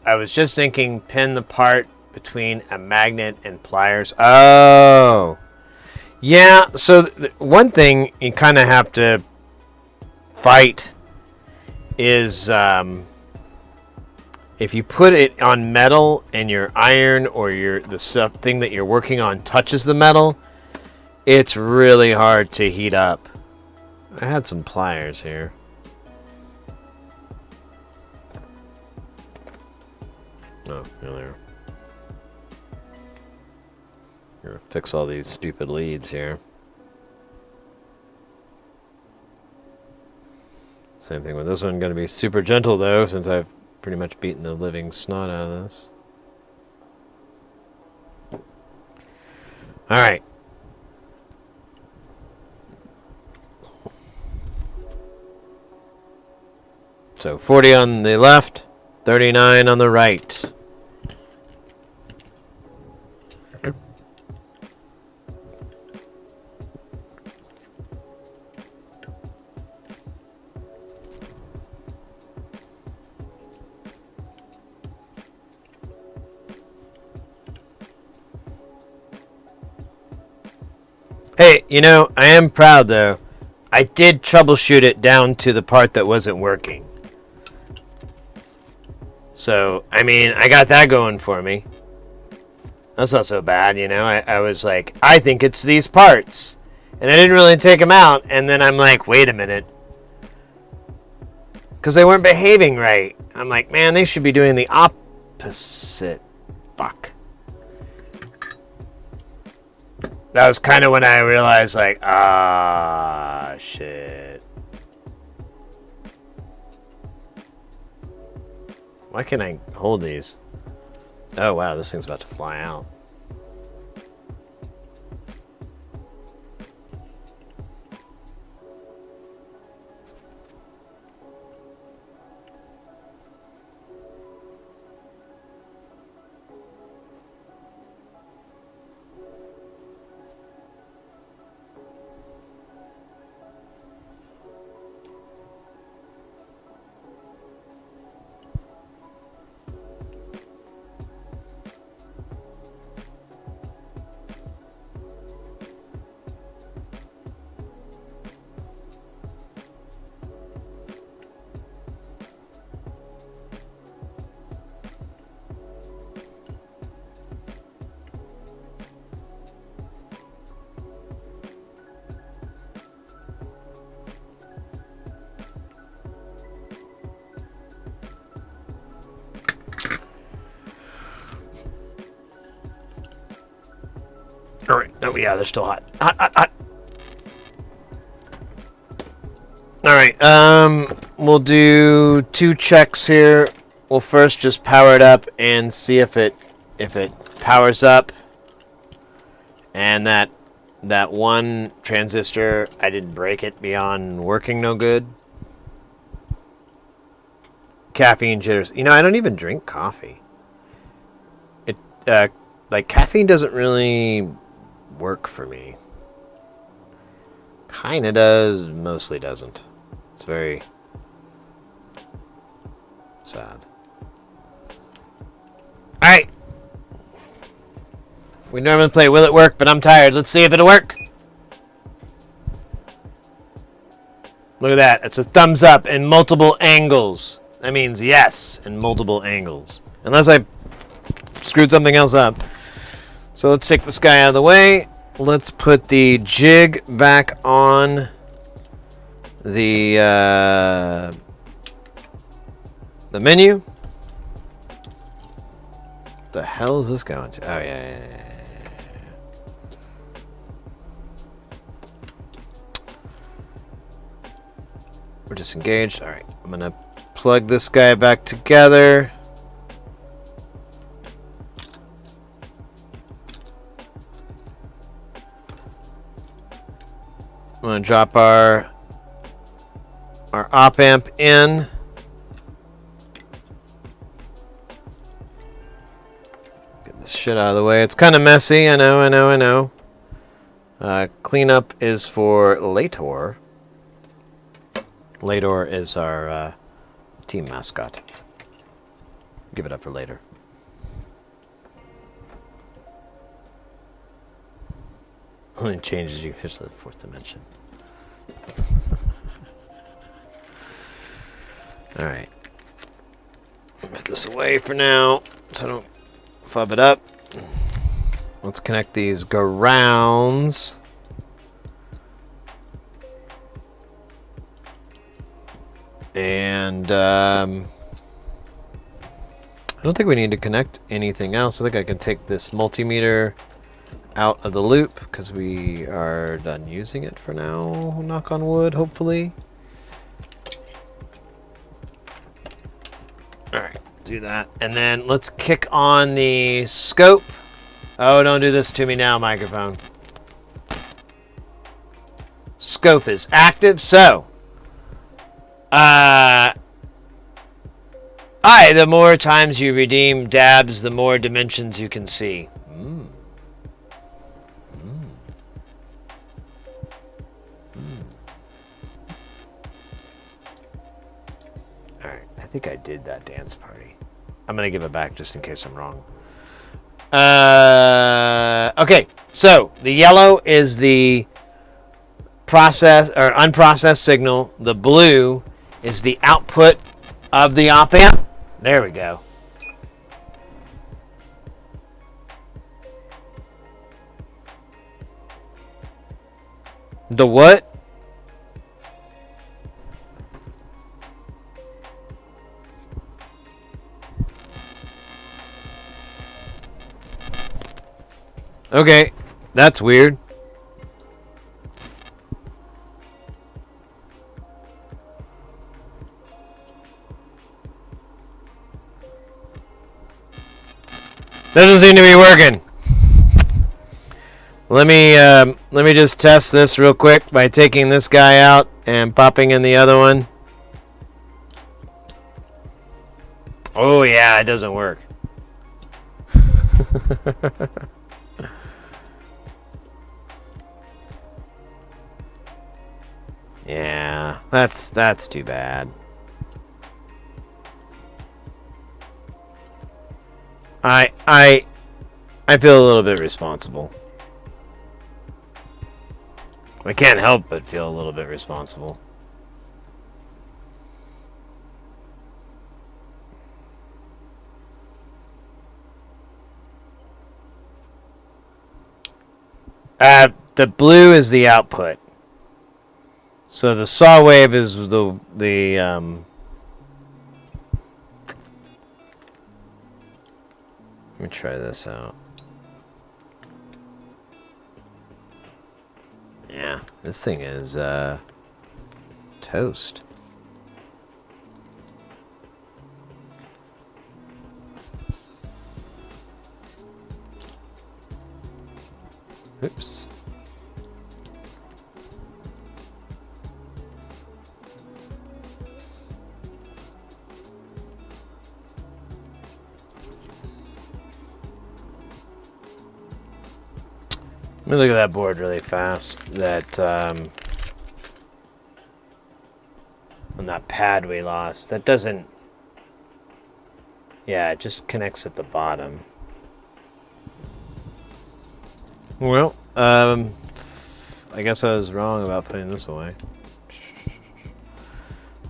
I was just thinking pin the part between a magnet and pliers. Oh. Yeah, so one thing you kind of have to fight is if you put it on metal and your iron or the stuff thing that you're working on touches the metal, it's really hard to heat up. I had some pliers here. Oh, here they are. Gonna fix all these stupid leads here. Same thing with this one. Gonna be super gentle though, since I've pretty much beaten the living snot out of this. Alright. So 40 on the left, 39 on the right. Hey, you know, I am proud though. I did troubleshoot it down to the part that wasn't working. So, I mean, I got that going for me. That's not so bad, you know. I was like, I think it's these parts. And I didn't really take them out. And then I'm like, wait a minute. Because they weren't behaving right. I'm like, man, they should be doing the opposite. Fuck. That was kind of when I realized, like, ah, shit. Why can't I hold these? Oh, wow, this thing's about to fly out. Alright, oh yeah, they're still hot. Hot. Alright, we'll do 2 checks here. We'll first just power it up and see if it powers up. And that one transistor, I didn't break it beyond working no good. Caffeine jitters. You know, I don't even drink coffee. Like caffeine doesn't really work for me. Kinda does, mostly doesn't. It's very sad. Alright. We normally play Will It Work, but I'm tired. Let's see if it'll work. Look at that. It's a thumbs up in multiple angles. That means yes in multiple angles. Unless I screwed something else up. So let's take this guy out of the way. Let's put the jig back on the menu. The hell is this going to? Oh, yeah. We're disengaged. All right, I'm gonna plug this guy back together. I'm gonna drop our op amp in. Get this shit out of the way. It's kind of messy. I know. Cleanup is for later. Later is our team mascot. Give it up for later. Only changes you fish to the fourth dimension. Alright. Put this away for now so I don't fub it up. Let's connect these grounds. And I don't think we need to connect anything else. I think I can take this multimeter out of the loop because we are done using it for now. Knock on wood, hopefully. Alright, do that. And then let's kick on the scope. Oh, don't do this to me now, microphone. Scope is active, so the more times you redeem dabs, the more dimensions you can see. Alright, I think I did that dance party. I'm going to give it back just in case I'm wrong. Okay, so the yellow is the process or unprocessed signal. The blue is the output of the op amp. There we go. The what? Okay, that's weird. Doesn't seem to be working. Let me just test this real quick by taking this guy out and popping in the other one. Oh yeah, it doesn't work. Yeah, that's too bad. I feel a little bit responsible. I can't help but feel a little bit responsible. The blue is the output. So the saw wave is the let me try this out. Yeah, this thing is toast. Oops. Let me look at that board really fast. That on that pad we lost. That doesn't. Yeah, it just connects at the bottom. Well, I guess I was wrong about putting this away.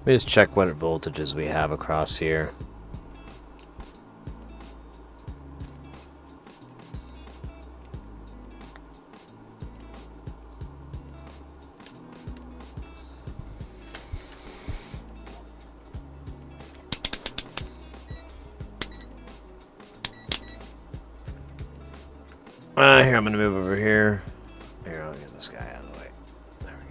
Let me just check what voltages we have across here. Here, I'm going to move over here. Here, I'll get this guy out of the way. There we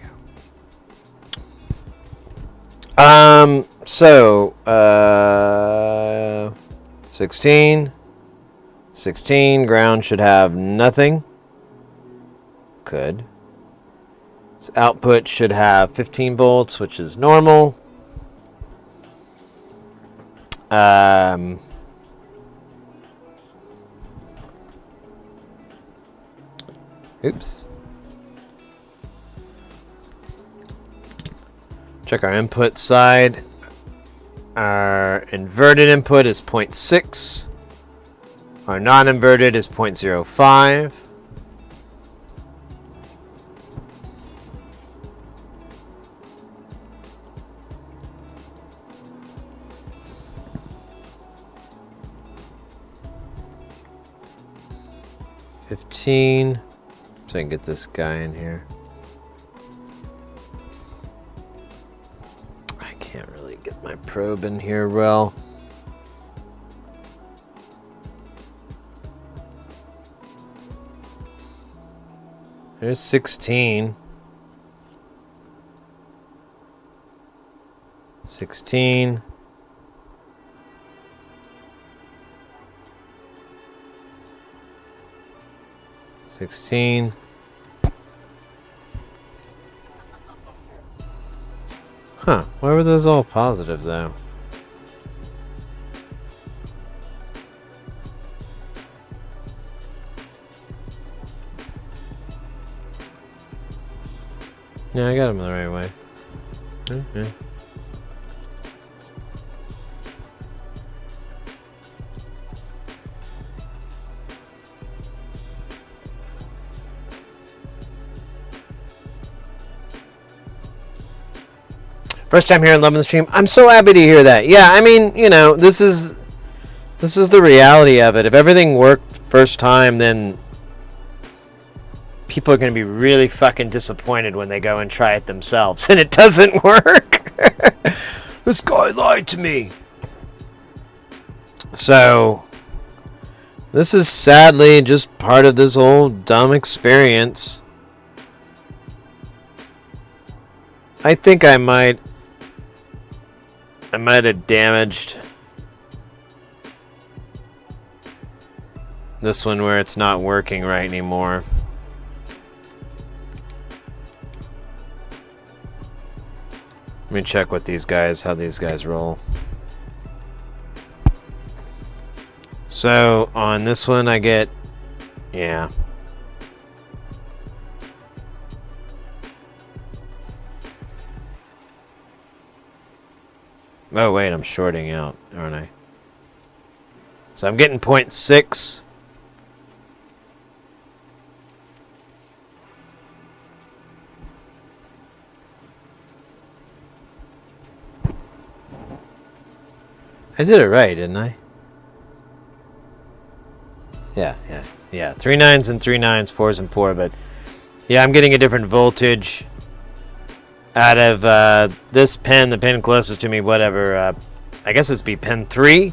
go. So, 16. 16, ground should have nothing. Good. This output should have 15 volts, which is normal. Oops. Check our input side. Our inverted input is 0.6. Our non-inverted is 0.05. So I can get this guy in here. I can't really get my probe in here well. There's 16. 16. Huh, why were those all positive though? Yeah, I got them the right way. Okay. First time here and loving the stream. I'm so happy to hear that. Yeah, I mean, you know, this is the reality of it. If everything worked first time, then people are going to be really fucking disappointed when they go and try it themselves and it doesn't work. This guy lied to me. So, this is sadly just part of this whole dumb experience. I think I might have damaged this one where it's not working right anymore. Let me check what how these guys roll. So on this one I get, yeah. Oh wait, I'm shorting out, aren't I? So I'm getting 0.6. I did it right, didn't I? Yeah. 3 9s and 3 9s, 4s and 4, but yeah, I'm getting a different voltage out of this pin, the pin closest to me, whatever. I guess it's be pin 3.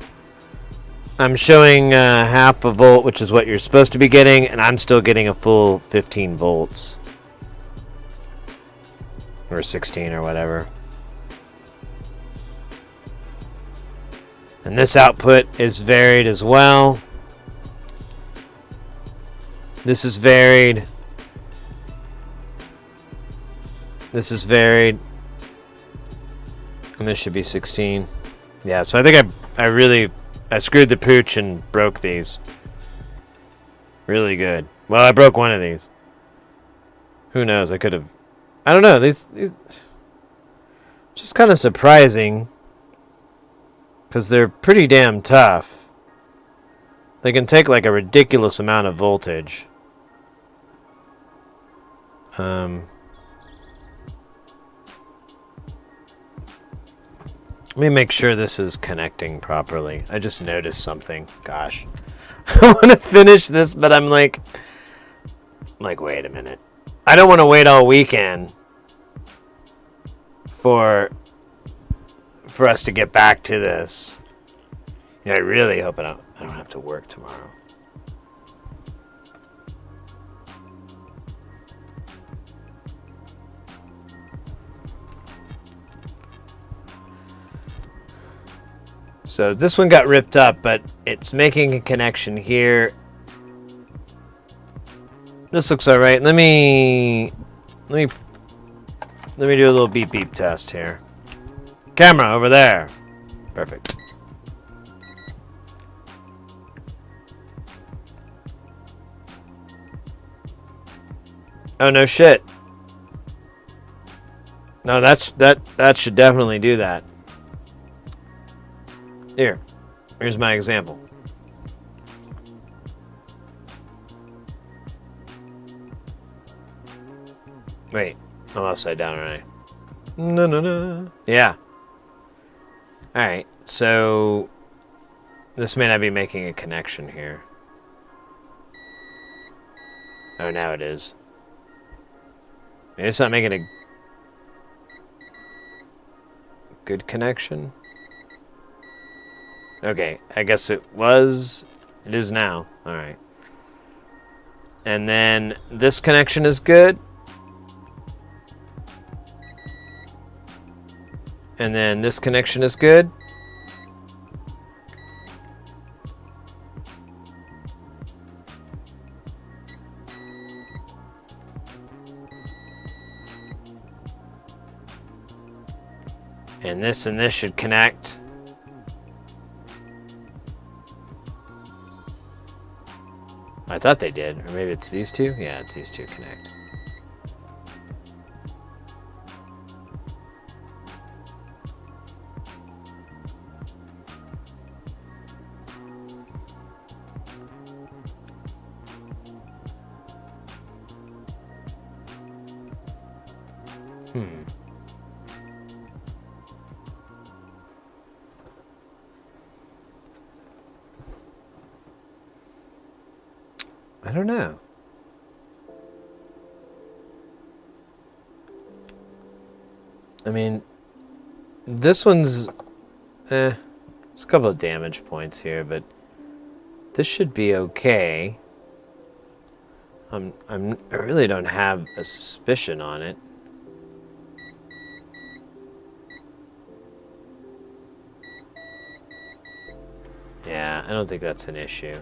I'm showing half a volt, which is what you're supposed to be getting, and I'm still getting a full 15 volts. Or 16 or whatever. And this output is varied as well. This is varied. This is varied. And this should be 16. Yeah, so I think I screwed the pooch and broke these. Really good. Well, I broke one of these. Who knows? I could have... I don't know. These just kind of surprising. Because they're pretty damn tough. They can take like a ridiculous amount of voltage. Let me make sure this is connecting properly. I just noticed something. Gosh. I want to finish this, but I'm like, wait a minute. I don't want to wait all weekend for us to get back to this. I really hope I don't have to work tomorrow. So this one got ripped up, but it's making a connection here. This looks all right. Let me do a little beep beep test here. Camera over there. Perfect. Oh no shit. No, that should definitely do that. Here's my example. Wait, I'm upside down, aren't I? No. Yeah. Alright, so this may not be making a connection here. Oh, now it is. Maybe it's not making a good connection. Okay, I guess it was. It is now. Alright. And then this connection is good. And then this connection is good. And this should connect. I thought they did. Or maybe it's these two? Yeah, it's these two connect. I don't know. I mean, this one's there's a couple of damage points here, but this should be okay. I really don't have a suspicion on it. Yeah, I don't think that's an issue.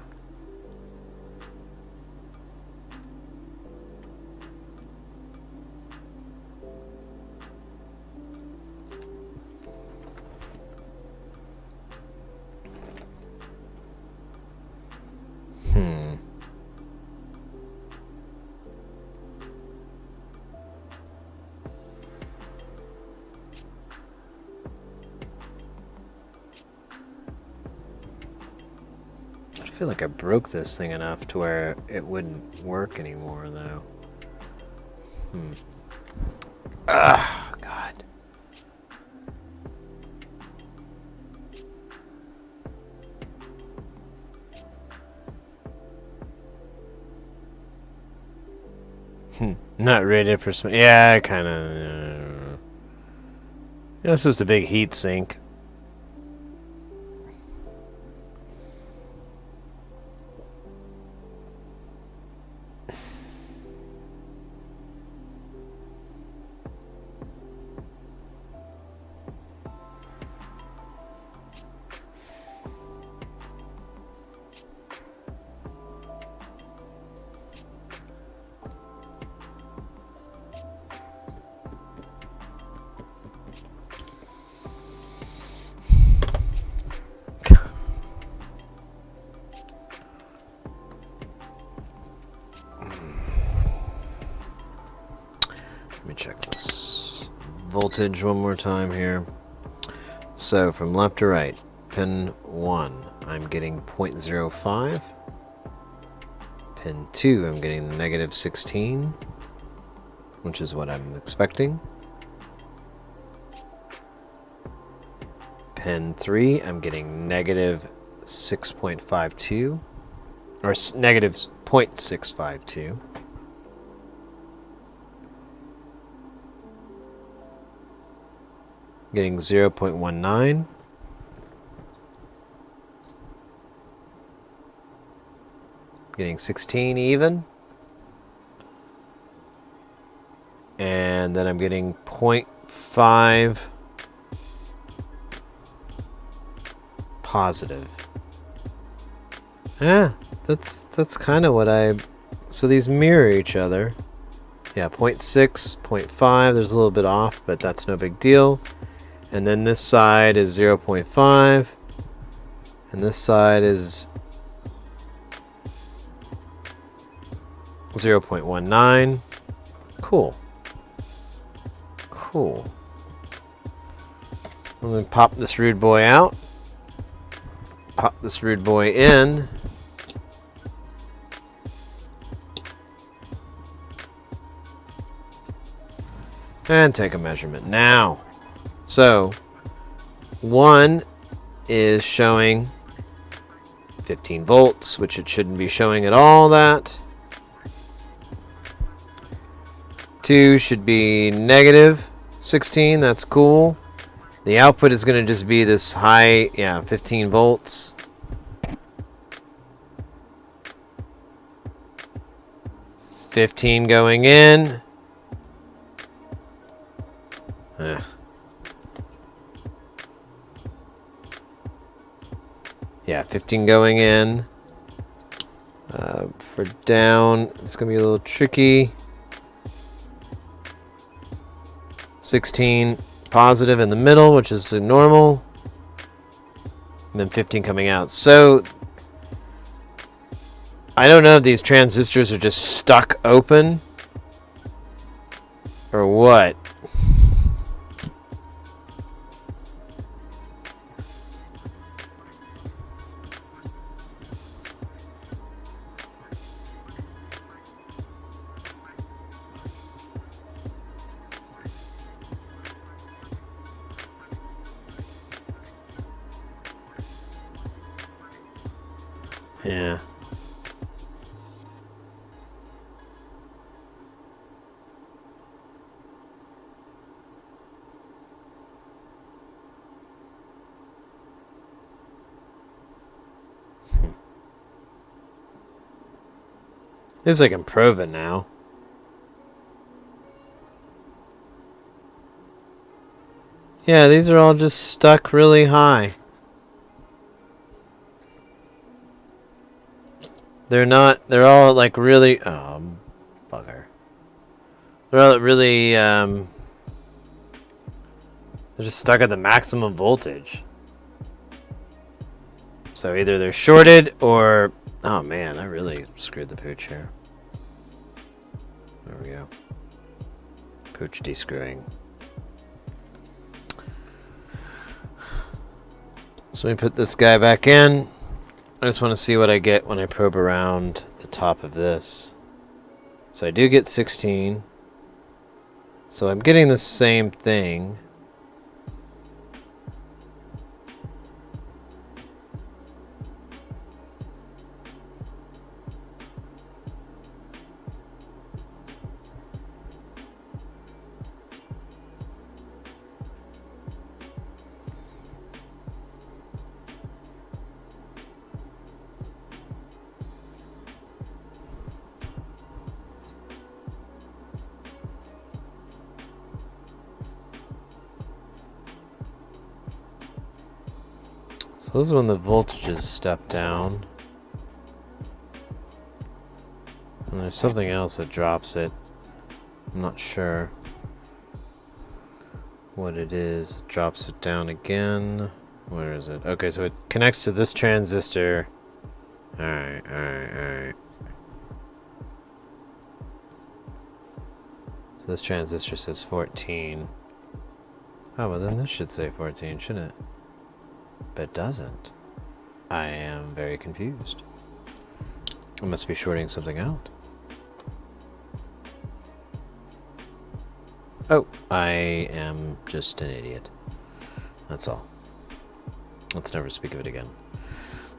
I feel like I broke this thing enough to where it wouldn't work anymore, though. Ah, God. Not ready for some. Yeah, I kind of. This was the big heat sink. Let me check this voltage one more time here. So from left to right, pin 1, I'm getting 0.05. Pin 2, I'm getting the negative 16, which is what I'm expecting. pin 3, I'm getting negative 6.52, or negative 0.652. Getting 0.19. Getting 16 even. And then I'm getting 0.5 positive. Yeah, that's kind of what so these mirror each other. Yeah, 0.6, 0.5, there's a little bit off, but that's no big deal. And then this side is 0.5, and this side is 0.19. Cool. Cool. I'm going to pop this rude boy out. Pop this rude boy in. And take a measurement now. So, 1 is showing 15 volts, which it shouldn't be showing at all that. 2 should be negative 16, that's cool. The output is going to just be this high, 15 volts. $15 going in. Yeah, 15 going in. For down, it's going to be a little tricky. 16 positive in the middle, which is normal. And then 15 coming out. So, I don't know if these transistors are just stuck open or what. Yeah. At least I can probe it now. Yeah, these are all just stuck really high. They're all like really, bugger. They're all really, they're just stuck at the maximum voltage. So either they're shorted or, oh man, I really screwed the pooch here. There we go. Pooch descrewing. So let me put this guy back in. I just want to see what I get when I probe around the top of this. So I do get 16. So I'm getting the same thing. So this is when the voltages step down. And there's something else that drops it. I'm not sure what it is. It drops it down again. Where is it? Okay, so it connects to this transistor. Alright. So this transistor says 14. Oh, well then this should say 14, shouldn't it? But it doesn't. I am very confused. I must be shorting something out. Oh, I am just an idiot. That's all. Let's never speak of it again.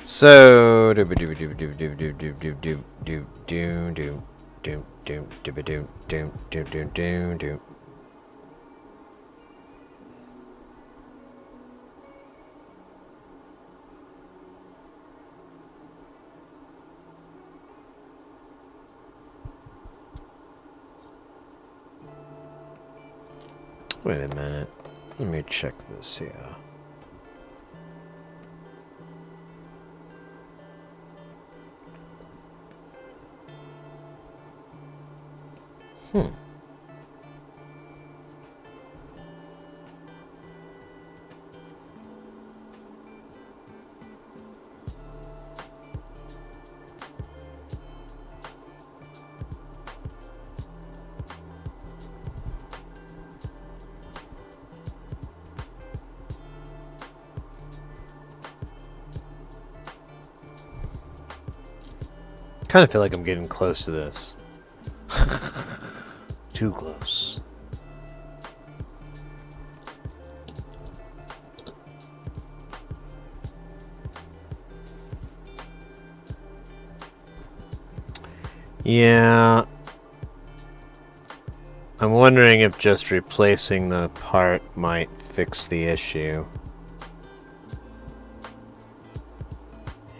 So wait a minute. Let me check this here. Kind of feel like I'm getting close to this. Too close. Yeah. I'm wondering if just replacing the part might fix the issue.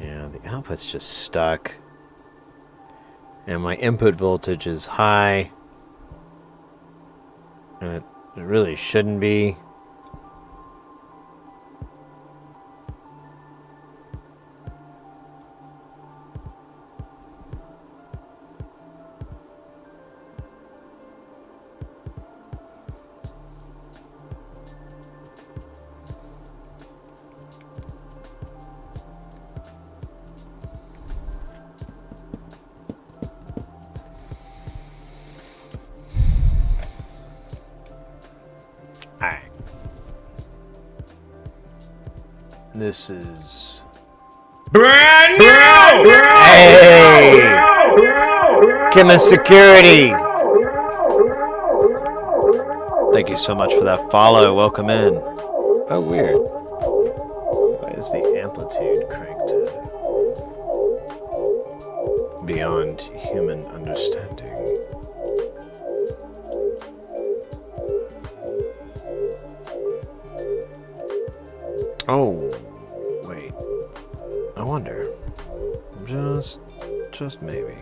Yeah, the output's just stuck. And my input voltage is high. And it really shouldn't be. This is Brand new! Hey! Chemist Security! Thank you so much for that follow. Welcome in. Oh, weird. Why is the amplitude cranked to beyond human understanding? Oh, wait. I wonder. Just maybe.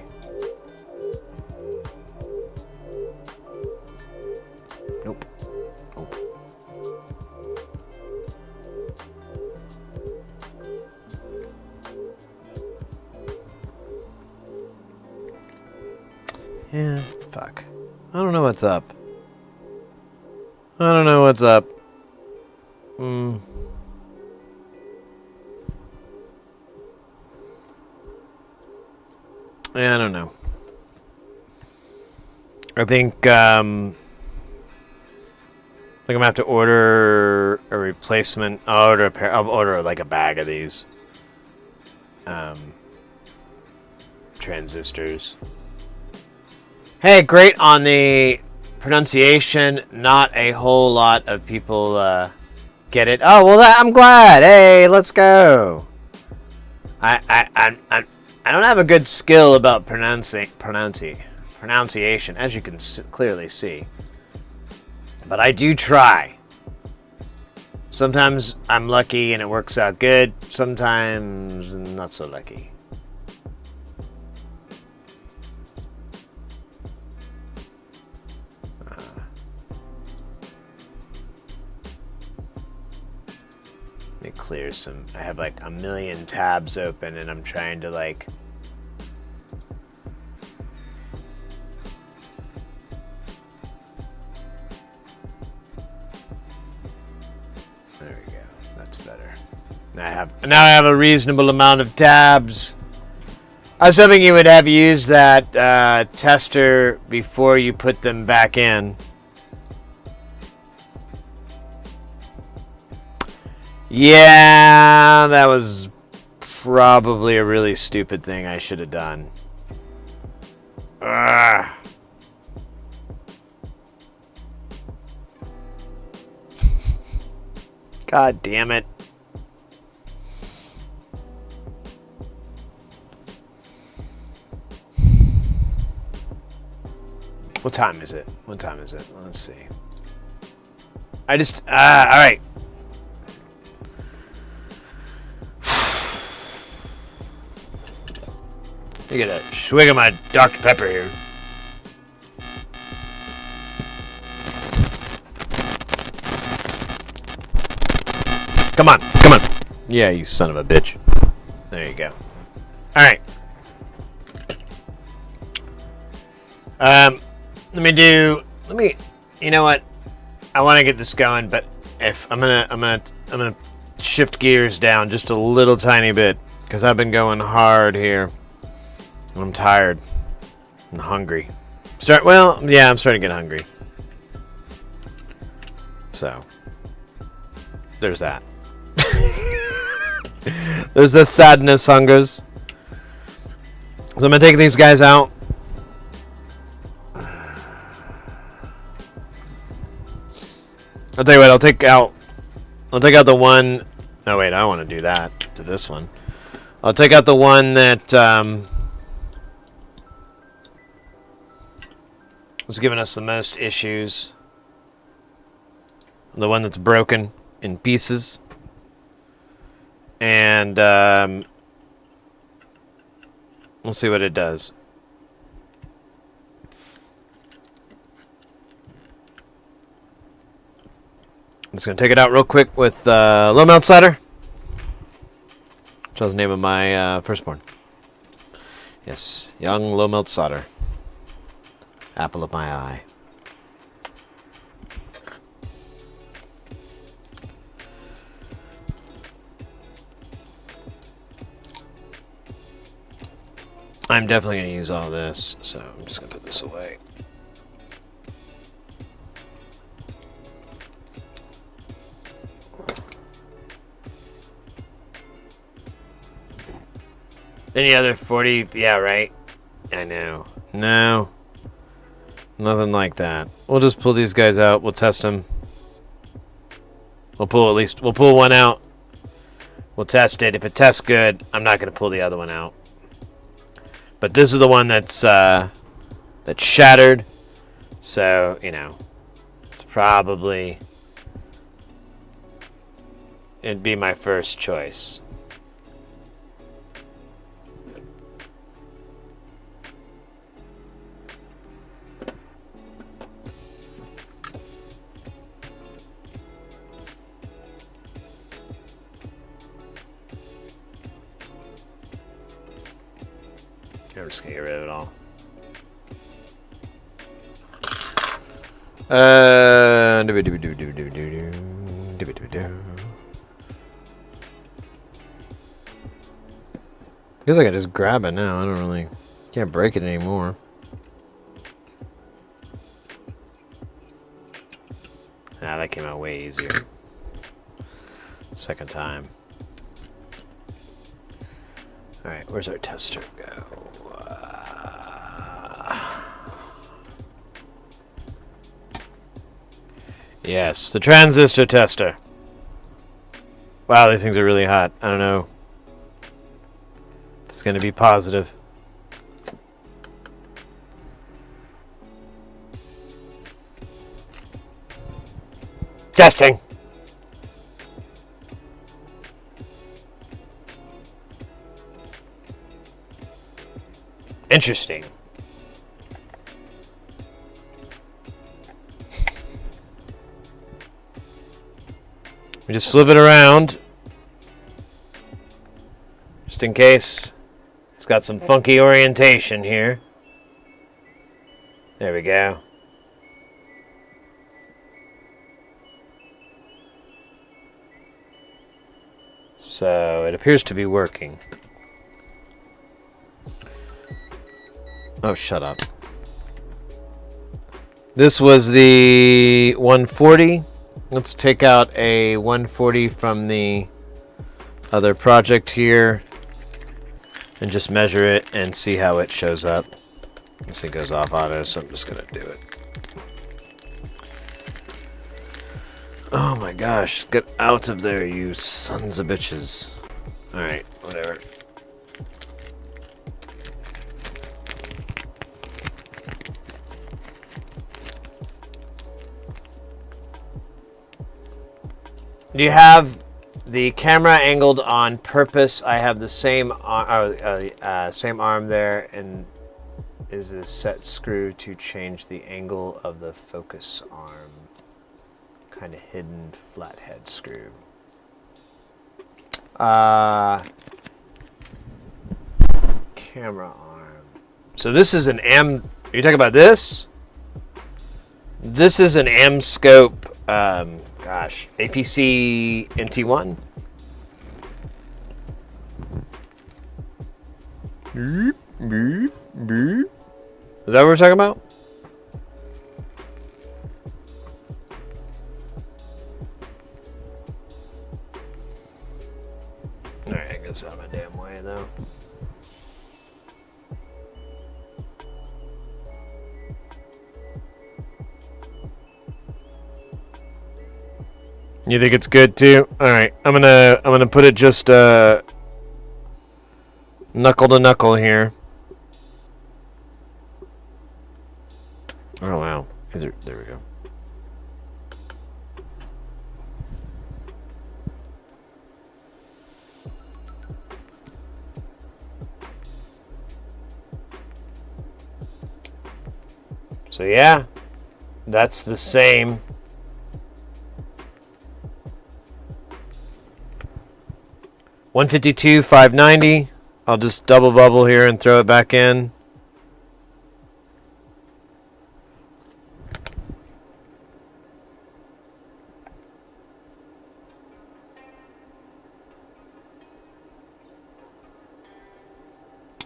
Nope. Nope. Yeah, fuck. I don't know what's up. I don't know what's up. Yeah, I don't know. I think I'm gonna have to order a replacement. I'll order like a bag of these transistors. Hey, great on the pronunciation. Not a whole lot of people get it. Oh well, I'm glad. Hey, let's go. I don't have a good skill about pronunciation, as you can clearly see. But I do try. Sometimes I'm lucky and it works out good. Sometimes not so lucky. Let me clear some. I have like a million tabs open and I'm trying to like... There we go. That's better. Now I have a reasonable amount of tabs. I was hoping you would have used that tester before you put them back in. Yeah, that was probably a really stupid thing I should have done. Ugh. God damn it. What time is it? What time is it? Let's see. All right. You get a swig of my Dr. Pepper here. Come on, come on. Yeah, you son of a bitch. There you go. All right. You know what? I want to get this going, but if I'm gonna shift gears down just a little tiny bit because I've been going hard here. I'm tired and hungry. I'm starting to get hungry. So there's that. There's this sadness, hungers. So I'm gonna take these guys out. I'll tell you what, I'll take out the one. No, wait, I don't want to do that to this one. I'll take out the one that was giving us the most issues. The one that's broken in pieces. And we'll see what it does. I'm just going to take it out real quick with low melt solder. Which was the name of my firstborn. Yes, young low melt solder. Apple of my eye. I'm definitely going to use all this, so I'm just going to put this away. Any other 40? Yeah, right. I know. No. Nothing like that. We'll just pull these guys out. We'll test them. We'll pull one out. We'll test it. If it tests good, I'm not going to pull the other one out. But this is the one that's shattered. So, you know, it's probably... it'd be my first choice. I'm just gonna get rid of it all. Feels like I just grab it now. I don't really can't break it anymore. Ah, that came out way easier. Second time. Alright, where's our tester go? Yes, the transistor tester. Wow, these things are really hot. I don't know if it's going to be positive. Testing. Interesting. We just flip it around, just in case it's got some funky orientation here. There we go. So it appears to be working. Oh, shut up. This was the 140. Let's take out a 140 from the other project here and just measure it and see how it shows up. This thing goes off auto, so I'm just going to do it. Oh my gosh, get out of there, you sons of bitches. Alright, whatever. Do you have the camera angled on purpose? I have the same same arm there, and is a set screw to change the angle of the focus arm. Kind of hidden flathead screw. Camera arm. So this is an are you talking about this? This is an Amscope, gosh, APC NT1. Is that what we're talking about? Alright, I guess out of my damn way though. You think it's good too? All right, I'm gonna put it just knuckle to knuckle here. Oh wow, there we go. So yeah, that's the same. $152, $590. I'll just double bubble here and throw it back in.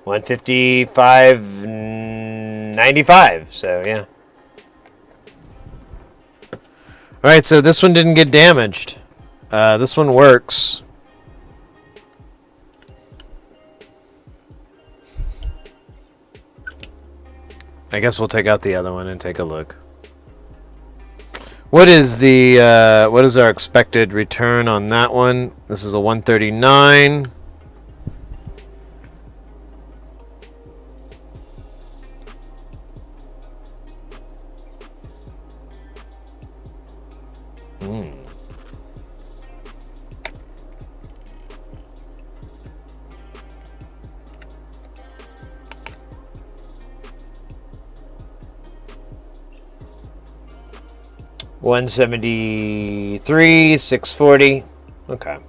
$155.95. So yeah. All right, so this one didn't get damaged. This one works. I guess we'll take out the other one and take a look. What is the what is our expected return on that one? This is a 139. $173, $640. Okay. I'm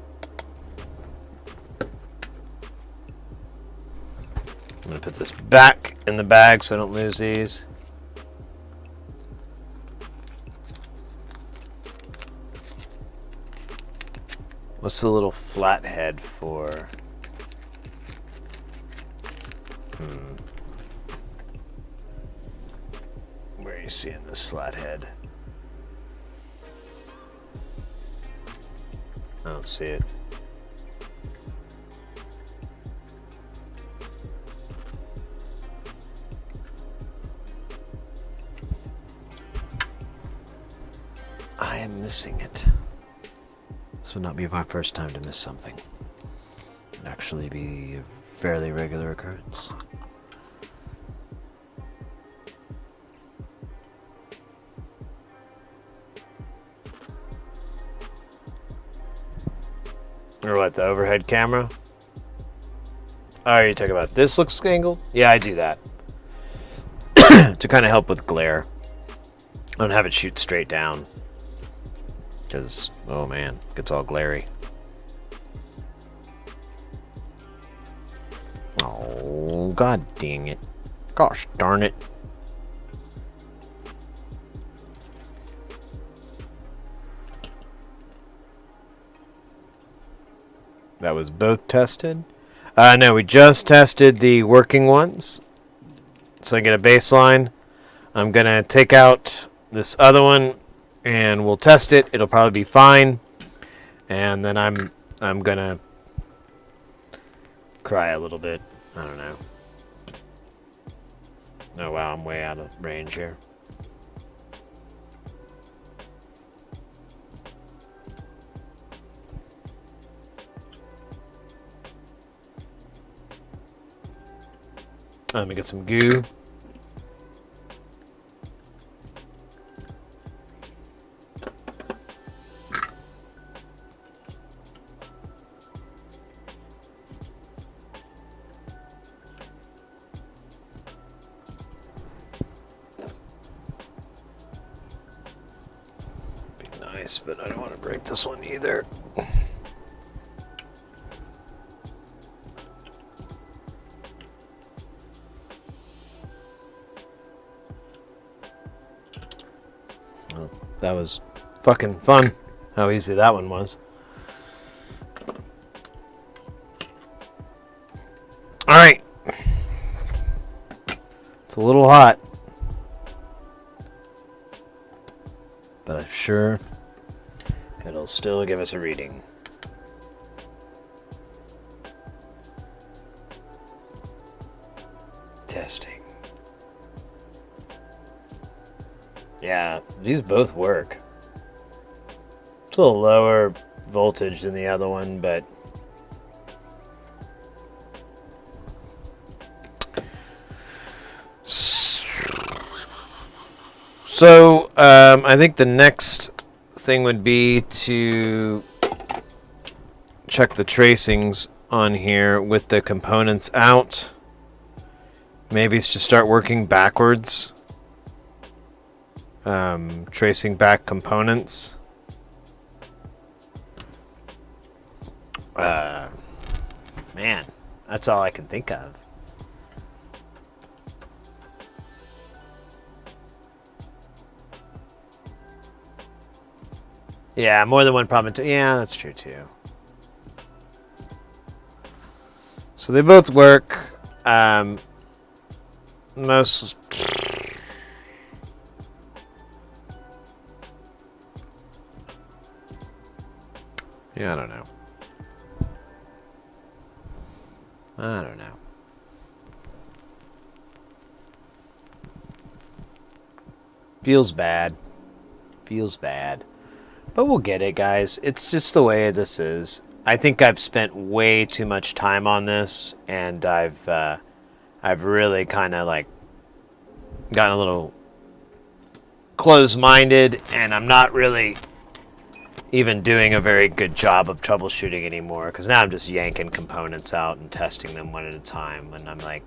gonna put this back in the bag so I don't lose these. What's the little flathead for? Where are you seeing this flathead? I don't see it. I am missing it. This would not be my first time to miss something. It'd actually be a fairly regular occurrence. Or what, the overhead camera? Oh, you talking about this looks angled? Yeah, I do that. To kind of help with glare. I don't have it shoot straight down. Because, oh man, it gets all glary. Oh, god dang it. Gosh darn it. That was both tested? No, we just tested the working ones. So I get a baseline. I'm going to take out this other one and we'll test it. It'll probably be fine. And then I'm going to cry a little bit. I don't know. Oh wow, I'm way out of range here. Let me get some goo. nice, but I don't want to break this one either. Well, that was fucking fun. How easy that one was. All right. It's a little hot, but I'm sure it'll still give us a reading. Testing. Yeah, these both work. It's a little lower voltage than the other one, but so I think the next thing would be to check the tracings on here with the components out. Maybe it's just start working backwards. Tracing back components. Man, that's all I can think of. Yeah, more than one problem. Yeah, that's true too. So they both work. Most. Yeah, I don't know. I don't know. Feels bad. Feels bad. But we'll get it, guys. It's just the way this is. I think I've spent way too much time on this, and I've really kind of like gotten a little closed-minded, and I'm not really even doing a very good job of troubleshooting anymore, because now I'm just yanking components out and testing them one at a time, and I'm like,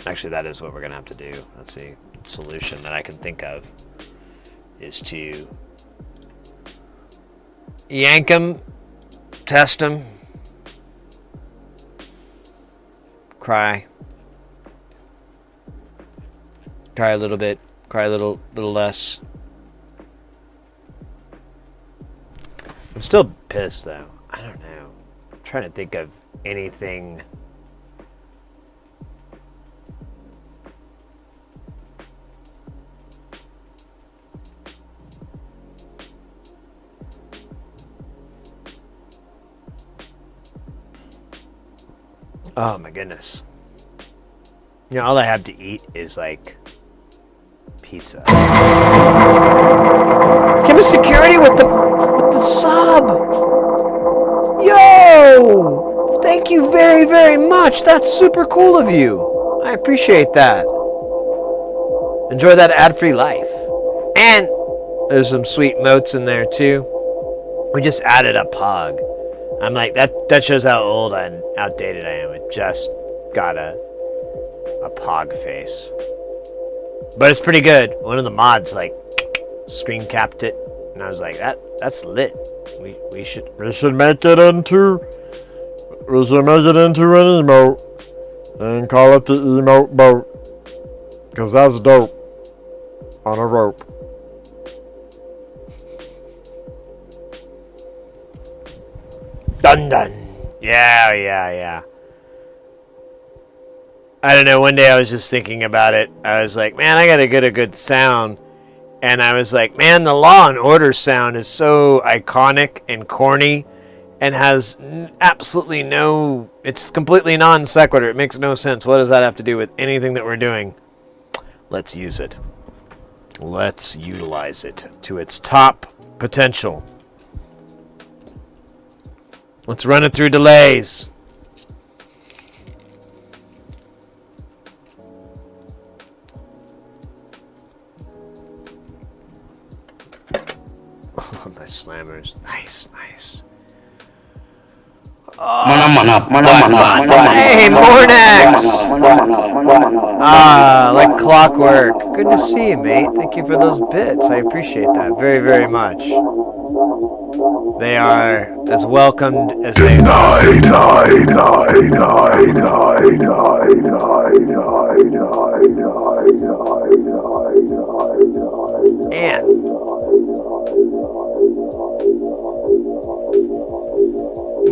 actually that is what we're gonna have to do. That's the solution that I can think of, is to yank them, test them, cry a little bit, cry a little less. I'm still pissed though. I don't know. I'm trying to think of anything. Oh my goodness. You know, all I have to eat is like pizza. Give us security with the sub. Yo! Thank you very, very much. That's super cool of you. I appreciate that. Enjoy that ad-free life. And there's some sweet motes in there too. We just added a pog. I'm like, that shows how old and outdated I am. It just got a pog face. But it's pretty good. One of the mods like screen capped it, and I was like, that's lit. We should make it into an emote and call it the emote boat, because that's dope on a rope. Dun dun. Yeah. I don't know, one day I was just thinking about it. I was like, man, I gotta get a good sound. And I was like, man, the Law and Order sound is so iconic and corny and has absolutely no, it's completely non sequitur. It makes no sense. What does that have to do with anything that we're doing? Let's use it. Let's utilize it to its top potential. Let's run it through delays. Oh, nice slammers. Nice. Hey, Mornax! Like clockwork. Good to see you, mate. Thank you for those bits. I appreciate that very, very much. They are as welcomed as they are.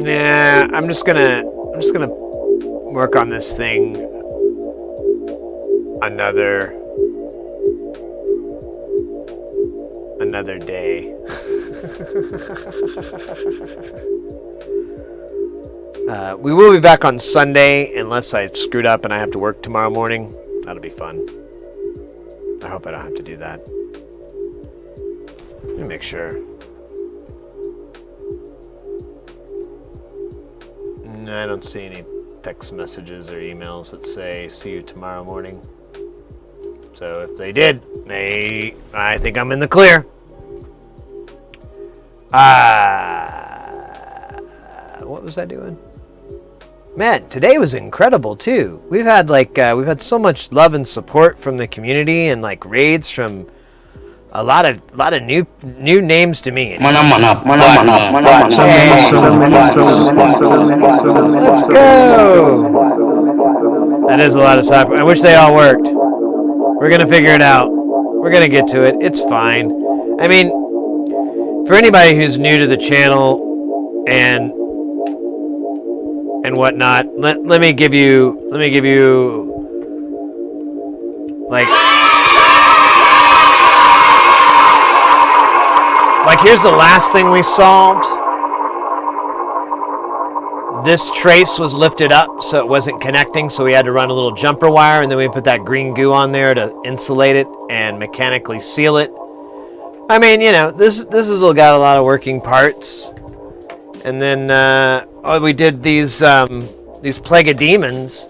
And I'm just gonna work on this thing another day. We will be back on Sunday unless I screwed up and I have to work tomorrow morning. That'll be fun. I hope I don't have to do that. Let me make sure. No, I don't see any text messages or emails that say see you tomorrow morning. So if they did, I think I'm in the clear. What was I doing? Man, today was incredible too. We've had so much love and support from the community and like raids from a lot of new names to me. Let's go. That is a lot of cyber. I wish they all worked. We're gonna figure it out. We're gonna get to it. It's fine. I mean, for anybody who's new to the channel and whatnot, let me give you like here's the last thing we solved. This trace was lifted up so it wasn't connecting, so we had to run a little jumper wire, and then we put that green goo on there to insulate it and mechanically seal it. I mean, you know, this has got a lot of working parts. And then we did these Plague of Demons,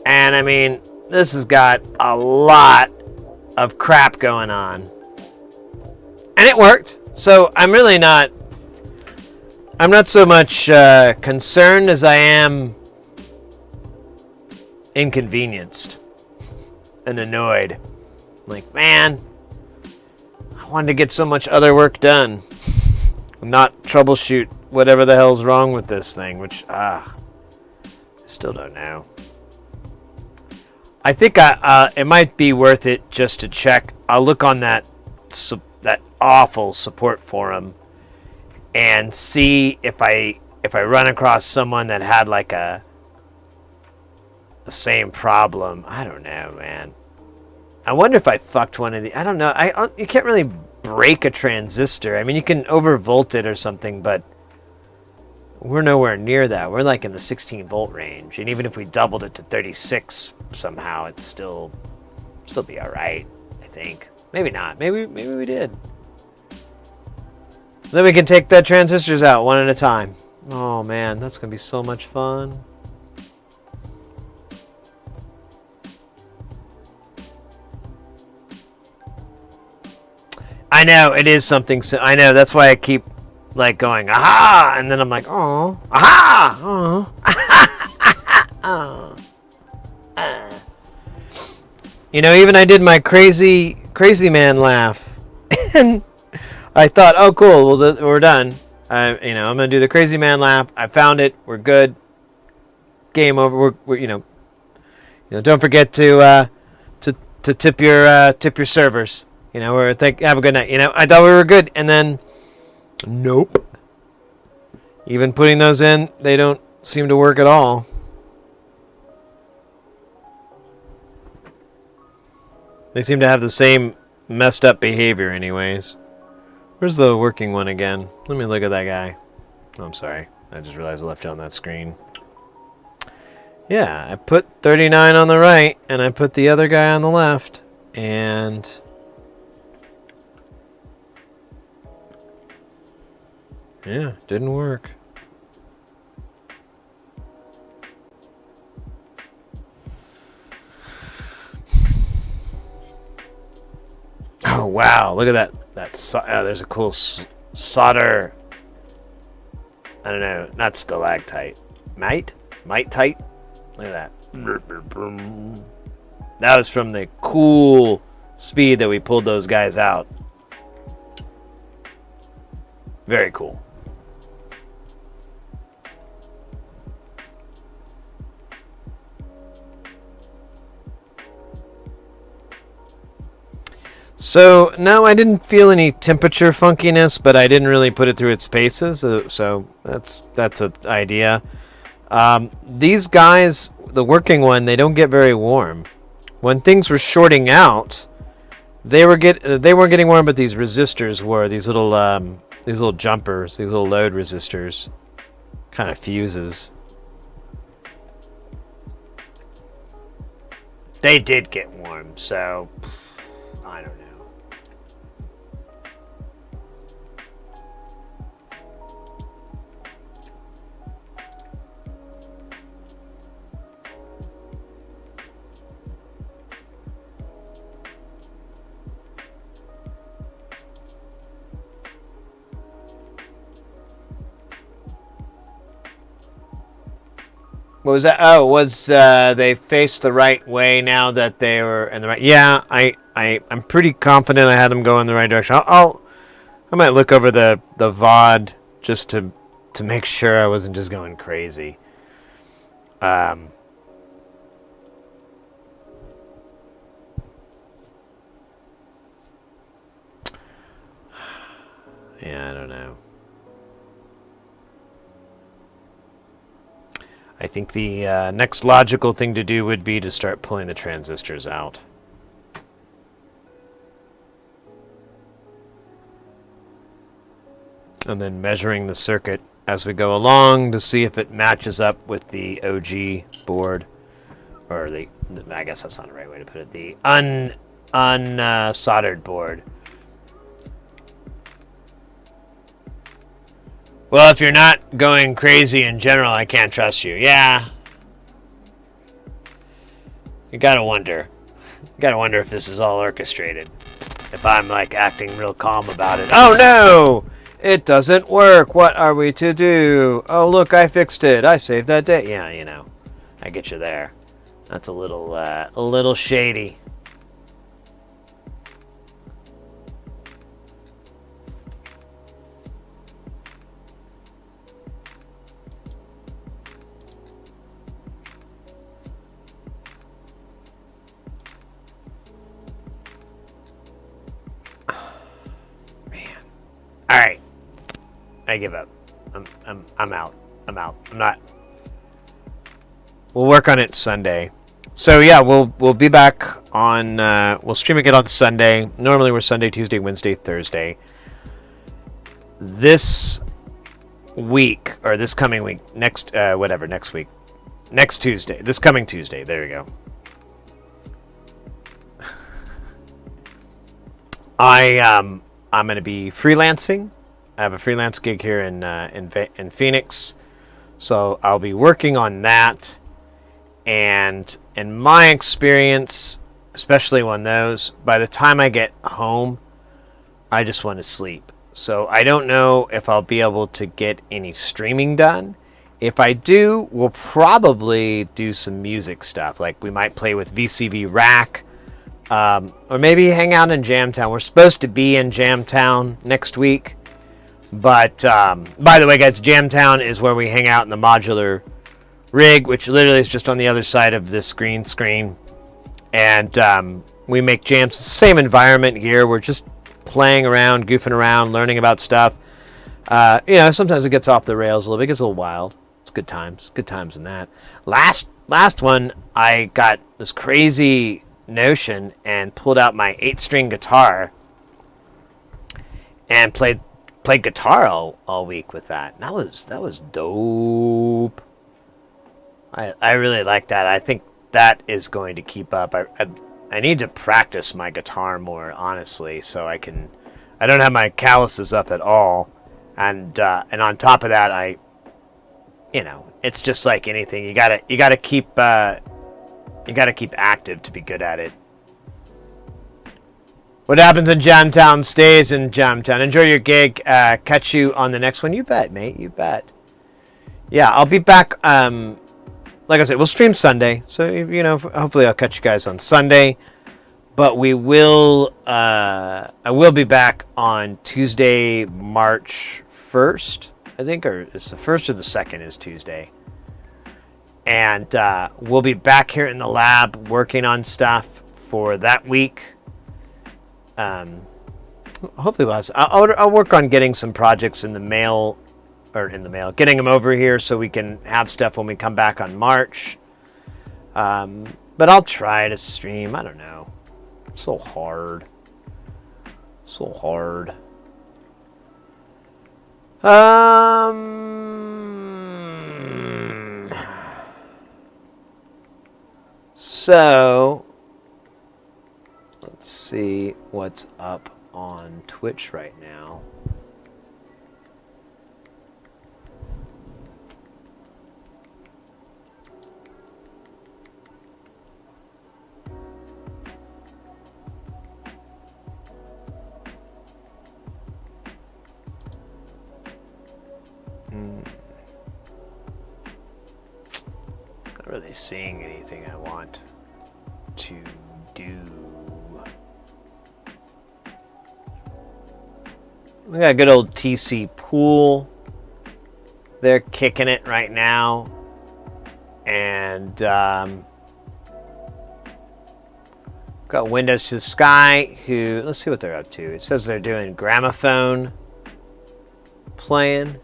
and I mean, this has got a lot of crap going on, and it worked. So I'm not so much concerned as I am inconvenienced and annoyed. Like, man, I wanted to get so much other work done. Not troubleshoot whatever the hell's wrong with this thing, which, I still don't know. I think it might be worth it just to check. I'll look on that awful support forum and see if I run across someone that had like the same problem. I don't know, man. I wonder if I fucked one of the. I don't know. You can't really break a transistor. I mean, you can overvolt it or something, but we're nowhere near that. We're like in the 16 volt range, and even if we doubled it to 36 somehow, it'd still be all right. I think. Maybe not. Maybe we did. Then we can take the transistors out one at a time. Oh man, that's gonna be so much fun. I know, it is something. I know, that's why I keep like going, aha! And then I'm like, oh, aha! Oh. You know, even I did my crazy man laugh. And I thought, oh, cool, well, we're done. I'm going to do the crazy man laugh. I found it. We're good. Game over. We're don't forget to tip your servers. You know, have a good night. You know, I thought we were good, and then, nope. Even putting those in, they don't seem to work at all. They seem to have the same messed up behavior anyways. Where's the working one again? Let me look at that guy. Oh, I'm sorry. I just realized I left it on that screen. Yeah, I put 39 on the right, and I put the other guy on the left, and yeah, didn't work. Oh, wow. Look at that. There's a cool solder I don't know, not stalactite. Mite-tite? Look at that. That was from the cool speed that we pulled those guys out. Very cool. So, no, I didn't feel any temperature funkiness, but I didn't really put it through its paces, so that's an idea. These guys, the working one, they don't get very warm. When things were shorting out, they weren't getting warm, but these resistors were, these little jumpers, these little load resistors, kind of fuses. They did get warm, so I don't know. What was that? Oh, was they faced the right way now that they were in the right? Yeah, I'm pretty confident I had them go in the right direction. I might look over the VOD just to make sure I wasn't just going crazy. Yeah, I don't know. I think the next logical thing to do would be to start pulling the transistors out. And then measuring the circuit as we go along to see if it matches up with the OG board. Or I guess that's not the right way to put it, the unsoldered board. Well, if you're not going crazy in general, I can't trust you. Yeah. You gotta wonder. You gotta wonder if this is all orchestrated. If I'm, like, acting real calm about it. Oh, no! It doesn't work. What are we to do? Oh, look, I fixed it. I saved that day. Yeah, you know. I get you there. That's a little shady. All right, I give up. I'm out. I'm not. We'll work on it Sunday. So yeah, we'll be back on. We'll stream it on Sunday. Normally we're Sunday, Tuesday, Wednesday, Thursday. This week or this coming week, next week, next Tuesday, this coming Tuesday. There you go. I'm going to be freelancing. I have a freelance gig here in Phoenix, so I'll be working on that. And in my experience, especially on those, by the time I get home, I just want to sleep. So I don't know if I'll be able to get any streaming done. If I do, we'll probably do some music stuff. Like we might play with VCV Rack. Or maybe hang out in Jamtown. We're supposed to be in Jamtown next week. But, by the way, guys, Jamtown is where we hang out in the modular rig, which literally is just on the other side of this green screen. And we make jams. It's the same environment here. We're just playing around, goofing around, learning about stuff. Sometimes it gets off the rails a little bit. It gets a little wild. It's good times. Good times in that. Last one, I got this crazy notion and pulled out my 8-string guitar and played guitar all week with that. That was dope. I really like that. I think that is going to keep up. I need to practice my guitar more, honestly, so I don't have my calluses up at all. And on top of that, it's just like anything. You gotta keep active to be good at it. What happens in Jamtown stays in Jamtown. Enjoy your gig. Catch you on the next one. You bet, mate. You bet. yeah, I'll be back. Like I said, we'll stream Sunday, so you know, hopefully I'll catch you guys on Sunday. But we will. I will be back on Tuesday, March 1st, I think, or it's the 1st or the 2nd is Tuesday. And we'll be back here in the lab working on stuff for that week. Hopefully, I'll work on getting some projects in the mail, getting them over here so we can have stuff when we come back on March. But I'll try to stream. I don't know. It's so hard. So hard. So let's see what's up on Twitch right now. Not really seeing anything I want to do. We got a good old TC Pool. They're kicking it right now. And got Windows to the Sky, who, let's see what they're up to. It says they're doing gramophone playing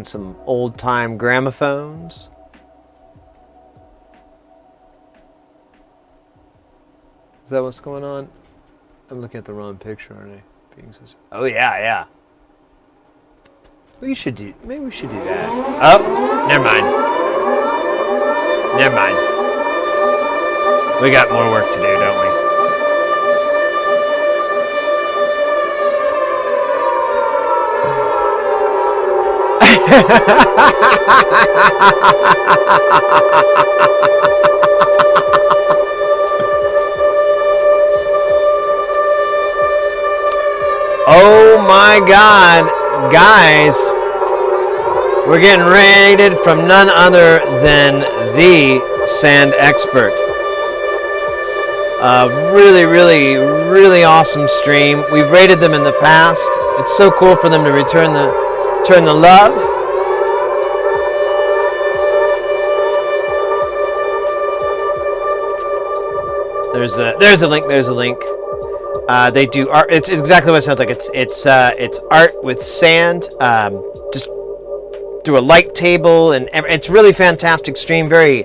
some old time gramophones. Is that what's going on? I'm looking at the wrong picture, aren't I? Oh yeah. Maybe we should do that. Oh, never mind. We got more work to do, don't we? Oh my God, guys, we're getting rated from none other than the Sand Expert. Really awesome stream. We've rated them in the past. It's so cool for them to return the love. There's a link. They do art. It's exactly what it sounds like. It's art with sand. Just do a light table, and it's really fantastic stream. Very,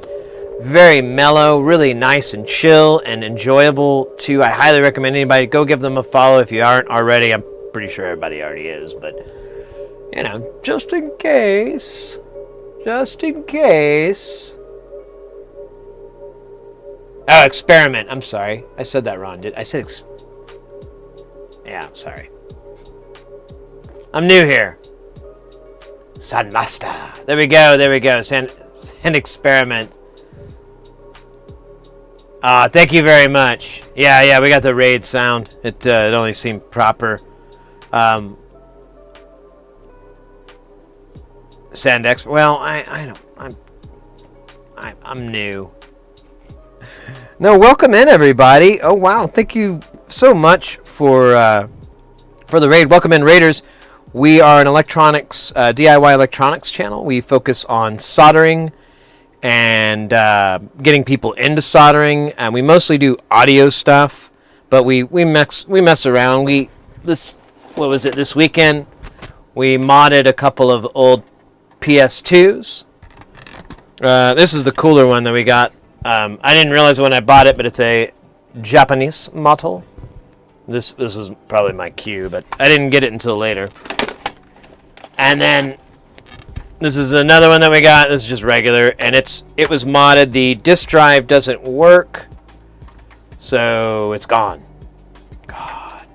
very mellow. Really nice and chill and enjoyable too. I highly recommend anybody go give them a follow if you aren't already. I'm pretty sure everybody already is, but you know, just in case. Oh, experiment. I'm sorry. I said that wrong. I said yeah, sorry. I'm new here. Sandmaster. There we go. Sand experiment. Thank you very much. Yeah, we got the raid sound. It only seemed proper. Sand expert. Well, I'm new. No, welcome in everybody. Oh wow, thank you so much for the raid. Welcome in, raiders. We are an electronics DIY electronics channel. We focus on soldering and getting people into soldering, and we mostly do audio stuff, but we mess around. This weekend we modded a couple of old PS2s. This is the cooler one that we got. I didn't realize when I bought it, but it's a Japanese model. This was probably my cue, but I didn't get it until later. And then this is another one that we got. This is just regular, and it was modded. The disk drive doesn't work, so it's gone. God.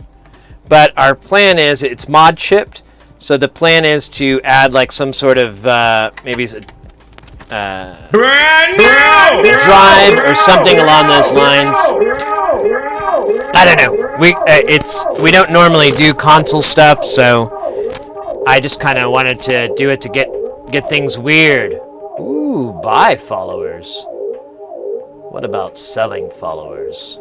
But our plan is it's mod shipped, so the plan is to add like some sort of maybe Brand new drive or something along those lines. I don't know. We don't normally do console stuff, so I just kind of wanted to do it to get things weird. Ooh, buy followers. What about selling followers?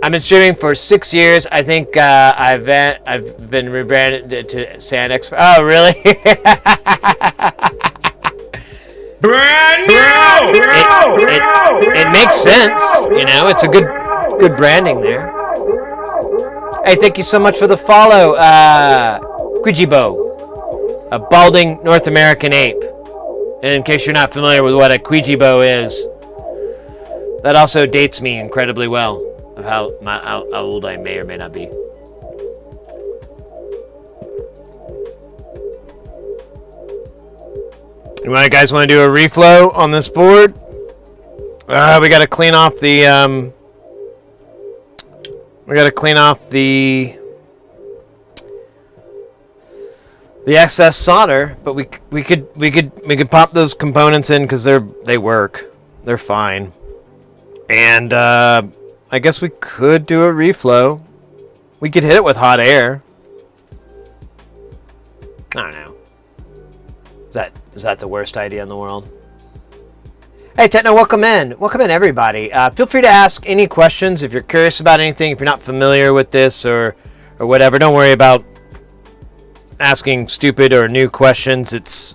I've been streaming for 6 years. I think I've been rebranded to Sand Expert. Oh, really? Brand new! It makes sense. You know, it's a good branding there. Hey, thank you so much for the follow, Quijibo, a balding North American ape. And in case you're not familiar with what a Quijibo is, that also dates me incredibly well of how old I may or may not be. You guys want to do a reflow on this board? We got to clean off the the excess solder, but we could pop those components in because they work. They're fine. And I guess we could do a reflow. We could hit it with hot air. I don't know. Is that the worst idea in the world? Hey, Techno, welcome in. Welcome in, everybody. Feel free to ask any questions if you're curious about anything. If you're not familiar with this or whatever, don't worry about asking stupid or new questions. It's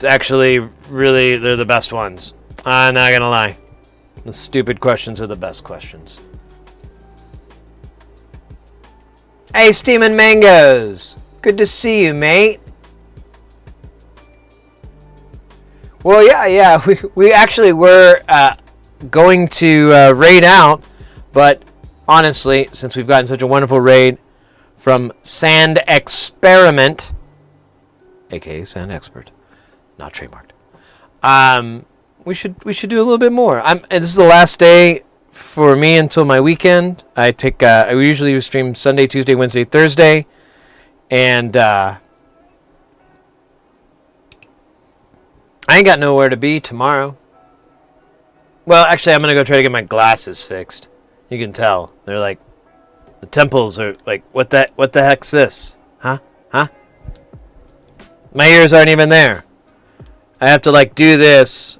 actually really, they're the best ones. I'm not gonna lie. The stupid questions are the best questions. Hey, Steamin' Mangoes. Good to see you, mate. Well, yeah. We actually were going to raid out, but honestly, since we've gotten such a wonderful raid from Sand Experiment, aka Sand Expert, not trademarked, we should do a little bit more. This is the last day for me until my weekend. I usually stream Sunday, Tuesday, Wednesday, Thursday, and I ain't got nowhere to be tomorrow. Well, actually, I'm gonna go try to get my glasses fixed. You can tell they're like, the temples are like, what the heck's this? Huh? My ears aren't even there. I have to like do this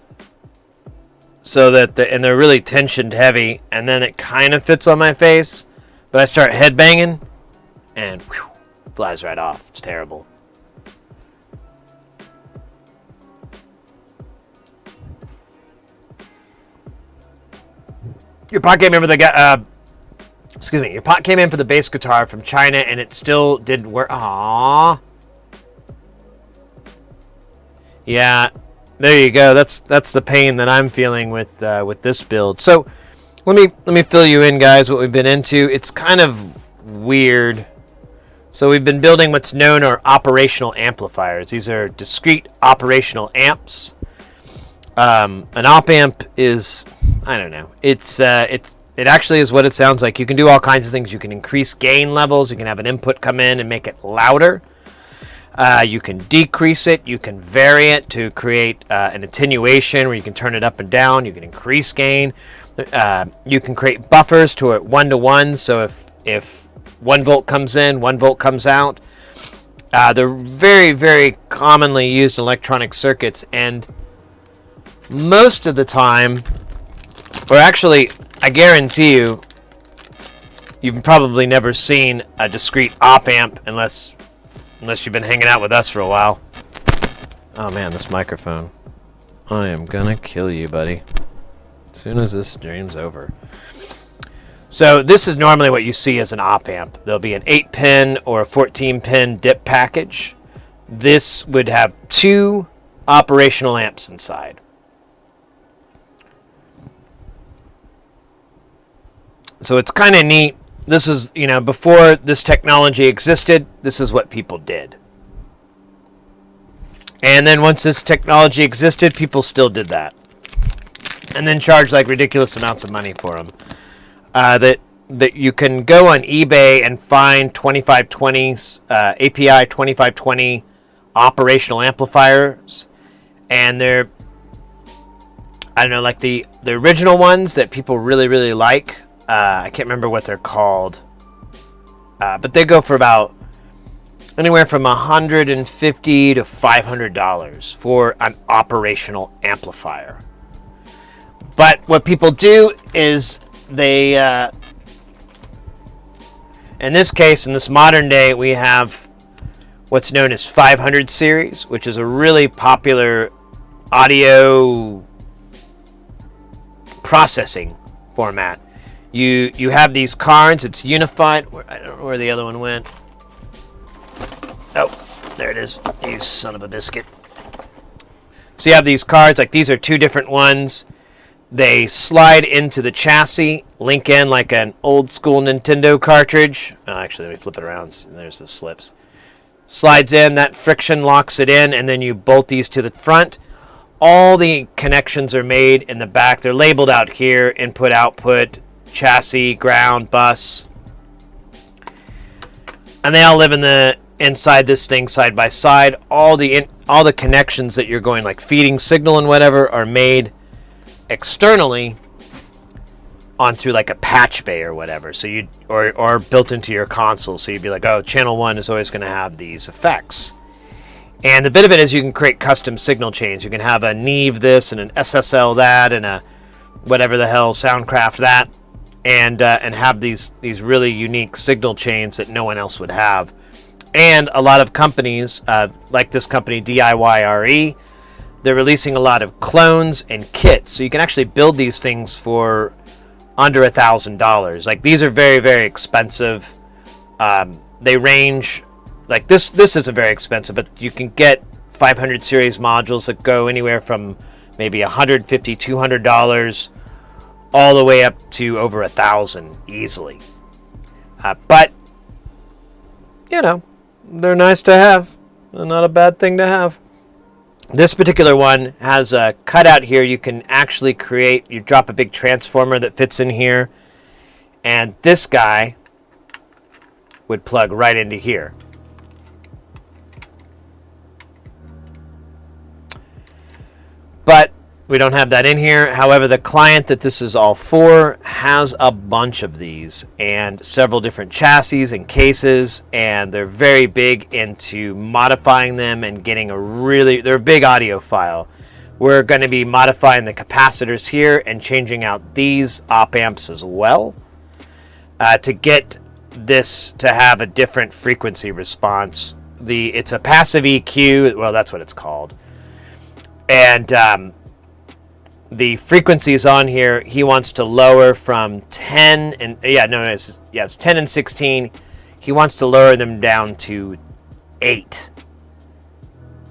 so that and they're really tensioned heavy, and then it kind of fits on my face, but I start headbanging, and whew, flies right off. It's terrible. Your pot came in for the Your pot came in for the bass guitar from China, and it still didn't work. Aww. Yeah, there you go. That's the pain that I'm feeling with this build. So let me fill you in, guys. What we've been into. It's kind of weird. So we've been building what's known as operational amplifiers. These are discrete operational amps. An op-amp is, I don't know. It actually is what it sounds like. You can do all kinds of things. You can increase gain levels. You can have an input come in and make it louder. You can decrease it. You can vary it to create an attenuation where you can turn it up and down. You can increase gain. You can create buffers to a 1-to-1. So if 1 volt comes in, 1 volt comes out. They're very, very commonly used in electronic circuits, and most of the time, or actually, I guarantee you've probably never seen a discrete op-amp unless you've been hanging out with us for a while. Oh man, this microphone. I am gonna kill you, buddy. As soon as this stream's over. So this is normally what you see as an op-amp. There'll be an 8-pin or a 14-pin dip package. This would have 2 operational amps inside. So it's kind of neat. This is, before this technology existed, this is what people did. And then once this technology existed, people still did that. And then charged like ridiculous amounts of money for them. That you can go on eBay and find 2520s, API 2520 operational amplifiers. And they're, I don't know, like the original ones that people really, really like. I can't remember what they're called, but they go for about Anywhere from $150 to $500 for an operational amplifier. But what people do is they, in this case, in this modern day, we have what's known as 500 series, which is a really popular audio processing format. You have these cards, it's unified. I don't know where the other one went. Oh, there it is. You son of a biscuit. So you have these cards, like these are two different ones. They slide into the chassis, link in like an old school Nintendo cartridge. Oh, actually, let me flip it around. So there's the slips. Slides in, that friction locks it in, and then you bolt these to the front. All the connections are made in the back. They're labeled out here: input, output, chassis, ground, bus. And they all live inside this thing side by side. All the connections that you're going, like feeding signal and whatever, are made externally on through like a patch bay or whatever. So or built into your console. So you'd be like, oh, channel 1 is always going to have these effects. And the bit of it is you can create custom signal chains. You can have a Neve this and an SSL that and a whatever the hell Soundcraft that, and have these really unique signal chains that no one else would have. And a lot of companies, like this company DIYRE, they're releasing a lot of clones and kits. So you can actually build these things for under $1,000. Like these are very, very expensive. They range, like this isn't very expensive, but you can get 500 series modules that go anywhere from maybe $150, $200 all the way up to over $1,000 easily. But you know, they're nice to have. They're not a bad thing to have. This particular one has a cutout here. You can actually create, you drop a big transformer that fits in here, and this guy would plug right into here. But we don't have that in here. However, the client that this is all for has a bunch of these and several different chassis and cases, and they're very big into modifying them and getting they're a big audiophile. We're going to be modifying the capacitors here and changing out these OpAmps as well to get this to have a different frequency response. It's a passive EQ, well, that's what it's called. And the frequencies on here, he wants to lower from 10 and it's 10 and 16. He wants to lower them down to 8.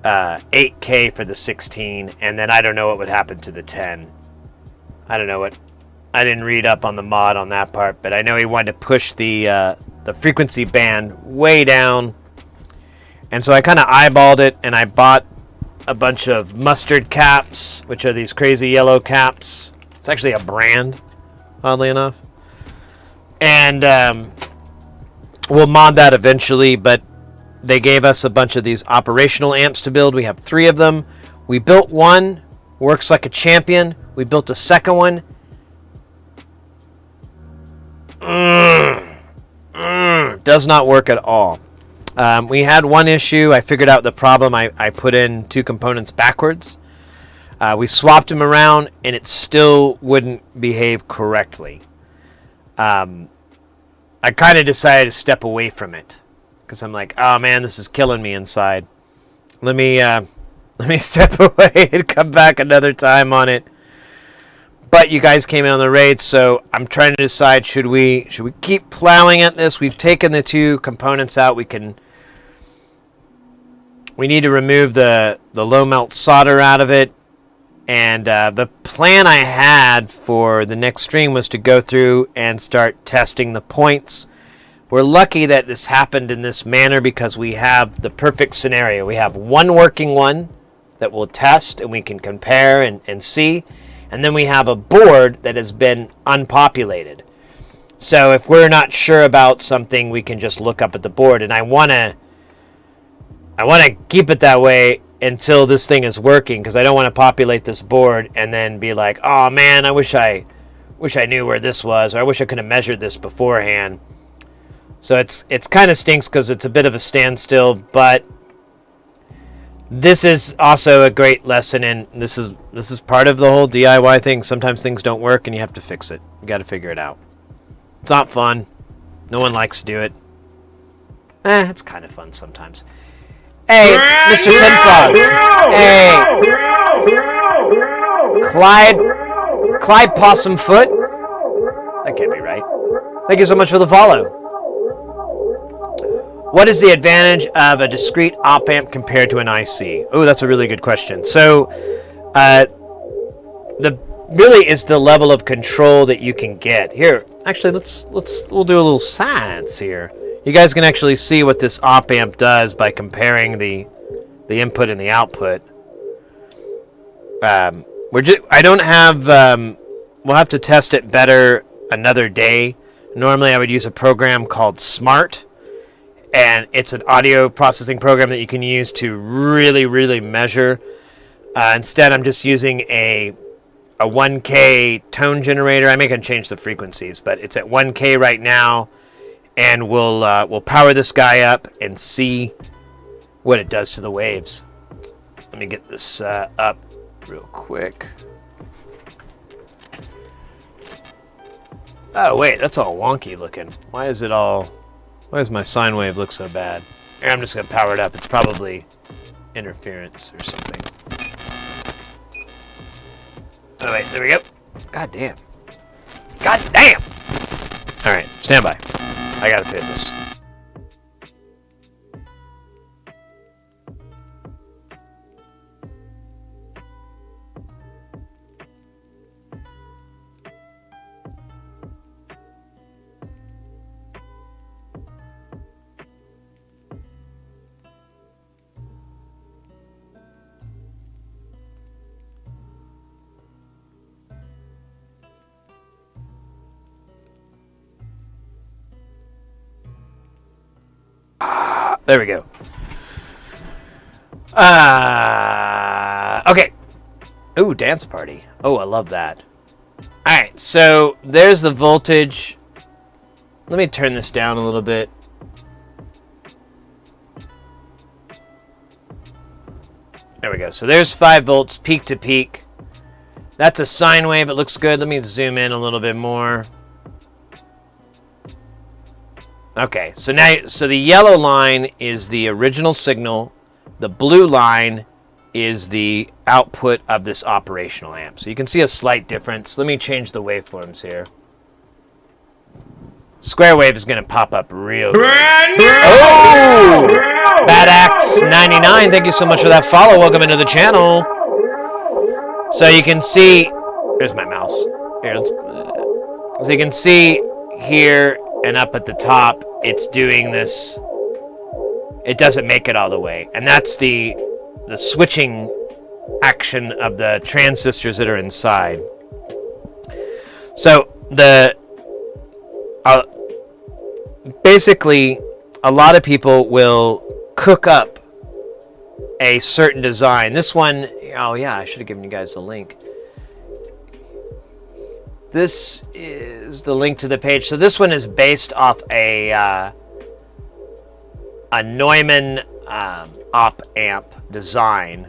8K for the 16, and then I don't know what would happen to the 10. I don't know what. I didn't read up on the mod on that part, but I know he wanted to push the frequency band way down. And so I kind of eyeballed it, and I bought a bunch of mustard caps, which are these crazy yellow caps. It's actually a brand, oddly enough. And we'll mod that eventually, but they gave us a bunch of these operational amps to build. We have 3 of them. We built one, works like a champion. We built a second one. Does not work at all. We had one issue. I figured out the problem. I put in 2 components backwards. We swapped them around, and it still wouldn't behave correctly. I kind of decided to step away from it because I'm like, oh man, this is killing me inside. Let me step away and come back another time on it. But you guys came in on the raid, so I'm trying to decide, should we keep plowing at this? We've taken the 2 components out. We need to remove the low melt solder out of it. And the plan I had for the next stream was to go through and start testing the points. We're lucky that this happened in this manner because we have the perfect scenario. We have one working one that we'll test and we can compare and see. And then we have a board that has been unpopulated. So if we're not sure about something, we can just look up at the board. And I want to keep it that way until this thing is working, because I don't want to populate this board and then be like, oh man, I wish I knew where this was, or I wish I could have measured this beforehand. So it's kind of stinks because it's a bit of a standstill, but this is also a great lesson, and this is part of the whole DIY thing. Sometimes things don't work and you have to fix it. You got to figure it out. It's not fun. No one likes to do it. It's kind of fun sometimes. Hey, Mr. Tinfrog. Hey. Clyde Possum Foot. That can't be right. Thank you so much for the follow. What is the advantage of a discrete op-amp compared to an IC? Oh, that's a really good question. So, really is the level of control that you can get. Here, actually, we'll do a little science here. You guys can actually see what this op-amp does by comparing the input and the output. I don't have. We'll have to test it better another day. Normally, I would use a program called Smart. And it's an audio processing program that you can use to really, really measure. Instead, I'm just using a 1K tone generator. I may can change the frequencies, but it's at 1K right now, and we'll power this guy up and see what it does to the waves. Let me get this up real quick. Oh wait, that's all wonky looking. Why does my sine wave look so bad? Here, I'm just going to power it up. It's probably interference or something. Oh, wait. There we go. God damn. God damn! All right. Stand by. I got to fit this. There we go. Okay. Ooh, dance party. Oh, I love that. Alright, so there's the voltage. Let me turn this down a little bit. There we go. So there's 5 volts, peak to peak. That's a sine wave. It looks good. Let me zoom in a little bit more. Okay, so the yellow line is the original signal. The blue line is the output of this operational amp. So you can see a slight difference. Let me change the waveforms here. Square wave is going to pop up real good. Oh! Bad Axe 99, thank you so much for that follow. Welcome into the channel. So you can see, there's my mouse. Here, so you can see here and up at the top, it's doing this. It doesn't make it all the way, and that's the switching action of the transistors that are inside. So basically, a lot of people will cook up a certain design. This one, oh yeah, I should have given you guys the link. This is the link to the page. So this one is based off a Neumann op amp design,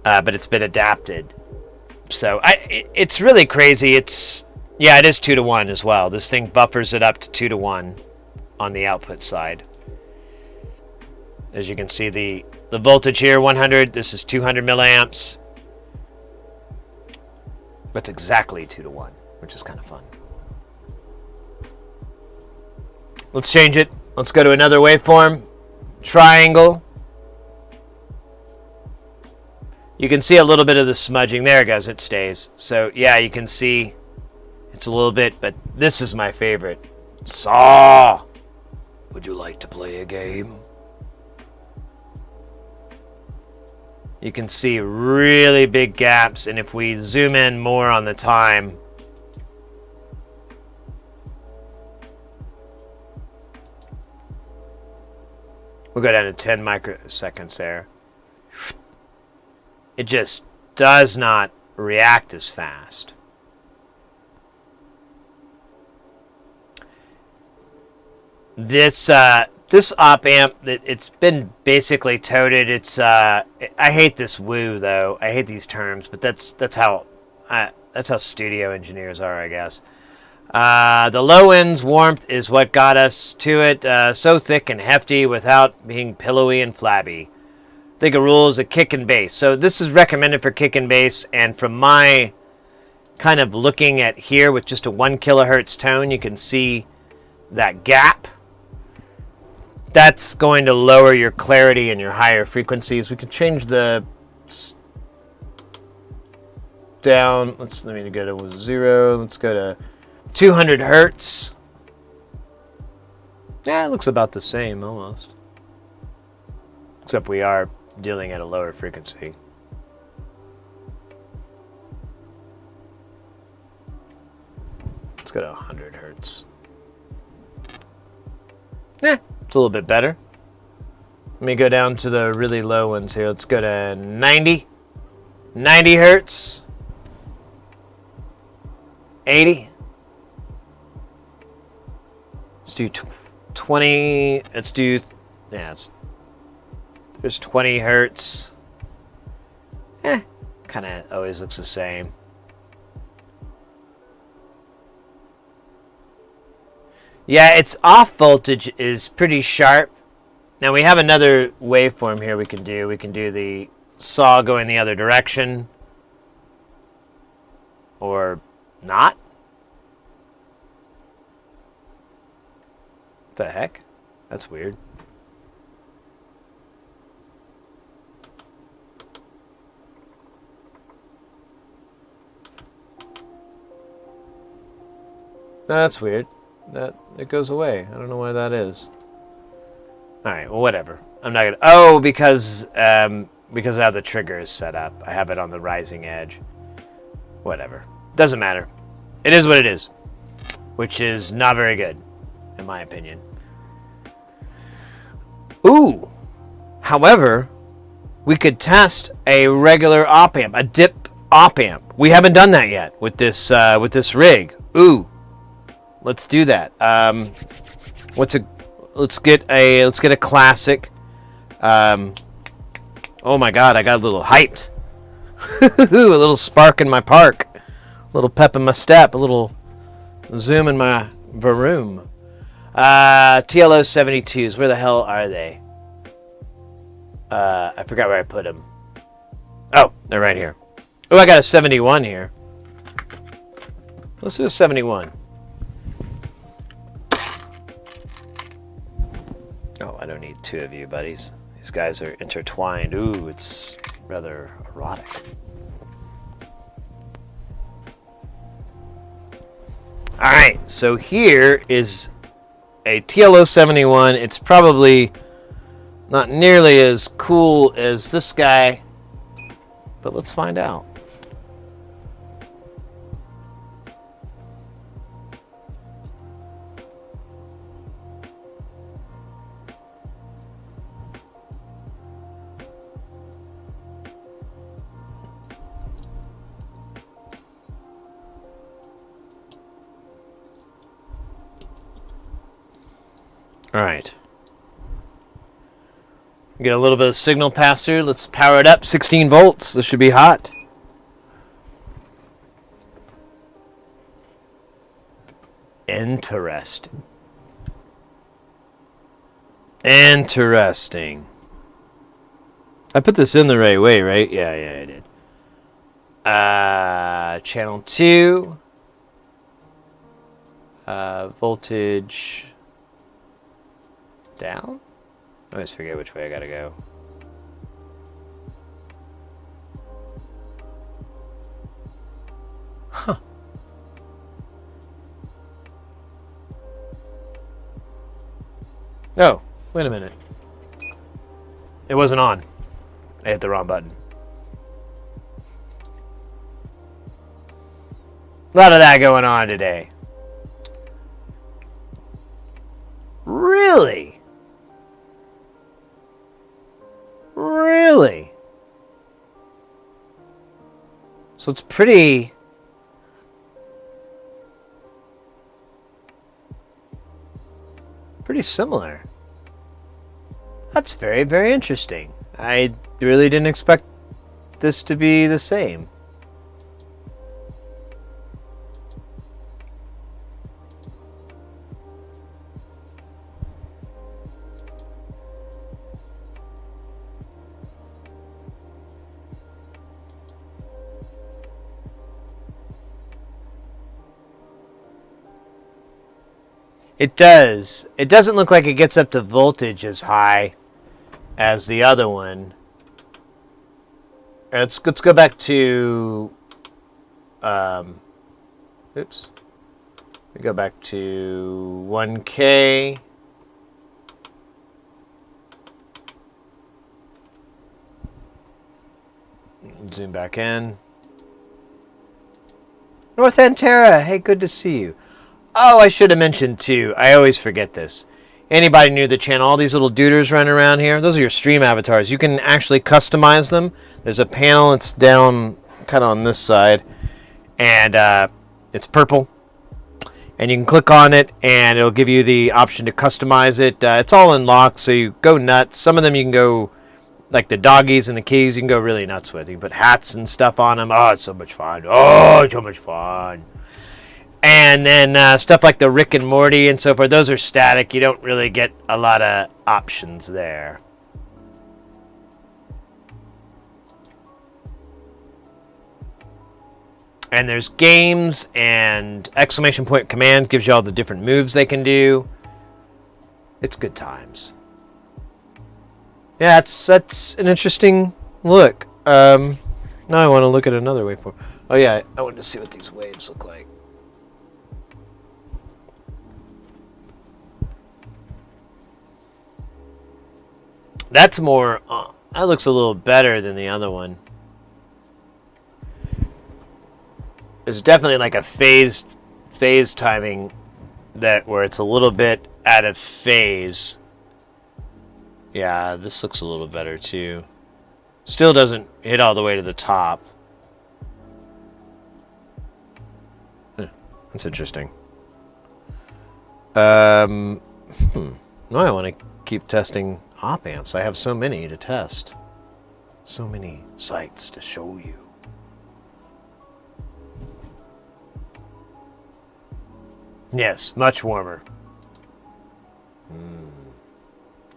but it's been adapted. So it's really crazy. It is 2-to-1 as well. This thing buffers it up to 2-to-1 on the output side. As you can see, the voltage here, 100. This is 200 milliamps. That's exactly 2-to-1, which is kind of fun. Let's change it. Let's go to another waveform. Triangle. You can see a little bit of the smudging. There it goes. It stays. So, yeah, you can see it's a little bit, but this is my favorite. Saw. Would you like to play a game? You can see really big gaps, and if we zoom in more on the time, we'll go down to 10 microseconds there. It just does not react as fast. This op amp, it's been basically toted. It's I hate this woo though. I hate these terms, but that's how studio engineers are, I guess. The low end's warmth is what got us to it. So thick and hefty without being pillowy and flabby. Think a rule is a kick and bass. So this is recommended for kick and bass, and from my kind of looking at here with just a 1 kilohertz tone, you can see that gap. That's going to lower your clarity and your higher frequencies. We can change the down. Let me go to 0. Let's go to 200 hertz. Yeah, it looks about the same almost. Except we are dealing at a lower frequency. Let's go to 100 hertz. Yeah, it's a little bit better. Let me go down to the really low ones here. Let's go to 90. 90 hertz. 80. Let's do 20. Let's do, yeah, there's 20 hertz. Kind of always looks the same. Yeah, its off voltage is pretty sharp. Now we have another waveform here we can do. We can do the saw going the other direction. Or not. What the heck? That's weird. No, that's weird. That it goes away. I don't know why that is. All right, well, whatever. I'm not gonna. Oh, because I have the triggers set up. I have it on the rising edge. Whatever. Doesn't matter. It is what it is, which is not very good, in my opinion. Ooh. However, we could test a regular op amp, a dip op amp. We haven't done that yet with this rig. Ooh. Let's do that. Let's get a classic. Oh my God, I got a little hyped. A little spark in my park. A little pep in my step. A little zoom in my room. TLO72s. Where the hell are they? I forgot where I put them. Oh, they're right here. Oh, I got a 71 here. Let's do a 71. Oh, I don't need two of you, buddies. These guys are intertwined. Ooh, it's rather erotic. All right, so here is a TLO71. It's probably not nearly as cool as this guy, but let's find out. All right. Get a little bit of signal pass through. Let's power it up. 16 volts. This should be hot. Interesting. Interesting. I put this in the right way, right? Yeah, I did. Channel 2. Voltage down? I always forget which way I gotta go. Huh. Oh, wait a minute. It wasn't on. I hit the wrong button. A lot of that going on today. Really? Really? So it's pretty... Pretty similar. That's very, very interesting. I really didn't expect this to be the same. It does. It doesn't look like it gets up to voltage as high as the other one. Let's go back to. Oops. We go back to 1K. Zoom back in. North Antera, hey, good to see you. Oh, I should have mentioned too. I always forget this. Anybody new to the channel, all these little duders running around here, those are your stream avatars. You can actually customize them. There's a panel that's down kind of on this side, and it's purple. And you can click on it, and it'll give you the option to customize it. It's all unlocked, so you go nuts. Some of them you can go, like the doggies and the keys, you can go really nuts with. You can put hats and stuff on them. Oh, it's so much fun. Oh, it's so much fun. And then stuff like the Rick and Morty and so forth, those are static. You don't really get a lot of options there. And there's games, and exclamation point command gives you all the different moves they can do. It's good times. Yeah, that's an interesting look. Now I want to look at another waveform. Oh yeah, I want to see what these waves look like. That's more, that looks a little better than the other one. There's definitely like a phase timing that where it's a little bit out of phase. Yeah, this looks a little better too. Still doesn't hit all the way to the top. That's interesting. Now I want to keep testing OpAmps. I have so many to test. So many sites to show you. Yes, much warmer.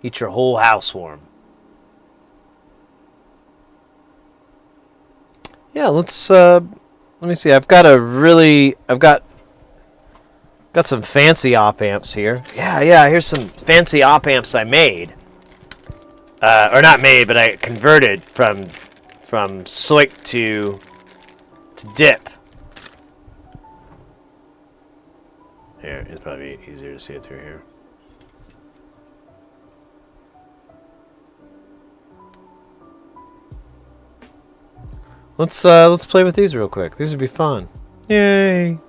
Eat your whole house warm. Yeah, let's let me see. I've got some fancy OpAmps here. Yeah, here's some fancy OpAmps I made. Or not made, but I converted from SOIC to DIP. Here, it's probably easier to see it through here. Let's play with these real quick. These would be fun. Yay!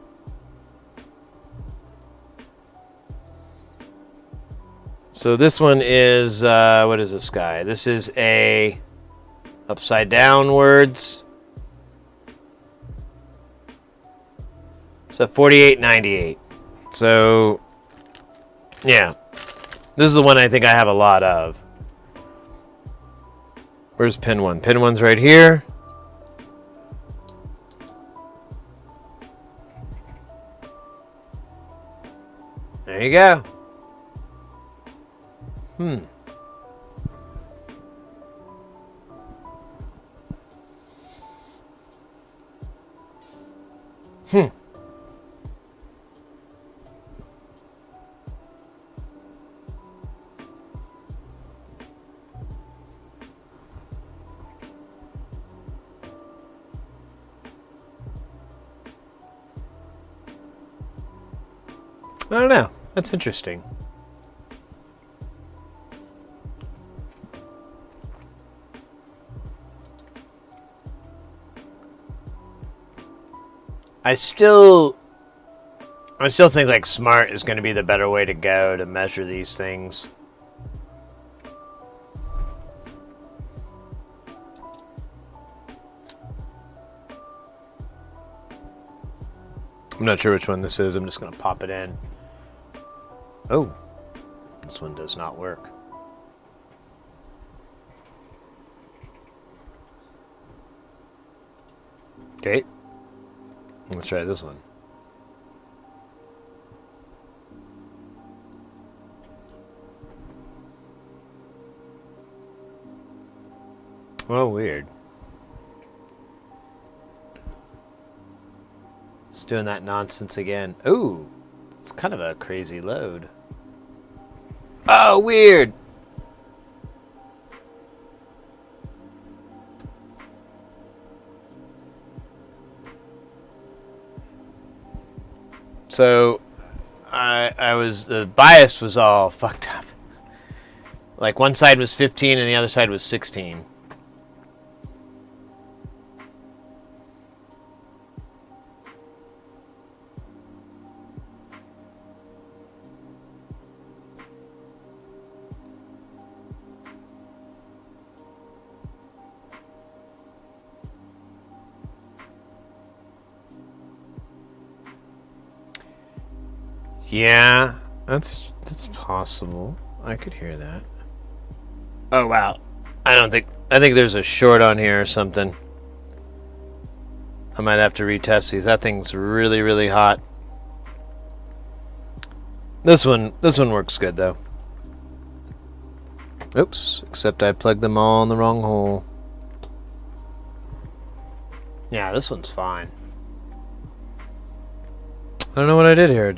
So this one is what is this guy? This is a upside downwards. So 4898. So yeah, this is the one I think I have a lot of. Where's pin 1? Pin 1's right here. There you go. Hmm. I don't know. That's interesting. I still think like smart is going to be the better way to go to measure these things. I'm not sure which one this is. I'm just going to pop it in. Oh. this one does not work. Okay. Let's try this one. Oh, weird. It's doing that nonsense again. Ooh, it's kind of a crazy load. Oh, weird. So, the bias was all fucked up. Like one side was 15 and the other side was 16. Yeah, that's possible. I could hear that. Oh wow. I think there's a short on here or something. I might have to retest these. That thing's really, really hot. This one works good though. Oops, except I plugged them all in the wrong hole. Yeah, this one's fine. I don't know what I did here.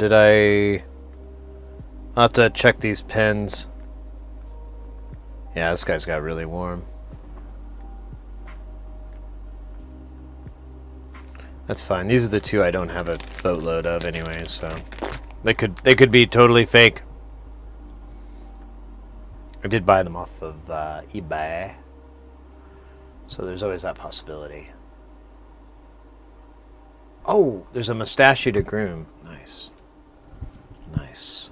I'll have to check these pins. Yeah, this guy's got really warm. That's fine. These are the two I don't have a boatload of anyway, so they could be totally fake. I did buy them off of eBay, so there's always that possibility. Oh, there's a mustachioed groom. Nice. Nice.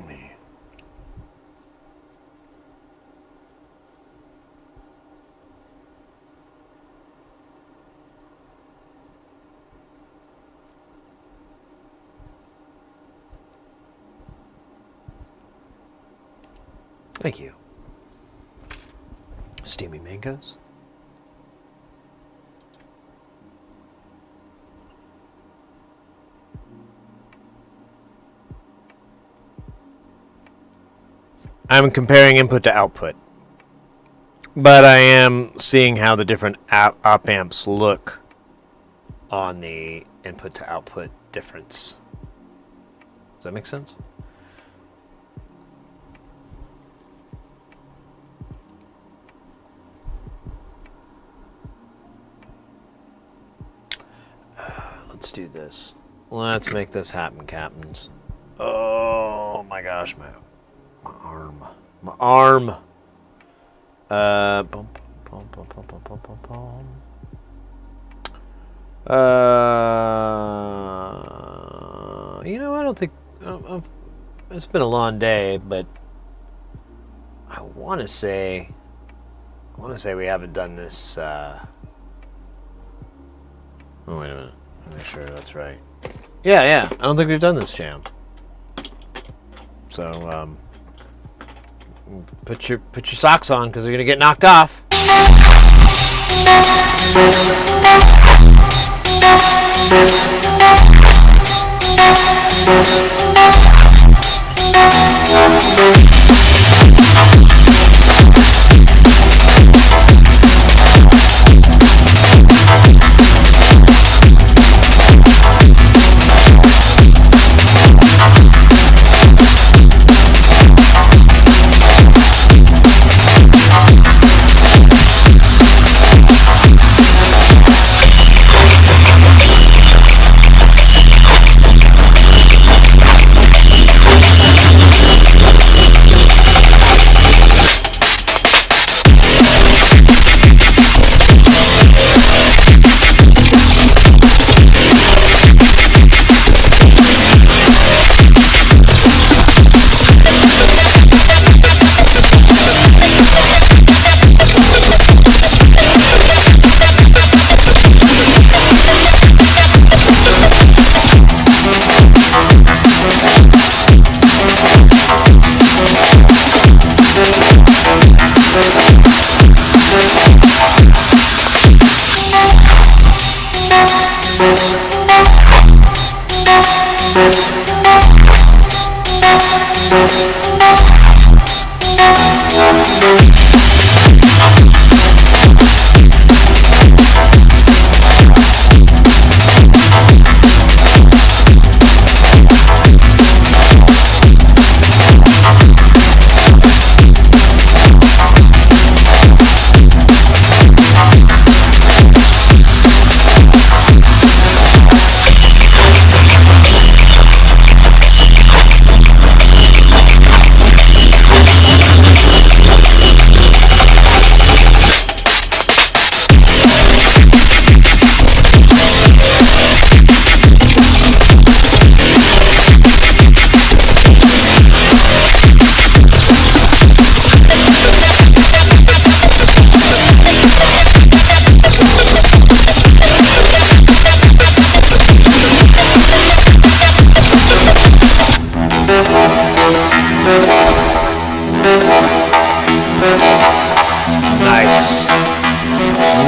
Me. Thank you. Steamy mangoes. I'm comparing input to output, but I am seeing how the different OpAmps look on the input to output difference. Does that make sense? Let's do this. Let's make this happen, captains. Oh my gosh, my arm. My arm. Bum, bum, bum, bum, bum, bum, bum, bum. You know, I don't think it's been a long day, but I want to say we haven't done this. Oh, wait a minute. Make sure that's right. Yeah. I don't think we've done this jam. So, put your socks on because they're gonna get knocked off.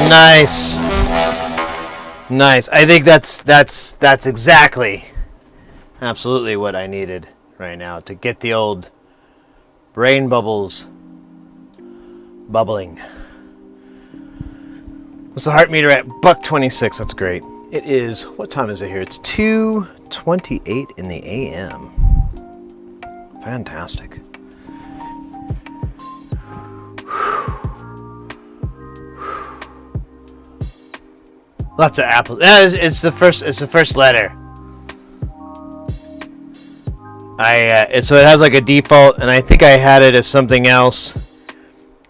Nice. Nice. I think that's exactly, absolutely what I needed right now to get the old brain bubbles bubbling. What's the heart meter at? $1.26. That's great. It is, what time is it here? It's 2:28 in the AM. Fantastic. Lots of apples. It's the first letter. So it has like a default, and I think I had it as something else,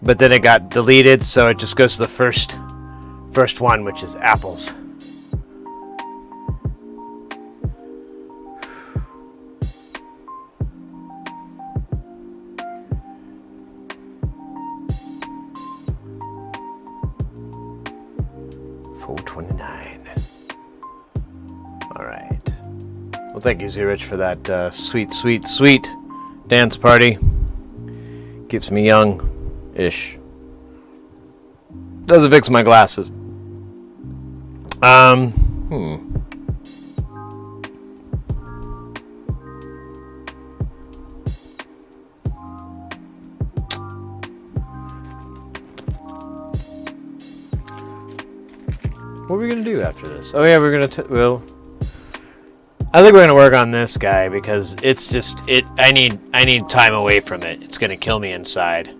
but then it got deleted, so it just goes to the first one, which is apples. All right. Well, thank you, Z-Rich, for that sweet dance party. Keeps me young-ish. Doesn't fix my glasses. What are we gonna do after this? Oh yeah, we're gonna I think we're gonna work on this guy because it's just I need time away from it. It's gonna kill me inside.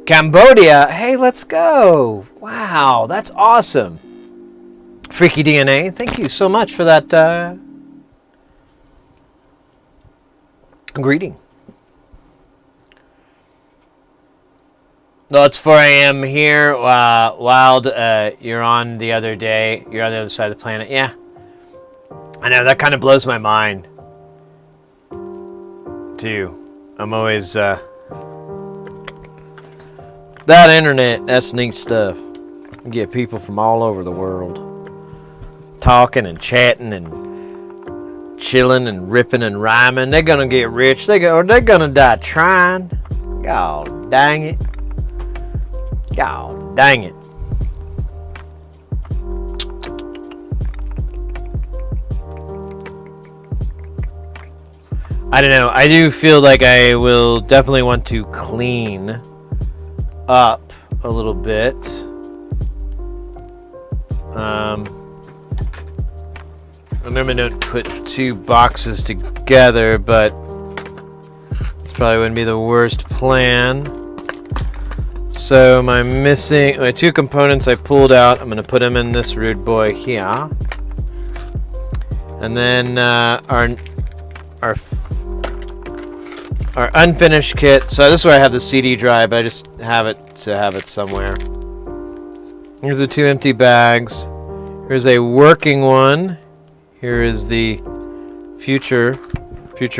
Cambodia, hey, let's go! Wow, that's awesome. Freaky DNA, thank you so much for that greeting. No, it's 4 a.m. here. Wild, you're on the other day. You're on the other side of the planet. Yeah. I know, that kind of blows my mind. Too. I'm always, that internet, that's neat stuff. You get people from all over the world. Talking and chatting and chilling and ripping and rhyming. They're gonna get rich. They're gonna die trying. God dang it. God dang it. I don't know. I do feel like I will definitely want to clean up a little bit. I normally don't put two boxes together, but this probably wouldn't be the worst plan. So my two components I pulled out, I'm going to put them in this rude boy here. And then our unfinished kit. So this is where I have the CD drive, but I just have it somewhere. Here's the two empty bags. Here's a working one. Here is the future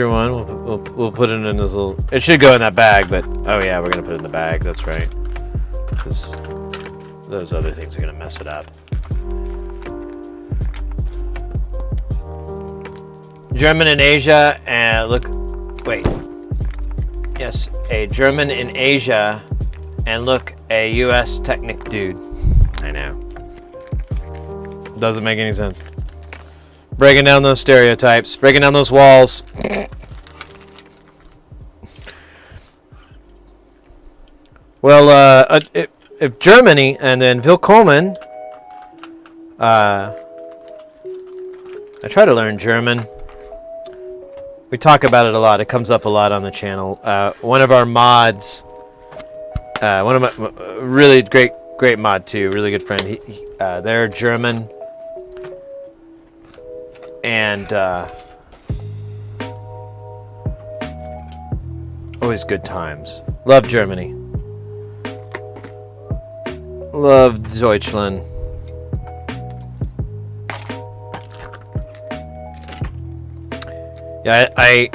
one. We'll put it in this little. It should go in that bag, but oh yeah, we're gonna put it in the bag. That's right. Because those other things are gonna mess it up. German in Asia, wait. Yes, a German in Asia, and look, a U.S. Technic dude. I know. Doesn't make any sense. Breaking down those stereotypes. Breaking down those walls. Well, if Germany and then Willkommen. I try to learn German. We talk about it a lot. It comes up a lot on the channel. One of our mods, one of my really great mod too, really good friend. They're German, and always good times. Love Germany. Love Deutschland. Yeah, I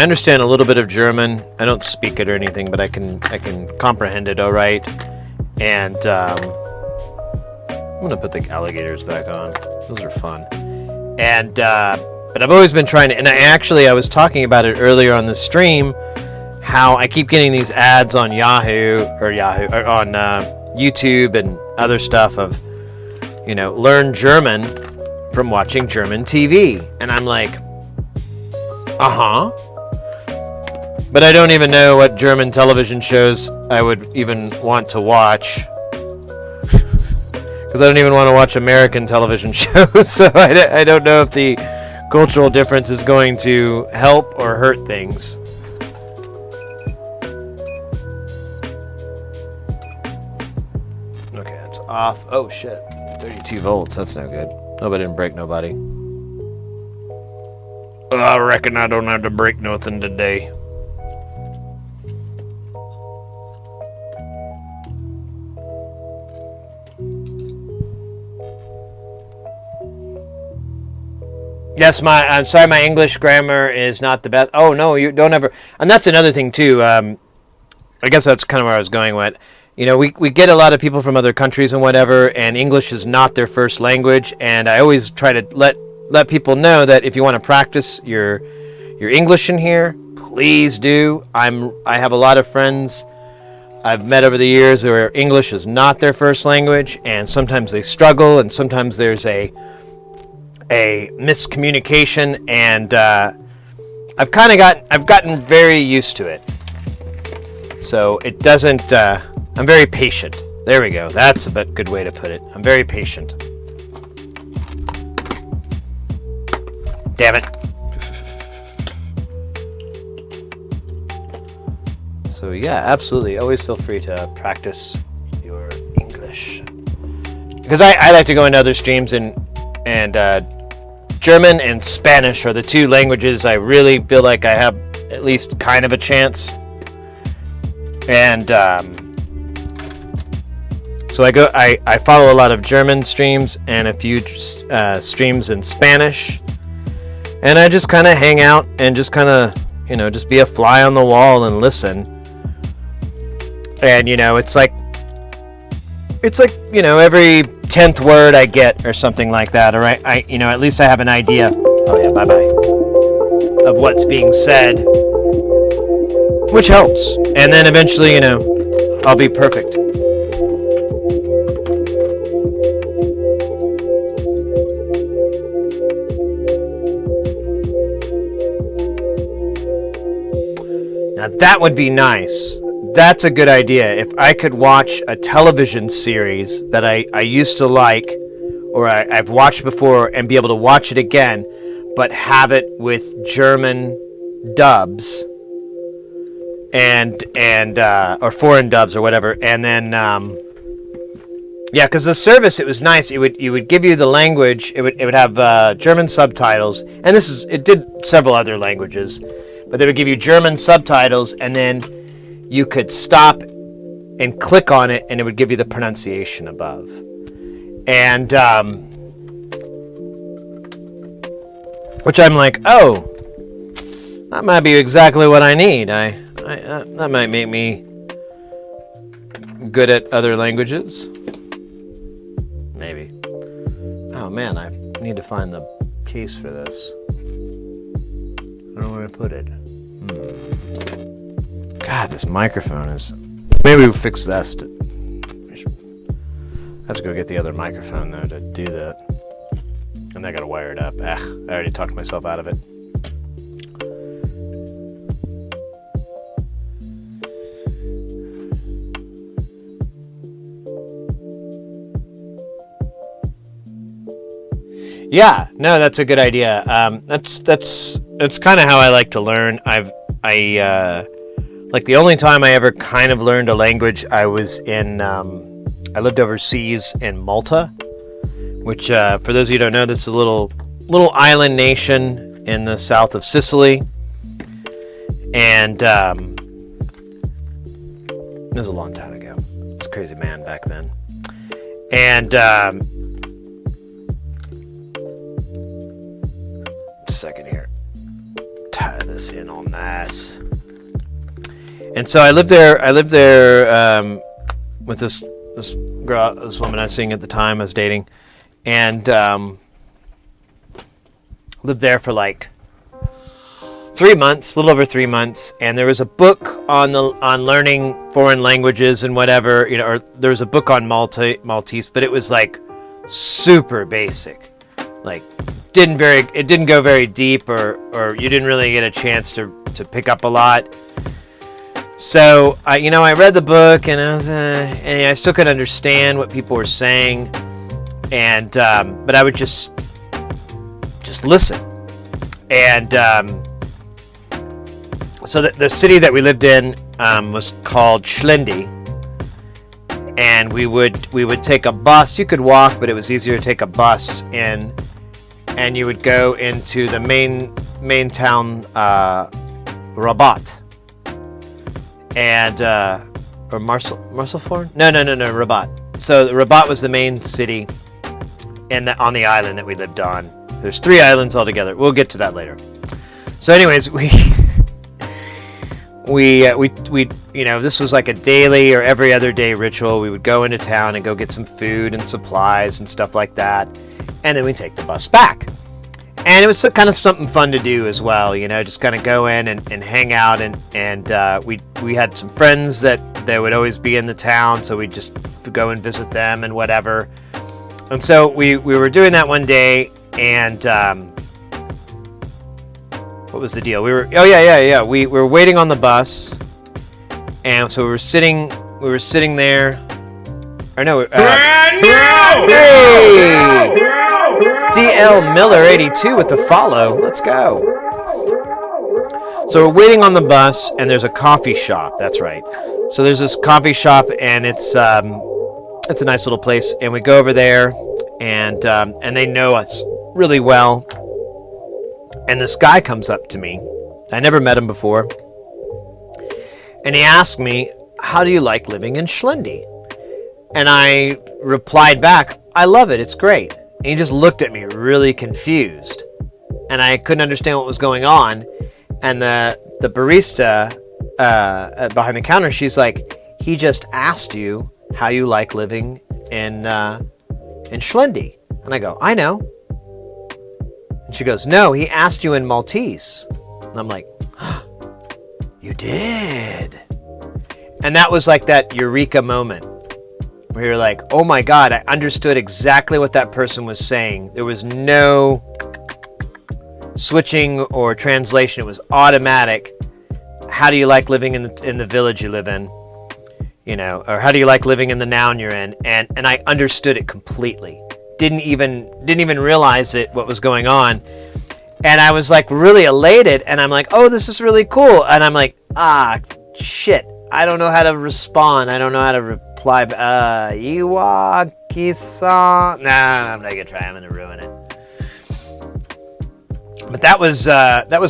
understand a little bit of German. I don't speak it or anything, but I can comprehend it all right. And I'm gonna put the alligators back on. Those are fun. And but I've always been trying to. And I was talking about it earlier on the stream, how I keep getting these ads on Yahoo or on YouTube and other stuff of, learn German from watching German TV, and I'm like. But I don't even know what German television shows I would even want to watch. Because I don't even want to watch American television shows. So I don't know if the cultural difference is going to help or hurt things. Okay, it's off. Oh shit. 32 volts. That's no good. Hope I didn't break nobody. I reckon I don't have to break nothing today. Yes, I'm sorry, my English grammar is not the best. Oh no, you don't ever. And that's another thing too. I guess that's kind of where I was going with. We get a lot of people from other countries and whatever, and English is not their first language. And I always try to let people know that if you want to practice your English in here, please do. I have a lot of friends I've met over the years where English is not their first language, and sometimes they struggle, and sometimes there's a miscommunication, and I've gotten very used to it. So it doesn't. I'm very patient. There we go. That's a good way to put it. I'm very patient. Damn it. So yeah, absolutely. Always feel free to practice your English. Because I like to go into other streams and German and Spanish are the two languages I really feel like I have at least kind of a chance. And so I follow a lot of German streams and a few streams in Spanish. And I just kind of hang out and just kind of, just be a fly on the wall and listen. And, it's like, every 10th word I get or something like that. Or at least I have an idea. Oh yeah, bye-bye. Of what's being said. Which helps. And then eventually, I'll be perfect. Now that would be nice. That's a good idea. If I could watch a television series that I used to like, or I've watched before, and be able to watch it again, but have it with German dubs and or foreign dubs or whatever, and then because the service, it was nice. It would give you the language. It would have German subtitles, and it did several other languages. But they would give you German subtitles, and then you could stop and click on it, and it would give you the pronunciation above. And which I'm like, oh, that might be exactly what I need. That might make me good at other languages. Maybe. Oh man, I need to find the case for this. I don't know where I put it. God, this microphone is... Maybe we'll fix this. I have to go get the other microphone, though, to do that. And I'm not gonna wire it up. I already talked myself out of it. Yeah, no, that's a good idea. That's kind of how I like to learn. Like the only time I ever kind of learned a language, I was in I lived overseas in Malta, which for those of you who don't know, that's a little island nation in the south of Sicily, and it was a long time ago. I was a crazy man back then, and second here, tie this in all nice. And so I lived there with this girl, this woman I was seeing at the time, I was dating, and lived there for like 3 months, a little over 3 months. And there was a book on learning foreign languages and whatever, or there was a book on Maltese, but it was like super basic, like it didn't go very deep, or you didn't really get a chance to pick up a lot. So I read the book, and I still couldn't understand what people were saying, and but I would just listen. And so the city that we lived in was called Schlendi, and we would take a bus. You could walk, but it was easier to take a bus in. And you would go into the main town, Rabat, and or Marseilles? No, Rabat. So Rabat was the main city, on the island that we lived on. There's 3 islands altogether. We'll get to that later. So, anyways, we this was like a daily or every other day ritual. We would go into town and go get some food and supplies and stuff like that. And then we take the bus back. And it was kind of something fun to do as well, just kind of go in and hang out. And we had some friends that would always be in the town, so we'd just go and visit them and whatever. And so we were doing that one day, and what was the deal? We were waiting on the bus, and so we were sitting there. Or no, hey! DL Miller 82 with the follow. Let's go. So we're waiting on the bus, and there's a coffee shop. That's right. So there's this coffee shop, and it's a nice little place. And we go over there, and they know us really well. And this guy comes up to me. I never met him before, and he asked me, "How do you like living in Schlendi?" And I replied back, "I love it. It's great." And he just looked at me really confused. And I couldn't understand what was going on. And the barista behind the counter, she's like, "He just asked you how you like living in Schlendi." And I go, "I know." And she goes, "No, he asked you in Maltese." And I'm like, "You did?" And that was like that eureka moment, where you're like, oh my God, I understood exactly what that person was saying. There was no switching or translation. It was automatic. How do you like living in the village you live in? Or how do you like living in the noun you're in? And I understood it completely. Didn't even realize what was going on. And I was like really elated, and I'm like, oh, this is really cool. And I'm like, shit. I don't know how to respond. I don't know how to reply. Iwaki-san. Nah, I'm not gonna try. I'm gonna ruin it. But that was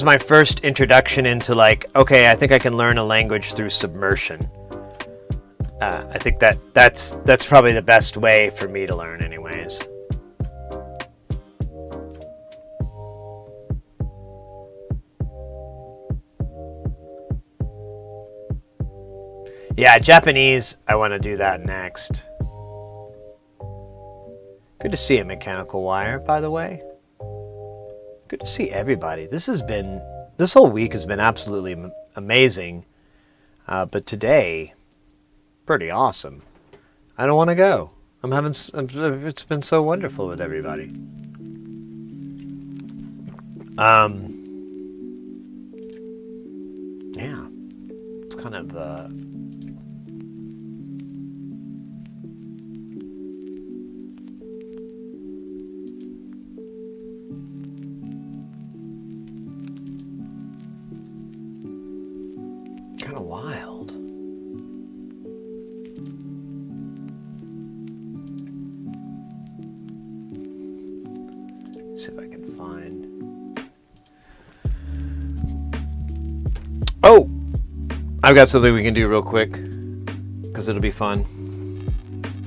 my first introduction into like, okay, I think I can learn a language through submersion. I think that's probably the best way for me to learn, anyways. Yeah, Japanese, I want to do that next. Good to see you, Mechanical Wire, by the way. Good to see everybody. This whole week has been absolutely amazing. But today, pretty awesome. I don't want to go. It's been so wonderful with everybody. Yeah, it's kind of kind of wild. See if I can find. Oh, I've got something we can do real quick because it'll be fun.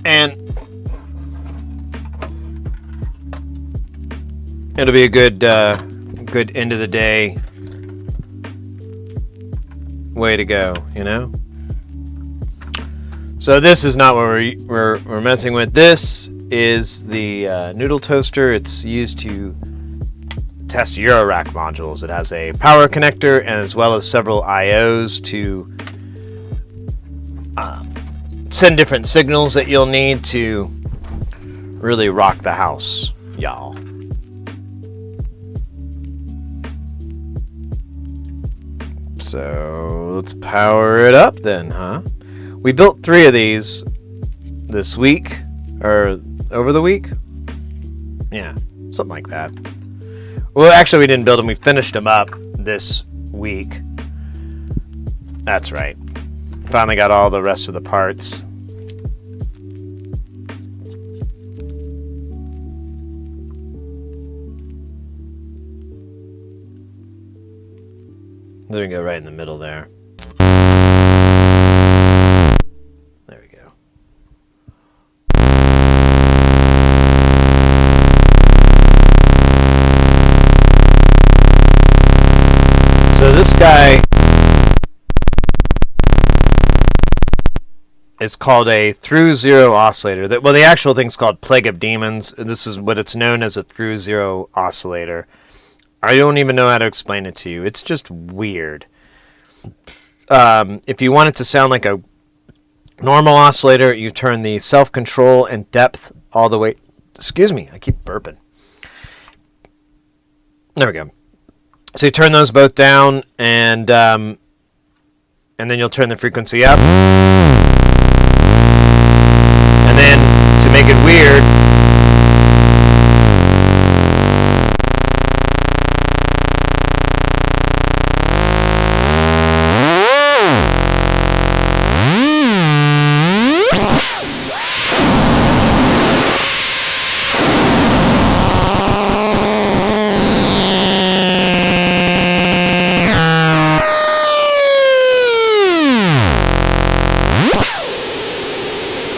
And it'll be a good end of the day way to go, you know? So this is not what we're messing with. This is the noodle toaster. It's used to test Eurorack modules. It has a power connector and as well as several IOs to send different signals that you'll need to really rock the house, y'all. So let's power it up then, huh? We built 3 of these this week, or over the week? Yeah, something like that. Well, actually, we didn't build them. We finished them up this week. That's right. Finally got all the rest of the parts. Then we go right in the middle there. There we go. So this guy is called a through zero oscillator. Well, the actual thing's called Plague of Demons. This is what it's known as, a through zero oscillator. I don't even know how to explain it to you. It's just weird. If you want it to sound like a normal oscillator, you turn the self-control and depth all the way. Excuse me, I keep burping. There we go. So you turn those both down, and then you'll turn the frequency up. And then to make it weird,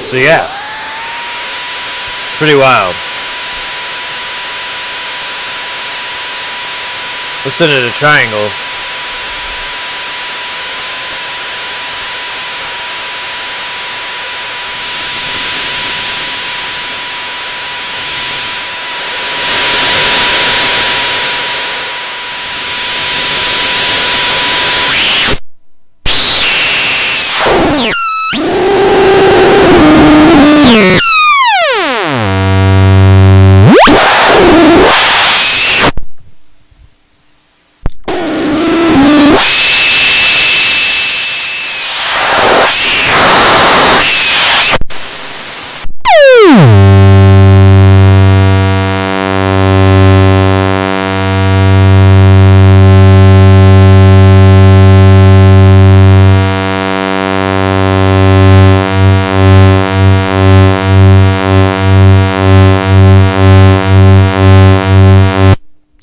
so yeah, pretty wild. Listen to the triangle.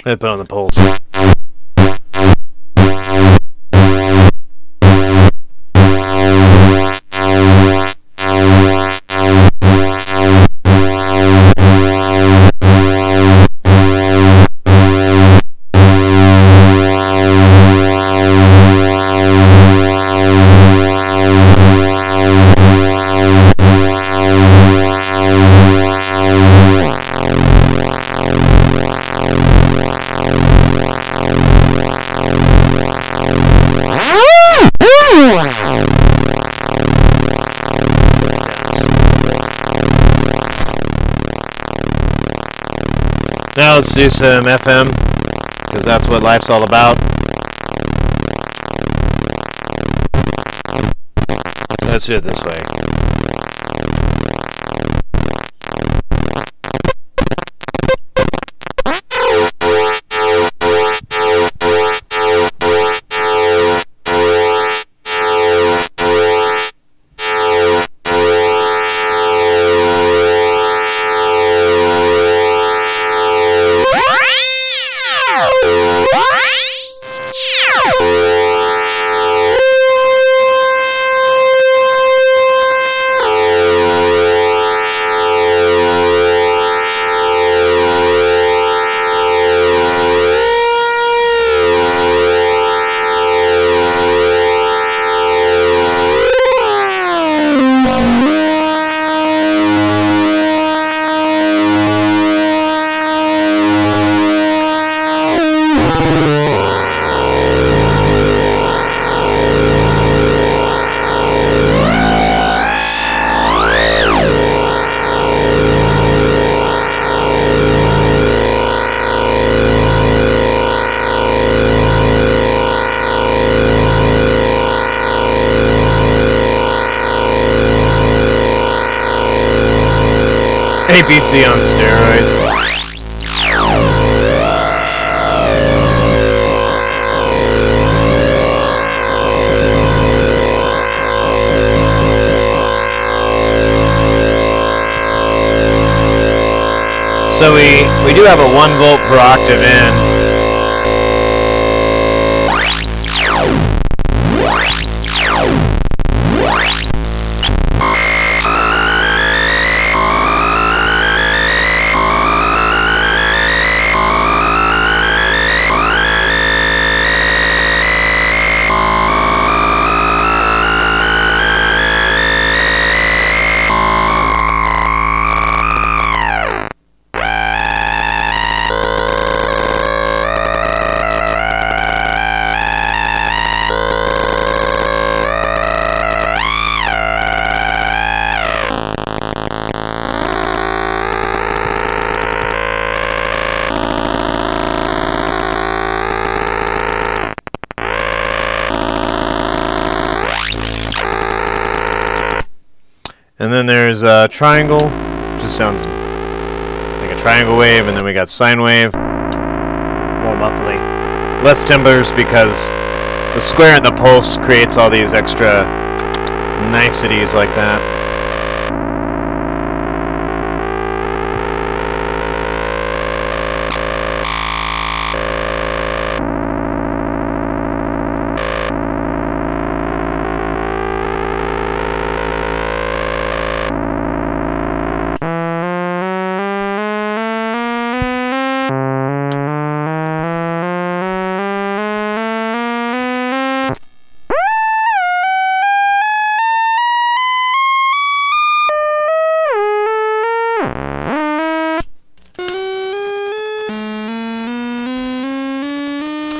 I put on the poles. Now let's do some FM. because that's what life's all about. So let's do it this way. APC on steroids. So we do have a 1 volt per octave in. And then there's a triangle, which just sounds like a triangle wave, and then we got sine wave, more muffly. Less timbers because the square and the pulse creates all these extra niceties like that.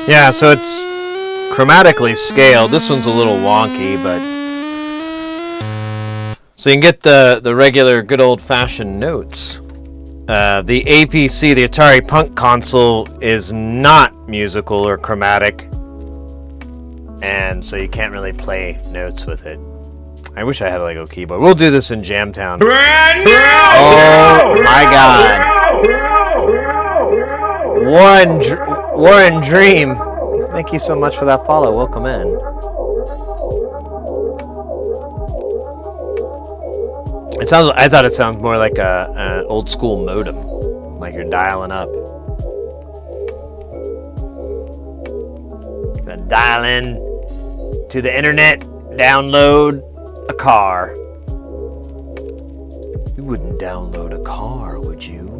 Yeah, so it's chromatically scaled. This one's a little wonky, but so you can get the regular good old-fashioned notes. The APC, the Atari Punk console, is not musical or chromatic, and so you can't really play notes with it. I wish I had a Lego keyboard. We'll do this in Jamtown. Oh my God! Warren Dream, thank you so much for that follow. Welcome in. It sounds. I thought it sounded more like an old school modem, like you're dialing up. Gonna dial in to the internet, download a car. You wouldn't download a car, would you?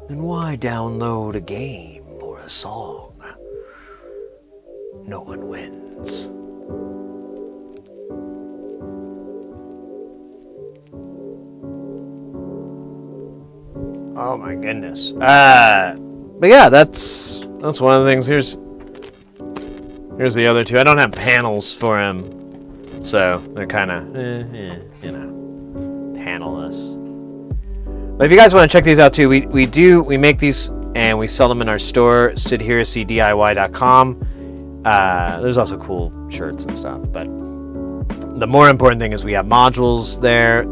Then why download a game or a song? No one wins. Oh my goodness. But yeah, that's one of the things. Here's the other two. I don't have panels for them, so they're kind of, panelless. But if you guys want to check these out too, we make these and we sell them in our store, sidheresydIY.com. There's also cool shirts and stuff, but the more important thing is we have modules there.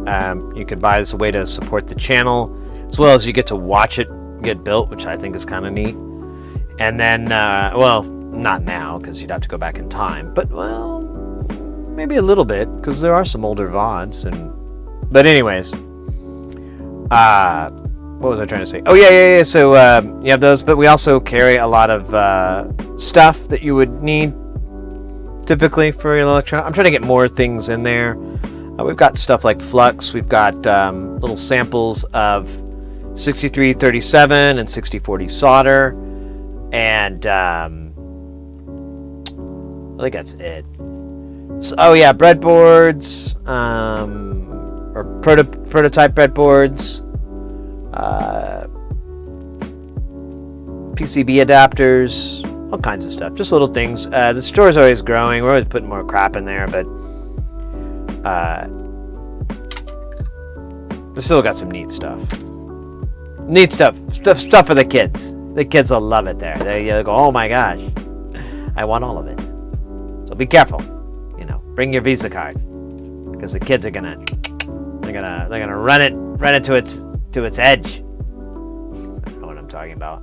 You can buy this a way to support the channel, as well as you get to watch it get built, which I think is kind of neat. And then, well, not now, because you'd have to go back in time, but, well, maybe a little bit, because there are some older VODs. But anyways, what was I trying to say? Oh, yeah. So you have those, but we also carry a lot of stuff that you would need typically for your electronic. I'm trying to get more things in there. We've got stuff like flux. We've got little samples of 6337 and 6040 solder, and I think that's it. So, oh yeah, breadboards, or prototype breadboards, PCB adapters, all kinds of stuff, just little things. The store's always growing. We're always putting more crap in there, but we still got some neat stuff. Stuff for the kids. The kids will love it there. They go, oh my gosh, I want all of it. So be careful. Bring your Visa card, because the kids are gonna run it to its edge. I don't know what I'm talking about.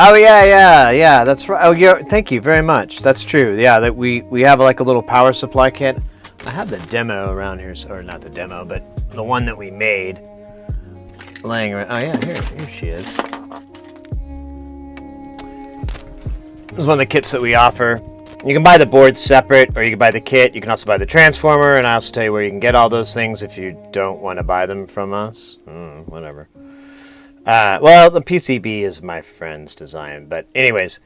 Oh yeah. That's right. Oh yeah. Thank you very much. That's true. Yeah, that we have like a little power supply kit. I have the demo around here, or not the demo, but the one that we made, laying around. Oh yeah, here she is. This is one of the kits that we offer. You can buy the board separate, or you can buy the kit. You can also buy the transformer, and I also tell you where you can get all those things if you don't want to buy them from us. Whatever. Well, the PCB is my friend's design, but anyways,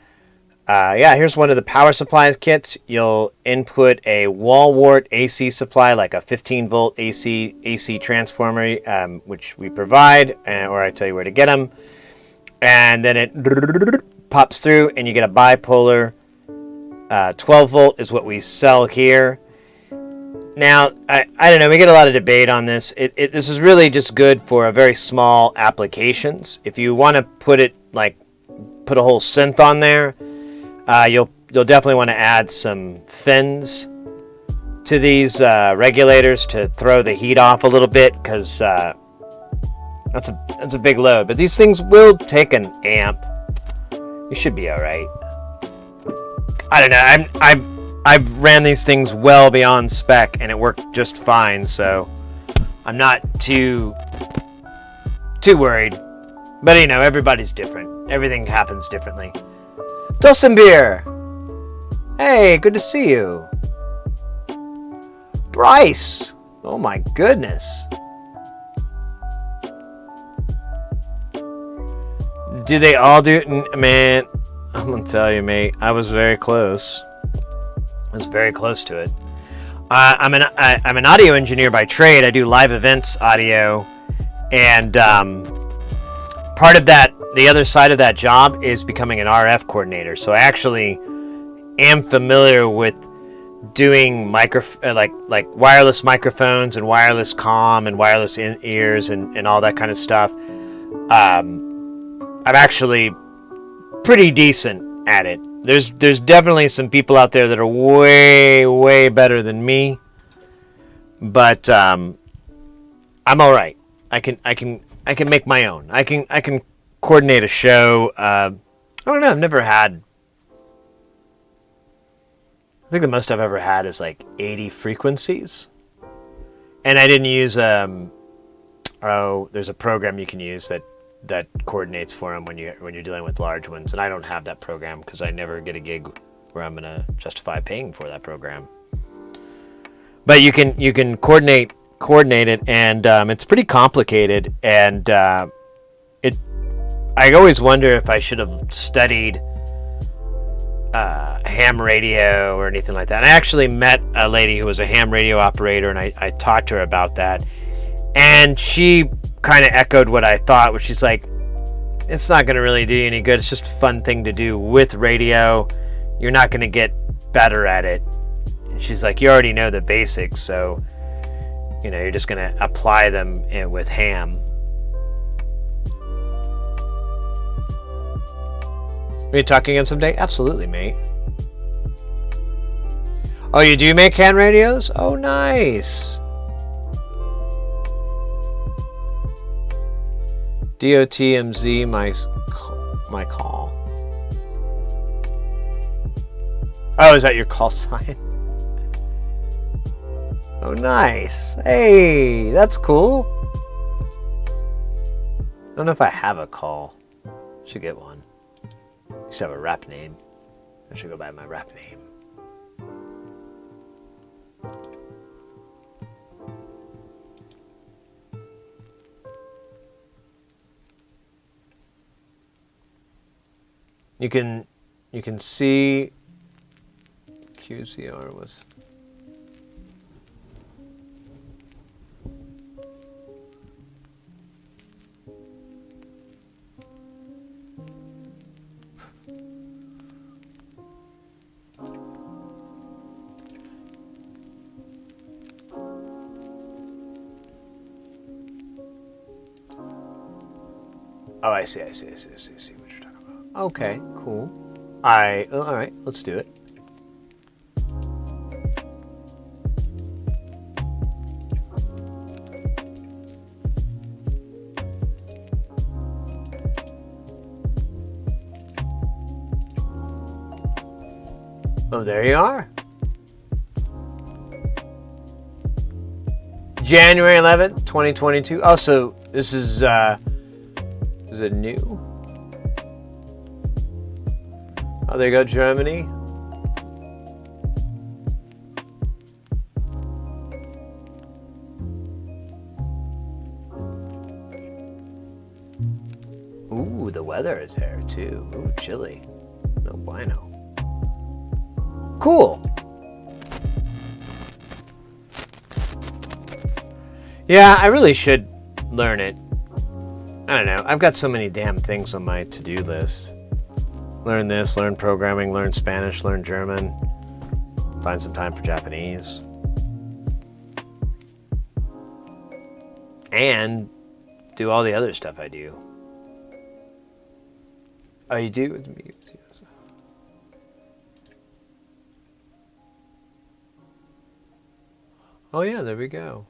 yeah, here's one of the power supplies kits. You'll input a wall wart AC supply, like a 15-volt AC transformer, which we provide, or I tell you where to get them, and then it pops through, and you get a bipolar. 12-volt is what we sell here. Now, I don't know, we get a lot of debate on this. This is really just good for a very small applications. If you want to put a whole synth on there, you'll definitely want to add some fins to these regulators to throw the heat off a little bit, because that's a big load. But these things will take an amp. You should be all right. I don't know. I've ran these things well beyond spec, and it worked just fine, so I'm not too worried. But, everybody's different. Everything happens differently. Dulcenbeer! Hey, good to see you. Bryce! Oh my goodness. Do they all do it? Man, I'm gonna tell you, mate, I was very close. I was very close to it. I'm an audio engineer by trade. I do live events audio, and part of that, the other side of that job is becoming an RF coordinator. So I actually am familiar with doing like wireless microphones and wireless comm and wireless in-ears and all that kind of stuff. I'm actually pretty decent at it. There's definitely some people out there that are way better than me, but I'm all right. I can make my own. I can coordinate a show. I don't know. I've never had. I think the most I've ever had is like 80 frequencies, and I didn't use there's a program you can use that coordinates for them when you're dealing with large ones, and I don't have that program because I never get a gig where I'm gonna justify paying for that program. But you can coordinate it, and it's pretty complicated, and I always wonder if I should have studied ham radio or anything like that. And I actually met a lady who was a ham radio operator, and I talked to her about that, and she kind of echoed what I thought, which is like, it's not going to really do you any good. It's just a fun thing to do with radio. You're not going to get better at it. And she's like, you already know the basics, so you're just going to apply them with ham. Are you talking again someday? Absolutely, mate. Oh, you do make hand radios? Oh, nice. DOTMZ, my call. Oh, is that your call sign? Oh, nice. Hey, that's cool. I don't know if I have a call. Should get one. I used to have a rap name. I should go by my rap name. You can see QCR was. Oh, I see what you're talking about. Okay, cool. All right, let's do it. Oh, there you are. January 11th, 2022. Oh, so this is it new? Oh, there you go, Germany. Ooh, the weather is there too. Ooh, chilly. No bueno. Cool. Yeah, I really should learn it. I don't know. I've got so many damn things on my to-do list. Learn this, learn programming, learn Spanish, learn German. Find some time for Japanese. And do all the other stuff I do. Oh, you do? With me? Oh yeah, there we go.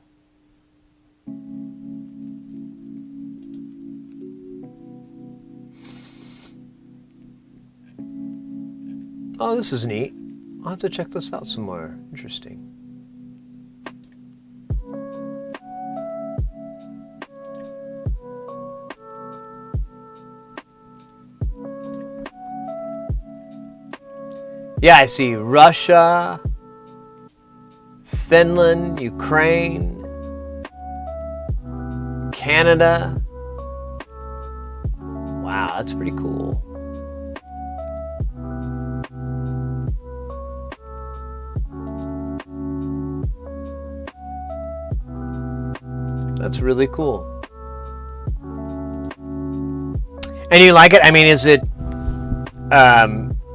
Oh, this is neat. I'll have to check this out some more. Interesting. Yeah, I see Russia, Finland, Ukraine, Canada. Wow, that's pretty cool. That's really cool. And you like it? I mean, is it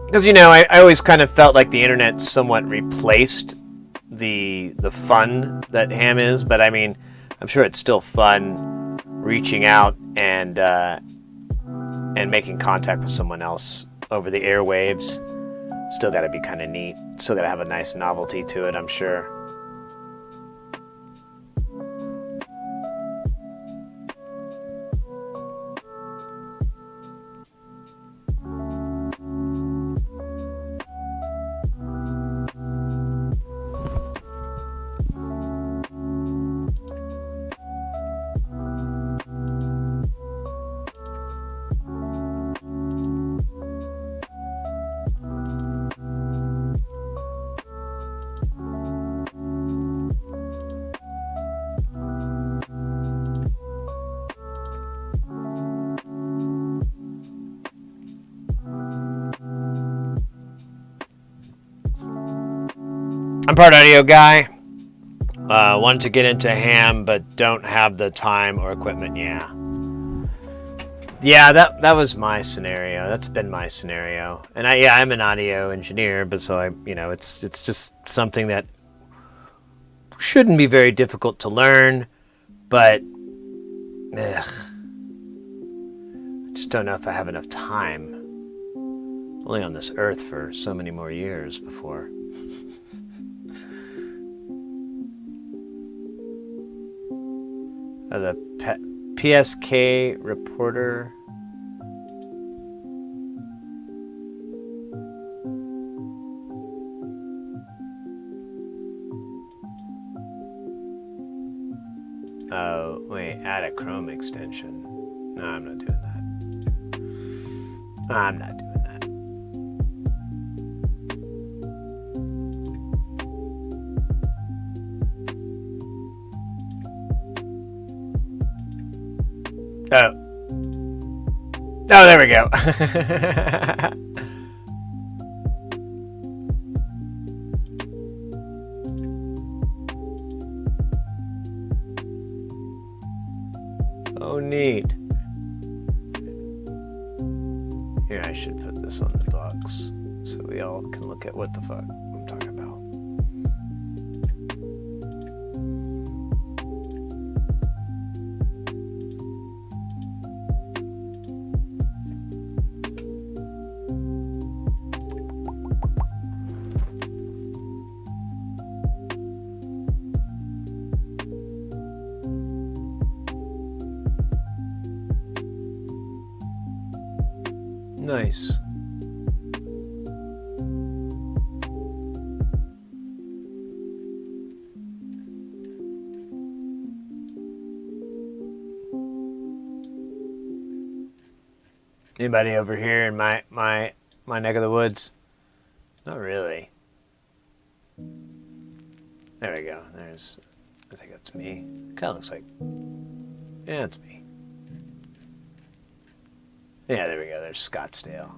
Because, you know, I always kind of felt like the internet somewhat replaced the fun that ham is, but I mean, I'm sure it's still fun reaching out and making contact with someone else over the airwaves. Still got to be kind of neat. Still got to have a nice novelty to it, I'm sure. I'm part audio guy. Want to get into ham, but don't have the time or equipment. Yeah, that was my scenario. That's been my scenario. And I'm an audio engineer, but so it's just something that shouldn't be very difficult to learn, but I just don't know if I have enough time. Only on this earth for so many more years before. The PSK reporter. Oh, wait, add a Chrome extension. No, I'm not doing that. I'm not doing that. Oh, there we go. Oh, neat. Here, I should put this on the box so we all can look at what the fuck I'm talking about. Nice. Anybody over here in my neck of the woods? Not really. There we go. I think that's me. Kind of looks like, yeah, it's me. Yeah, there we go. There's Scottsdale.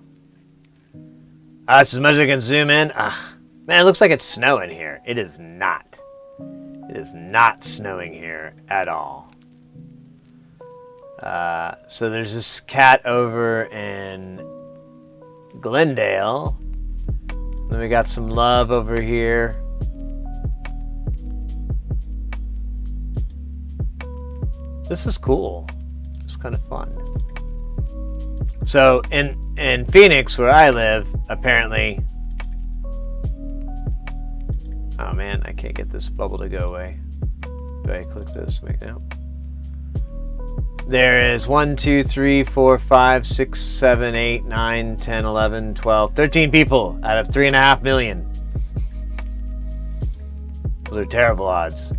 That's as much as I can zoom in. Man, it looks like it's snowing here. It is not. It is not snowing here at all. So there's this cat over in Glendale. Then we got some love over here. This is cool. It's kind of fun. So in Phoenix, where I live, apparently... Oh man, I can't get this bubble to go away. Do I click this to make it out? There is 1, 2, 3, 4, 5, 6, 7, 8, 9, 10, 11, 12, 13 people out of 3.5 million. Those are terrible odds.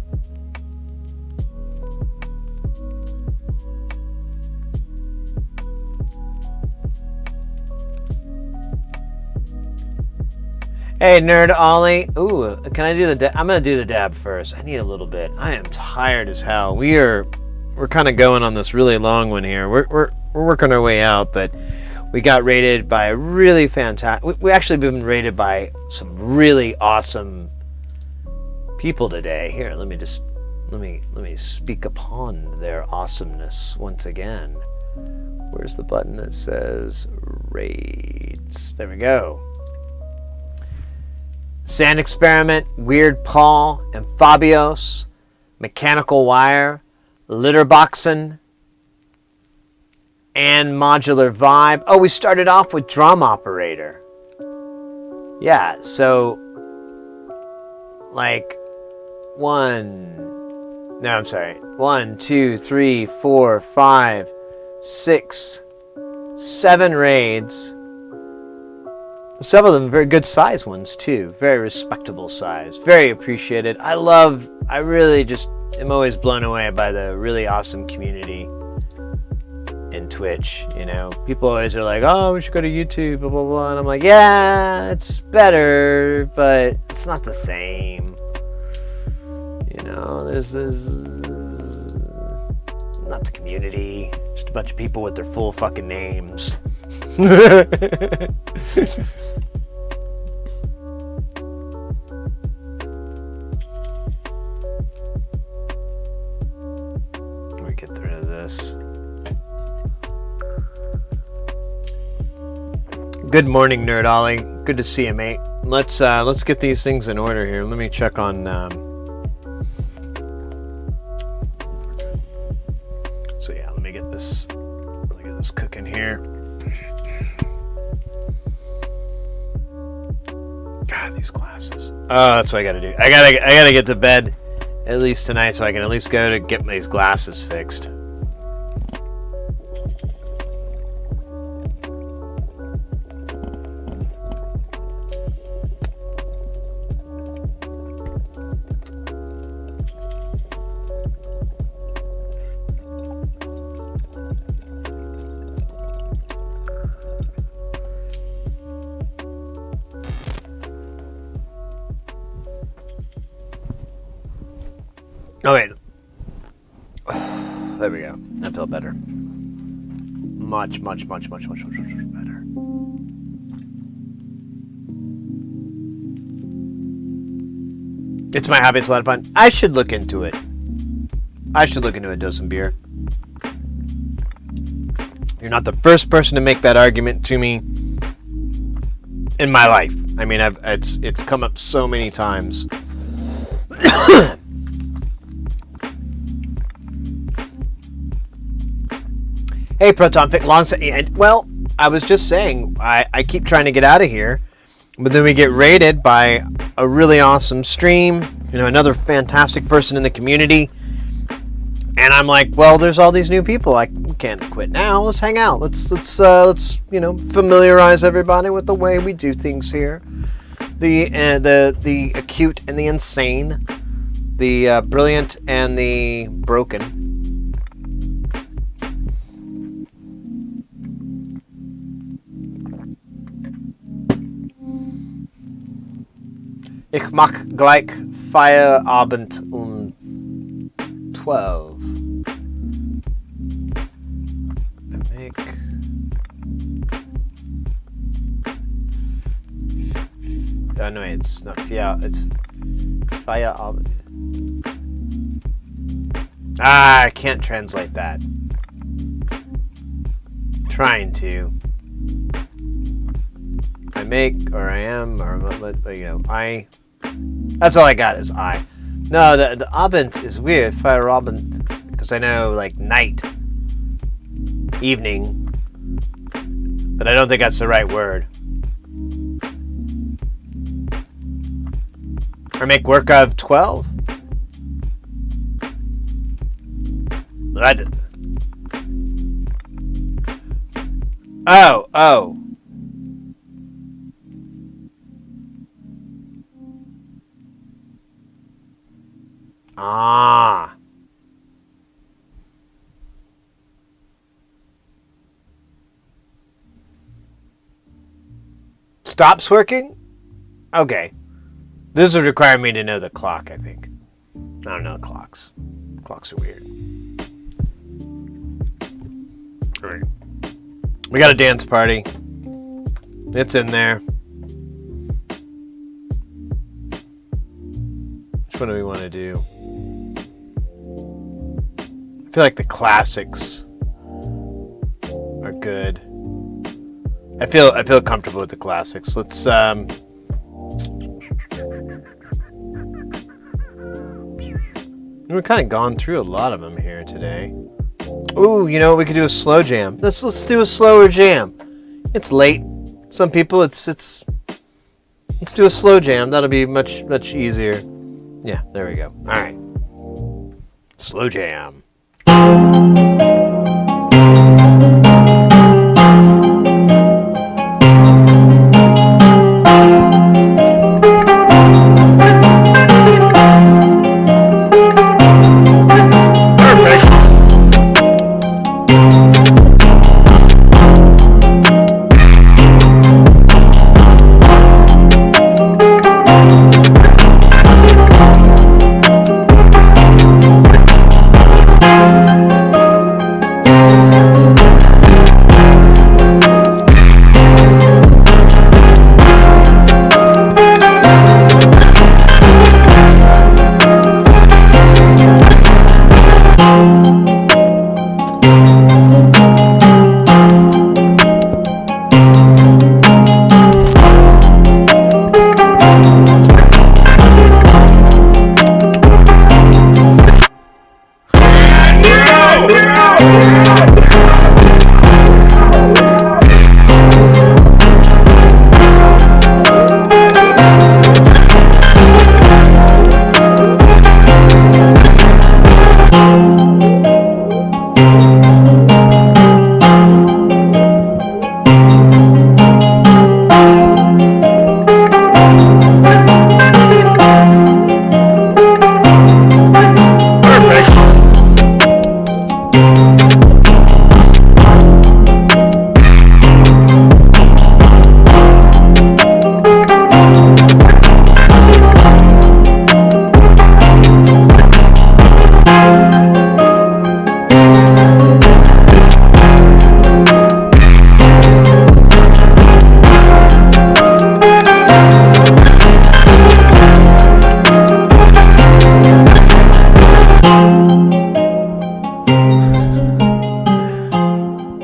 Hey, Nerd Ollie. Ooh, can I do the dab? I'm going to do the dab first. I need a little bit. I am tired as hell. We're kind of going on this really long one here. We're working our way out, but we got rated by a really fantastic... We actually been rated by some really awesome people today. Here, let me speak upon their awesomeness once again. Where's the button that says rates? There we go. Sand Experiment, Weird Paul, and Fabios, Mechanical Wire, Litterboxen, and Modular Vibe. Oh, we started off with Drum Operator. Yeah, so like 1, 2, 3, 4, 5, 6, 7 raids. Some of them very good size ones too. Very respectable size. Very appreciated. I really just am always blown away by the really awesome community in Twitch. You know, people always are like, oh, we should go to YouTube, blah, blah, blah. And I'm like, yeah, it's better, but it's not the same. You know, this is not the community. Just a bunch of people with their full fucking names. Let me get rid of this. Good morning, Nerd Ollie. Good to see you, mate. Let's get these things in order here. Let me check on. So yeah, let me get this cooking here. God, these glasses. Oh, that's what I gotta do. I gotta get to bed at least tonight, so I can at least go to get these glasses fixed. Oh, wait. There we go. That felt better. Much better. It's my hobby. It's a lot of fun. I should look into it. I should look into a dozen beer. You're not the first person to make that argument to me in my life. I mean, it's come up so many times. Hey, Protonfic, well, I was just saying, I keep trying to get out of here, but then we get raided by a really awesome stream, you know, another fantastic person in the community, and I'm like, well, there's all these new people, we can't quit now, let's hang out, let's you know, familiarize everybody with the way we do things here, the acute and the insane, the brilliant and the broken. Ich mag gleich Feierabend 12. Oh no, it's not it's Feierabend. I can't translate that. Trying to. I make, or I am, or you know, that's all I got is I. No, the Abend is weird, Feierabend, because I know, like, night, evening, but I don't think that's the right word. Or make work of 12? Oh. Ah. Stops working? Okay. This would require me to know the clock, I think. I don't know clocks. Clocks are weird. Alright. We got a dance party. It's in there. Which one do we want to do? I feel like the classics are good. I feel comfortable with the classics. Let's We've kind of gone through a lot of them here today. Ooh, you know what? We could do a slow jam. Let's do a slower jam. It's late. Some people, let's do a slow jam. That'll be much easier. Yeah, there we go. All right. Slow jam.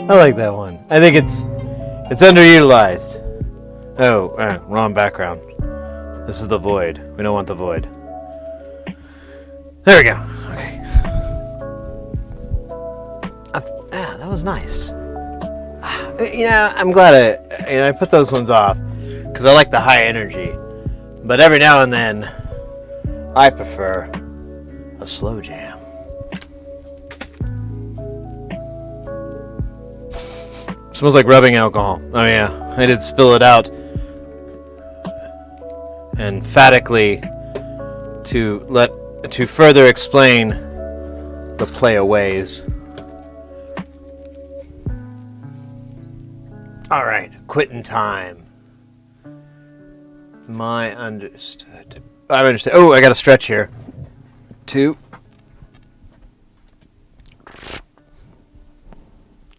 I like that one. I think it's underutilized. Oh, wrong background. This is the void. We don't want the void. There we go. Okay. That was nice. I'm glad I put those ones off because I like the high energy. But every now and then, I prefer a slow jam. Smells like rubbing alcohol. Oh yeah, I did spill it out emphatically to further explain the play of ways. All right, quitting time. I understood. Oh, I got to stretch here. 2.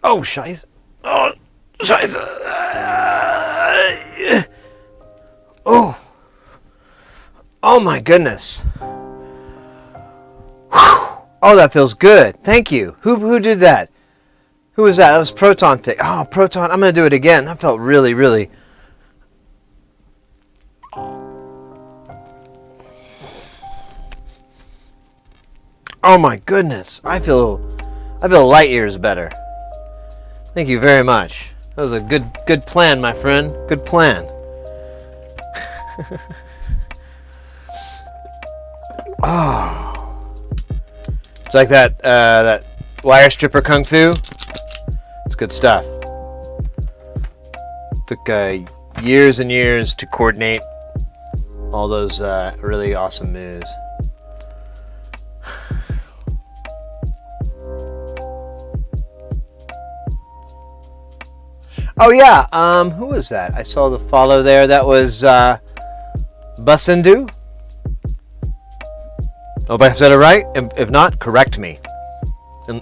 Oh, scheiße. Oh, scheiße. Oh my goodness. Oh, that feels good. Thank you. Who did that? Who was that? That was Proton Fix. Oh, Proton. I'm going to do it again. That felt really, really. Oh my goodness. I feel light years better. Thank you very much. That was a good plan, my friend. Good plan. Oh. It's like that wire stripper kung fu. It's good stuff. Took years and years to coordinate all those really awesome moves. Oh yeah, who was that? I saw the follow there. That was Basendu. Hope I said it right. If not, correct me.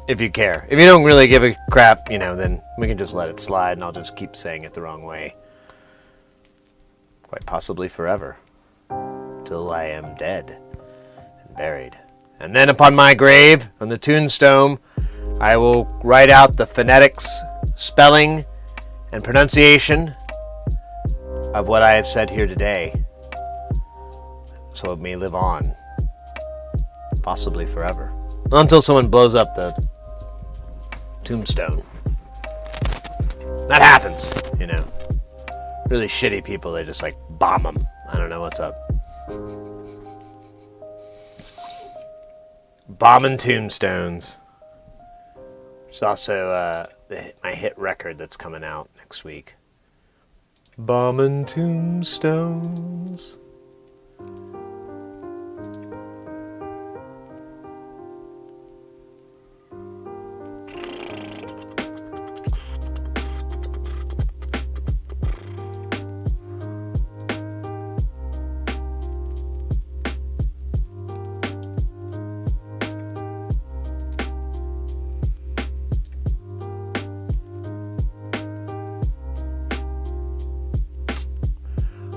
If you care. If you don't really give a crap, then we can just let it slide and I'll just keep saying it the wrong way. Quite possibly forever. Till I am dead and buried. And then upon my grave, on the tombstone, I will write out the phonetics, spelling, and pronunciation of what I have said here today, so it may live on possibly forever. Until someone blows up the tombstone. That happens, you know. Really shitty people, they just like bomb them. I don't know what's up. Bombing tombstones. There's also my hit record that's coming out next week. Bombing tombstones.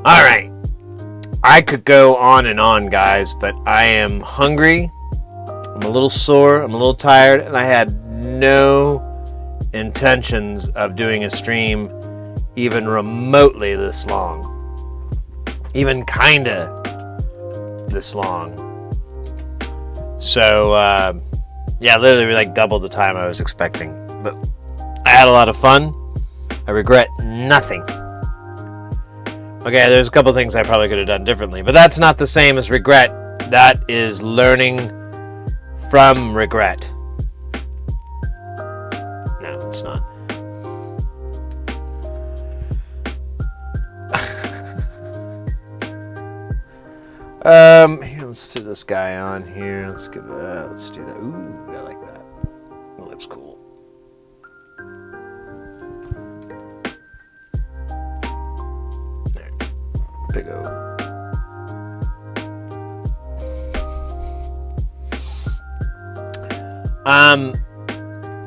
All right, I could go on and on, guys, but I am hungry, I'm a little sore, I'm a little tired, and I had no intentions of doing a stream even remotely this long, even kinda this long. So, yeah, literally like double the time I was expecting, but I had a lot of fun. I regret nothing. Okay, there's a couple things I probably could have done differently, but that's not the same as regret. That is learning from regret. No, it's not. Here, let's do this guy on here. Let's do that. Ooh, I like that. That looks cool. Big O.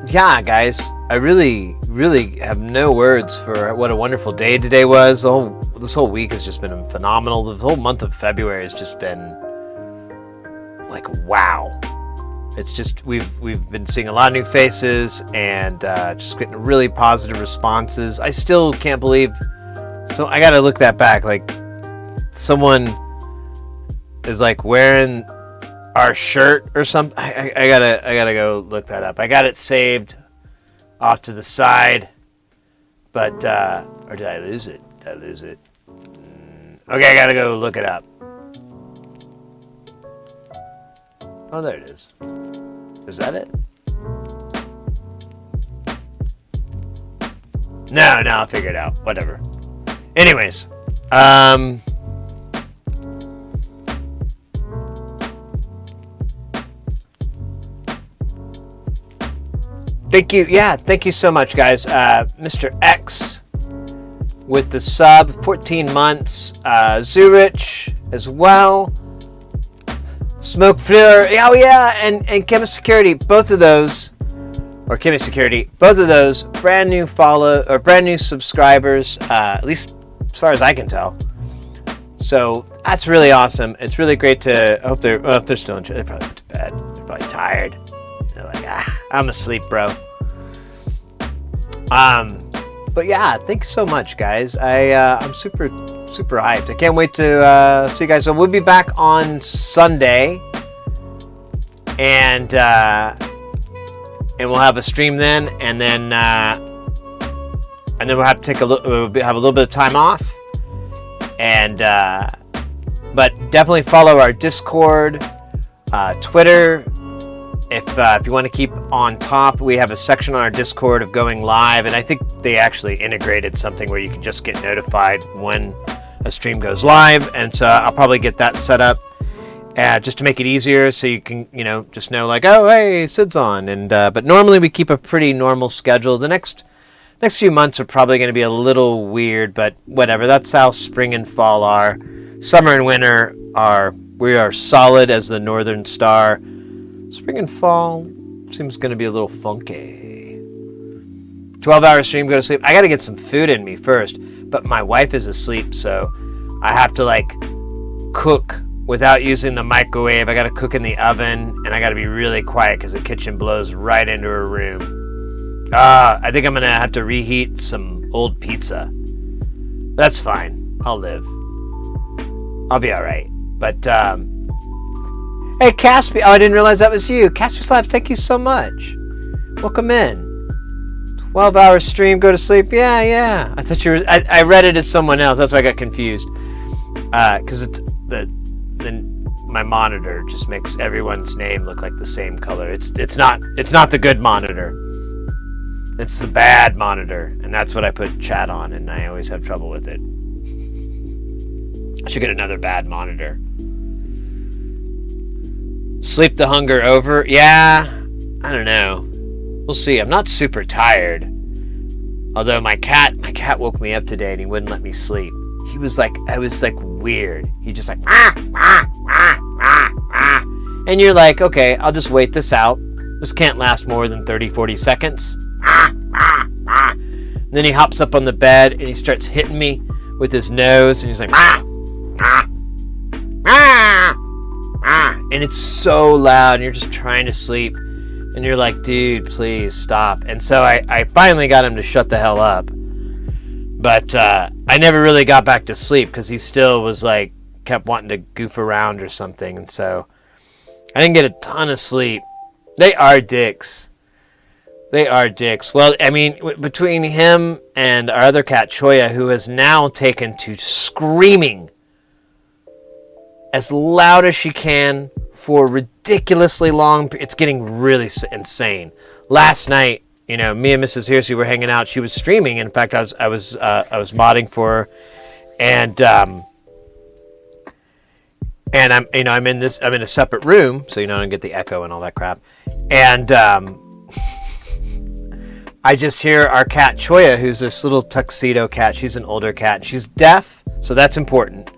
Yeah, guys, I really have no words for what a wonderful day today was. This whole week has just been phenomenal. The whole month of February has just been like, wow. It's just we've been seeing a lot of new faces and just getting really positive responses. I still can't believe. So I gotta look that back. Like, someone is like wearing our shirt or something. I gotta go look that up. I got it saved off to the side, but or did I lose it? Okay, I gotta go look it up. Oh, there it is. Is that it? No, I'll figure it out. Whatever. Anyways, thank you. Yeah, thank you so much, guys. Mr. X with the sub, 14 months. Zurich as well. Smoke Fleur, oh yeah, and Chemist Security, both of those, or Chemist Security, both of those brand new subscribers, at least as far as I can tell. So that's really awesome. It's really great to. I hope they're still in. They probably went to bed. They're probably tired. They're like, I'm asleep, bro. But yeah, thanks so much, guys. I'm super hyped. I can't wait to see you guys. So we'll be back on Sunday, and we'll have a stream then, and then we'll have to take we'll have a little bit of time off, and but definitely follow our Discord, Twitter. If you want to keep on top, we have a section on our Discord of going live, and I think they actually integrated something where you can just get notified when a stream goes live, and so I'll probably get that set up just to make it easier, so you can just know like, oh hey, Sid's on, and but normally we keep a pretty normal schedule. The next few months are probably going to be a little weird, but whatever. That's how spring and fall are. Summer and winter we are solid as the northern star. Spring and fall seems going to be a little funky. 12-hour stream, go to sleep. I got to get some food in me first, but my wife is asleep, so I have to like cook without using the microwave. I got to cook in the oven, and I got to be really quiet because the kitchen blows right into her room. I think I'm going to have to reheat some old pizza. That's fine. I'll live. I'll be all right. But Hey, Caspi. Oh, I didn't realize that was you. Caspi Slab, thank you so much. Welcome in. 12-hour stream, go to sleep. Yeah. I thought you were... I read it as someone else. That's why I got confused. Because it's my monitor just makes everyone's name look like the same color. It's not the good monitor. It's the bad monitor. And that's what I put chat on, and I always have trouble with it. I should get another bad monitor. Sleep the hunger over? Yeah, I don't know. We'll see. I'm not super tired. Although my cat woke me up today and he wouldn't let me sleep. He was like, I was like weird. He just like, and you're like, okay, I'll just wait this out. This can't last more than 30, 40 seconds. And then he hops up on the bed and he starts hitting me with his nose and he's like, and it's so loud and you're just trying to sleep and you're like, dude, please stop. And so I finally got him to shut the hell up, but I never really got back to sleep because he still was like kept wanting to goof around or something, and so I didn't get a ton of sleep. They are dicks. Well, I mean, between him and our other cat Choya, who has now taken to screaming as loud as she can for ridiculously long. It's getting really insane. Last night, me and Mrs. Hearsey were hanging out. She was streaming. In fact, I was modding for her, and I'm in a separate room, so I don't get the echo and all that crap. And I just hear our cat Choya, who's this little tuxedo cat. She's an older cat. She's deaf, so that's important.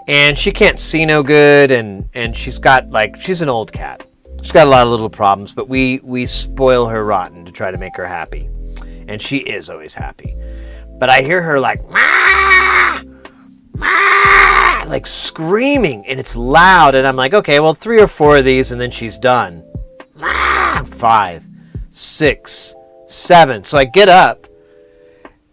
And she can't see no good, and she's an old cat. She's got a lot of little problems, but we spoil her rotten to try to make her happy. And she is always happy. But I hear her like, "Mah! Mah!" like screaming, and it's loud, and I'm like, okay, well, 3 or 4 of these, and then she's done. 5, 6, 7. So I get up,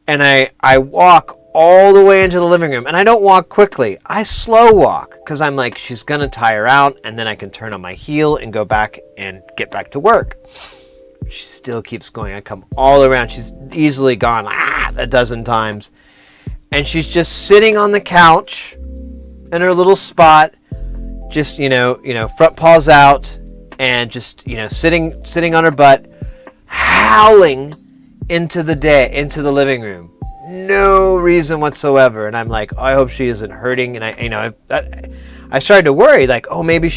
and I walk all the way into the living room, and I don't walk quickly. I slow walk because I'm like, she's gonna tire out, and then I can turn on my heel and go back and get back to work. She still keeps going. I come all around. She's easily gone a dozen times, and she's just sitting on the couch in her little spot, just front paws out, and just sitting on her butt, howling into the living room. No reason whatsoever, and I'm like, I hope she isn't hurting. And I started to worry, like, oh, maybe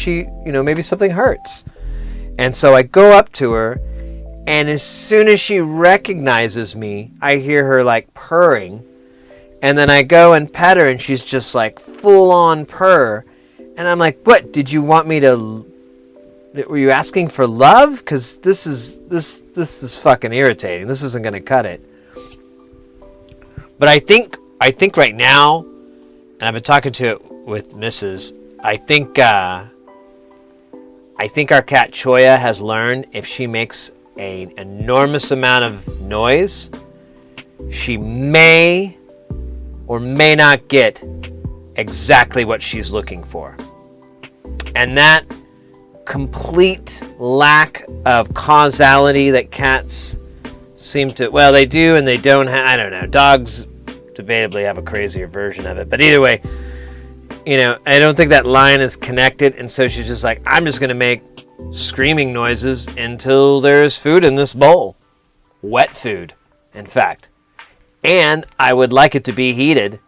maybe something hurts. And so I go up to her, and as soon as she recognizes me, I hear her like purring, and then I go and pet her, and she's just like full on purr, and I'm like, what? Did you want me to? Were you asking for love? Because this is fucking irritating. This isn't gonna cut it. But I think right now, and I've been talking to it with Mrs. I think our cat Choya has learned if she makes an enormous amount of noise, she may or may not get exactly what she's looking for. And that complete lack of causality that cats seem to, well, they do and they don't have, I don't know, dogs debatably have a crazier version of it, but either way, I don't think that line is connected, and so she's just like, I'm just going to make screaming noises until there's food in this bowl. Wet food, in fact. And I would like it to be heated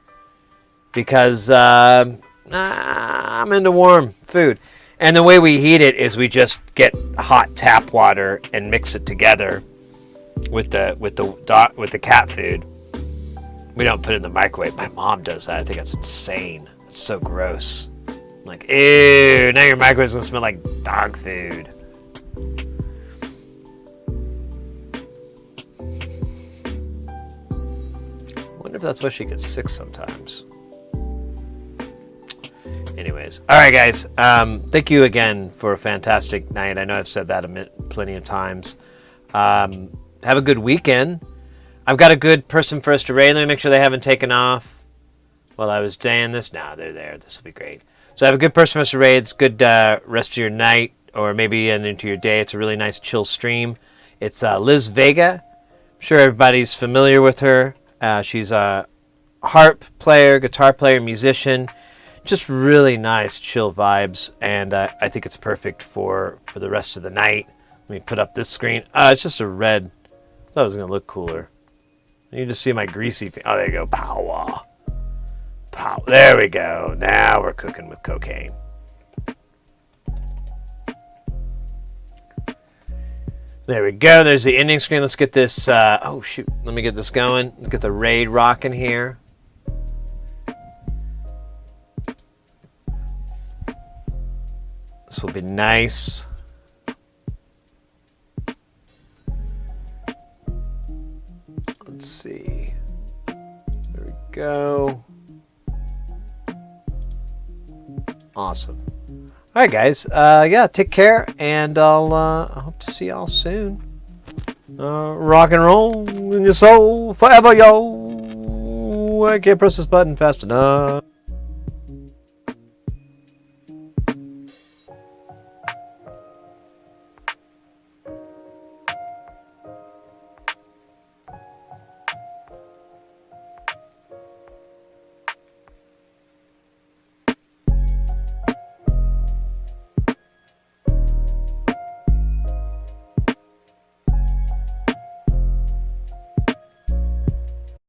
because I'm into warm food. And the way we heat it is we just get hot tap water and mix it together with the cat food. We don't put it in the microwave. My mom does that. I think that's insane. It's so gross. I'm like, ew, now your microwave's gonna smell like dog food. I wonder if that's why she gets sick sometimes. Anyways, all right, guys. Thank you again for a fantastic night. I know I've said that plenty of times. Have a good weekend. I've got a good person first array. Let me make sure they haven't taken off while I was saying this. No, they're there. This will be great. So have a good first semester raids, good rest of your night, or maybe into your day. It's a really nice chill stream. It's Liz Vega. I'm sure everybody's familiar with her. She's a harp player, guitar player, musician. Just really nice, chill vibes, and I think it's perfect for the rest of the night. Let me put up this screen. It's just a red. I thought it was going to look cooler. You just see my greasy. Oh, there you go. Power. Power. There we go. Now we're cooking with cocaine. There we go. There's the ending screen. Let's get this. Oh, shoot. Let me get this going. Let's get the raid rocking here. This will be nice. Let's see. There we go. Awesome. All right, guys. Yeah, take care, and I hope to see y'all soon. Rock and roll in your soul forever, yo. I can't press this button fast enough.